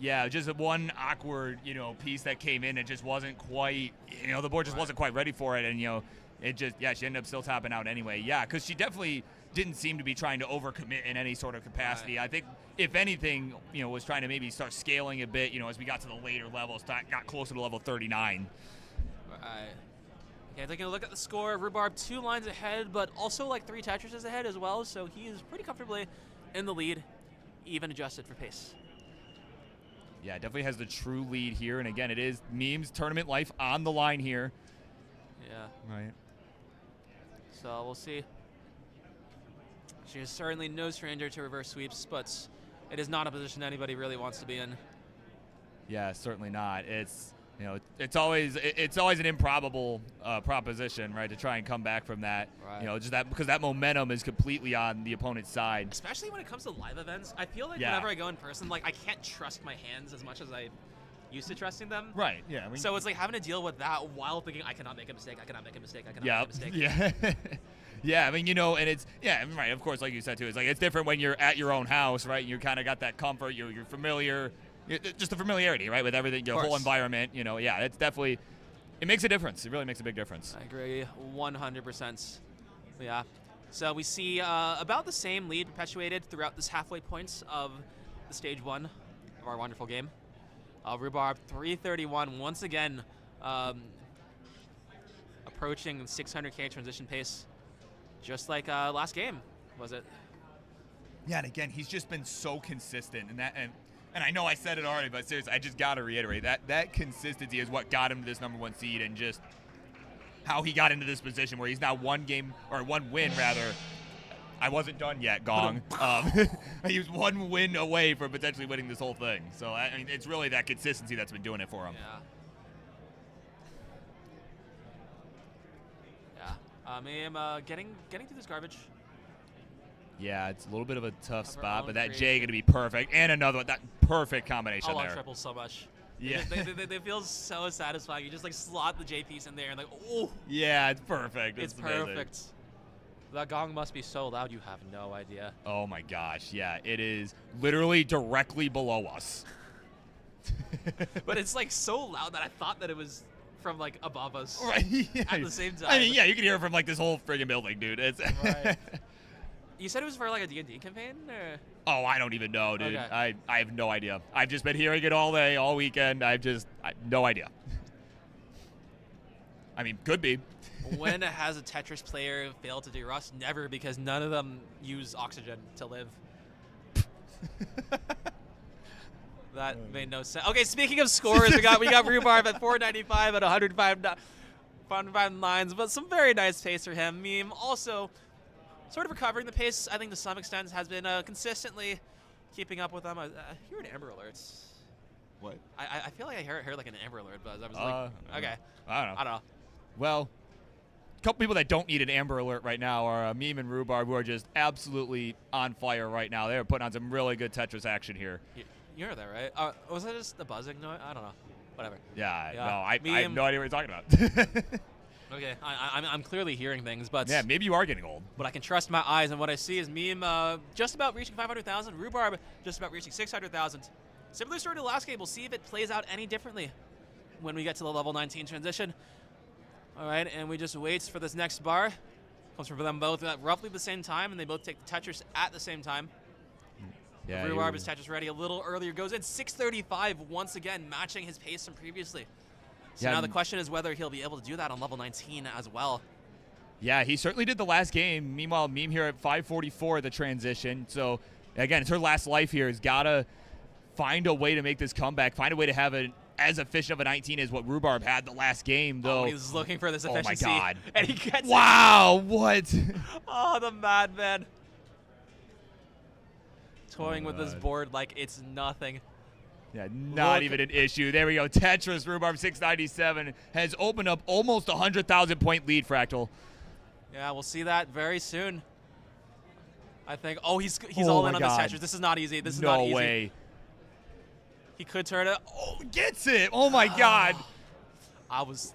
Yeah, just one awkward, piece that came in. It just wasn't quite, the board just wasn't quite ready for it, and it just, she ended up still topping out anyway. Yeah, because she definitely didn't seem to be trying to overcommit in any sort of capacity. I think, if anything, was trying to maybe start scaling a bit, as we got to the later levels, got closer to level 39. Right. Okay, taking a look at the score, Rhubarb 2 lines ahead, but also 3 Tetrises ahead as well, so he is pretty comfortably in the lead, even adjusted for pace. Yeah, definitely has the true lead here, and again, it is Meme's tournament life on the line here. Yeah. Right. So we'll see. She is certainly no stranger to reverse sweeps, but it is not a position anybody really wants to be in. Yeah, certainly not. It's it's always an improbable proposition, right, to try and come back from that. Right. Just that because that momentum is completely on the opponent's side. Especially when it comes to live events, I feel like whenever I go in person, I can't trust my hands as much as I used to trusting them. Right. Yeah. So it's having to deal with that while thinking I cannot make a mistake. I cannot make a mistake. I cannot make a mistake. Yeah. Yeah, I mean, and it's, right, of course, like you said, too, it's it's different when you're at your own house, right? You kind of got that comfort, you're familiar, just the familiarity, right, with everything, your whole environment, it's definitely, it makes a difference. It really makes a big difference. I agree 100%. Yeah. So we see about the same lead perpetuated throughout this halfway point of the stage 1 of our wonderful game. Rhubarb 331 once again, approaching 600k transition pace, just like last game, was it? Yeah, and again, he's just been so consistent, and I know I said it already, but seriously, I just got to reiterate that consistency is what got him to this #1 seed, and just how he got into this position where he's now one win rather. I wasn't done yet, Gong. He was one win away from potentially winning this whole thing. So I mean, it's really that consistency that's been doing it for him. Yeah. Getting through this garbage. Yeah, it's a little bit of a tough Of our spot, own but that creation. J going to be perfect, and another one, that perfect combination I love there. triples so much. Yeah. They feel so satisfying. You just like slot the J piece in there and like, oh. Yeah, it's perfect. It's amazing. perfect. That gong must be so loud, you have no idea. Oh my gosh, yeah, it is literally directly below us. But it's like so loud that I thought that it was from like above us. Right. Yeah. At the same time. I mean, yeah, you can hear it from like this whole friggin' building, dude. It's Right. You said it was for like a D&D campaign? Or? Oh, I don't even know, dude. Okay. I have no idea. I've just been hearing it all day, all weekend. I no idea. I mean, could be. When has a Tetris player failed to do Rust? Never, because none of them use oxygen to live. That made no sense. Okay, speaking of scores, we got Rhubarb at 495 at 105 lines, but some very nice pace for him. Meme also sort of recovering the pace, I think, to some extent, has been consistently keeping up with them. I hear an Amber Alert. What? I feel like I heard like an Amber Alert buzz. I was like, okay. I don't know. I don't know. Well, a couple people that don't need an Amber Alert right now are Meme and Rhubarb, who are just absolutely on fire right now. They're putting on some really good Tetris action here. You heard that, right? Was that just the buzzing noise? I don't know. Whatever. Yeah. Yeah. No, I have no idea what you're talking about. Okay, I'm clearly hearing things, but yeah, maybe you are getting old. But I can trust my eyes, and what I see is Meme just about reaching 500,000, Rhubarb just about reaching 600,000. Similar story to last game. We'll see if it plays out any differently when we get to the level 19 transition. All right, and we just wait for this next bar. Comes from them both at roughly the same time, and they both take the Tetris at the same time. Yeah, Rhubarb is Tetris ready a little earlier. Goes in 635 once again, matching his pace from previously. So Yeah, now the question is whether he'll be able to do that on level 19 as well. Yeah, he certainly did the last game. Meanwhile, Meme here at 544 the transition. So, again, it's her last life here. Has got to find a way to make this comeback, find a way to have it as efficient of a 19 as what Rhubarb had the last game, though. Oh, he's looking for this efficiency. Oh, my God. And he gets Wow, what? Oh, the madman. Toying with this God. board like it's nothing. Yeah, not Look. even an issue. There we go. Tetris, Rhubarb 697 has opened up almost a 100,000 point lead, Fractal. Yeah, we'll see that very soon. I think. Oh, he's Oh all in my on God. this Tetris. This is not easy. This is No not easy. way. He could turn it. Oh, gets it. Oh my God. I was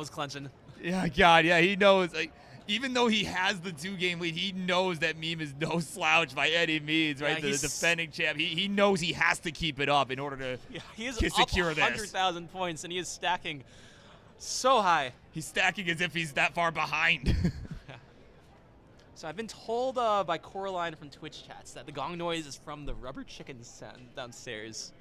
clenching. Yeah, God, yeah, he knows. Like, even though he has the 2-game lead, he knows that Meme is no slouch by any means, right? Yeah, The he's- defending champ. He knows he has to keep it up in order to Yeah, he is to up secure this. 100,000 points, and he is stacking so high. He's stacking as if he's that far behind. So I've been told by Coraline from Twitch chats that the gong noise is from the rubber chicken sound downstairs.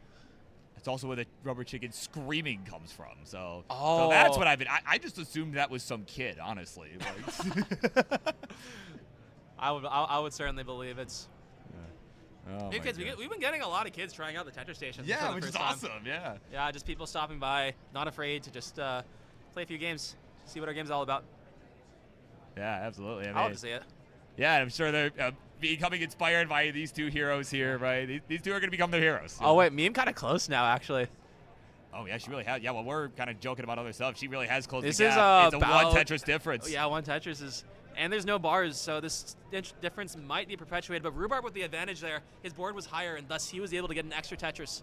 That's also where the rubber chicken screaming comes from. So, Oh. so that's what I've been. I just assumed that was some kid, honestly. Like, I would certainly believe it's. oh New my kids, God. we've been getting a lot of kids trying out the Tetris stations. Yeah, for the which is first time. awesome. Yeah. Yeah, just people stopping by, not afraid to just play a few games, see what our game's all about. Yeah, absolutely. I love to see it. Yeah, I'm sure they're becoming inspired by these two heroes here, right? These two are going to become their heroes. Oh wait, Meme kind of close now, actually. Oh, yeah, she really has. Yeah, well, we're kind of joking about other stuff. She really has closed This the is, gap. It's a about- one Tetris difference. Oh, yeah, one Tetris is, and there's no bars, so this difference might be perpetuated. But Rhubarb with the advantage there, his board was higher, and thus he was able to get an extra Tetris.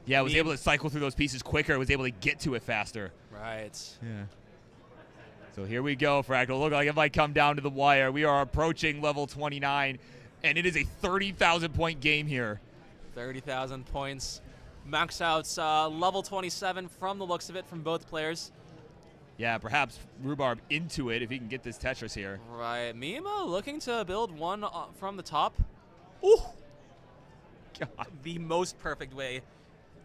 Yeah, was Meme- able to cycle through those pieces quicker. Was able to get to it faster. Right. Yeah. So here we go, Fractal. Look like it might come down to the wire. We are approaching level 29, and it is a 30,000 point game here. 30,000 points. Max outs level 27 from the looks of it from both players. Yeah, perhaps Rhubarb into it if he can get this Tetris here. Right. Mima looking to build one from the top. Ooh! God. The most perfect way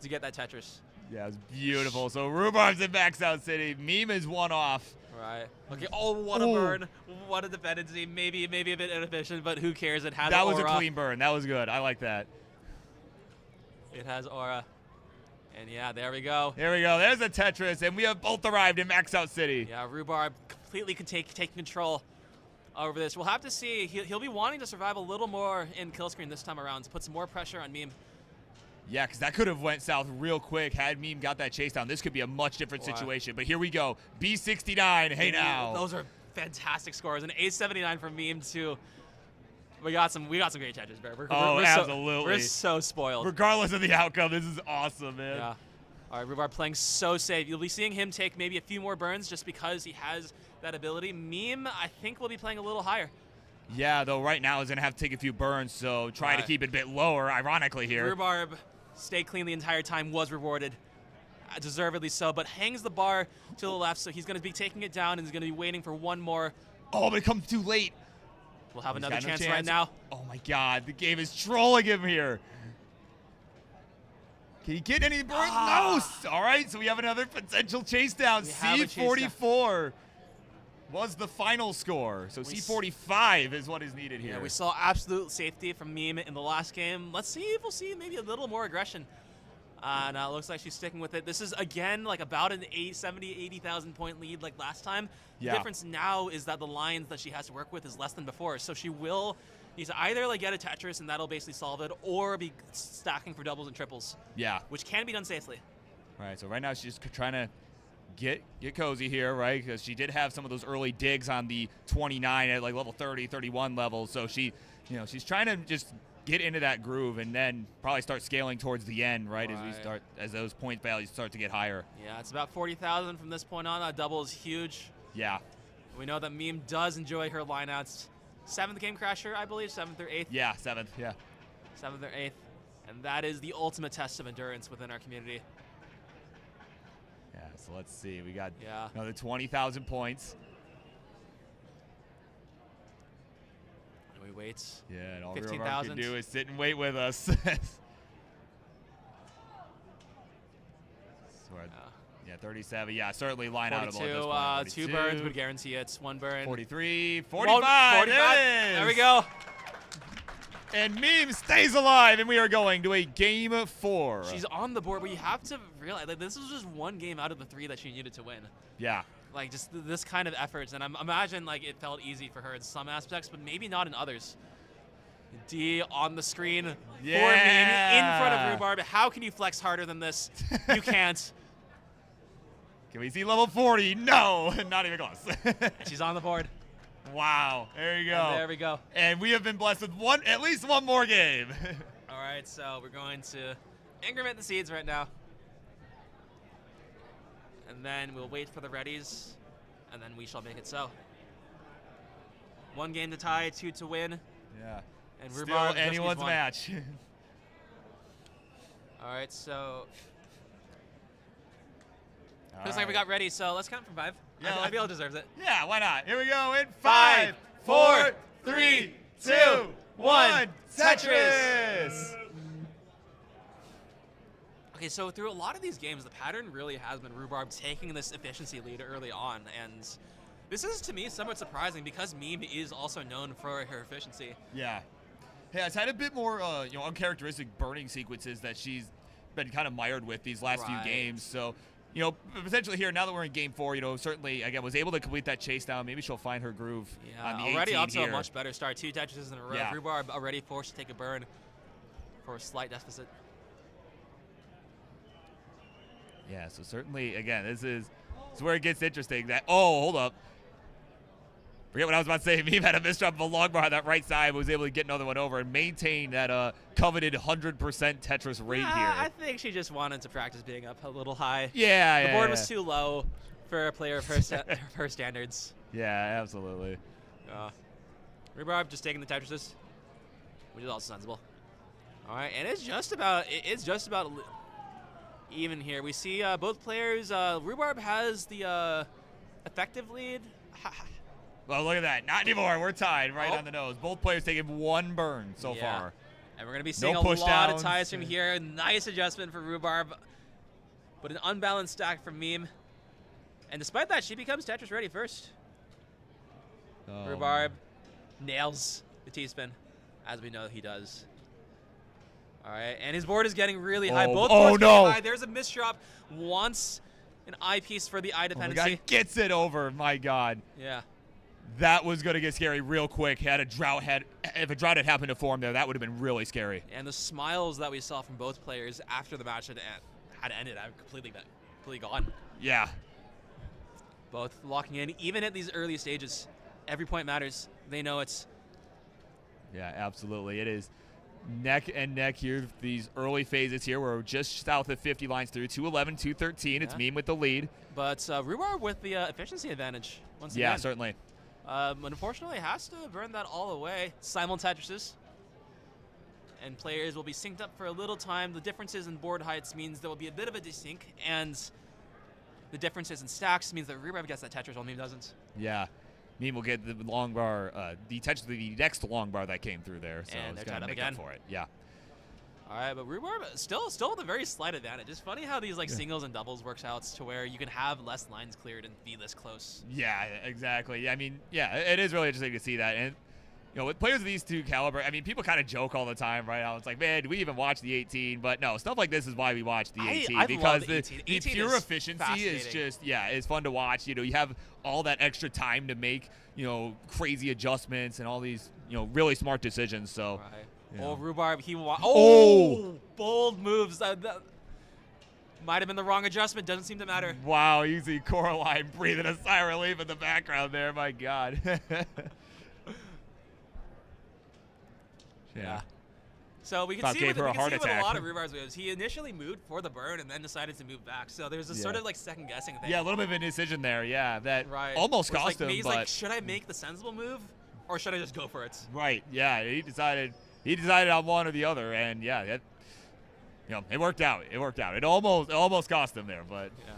to get that Tetris. Yeah, it's beautiful. So Rhubarb's in Max Out City. Meme is one off. Right. Okay. Oh, what a burn. What a dependency. Maybe a bit inefficient, but who cares? It has That aura. was a clean burn. That was good. I like that. It has aura. And yeah, there we go. There we go. There's a Tetris, and we have both arrived in Max Out City. Yeah, Rhubarb completely can take control over this. We'll have to see. He'll be wanting to survive a little more in kill screen this time around to put some more pressure on Meme. Yeah, because that could have went south real quick had Meme got that chase down. This could be a much different situation. But here we go. B69. Hey now. Those are fantastic scores. An A79 from Meme too. We got some great Tetris, Bear. We're absolutely. We're so spoiled. Regardless of the outcome, this is awesome, man. Yeah. All right, Rhubarb playing so safe. You'll be seeing him take maybe a few more burns just because he has that ability. Meme, I think, will be playing a little higher. Yeah, though right now he's going to have to take a few burns, so try to keep it a bit lower, ironically here. Rhubarb stayed clean the entire time, was rewarded. Deservedly so, but hangs the bar to the left, so he's going to be taking it down and he's going to be waiting for one more. Oh, but it comes too late. We'll have another no chance right now. Oh my God, the game is trolling him here. Can he get any burns? No. All right, so we have another potential chase down. C44 was the final score. So C45 is what is needed here. Yeah, we saw absolute safety from Meme in the last game. Let's see if we'll see maybe a little more aggression. Now it looks like she's sticking with it. This is, again, like about an 80,000 point lead like last time. The difference now is that the lines that she has to work with is less than before. So she will need to either like get a Tetris and that'll basically solve it, or be stacking for doubles and triples. Yeah. Which can be done safely. Right, so right now she's just trying to get cozy here, right? Because she did have some of those early digs on the 29 at like level 30, 31 level. So she, she's trying to just get into that groove and then probably start scaling towards the end, right? As those point values start to get higher. Yeah, it's about 40,000 from this point on. That double is huge. Yeah. We know that Meme does enjoy her lineouts. 7th game crasher, I believe, 7th or 8th. Yeah, 7th, yeah. 7th or 8th. And that is the ultimate test of endurance within our community. Yeah, so let's see. We got another 20,000 points. And we wait. Yeah, and all 15,000 can do is sit and wait with us. Yeah, 37. Yeah, certainly line out at this point. 2 burns would guarantee it. 1 burn. 43, 45. 45. There we go. And Meme stays alive, and we are going to a game 4. She's on the board, but you have to realize like this was just 1 game out of the 3 that she needed to win. Yeah. Like just this kind of efforts, and I imagine like it felt easy for her in some aspects, but maybe not in others. D on the screen for Meme in front of Rhubarb. How can you flex harder than this? You can't. Can we see level 40? No, not even close. She's on the board. Wow, there you go. And there we go. And we have been blessed with at least one more game. All right, so we're going to increment the seeds right now. And then we'll wait for the readies, and then we shall make it so. 1 game to tie, 2 to win. Yeah. And still Rhubarb anyone's match. All right, so looks like we got ready, so let's count from 5. Yeah, I feel it deserves it. Yeah, why not? Here we go in 5, 4, 3, 2, 1. Tetris! Okay, so through a lot of these games, the pattern really has been Rhubarb taking this efficiency lead early on, and this is, to me, somewhat surprising because Meme is also known for her efficiency. Yeah. Yeah, it's had a bit more, uncharacteristic burning sequences that she's been kind of mired with these last few games, so potentially here, now that we're in game 4, certainly, again, was able to complete that chase down. Maybe she'll find her groove on the 18 already up to here. a much better start. 2 Tetrises in a row. Yeah. Rhubarb already forced to take a burn for a slight deficit. Yeah, so certainly, again, this is where it gets interesting. Hold up. Forget what I was about to say. Meme had a misdrop of a long bar on that right side, but was able to get another one over and maintain that coveted 100% Tetris rate here. I think she just wanted to practice being up a little high. Yeah, the board was too low for a player of her standards. Yeah, absolutely. Rhubarb just taking the Tetrises, which is also sensible. All right, and it's just about even here. We see both players. Rhubarb has the effective lead. Well, look at that. Not anymore. We're tied right on the nose. Both players taking one burn so far. And we're going to be seeing a push lot downs. of ties from here. Nice adjustment for Rhubarb. But an unbalanced stack from Meme. And despite that, she becomes Tetris ready first. Rhubarb nails the T-spin, as we know he does. All right, and his board is getting really high. Both boards getting high. There's a misdrop. Wants an eye piece for the eye dependency. The guy gets it over. My God. Yeah. That was going to get scary real quick. If a drought had happened to form there, that would have been really scary. And the smiles that we saw from both players after the match had ended, I'm completely gone. Yeah. Both locking in, even at these early stages. Every point matters. They know it's. Yeah, absolutely. It is neck and neck here. These early phases here, we're just south of 50 lines through. 211, 213. It's Meme with the lead. But Rhubarb with the efficiency advantage once again. Yeah, certainly. Unfortunately, has to burn that all away. Simul Tetrises. And players will be synced up for a little time. The differences in board heights means there will be a bit of a desync, and the differences in stacks means that Rhubarb gets that Tetris while Meme doesn't. Yeah. Meme will get the long bar, the next long bar that came through there. So And it's they're going to tied up make again. up for it. Yeah. All right, but Rhubarb still with a very slight advantage. It's funny how these singles and doubles works out to where you can have less lines cleared and be this close. Yeah, exactly. I mean, yeah, it is really interesting to see that. And, you know, with players of these two caliber, I mean, people kind of joke all the time, right? How it's like, man, do we even watch the 18? But no, stuff like this is why we watch the 18. I because love the 18. 18 pure is efficiency is just, it's fun to watch. You know, you have all that extra time to make, crazy adjustments and all these, really smart decisions. So. Right. Yeah. Oh, Rhubarb, bold moves. That might have been the wrong adjustment. Doesn't seem to matter. Wow, you see Coraline breathing a sigh of relief in the background there. My God. Yeah. So we can About see, gave with, her we a heart can see with a attack. lot of Rhubarb's moves, he initially moved for the burn and then decided to move back. So there's a sort of second guessing thing. Yeah, a little bit of an indecision there. Yeah, that Right. almost Where it's cost him. he's but like, should I make the sensible move or should I just go for it? right. Yeah, he decided on one or the other, and it worked out. It almost cost him there, but yeah.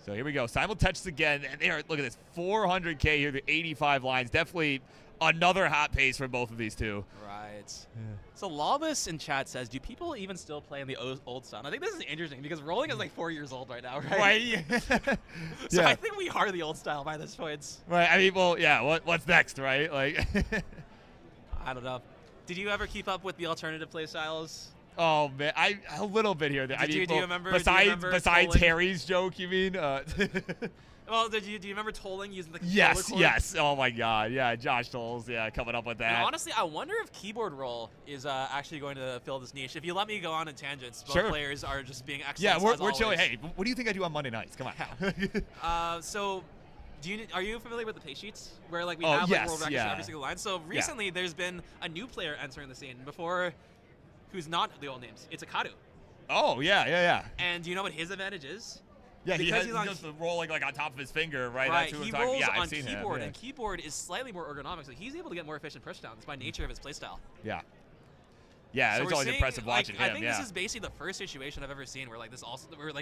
So here we go. Simul touches again, and look at this 400K here, the 85 lines. Definitely another hot pace from both of these two. Right. Yeah. So Lawless in chat says, do people even still play in the old style? I think this is interesting because Rolling is like 4 years old right now, right? Right. So I think we are the old style by this point. Right. I mean, well, yeah. What's next, right? Like. I don't know. Did you ever keep up with the alternative play styles? Oh man, a little bit here. Do you remember? Besides tolling? Harry's joke, you mean? Well, do you remember tolling using the Yes, controller cord? yes. Oh my God, yeah. Josh Tolles, coming up with that. And honestly, I wonder if keyboard roll is actually going to fill this niche. If you let me go on in tangents, both Sure. players are just being excellent. Yeah, as we're chilling. always. Hey, what do you think I do on Monday nights? Come on. So, are you familiar with the pay sheets where we have world records for every single line? So recently, there's been a new player entering the scene before, who's not the old names. It's Akadu. Oh yeah. And do you know what his advantage is? Yeah, Because he does the rolling on top of his finger, right? Right, That's who he I'm talking- rolls I've on seen keyboard, him. and keyboard is slightly more ergonomic, so he's able to get more efficient push downs by nature of his playstyle. Yeah, So it's we're always seeing, impressive watching I him. think Yeah, this is basically the first situation I've ever seen where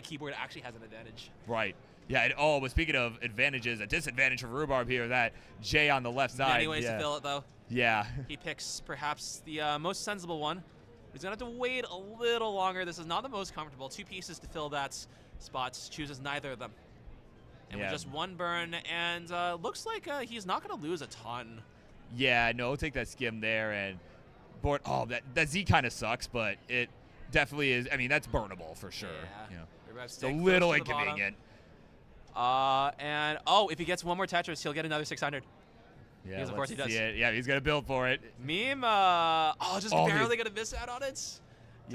keyboard actually has an advantage. right. Yeah, but speaking of advantages, a disadvantage for Rhubarb here, that J on the left side. Many ways to fill it, though. Yeah. He picks perhaps the most sensible one. He's going to have to wait a little longer. This is not the most comfortable. 2 pieces to fill that spot. Chooses neither of them. And with just one burn, and looks like he's not going to lose a ton. Yeah, no, take that skim there, and board. Oh, that Z kind of sucks, but it definitely is. I mean, that's burnable for sure. Yeah. It's a little inconvenient. And if he gets one more Tetris, he'll get another 600. Yeah, because of course he does. Yeah, he's gonna build for it. Meme, barely gonna miss out on it. Just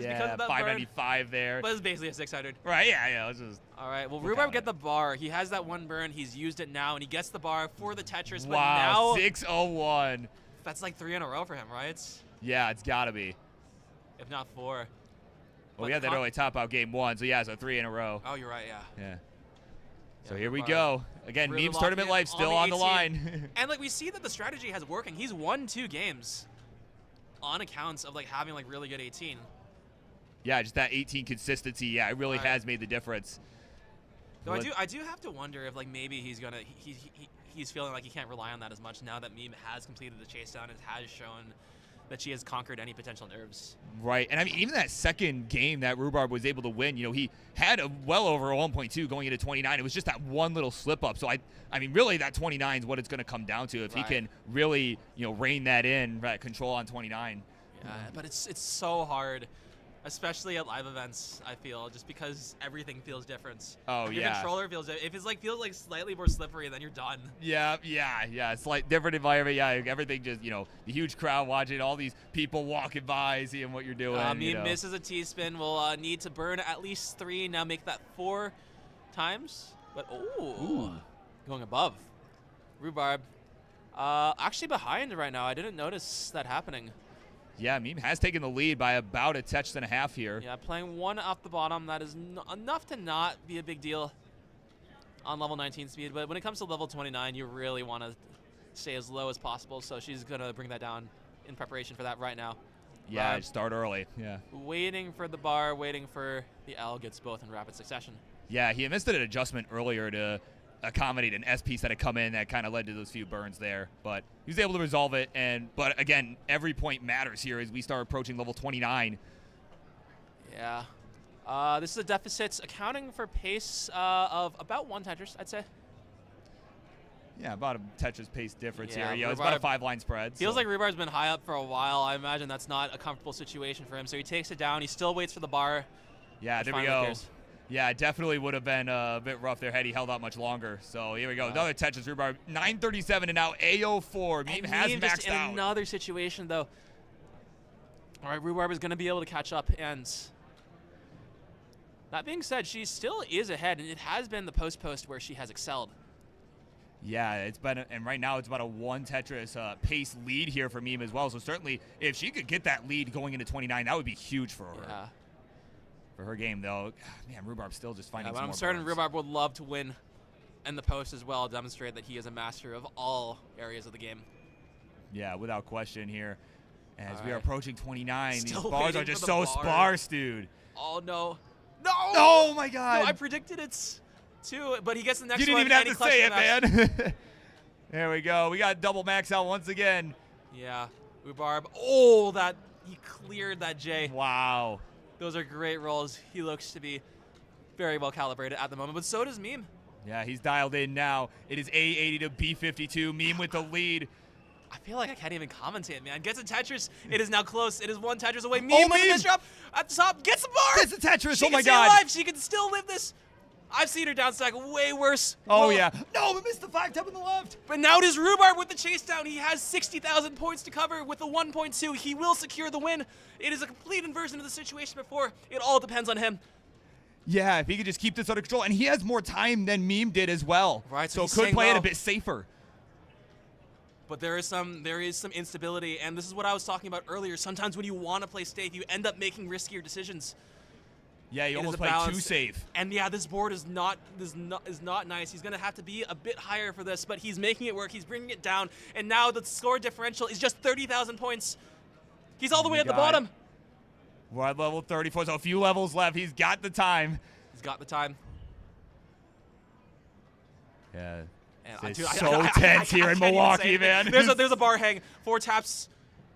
because of that 595 burn. there. But it's basically a 600. Right, yeah. Let's just all right, well, Rhubarb get the bar. He has that one burn. He's used it now, and he gets the bar for the Tetris. Wow, but now 601. That's like 3 in a row for him, right? Yeah, it's gotta be. If not 4. Well, we had that early top out game 1, so 3 in a row. Oh, you're right, Yeah. So here we go. Again, really Meme's tournament life still on the line. And we see that the strategy has working. He's won 2 games on accounts of having really good 18. Yeah, just that 18 consistency. Yeah, it really has made the difference. Though I do have to wonder if like maybe he's feeling like he can't rely on that as much now that Meme has completed the chase down and has shown that she has conquered any potential nerves. Right, and I mean, even that second game that Rhubarb was able to win, you know, he had a well over 1.2 going into 29. It was just that one little slip up. So I mean, really, that 29 is what it's going to come down to if he can really, you know, rein that in, right, control on 29. Yeah, but it's so hard, especially at live events. I feel just because everything feels different. Oh, Your controller feels if it's like feels like slightly more slippery, then you're done. Yeah. It's like different environment. Yeah, everything just, you know, the huge crowd watching, all these people walking by, seeing what you're doing. Meme misses a T-spin. Will need to burn at least 3. Now make that 4 times. But going above. Rhubarb, actually behind right now. I didn't notice that happening. Yeah, Meme has taken the lead by about a touch and a half here. Yeah, playing 1 off the bottom. That is enough to not be a big deal on level 19 speed. But when it comes to level 29, you really want to stay as low as possible. So she's going to bring that down in preparation for that right now. Yeah, start early. Yeah. Waiting for the bar, waiting for the L, gets both in rapid succession. Yeah, he missed an adjustment earlier to accommodate an S piece that had come in that kind of led to those few burns there, but he was able to resolve it. But again, every point matters here as we start approaching level 29. Yeah, this is a deficit accounting for pace of about 1 Tetris, I'd say. Yeah, about a Tetris pace difference Yeah, here. Yeah, it's about a 5-line spread. Feels like Rhubarb's been high up for a while. I imagine that's not a comfortable situation for him, so he takes it down. He still waits for the bar. Yeah, there we go. Yeah, it definitely would have been a bit rough there had he held out much longer. So here we go. Another Tetris Rhubarb. 937 and now AO4. Meme has maxed just in out. Another situation, though. All right, Rhubarb is going to be able to catch up. And that being said, she still is ahead, and it has been the post-post where she has excelled. Yeah, it's been, and right now it's about a 1 Tetris pace lead here for Meme as well. So certainly, if she could get that lead going into 29, that would be huge for her. Yeah. For her game, though, man, Rhubarb's still just finding some I'm more certain burns. Rhubarb would love to win in the post as well, demonstrate that he is a master of all areas of the game. Yeah, without question here. As All we are right. approaching 29, Still these bars waiting are just for so the bar. sparse, dude. Oh, no. No! Oh, my God. No, I predicted it too, but he gets the next You one. didn't even have and he to say it, clutches man. There we go. We got double max out once again. Yeah, Rhubarb. Oh, that he cleared that J. Wow. Those are great rolls. He looks to be very well calibrated at the moment, but so does Meme. Yeah, he's dialed in now. It is A80 to B52. Meme with the lead. I feel like I can't even commentate, man. Gets a Tetris. It is now close. It is 1 Tetris away. Meme with Meme. a drop at the top. Gets the bar. Gets the Tetris. She Oh, my can stay God. alive. She can still live this. I've seen her down stack way worse. Oh, Well, yeah. No, we missed the 5-tap on the left. But now it is Rhubarb with the chase down. He has 60,000 points to cover with the 1.2. He will secure the win. It is a complete inversion of the situation before. It all depends on him. Yeah, if he could just keep this under control. And he has more time than Meme did as well. Right, so So he's could staying play it low. a bit safer. But there is some instability, and this is what I was talking about earlier. Sometimes when you want to play safe, you end up making riskier decisions. Yeah, you It is almost a played too balance. safe. And yeah, this board is not nice. He's gonna have to be a bit higher for this, but he's making it work. He's bringing it down, and now the score differential is just 30,000 points. He's all the way at the got it. bottom. We're at level 34, so a few levels left. He's got the time. He's got the time. Yeah. And It's dude, so tense here in can't even say Milwaukee, anything. man. There's a bar hang. 4 taps.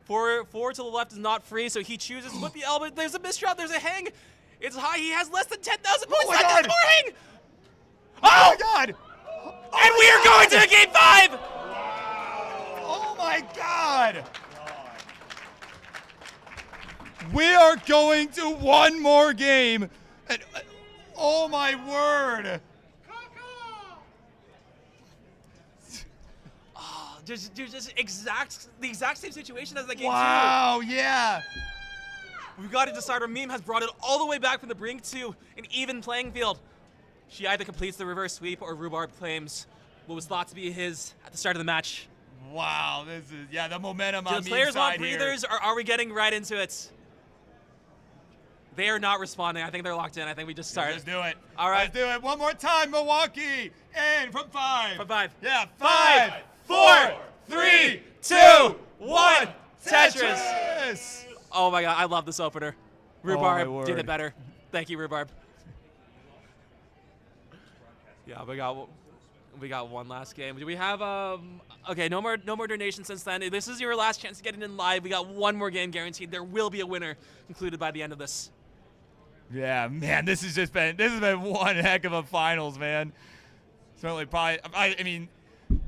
Four to the left is not free, so he chooses with the elbow. There's a misdrop. There's a hang. It's high. He has less than 10,000 points. my left. God. There's more hang. Oh, my God. And we are going to game 5. Oh, my God. We are going to one more game. And, oh, my word. Just the exact same situation as the game 2. Wow, yeah. We've got to decide. Our Meme has brought it all the way back from the brink to an even playing field. She either completes the reverse sweep or Rhubarb claims what was thought to be his at the start of the match. Wow, this is, yeah, the momentum Do on the players Meme's want side here. breathers, or are we getting right into it? They are not responding. I think they're locked in. I think we just started. Let's do it. All right. Let's do it. One more time, Milwaukee. And from 5. From 5. Yeah, 5, 5, 4, 3, 2, 1. Tetris. Tetris. Oh my God, I love this opener. my Rhubarb did word. it better. Thank you, Rhubarb. Yeah, we got one last game. Do we have okay, no more donations since then. This is your last chance to get it in live. We got one more game guaranteed. There will be a winner included by the end of this. Yeah, man, this has been one heck of a finals, man. Certainly, probably. I mean,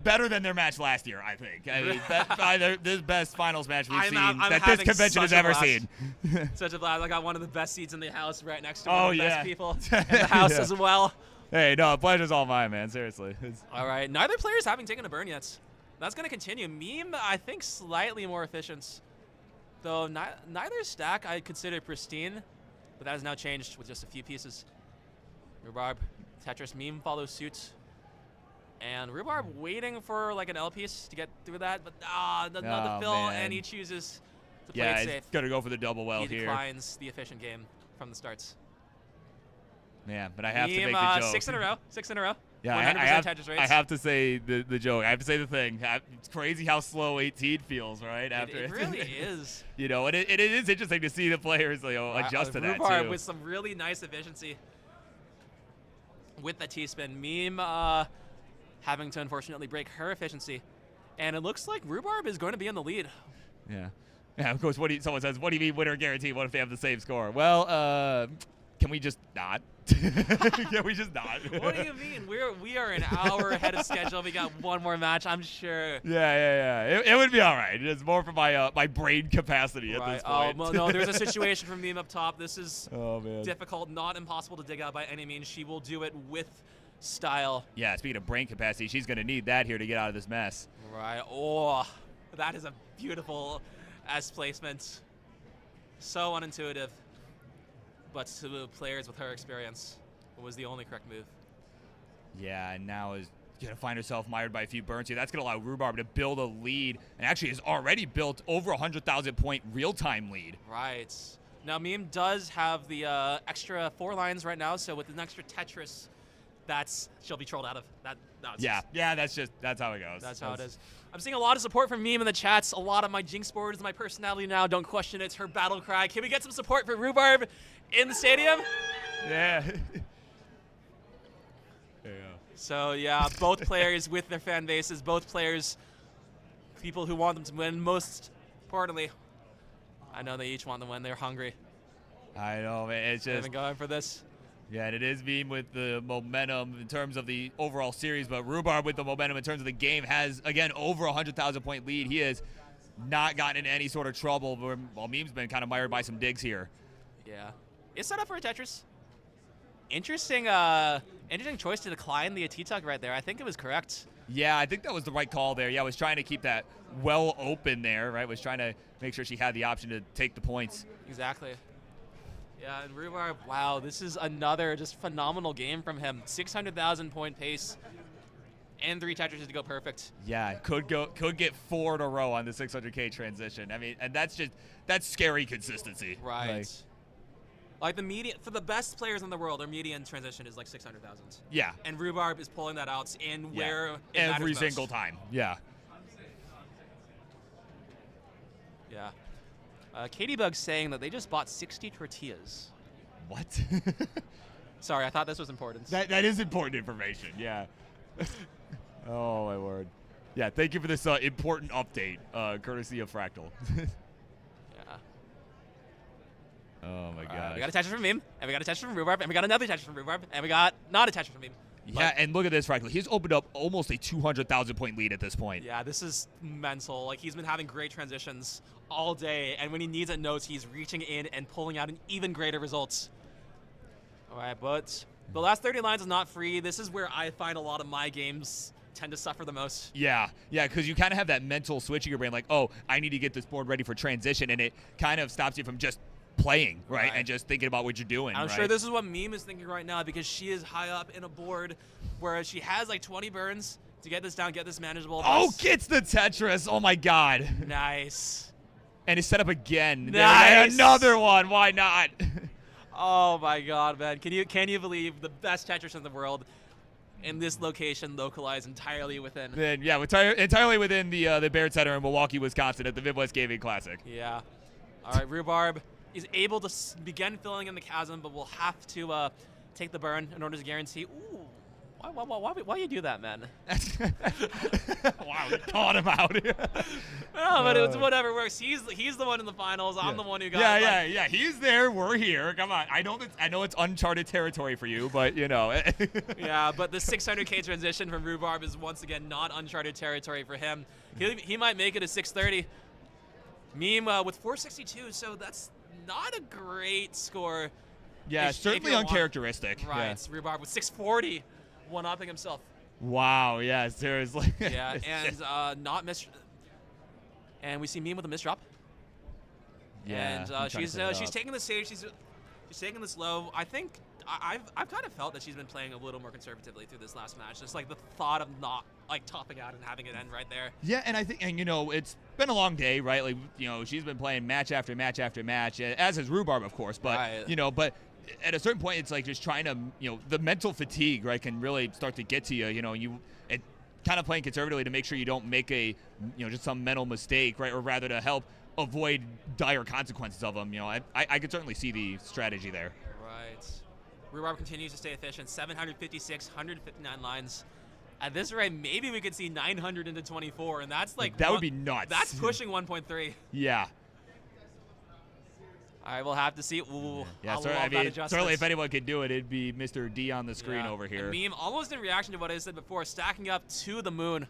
better than their match last year, I think. I mean, probably this best finals match we've seen that this convention has ever seen. Such a blast! I got one of the best seats in the house, right next to Oh, one of the yeah. best people in the house Yeah. as well. Hey, no, pleasure's all mine, man. Seriously. All right, neither players having taken a burn yet. That's going to continue. Meme, I think, slightly more efficient. Though neither stack I consider pristine, but that has now changed with just a few pieces. Rhubarb, Tetris, Meme follows suit. And Rhubarb waiting for like an L piece to get through that, but the fill, man. and he chooses to play Yeah, it safe. he's going to go for the double well He here. declines the efficient game from the starts. Man, but I have to Meme, make the joke. 6 in a row. 6 in a row. Yeah, 100% Tetris rates. I have to say the joke. I have to say the thing. It's crazy how slow 18 feels, right? It really is. You know, and it is interesting to see the players adjust to that, Rhubarb too. with some really nice efficiency with the T-spin. Meme having to unfortunately break her efficiency. And it looks like Rhubarb is going to be in the lead. Yeah. Yeah, of course, someone says, what do you mean winner guarantee? What if they have the same score? Well, can we just not? Can we just not? What do you mean? We are an hour ahead of schedule. We got one more match, I'm sure. Yeah. It would be all right. It's more for my brain capacity at this point. Oh, well, no, there's a situation for Meme up top. This is Oh, man. difficult, not impossible to dig out by any means. She will do it with style. Yeah, speaking of brain capacity, she's going to need that here to get out of this mess. Right. Oh, that is a beautiful S placement. So unintuitive. But to the players with her experience, it was the only correct move. Yeah, and now is going to find herself mired by a few burns here. That's going to allow Rhubarb to build a lead, and actually has already built over 100,000 point real-time lead. Right. Now, Meme does have the extra 4 lines right now, so with an extra Tetris, she'll be trolled out of. That's how it goes. That's how it is. I'm seeing a lot of support from Meme in the chats. A lot of my Jinx boards, my personality now. Don't question it. Her battle cry. Can we get some support for Rhubarb in the stadium? Yeah. So, yeah, both players with their fan bases, both players, people who want them to win. Most importantly, I know they each want to win. They're hungry. I know, man. It's They've just been going for this. Yeah, and it is Meme with the momentum in terms of the overall series, but Rhubarb with the momentum in terms of the game has, again, over 100,000 point lead. He has not gotten into any sort of trouble, while Meme's been kind of mired by some digs here. Yeah. It's set up for a Tetris. Interesting choice to decline the T-tuck right there. I think it was correct. Yeah, I think that was the right call there. Yeah, I was trying to keep that well open there, right? Was trying to make sure she had the option to take the points. Exactly. Yeah, and Rhubarb, wow, this is another just phenomenal game from him. 600,000 point pace and 3 Tetrises to go perfect. Yeah, could get 4 in a row on the 600K transition. I mean, and that's scary consistency. Right. Like the median, for the best players in the world, their median transition is like 600,000. Yeah. And Rhubarb is pulling that out in where it every matters single most. time. Yeah. Yeah. Katie Bug's saying that they just bought 60 tortillas. What? Sorry, I thought this was important. That is important information, yeah. Oh, my word. Yeah, thank you for this important update, courtesy of Fractal. Yeah. Oh, my God. We got a Tetris from Meme, and we got a Tetris from Rhubarb, and we got another Tetris from Rhubarb, and we got not a Tetris from Meme. Yeah, and look at this, Fractal. He's opened up almost a 200,000 point lead at this point. Yeah, this is mental. Like, he's been having great transitions all day, and when he needs it notes, he's reaching in and pulling out an even greater results. All right, but the last 30 lines is not free. This is where I find a lot of my games tend to suffer the most. Yeah, because you kind of have that mental switch in your brain, like, oh, I need to get this board ready for transition, and it kind of stops you from just playing, right? And just thinking about what you're doing. I'm sure this is what Meme is thinking right now, because she is high up in a board where she has like 20 burns to get this down, get this manageable. Oh, gets the Tetris. Oh, my God. Nice. And it's set up again. Nice. Another one. Why not? Oh, my God, man. Can you believe the best Tetris in the world in this location, localized entirely within? Then, yeah, entirely within the Baird Center in Milwaukee, Wisconsin at the Midwest Gaming Classic. Yeah. All right, Rhubarb is able to begin filling in the chasm, but will have to take the burn in order to guarantee. Ooh, Why you do that, man? Wow, we caught him out. No, but it's whatever works. He's the one in the finals. I'm the one who got. Yeah. He's there. We're here. Come on. I know it's uncharted territory for you, but you know. Yeah, but the 600K transition from Rhubarb is once again not uncharted territory for him. He might make it a 630. Meme with 462, so that's not a great score. Yeah, certainly uncharacteristic. Right, Yeah. Rhubarb with 640, one-upping himself. Wow. Yeah. Seriously. Yeah, and not miss. And we see Meme with a misdrop. Yeah. And she's taking the stage. She's taking this low. I think I've kind of felt that she's been playing a little more conservatively through this last match. Just like the thought of not like topping out and having it end right there. Yeah, and I think, and you know, it's been a long day, right? Like, you know, she's been playing match after match after match, as has Rhubarb, of course. But Right. you know, but at a certain point, it's like just trying to, you know, the mental fatigue, right, can really start to get to you. You know, it kind of playing conservatively to make sure you don't make a, you know, just some mental mistake, right, or rather to help avoid dire consequences of them. You know, I could certainly see the strategy there. Right. Rhubarb continues to stay efficient. 756, 159 lines. At this rate, maybe we could see 900 into 24, and that's like that would be nuts. That's pushing 1.3. Yeah. All right, we'll have to see. Ooh, Yeah, I certainly, love that adjustment. certainly if anyone could do it, it'd be Mr. D on the screen over here. And Meme, almost in reaction to what I said before, stacking up to the moon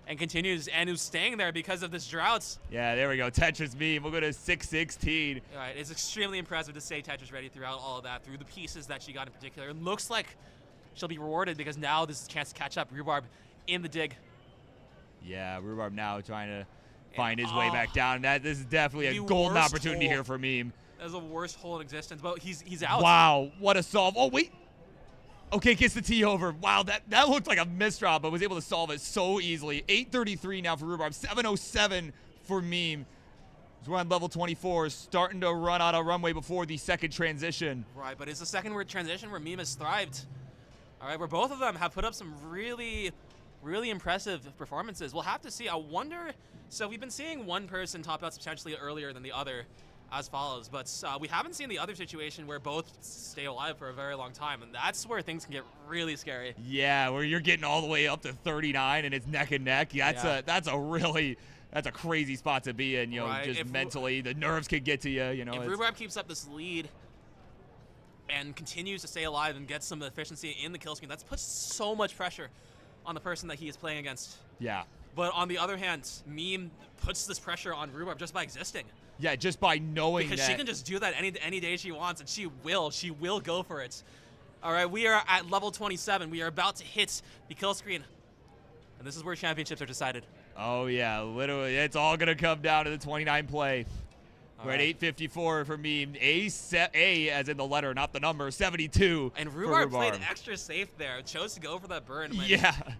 and continues, and who's staying there because of this drought. Yeah, there we go. Tetris Meme. We'll go to 616. All right, it's extremely impressive to stay Tetris ready throughout all of that, through the pieces that she got in particular. It looks like she'll be rewarded because now this is a chance to catch up. Rhubarb in the dig. Yeah, Rhubarb now trying to find his way back down. This is definitely a golden opportunity here for Meme. That's the worst hole in existence, but he's out. Wow, what a solve. Oh, wait. Okay, gets the tee over. Wow, that looked like a misdrop, but was able to solve it so easily. 833 now for Rhubarb. 707 for Meme. We're on level 24, starting to run out of runway before the second transition. Right, but it's the second word transition where Meme has thrived. All right, where both of them have put up some really, really impressive performances. We'll have to see. I wonder, so we've been seeing one person top out substantially earlier than the other as follows, but we haven't seen the other situation where both stay alive for a very long time, and that's where things can get really scary. Yeah, where you're getting all the way up to 39 and it's neck and neck. That's a crazy spot to be in, you know, Right. just If mentally. The nerves could get to you, you know. If Rhubarb keeps up this lead and continues to stay alive and gets some efficiency in the kill screen, that's puts so much pressure on the person that he is playing against. Yeah. But on the other hand, Meme puts this pressure on Rhubarb just by existing. Yeah, just by knowing because that. she can just do that any day she wants, and she will go for it. All right, we are at level 27. We are about to hit the kill screen, and this is where championships are decided. Oh yeah, literally, it's all gonna come down to the 29 play. We're at right. 854 for Meme. A as in the letter, not the number. 72. And for Rhubarb played extra safe there. Chose to go for that burn.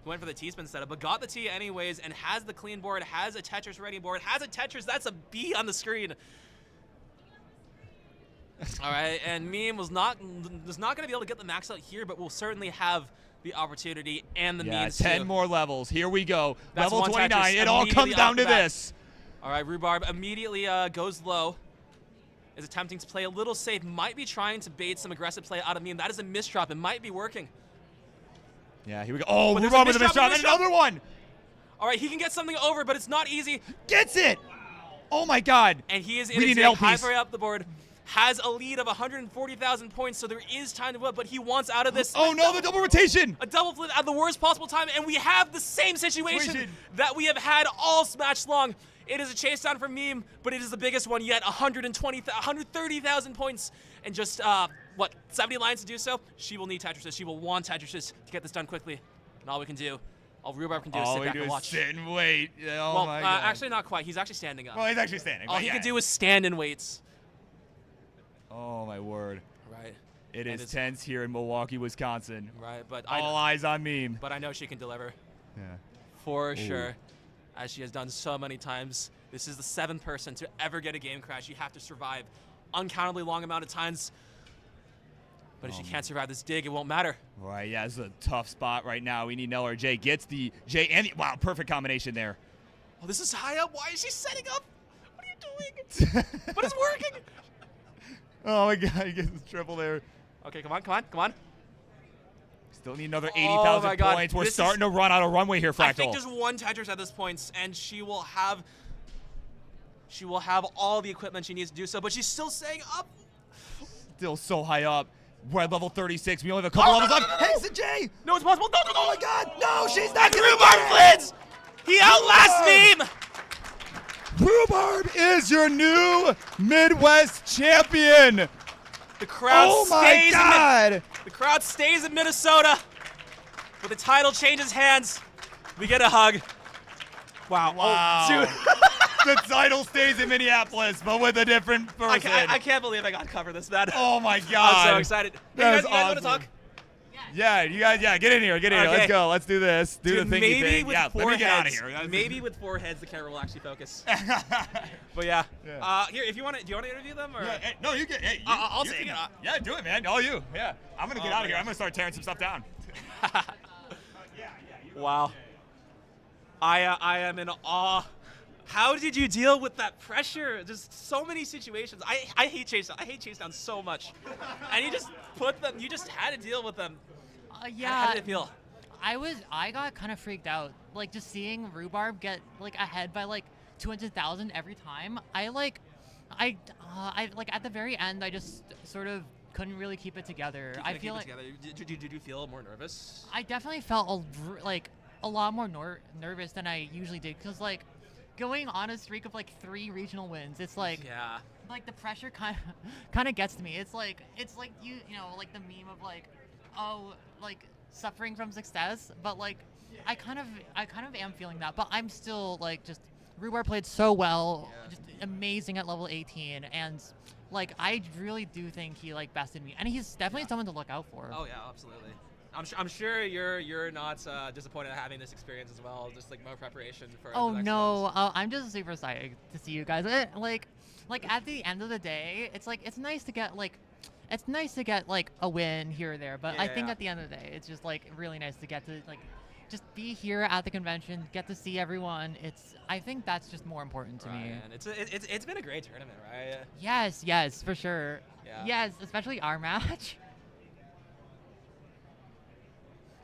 Went for the T-spin setup, but got the T anyways, and has the clean board, has a Tetris ready board, has a Tetris. That's a B on the screen. All right, and Meme was not going to be able to get the max out here, but will certainly have the opportunity and the means 10 to. more levels. Here we go. That's Level one 29. Tetris It all comes immediately down off to the bat. this. All right, Rhubarb immediately goes low. Is attempting to play a little safe. Might be trying to bait some aggressive play out of Meme. That is a misdrop. It might be working. Yeah, here we go. Oh, But there's Rhubarb a with a misdrop, misdrop. And another one. All right, he can get something over, but it's not easy. Gets it. Oh, my God. And he is in We his need an high L-piece. way up the board. Has a lead of 140,000 points, so there is time to whip, but he wants out of this. Oh, no, the double rotation. A double flip at the worst possible time, and we have the same situation that we have had all match long. It is a chase down from Meme, but it is the biggest one yet. 130,000 points, and just, 70 lines to do so? She will need Tetrises. She will want Tetrises to get this done quickly. And all we can do, all Rhubarb can do is sit back and watch. Sit and wait. Oh, Well, my God. actually not quite. He's actually standing up. Well, he's actually standing. All he can do is stand and wait. Oh, my word. Right. It And is it's- tense here in Milwaukee, Wisconsin. Right, but All eyes on Meme. But I know she can deliver. Yeah. For sure. As she has done so many times. This is the 7th person to ever get a game crash. You have to survive uncountably long amount of times. But if she can't survive this dig, it won't matter. Right, yeah, this is a tough spot right now. We need LRJ. Gets the J and the, wow, perfect combination there. Oh, this is high up. Why is she setting up? What are you doing? But it's working. Oh my God, he gets the triple there. Okay, come on. Still need another Oh 80,000 my God. points. We're This starting to run out of runway here, Fractal. I think just one Tetris at this point, and she will have all the equipment she needs to do so. But she's still staying up. Still so high up. We're at level 36. We only have a couple levels left. Hey, J! No, it's possible. No. Oh my God! No, she's not gonna Rhubarb get it! wins. He outlasts Meme. Rhubarb is your new Midwest champion. The crowd Oh my stays. God! The crowd stays in Minnesota. But the title changes hands. We get a hug. Wow. Wow. Oh, dude. The title stays in Minneapolis, but with a different person. I can't believe I got to cover this, man. Oh my God! I'm so excited. That Hey, is you guys want awesome. to talk? Yeah, you guys. Yeah, get in here. Get in here. Okay. Let's go. Let's do this. Do Dude, the thingy maybe thing. with Yeah, four let me get out of heads. here. Maybe with 4 heads, the camera will actually focus. But yeah. Here, if you want to, do you want to interview them or? Yeah, hey, no, you get. Hey, I'll you take can- it. Yeah, do it, man. All you. Yeah, I'm gonna get Oh out my of here. gosh. I'm gonna start tearing some stuff down. Wow. I am in awe. How did you deal with that pressure? Just so many situations. I hate chase down. I hate chase down so much. And you just put them. You just had to deal with them. Yeah. How did it feel? I got kind of freaked out, like just seeing Rhubarb get like ahead by like 200,000 every time. I like at the very end, I just sort of couldn't really keep it together. I feel like Did you feel more nervous? I definitely felt a lot more nervous than I usually did, because like going on a streak of like 3 regional wins, it's like Yeah. like the pressure kind of gets to me. It's like you know like the meme of like, oh, like suffering from success, but like I kind of am feeling that, but I'm still like just Rhubarb played so well, just amazing at level 18, and like I really do think he like bested me, and he's definitely someone to look out for. Oh yeah, absolutely. I'm sure you're not disappointed at having this experience as well. Just like more preparation for. Oh the next no, ones. I'm just super excited to see you guys. Like at the end of the day, it's like it's nice to get like a win here or there, but I think Yeah. at the end of the day, it's just like really nice to get to like just be here at the convention, get to see everyone. I think that's just more important to me. And it's been a great tournament, right? Yes, for sure. Yeah. Yes, especially our match.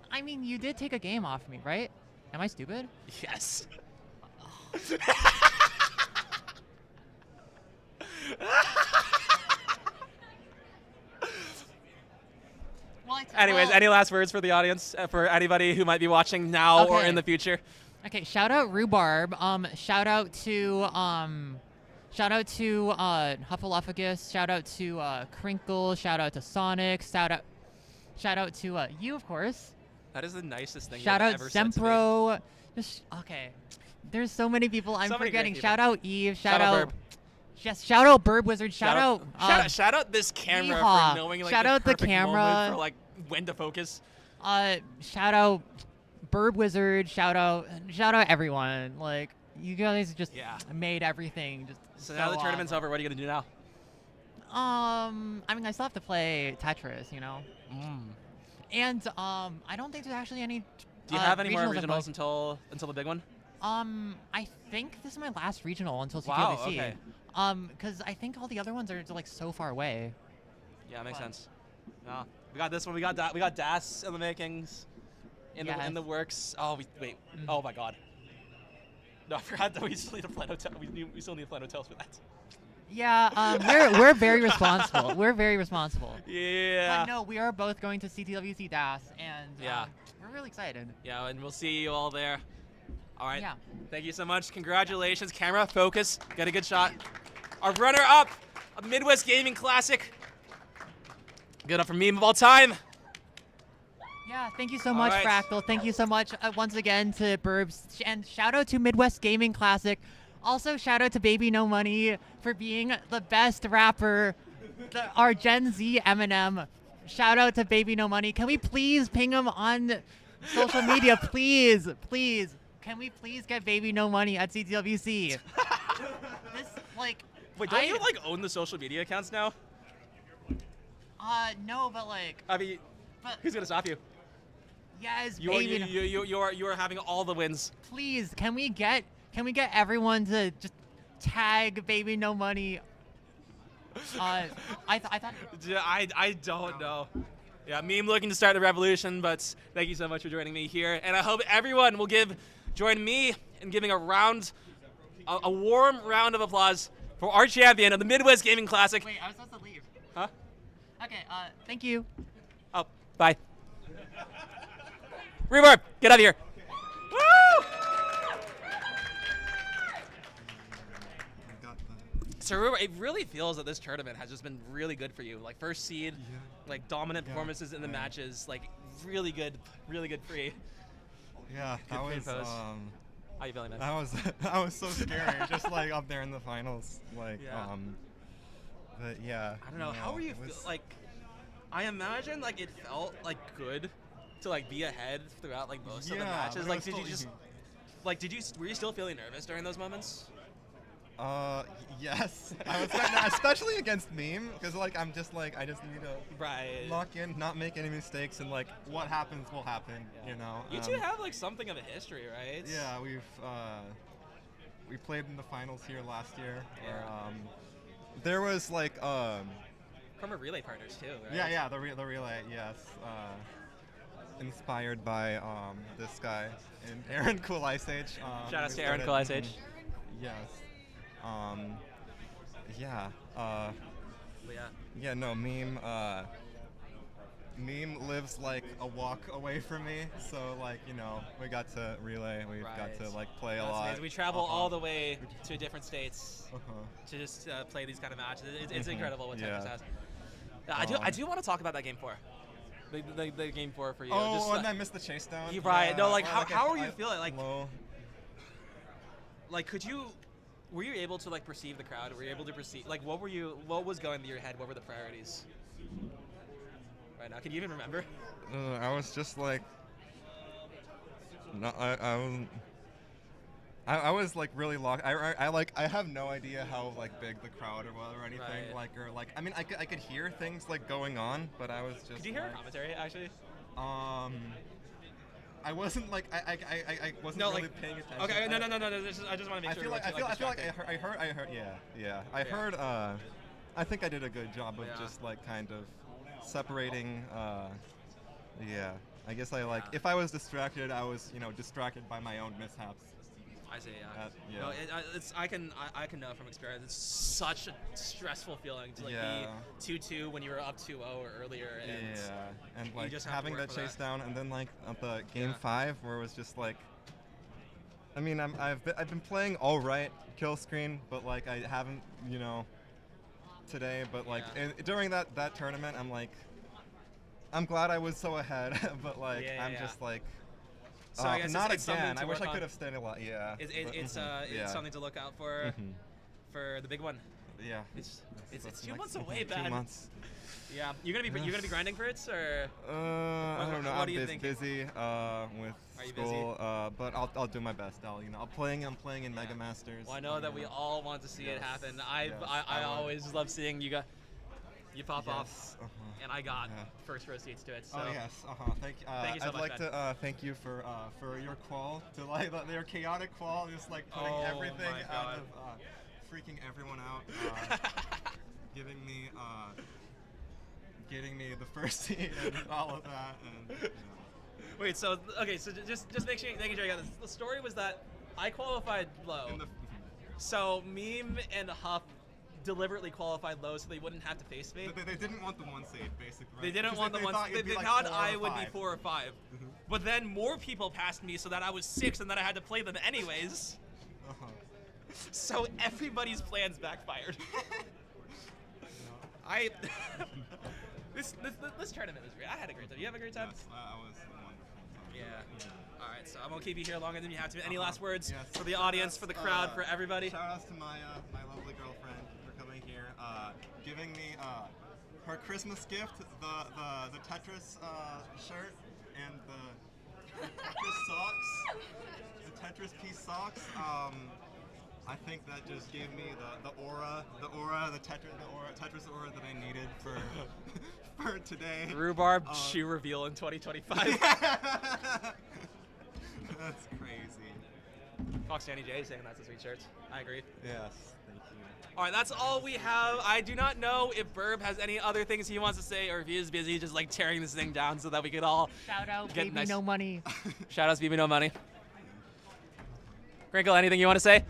I mean, you did take a game off me, right? Am I stupid? Yes. Anyways, any last words for the audience, for anybody who might be watching now or Okay. in the future? Okay, shout out Rhubarb. Shout out to Hufflepuffus. Shout out to Crinkle. Shout out to Sonic. Shout out to you, of course. That is the nicest thing Shout you've out ever said to me. Zempro. Just okay. There's so many people I'm So many great forgetting. people. Shout out Eve. Shout out Burb. Yes, shout out Burb Wizard. Shout out. Shout out this camera Yeehaw. for knowing like Shout the out the perfect moment camera. for like when to focus. Shout out Burb Wizard. Shout out everyone. Like you guys just made everything just. So now the tournament's awesome. over. What are you gonna do now? I mean, I still have to play Tetris, you know. And I don't think there's actually any. Do you have any more I'm regionals going. until the big one? I think this is my last regional until CTWC. Wow, okay. Because I think all the other ones are like so far away. Yeah, makes sense. No, we got this one. We got Das in the makings, in the works. Oh, wait. Oh my God. No, I forgot that we still need a plan hotel. We still need a plan hotels for that. Yeah, we're very responsible. We're very responsible. Yeah. But no, we are both going to CTWC DAS, and we're really excited. Yeah, and we'll see you all there. All right. Yeah. Thank you so much. Congratulations. Camera, focus. Get a good shot. Our runner-up, a Midwest Gaming Classic. Good up for meme of all time. Yeah, thank you so much, right. Fractal. Thank you so much once again to Burbs. And shout out to Midwest Gaming Classic. Also, shout out to Baby No Money for being the best rapper, our Gen Z Eminem. Shout out to Baby No Money. Can we please ping him on social media? Please. Can we please get Baby No Money at CTWC? Wait, don't you like own the social media accounts now? No, but like. I mean, who's gonna stop you? Yes, You are having all the wins. Please, can we get everyone to just tag Baby No Money? I thought. I don't know. Yeah, Meme looking to start the revolution, but thank you so much for joining me here. And I hope everyone will join me in giving a warm round of applause for our champion of the Midwest Gaming Classic. Wait, I was supposed to leave. Huh? Okay, thank you. Oh, bye. Reverb, get out of here. Woo! So Reverb, it really feels that this tournament has just been really good for you. Like first seed, like dominant performances in the matches, like really good for you. Yeah, that was. How you feeling, man? That was so scary, just like up there in the finals, like. Yeah. But yeah. I don't know. How were you like? I imagine like it felt like good to like be ahead throughout like most of the matches. Like, were you still feeling nervous during those moments? Yes. I was especially against Meme, because like I just need to lock in, not make any mistakes, and like what happens will happen. You know. You two have like something of a history, right? Yeah, we played in the finals here last year. Yeah. Where, there was like Former relay partners too, right? Yeah, the relay, yes. Inspired by this guy, and Aaron Cool Ice Age. Shout out to Aaron Cool Ice Age. Yes. Meme lives like a walk away from me, so like, you know, we got to relay, we've got to like play a lot. Amazing. We travel all the way to different states to just play these kind of matches. It's incredible what Tetris has. I do want to talk about that game 4. The game 4 for you. Oh, and I missed the chase down. You right. Yeah. No, like Well, how are you feeling? Like low. Like were you able to like perceive the crowd? Were you able to perceive like what was going through your head? What were the priorities? Right now, can you even remember? I was just like, no, I was like really locked. I have no idea how like big the crowd or anything I mean I could hear things like going on, but I was just. Could you hear our commentary actually? I wasn't like I wasn't really paying attention. Okay, no. I just want to make sure. I feel like I heard. Yeah. I heard. I think I did a good job of just like kind of separating. Yeah. I guess if I was distracted, I was distracted by my own mishaps. I see. Yeah. No, I can know from experience. It's such a stressful feeling to be 2-2 when you were up 2-0 or earlier. And like just having that chase down, and then like at the game 5 where it was just like. I mean, I've been playing all right kill screen, but like I haven't today. But like during that tournament, I'm glad I was so ahead, but like I'm just like. So I guess not it's again. I wish I on. could have stayed a lot. Yeah. It's something to look out for for the big one. Yeah. It's 2 months away, man. 2 months. Yeah. You're gonna be grinding for it, or? I don't know. What I'm do you think? busy with school, but I'll do my best. I'm playing in Mega Masters. Well, I know that we all want to see it happen. I always love seeing you pop off, and I got first row seats to it. So. Oh yes, thank you. Thank you so I'd much, like to thank you for your qual, to like your chaotic qual, just like putting everything out of freaking everyone out, getting me the first seat and all of that. And, Wait, so just making sure I got this. The story was that I qualified low, so Meme and Huff deliberately qualified low so they wouldn't have to face me. They didn't want the 1 seed, basically. Right? They didn't want the 1 seed. They thought I would be 4 or 5. But then more people passed me so that I was 6 and then I had to play them anyways. So everybody's plans backfired. This tournament was great. I had a great time. You have a great time? Yes, I was wonderful. Yeah. All right, so I'm gonna keep you here longer than you have to. Any last words for the audience, for the crowd, for everybody? Shout outs to my lovely girlfriend for coming here, giving me her Christmas gift, the Tetris shirt and the Tetris socks, the Tetris piece socks. I think that just gave me the Tetris aura that I needed for today. Rhubarb shoe reveal in 2025. That's crazy. Fox Danny J saying that's a sweet shirt. I agree. Yes, thank you. All right, that's all we have. I do not know if Burb has any other things he wants to say, or if he is busy just like tearing this thing down so that we could all Shout out, get baby, nice. no money. Shout outs, BB No Money. Crinkle, anything you want to say?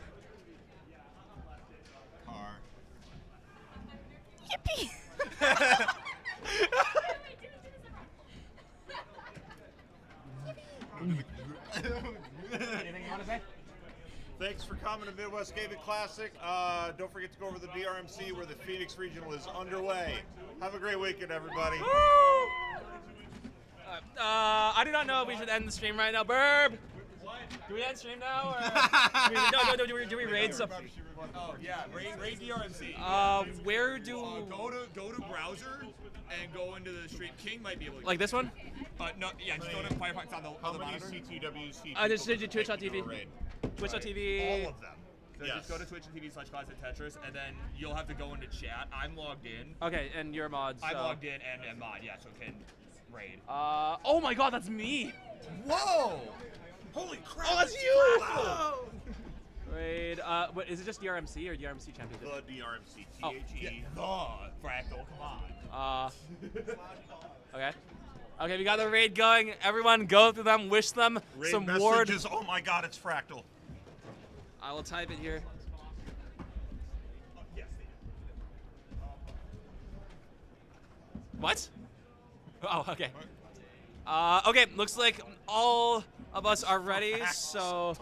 Car. Yippee! Anything you want to say? Thanks for coming to Midwest Gaming Classic. Don't forget to go over to the DRMC where the Phoenix Regional is underway. Have a great weekend, everybody. I do not know if we should end the stream right now. Burb! Do we end stream now? Or do we raid some? Oh yeah, raid DRMC. Where do... Go to browser and go into the stream. King might be able to. Like this one? No, yeah, just go to Firefox on the How on the many monitor. CTWC? Just people Twitch.tv. can take you to a raid? Twitch.tv. All of them. So Yes. just go to twitch.tv/Classic Tetris, and then you'll have to go into chat. I'm logged in. Okay, and you're a mod, so... I'm logged in and mod, yeah, so can raid. Oh my god, that's me! Whoa! Holy crap! Oh, that's you! Whoa! Raid, what, is it just DRMC or DRMC Championship? The DRMC. Oh. THE. The Fractal, come on. Okay. Okay, we got the raid going. Everyone go through them, wish them Raid some ward. messages. Oh my god, it's Fractal. I will type it here. What? Oh, okay. Okay, looks like all of us are ready, so...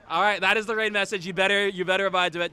All right, that is the raid message. You better abide to it.